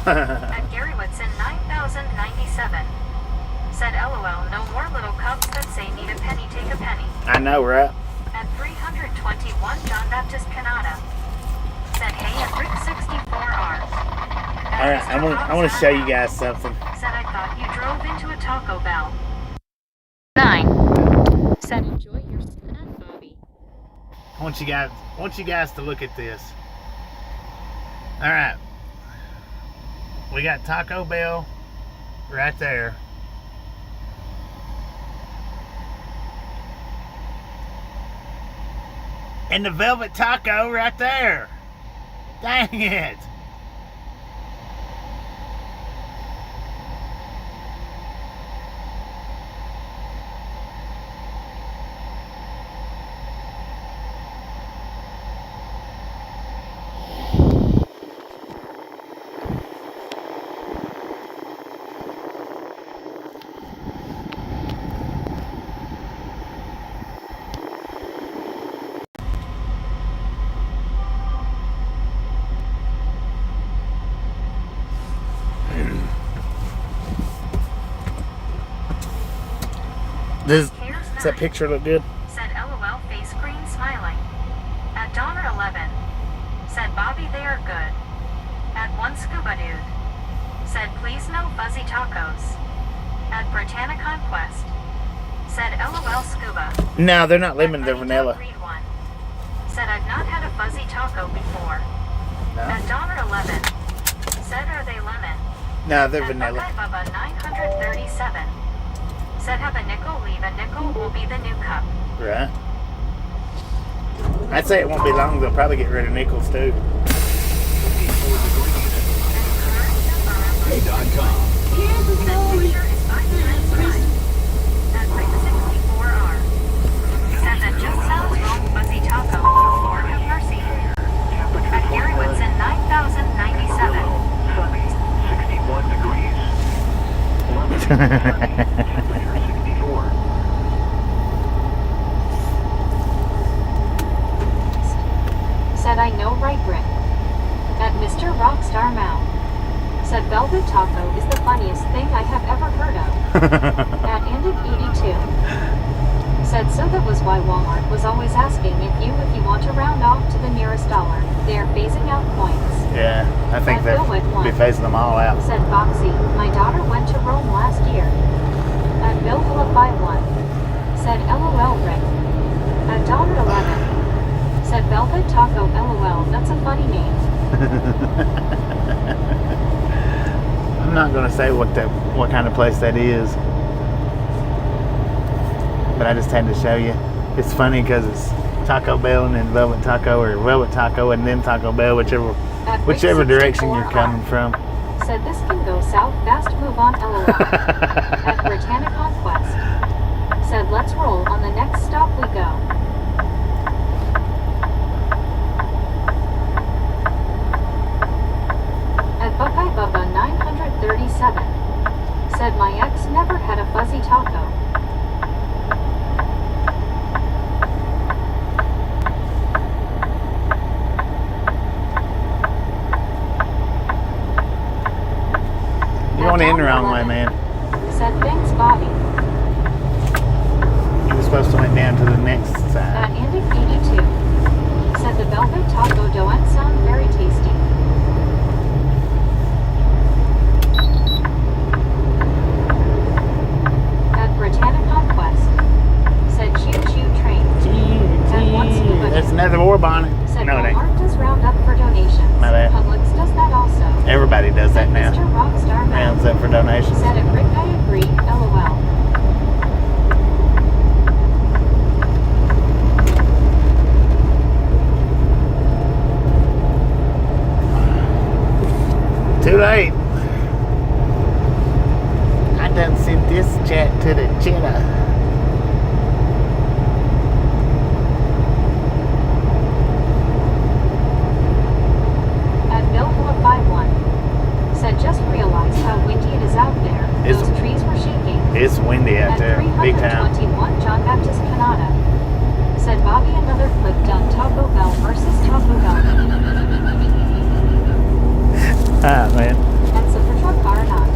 At Gary Whitson 9,097, said LOL, no more little cups that say need a penny, take a penny. I know, right? At 321 John Baptist Canada, said hey at Rick 64R. Alright, I want to show you guys something. Said I thought you drove into a Taco Bell. 9. Said enjoy your snack, Bobby. I want you guys to look at this. Alright. We got Taco Bell right there. And the Velvet Taco right there. Dang it. Does that picture look good? Said LOL face green smiling. At Donner 11, said Bobby they are good. At one scuba dude, said please no fuzzy tacos. At Britannic Conquest, said LOL scuba. No, they're not lemon, they're At vanilla. Read one, said I've not had a fuzzy taco before. No, At Donner 11, said are they lemon? no, they're At vanilla. Buckeye Bubba 937, said have a nickel, leave a nickel will be the new cup. Right. I'd say it won't be long. They'll probably get rid of nickels too. Hey.com. Here's the story. At Rick 64R, said that just sounds wrong, fuzzy taco. Lord have mercy. At Gary Whitson 9,097, Sunny, 61 degrees. Temperature 64. said I know right, Rick. At Mr. Rockstar Mount, said Velvet Taco is the funniest thing I have ever heard of. At Ended 82, said so that was why Walmart was always asking if you want to round off to the nearest dollar. They are phasing out coins. Yeah, I think At they'll Bill went one. be phasing them all out. Said Foxy, my daughter went to Rome last year. At Bill Philip 51, said LOL Rick. At Donner 11, said Velvet Taco LOL, that's a funny name. I'm not gonna say what kind of place that is, but I just had to show you. It's funny because it's Taco Bell and then Velvet Taco, or Velvet Taco and then Taco Bell, whichever direction you're coming from. Said this can go south, fast move on LOL. At Britannic Conquest. Said let's roll, on the next stop we go. At Buckeye Bubba 937. Said my ex never had a fuzzy taco. You're going in the wrong way, man. Said thanks, Bobby. You were supposed to went down to the next At side. Andy 82. Said the Velvet Taco don't sound very tasty. At Britannic Conquest. Said choo-choo train. At one scuba That's another war bonnet. Said No, it ain't. Walmart does round up for donations. My bad. Publix does that also. Everybody does that now. Mr. Rockstar Rounds up for donations. Said at Rick, I agree, LOL. Too late. I done sent this chat to the cheddar. At Bill 451. Said just realized how windy it is out there. It's- Those trees were shaking. It's windy out At there, big time. 321 John Baptist Canada. Said Bobby another clip done Taco Bell versus Taco Bell. Ah, man. And Supertruck R9.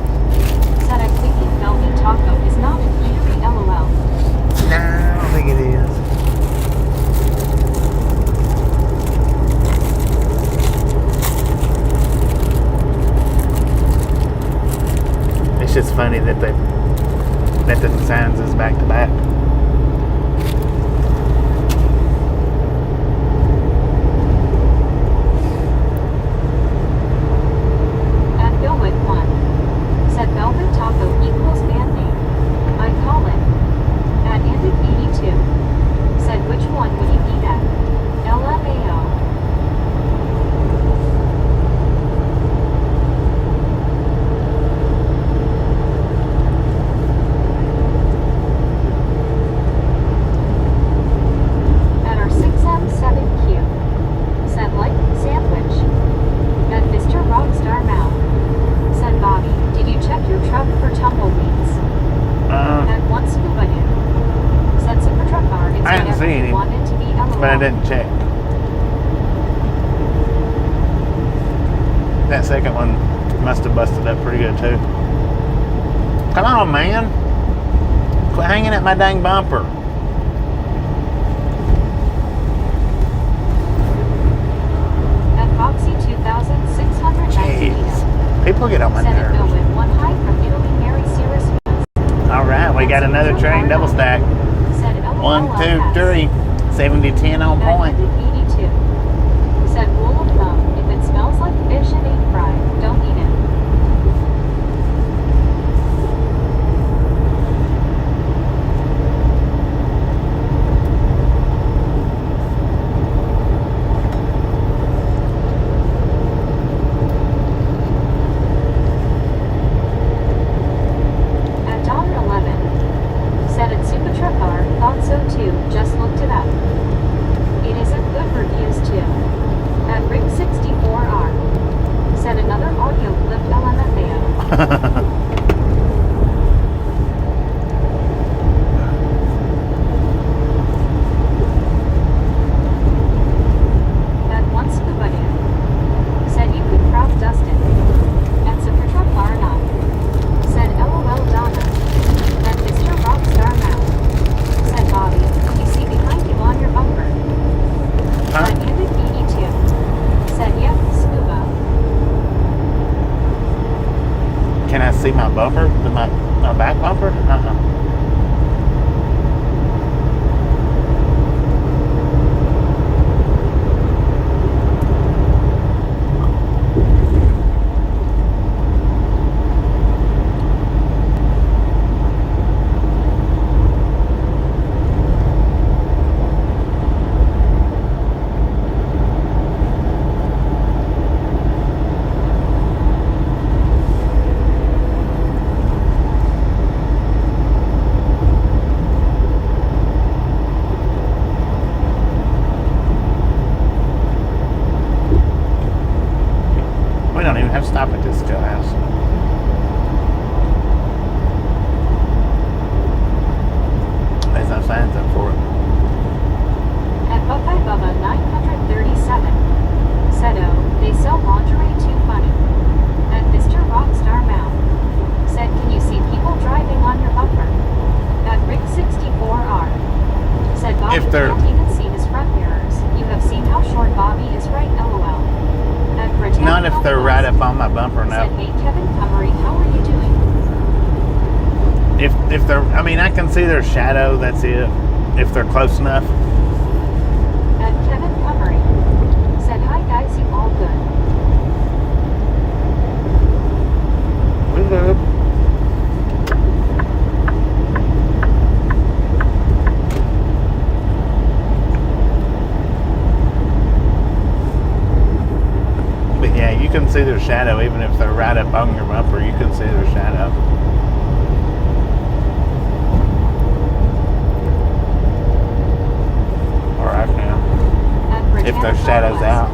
Said I'm thinking Velvet Taco is not in theory LOL. No, I don't think it is. It's just funny that the signs is back to back. At Billwick 1. Said Velvet Taco equals band name. I call it. At Andic 82. Said which one would you eat at? LMAO. At our 6M7Q. Said like sandwich. At Mr. Rockstar Mouth. Said Bobby, did you check your truck for tumbleweeds? At one scuba dude. Said Supertruck R, it's I didn't whatever see you any, want it to be LOL. but I didn't check. That second one must have busted up pretty good too. Come on, man. Quit hanging at my dang bumper. At Foxy 2600 Jeez. People get on my Said it nerves. with one high from Italy, Mary Cirrus. All right, we got another train double stack. Said LOL. 1, 2, 3. 70-10 on point. At 82. Said rule of thumb, if it smells like fish and ain't fried, don't eat it. At $11. Said at Supertruck R, thought so too, just looked it up. It isn't good reviews too. At Rick64R. Said another audio clip LMFAO. At one scuba dude. Said you could crop dust it. At Supertruck R9. Said LOL Donna. At Mr. Rockstar Mouth. Said Bobby, you see behind you on your bumper. Huh? At Andic 82. Said yep, scuba. Can I see my bumper? My back bumper? Uh-uh. even have to stop at this jailhouse. There's no signs up for it. At Buckeye Bubba 937. Said, oh, they sell lingerie too funny. At Mr. Rockstar Mount. Said, can you see people driving on your bumper? At Rick 64R. Said, Bobby If they're- can't even see his front mirrors. You have seen how short Bobby is, right? LOL. At Britannia Not if they're right up on my bumper, Said, no. hey Kevin Cummery, how are you doing? If they're, I mean, I can see their shadow, that's it. If they're close enough. At Kevin Cummery. Said, hi guys, you all good? We good. But yeah, you can see their shadow even if they're right up on your bumper. You can see their shadow. Or I can. At If Britannia their shadow's Northwest. out.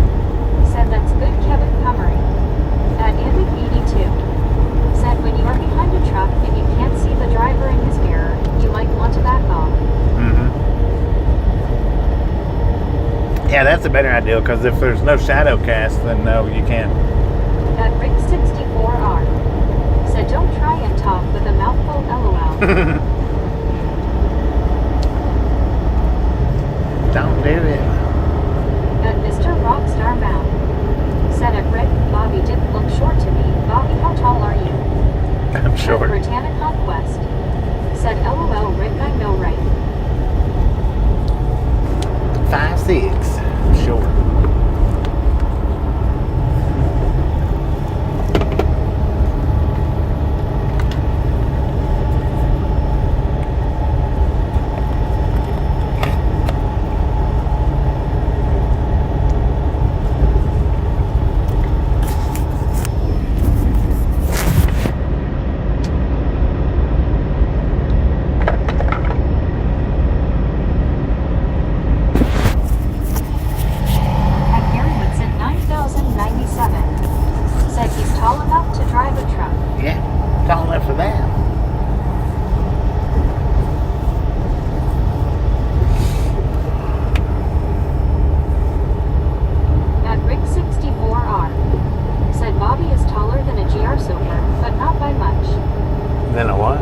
Said, that's good, Kevin Cummery. At Andy 82. Said, when you are behind a truck and you can't see the driver in his mirror, you might want to back off. Mm-hmm. Yeah, that's a better idea because if there's no shadow cast, then no, you can't. At Rick 64R. Said, don't try and talk with a mouthful, LOL. Don't do it. At Mr. Rockstar Mount. Said, at Rick, Bobby didn't look short to me. Bobby, how tall are you? I'm At short. Britannia Conquest. Said, LOL, Rick, I know, right? 5'6". Short. At Gary Woodson 9097. Said he's tall enough to drive a truck. Yeah, tall enough for that. At Rick 64R. Said Bobby is taller than a GR Soaker, but not by much. Then a what?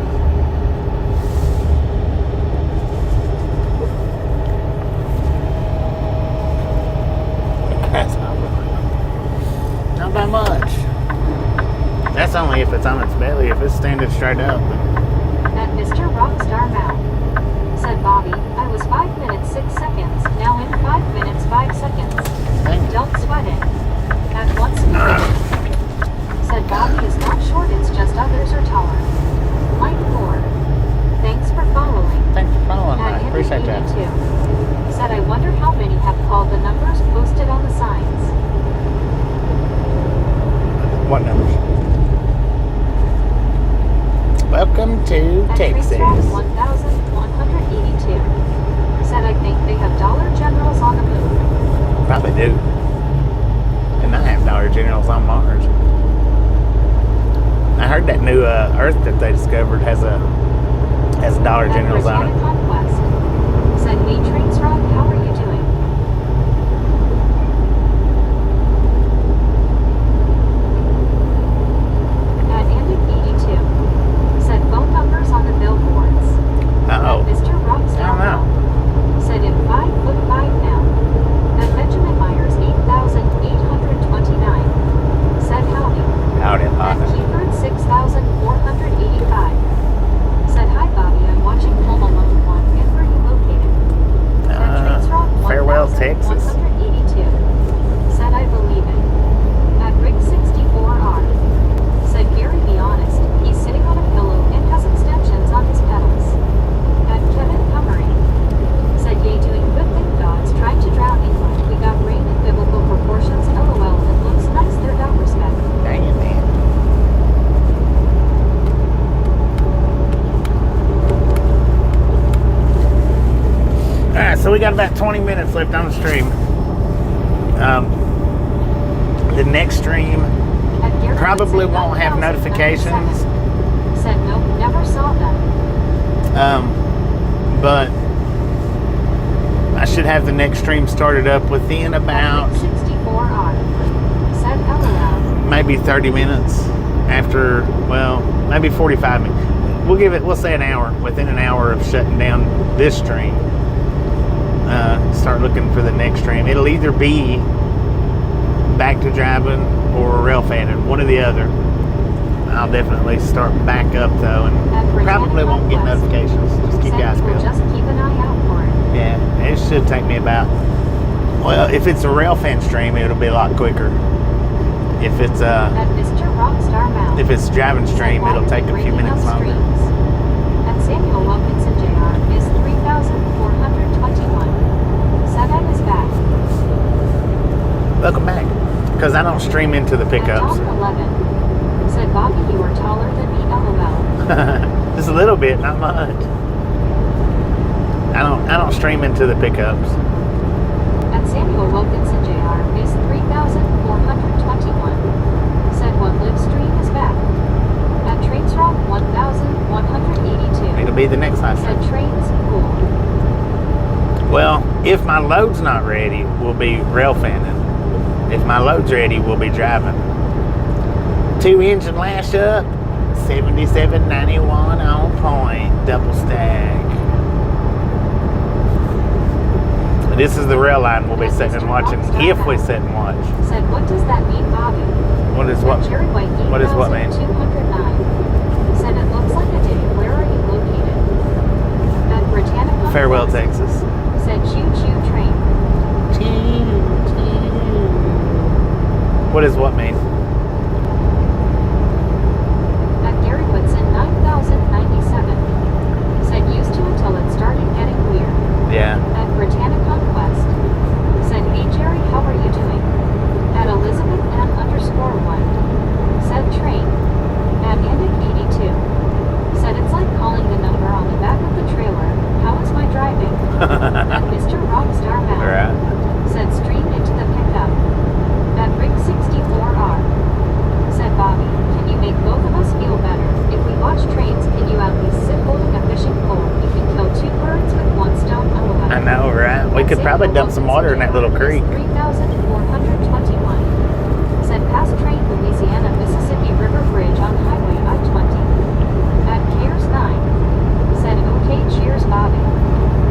That's not by much. That's only if it's on its belly. If it's standing straight up. At Mr. Rockstar Mount. Said Bobby, I was 5 minutes 6 seconds, now in 5 minutes 5 seconds. Dang. Don't sweat it. At once Said Bobby is not short, it's just others are taller. Mike Moore. Thanks for following. Thanks for following. At I appreciate that. Andy 82. Said I wonder how many have called the numbers posted on the signs. What numbers? Welcome to At Texas. Tracetrack 1182. Said I think they have Dollar Generals on the moon. Probably do. And I have Dollar Generals on Mars. I heard that new Earth that they discovered has Dollar At Generals on Britannia it. Conquest. Said, hey Trains Rock, how are you doing? At Andy 82. Said phone numbers on the billboards. Uh-oh. At Mr. I Rockstar don't know. Said in 5'5" now. At Benjamin Myers 8829. Said howdy. Howdy, At Papa. Keyford 6485. Said hi Bobby, I'm watching Home Alone 1. And where are you located? At Trains Rock Farewell, Texas. 1182. Said I believe it. At Rick 64R. Said Gary, be honest, he's sitting on a pillow and has extensions on his pedals. At Kevin Cummery. Said yay, doing good, thank gods, trying to drown England. We got rain in biblical proportions, LOL, it looks nice there, dot respect. Dang it, man. Alright, so we got about 20 minutes left on the stream. The next stream At Gary Probably won't have notifications. Said nope, never saw them. But I should have the next stream started up within about 64R. Said LOL. maybe 30 minutes after, well, maybe 45 minutes. We'll say an hour, within an hour of shutting down this stream. Start looking for the next stream. It'll either be back to driving or rail fanning, one or the other. I'll definitely start back up though, and probably won't get notifications. Just keep your eyes peeled. Just keep an eye out for it. Yeah, it should take me about, well, if it's a rail fan stream, it'll be a lot quicker. If it's At Mr. Rockstar Mount. if it's driving stream, it'll take a few minutes longer. At Samuel Wilkinson Jr. is 3,421. Seven is back. Welcome back, because I don't stream into the pickups. At 11. Said Bobby, you are taller than me, LOL. Just a little bit, not much. I don't stream into the pickups. At Samuel Wilkinson Jr. is 3,421. Said one live stream is back. At Trains Rock 1,182. It'll be the next live Said stream. trains cool. Well, if my load's not ready, we'll be rail fanning. If my load's ready, we'll be driving. 2-engine lash up, 7791 on point, double stack. This is the rail line we'll be sitting and watching, if we sit and watch. Said what does that mean, Bobby? What is what? Jerry White What is what mean? 209. Said it looks like a day. Where are you located? At Britannica. Farewell, Texas. Said choo choo train. What does what mean? At Gary Woodson 9,097. Said used to until it started getting weird. Yeah. At Britannica Conquest. Said hey Jerry, how are you doing? At Elizabeth N_1. Said train. At Andic 82. Said it's like calling the number on the back of the trailer. How is my driving? At Mr. Rockstar Mount. Alright. Said stream into the pickup. At Rig 64R. Said Bobby, can you make both of us feel better? If we watch trains, can you at least sit holding a fishing pole? You can kill two birds with one stone. LOL. I know, right? We could probably dump some water in that little creek. 3,421. Said past train Louisiana Mississippi River Bridge on Highway I-20. At Cares 9. Said okay, cheers, Bobby.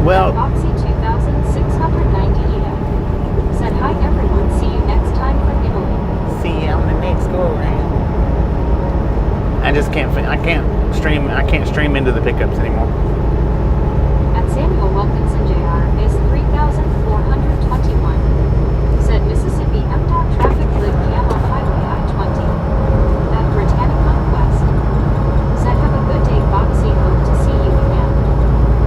Well, At Foxy 2,690 Eda. Said hi everyone, see you next time from Italy. see you on the next go around. I can't stream into the pickups anymore. At Samuel Wilkinson Jr. is 3,421. Said Mississippi MDOT traffic lit cam on Highway I-20. At Britannica Conquest. Said have a good day, Foxy, hope to see you again.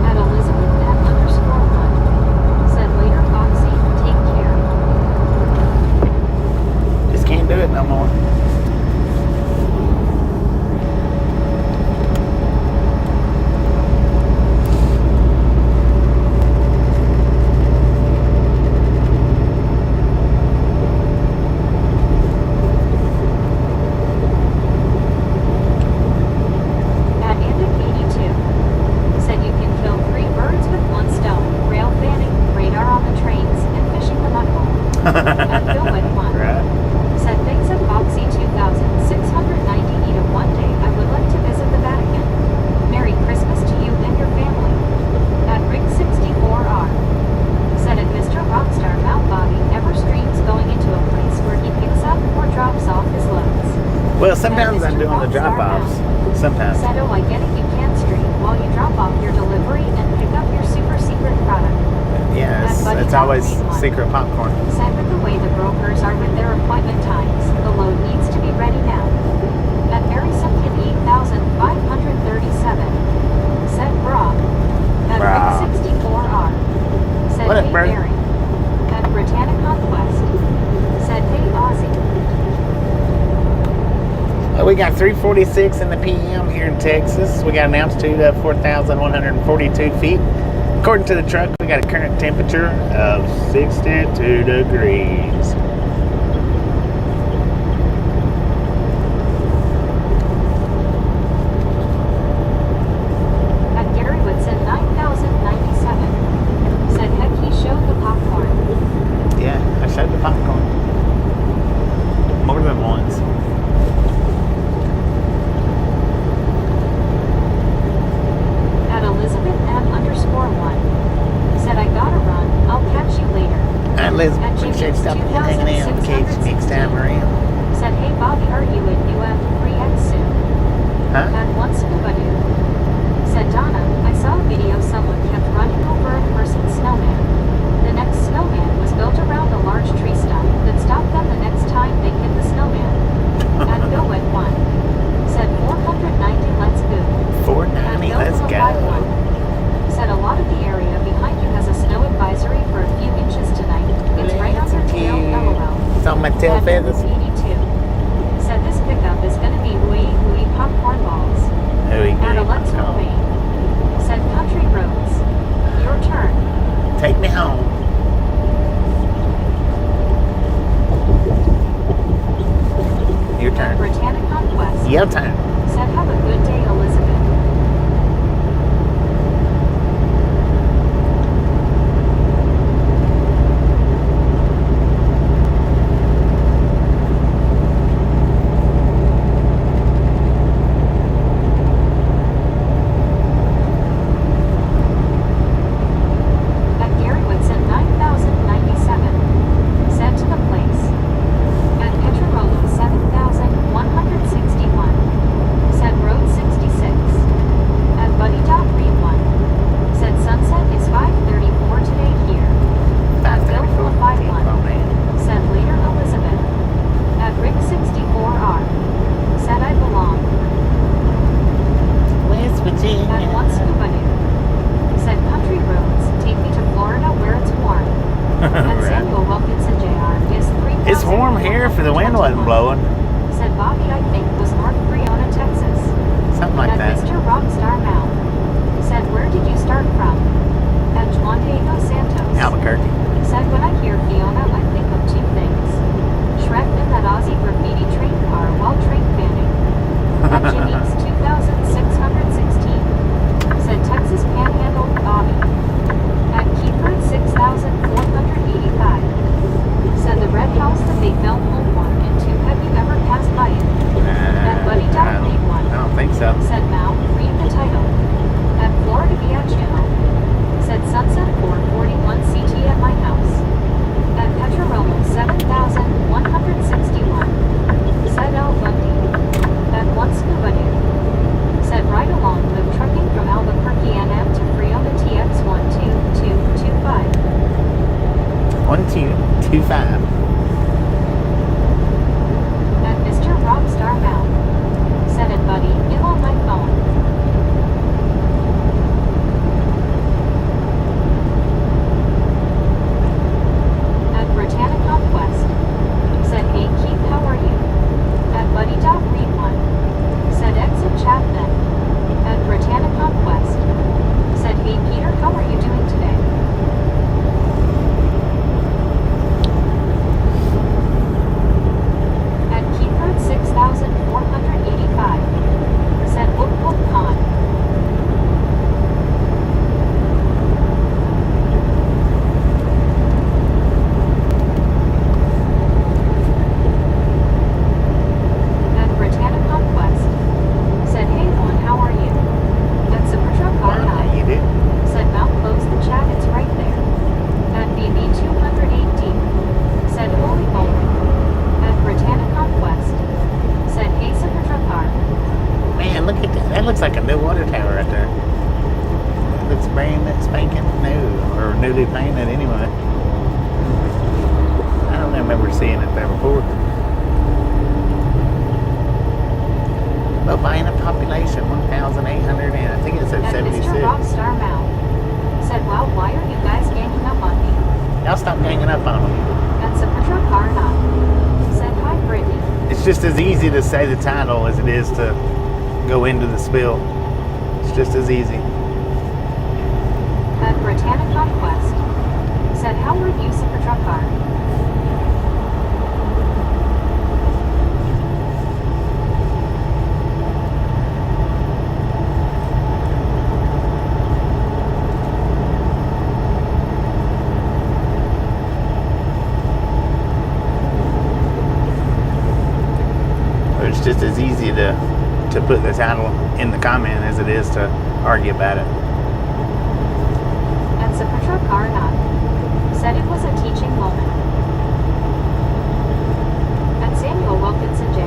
At Elizabeth N_1. Said later, Foxy, take care. Just can't do it no more. At Andic 82. Said you can kill 3 birds with 1 stone. Rail fanning, radar on the trains, and fishing the mudhole. At Bill with 1. Right. Said thanks at Foxy 2,690 Eda. One day I would like to visit the Vatican. Merry Christmas to you and your family. At Rig 64R. Said at Mr. Rockstar Mount Bobby never streams going into a place where he picks up or drops off his loads. Well, sometimes I'm doing the drop-offs. Sometimes. Said oh I get it, you can stream while you drop off your delivery and pick up your super secret product. Yeah, it's always secret popcorn. Said with the way the brokers are with their appointment times, the load needs to be ready now. At Mary Simpkin 8,537. Said Brock. At Brock. Rig 64R. Said What up, hey bro? Mary. At Britannica Conquest. Said hey Aussie. Well, we got 3:46 in the PM here in Texas. We got an altitude of 4,142 feet. According to the truck, we got a current temperature of 62 degrees. hey Bobby, are you in UM3X soon? Huh? At one scuba dude. Said Donna, I saw a video someone kept running over a person's snowman. The next snowman was built around a large tree stump that stopped them the next time they hit the snowman. At go at one. Said 490, let's go. 490, let's go. Said a lot of the area behind you has a snow advisory for a few inches tonight. It's right on your tail, LOL. It's on my tail feathers. 82. Said this pickup is gonna be ooey popcorn balls. At a let's away. Said country roads. Your turn. Take me home. Your turn. Britannic Conquest. Your turn. Said have a good day, Elizabeth. At Garrywitz at 9,097. Said to the place. At Petrololo 7,161. Said road 66. At Buddy Dot Read 1. Said sunset is 5:34 today here. At Bill 451. Said later Elizabeth. At Rick 64R. Said I belong. West At one Virginia. scuba dude. Said country roads take me to Florida where it's warm. At Right. Samuel Wilkinson Jr. is 3. It's warm here if the wind wasn't blowing. Said Bobby, I think was North Friona, Texas. Something like At that. Mr. Rockstar Mount. Said where did you start from? At Juan Diego Santos. Albuquerque. Said when I hear Fiona, I think of two things. Shrek and that Aussie graffiti train car while train fanning. At Jimmy's 2,616. Said Texas Panhandle Bobby. At Keeper 6,485. Said the red house that they filmed home one into. Have you ever passed by it? At Buddy Dot Read one. I don't think so. Said Mount, read the title. At Florida Via Channel. Said Sunset 441 CT at my house. At Petrololo 7,161. Said El Bundy. At one scuba dude. Said right along with trucking from Albuquerque NM to Friona Tx 12225. 1225. At Mr. Rockstar Mount. Said it, buddy, get on my phone. At Britannic Conquest. Said, hey Keith, how are you? At Buddy Dot Read 1. Said exit chat then. At Britannic Conquest. Said, hey Peter, how are you doing today? At Keithroad 6,485. Said whoop whoop con. At Britannic Conquest. Said hey one, how are you? At Supertruck Well, R9. you do. Said Mount close the chat, it's right there. At BB 218. Said holy moly. At Britannic Conquest. Said hey Supertruck car. Man, look at that. That looks like a new water tower right there. It looks brand spanking new, or newly painted anyway. I don't remember seeing it there before. Bovine population 1,800 and I think it said At 76. Mr. Rockstar Mount. Said wow, why are you guys ganging up on me? Y'all stop ganging up on them. At Supertruck car not. Said hi Brittany. It's just as easy to say the title as it is to go into the spill. It's just as easy. At Britannic Conquest. Said how are you Supertruck car? It's just as easy to put the title in the comment as it is to argue about it. At Supertruck car not. Said it was a teaching moment. At Samuel Wilkinson Jr.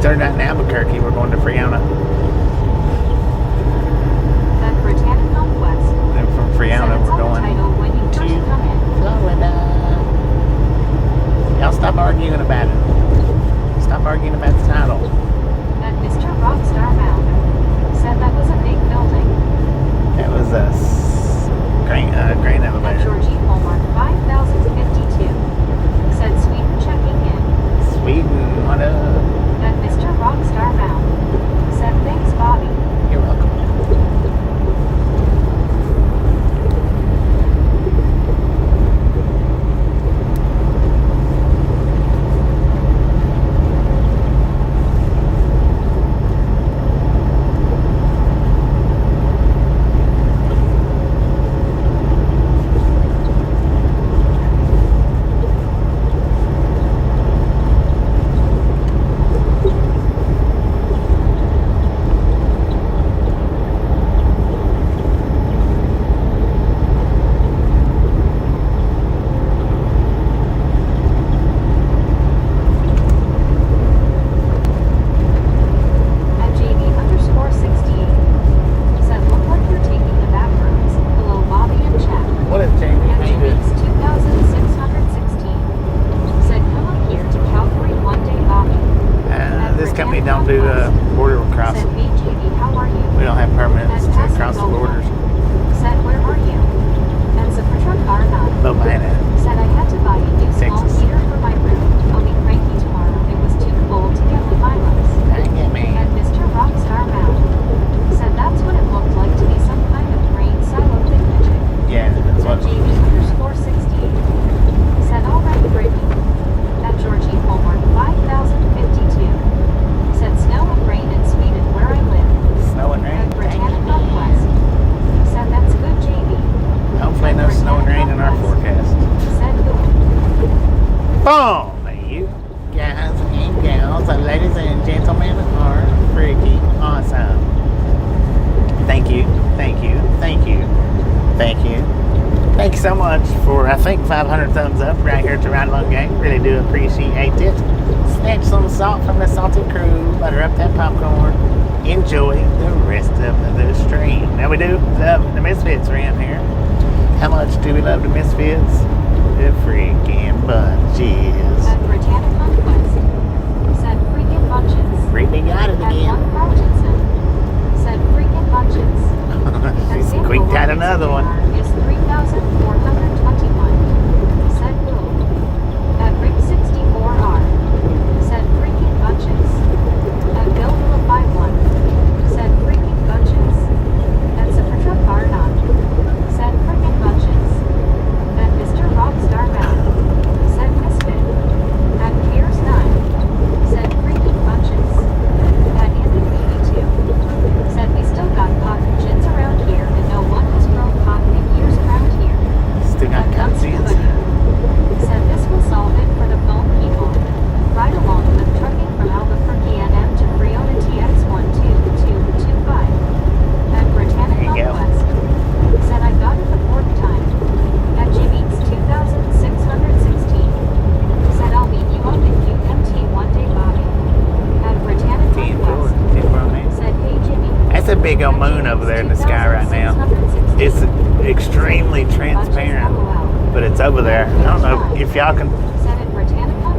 started out in Albuquerque. We're going to Friona. At Britannic Conquest. Then from Friona, we're going to Florida. Y'all stop arguing about it. Stop arguing about the title. At Mr. Rockstar Mound. Said that was a big building. That was a grain At elevator. Georgie Hallmark 5052. Said Sweden checking in. Sweden, what up? At Mr. Rockstar Mound. Said thanks, Bobby. You're welcome. At JB_68. Said look like you're taking the back roads. Hello, Bobby and Chad. What is Jamie? At How you doing? Jimmy's 2616. Said come up here to Calgary one day, Bobby. This company don't do border crossing. Said hey JB, how are you? We don't have permits to cross the borders. Said where are you? And Zapatra Karna. Lovana. Said I had to buy a new small Texas. heater for my room. I'll be cranky tomorrow. It was too cold to get the Milos. Dang it, man. And Mr. Rockstar Mound. Said that's what it looked like to be some kind of grain silo picnic. Yeah, that's At what. JB_68. Said alright, Brittany. At Georgie Hallmark 5052. Said snow and rain in Sweden where I live. Snow and rain. At Dang Britannic it. Northwest. Said that's good, JB. Hopefully no snow and rain in our forecast. Said who? Boom! You guys and gals, ladies and gentlemen, are freaking awesome. Thank you, thank you, thank you, thank you. Thank you so much for, I think, 500 thumbs up right here to Ride Along Gang. Really do appreciate it. Snatch some salt from the salty crew. Butter up that popcorn. Enjoy the rest of the stream. Now we do love the Misfits around here. How much do we love the Misfits? The freaking bunches. At Britannic Conquest. Said freaking bunches. Brittany got it At again. One Rogerson. Said freaking bunches. She's squeaked out another one. Is 3,421. Said who? At Rick 64R. Said freaking bunches. At Billvilla 51. Said freaking bunches. At Zapatra Karna. Said freaking bunches. At Mr. Rockstar Mound. Said misfit. At Piers 9. Said freaking bunches. At Andy 82. Said we still got cotton gins around here and no one has grown cotton in years around here. Still got At Guns cutscenes. Company. Said this will solve it for the phone people. Right along with trucking from Albuquerque NM to Friona Tx 12225. At Britannic There you go. Conquest. Said I got it the fourth time. At Jimmy's 2616. Said I'll meet you up in UMT one day, Bobby. At Britannic Conquest. Said hey Jimmy. That's a big old moon over there in the sky right now. It's extremely transparent, but it's over there. I don't know if y'all can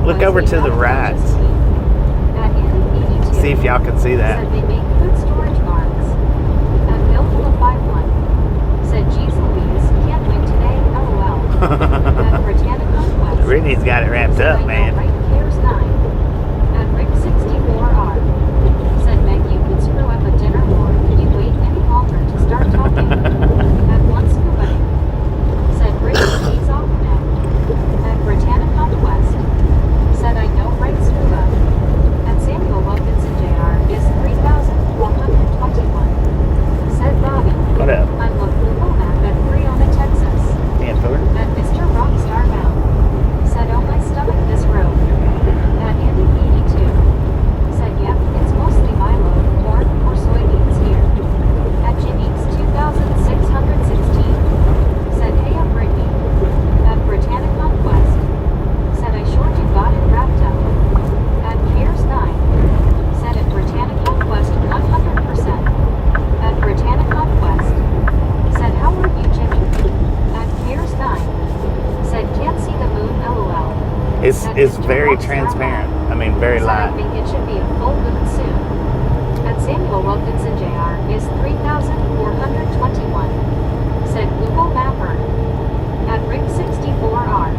look over to the right. See if y'all can see that. Said they make good storage barns. At Billvilla 51. Said geez Louise, can't win today, LOL. At Britannic Conquest. Brittany's got it wrapped Said I up, know, man. right, Piers 9. At Rick 64R. Said Meg, you could screw up a dinner or can you wait any longer to start talking? At One Scuba. Said Rick, he's off now. At Britannic Conquest. Said I know, right, Scuba. At Samuel Wilkinson Jr. is 3,421. Said Bobby. What up? I'm looking map at Friona, Texas. Dan Fuller? At Mr. Rockstar Mound. Said, oh my stomach, this road. is very transparent. I mean, very Said, I light. think it should be a full moon soon. And Samuel Wilkinson Jr. is 3,421. Said Google Mapper. At Rick64R.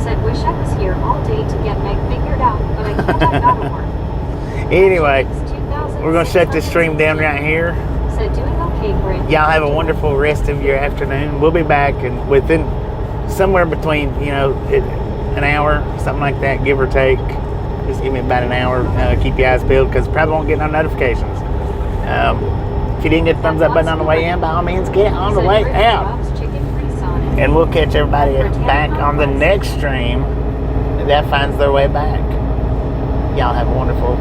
Said wish I was here all day to get Meg figured out, but I can't, I gotta work. Anyway, It's we're going to shut this stream down right here. Said doing okay, Grit. Y'all have a wonderful rest of your afternoon. We'll be back and within somewhere between, an hour, something like that, give or take. Just give me about an hour. Keep your eyes peeled because probably won't get no notifications. If you didn't get the thumbs up button on the way in, by all means, get on the way out. And we'll catch everybody back on the next stream that finds their way back. Y'all have a wonderful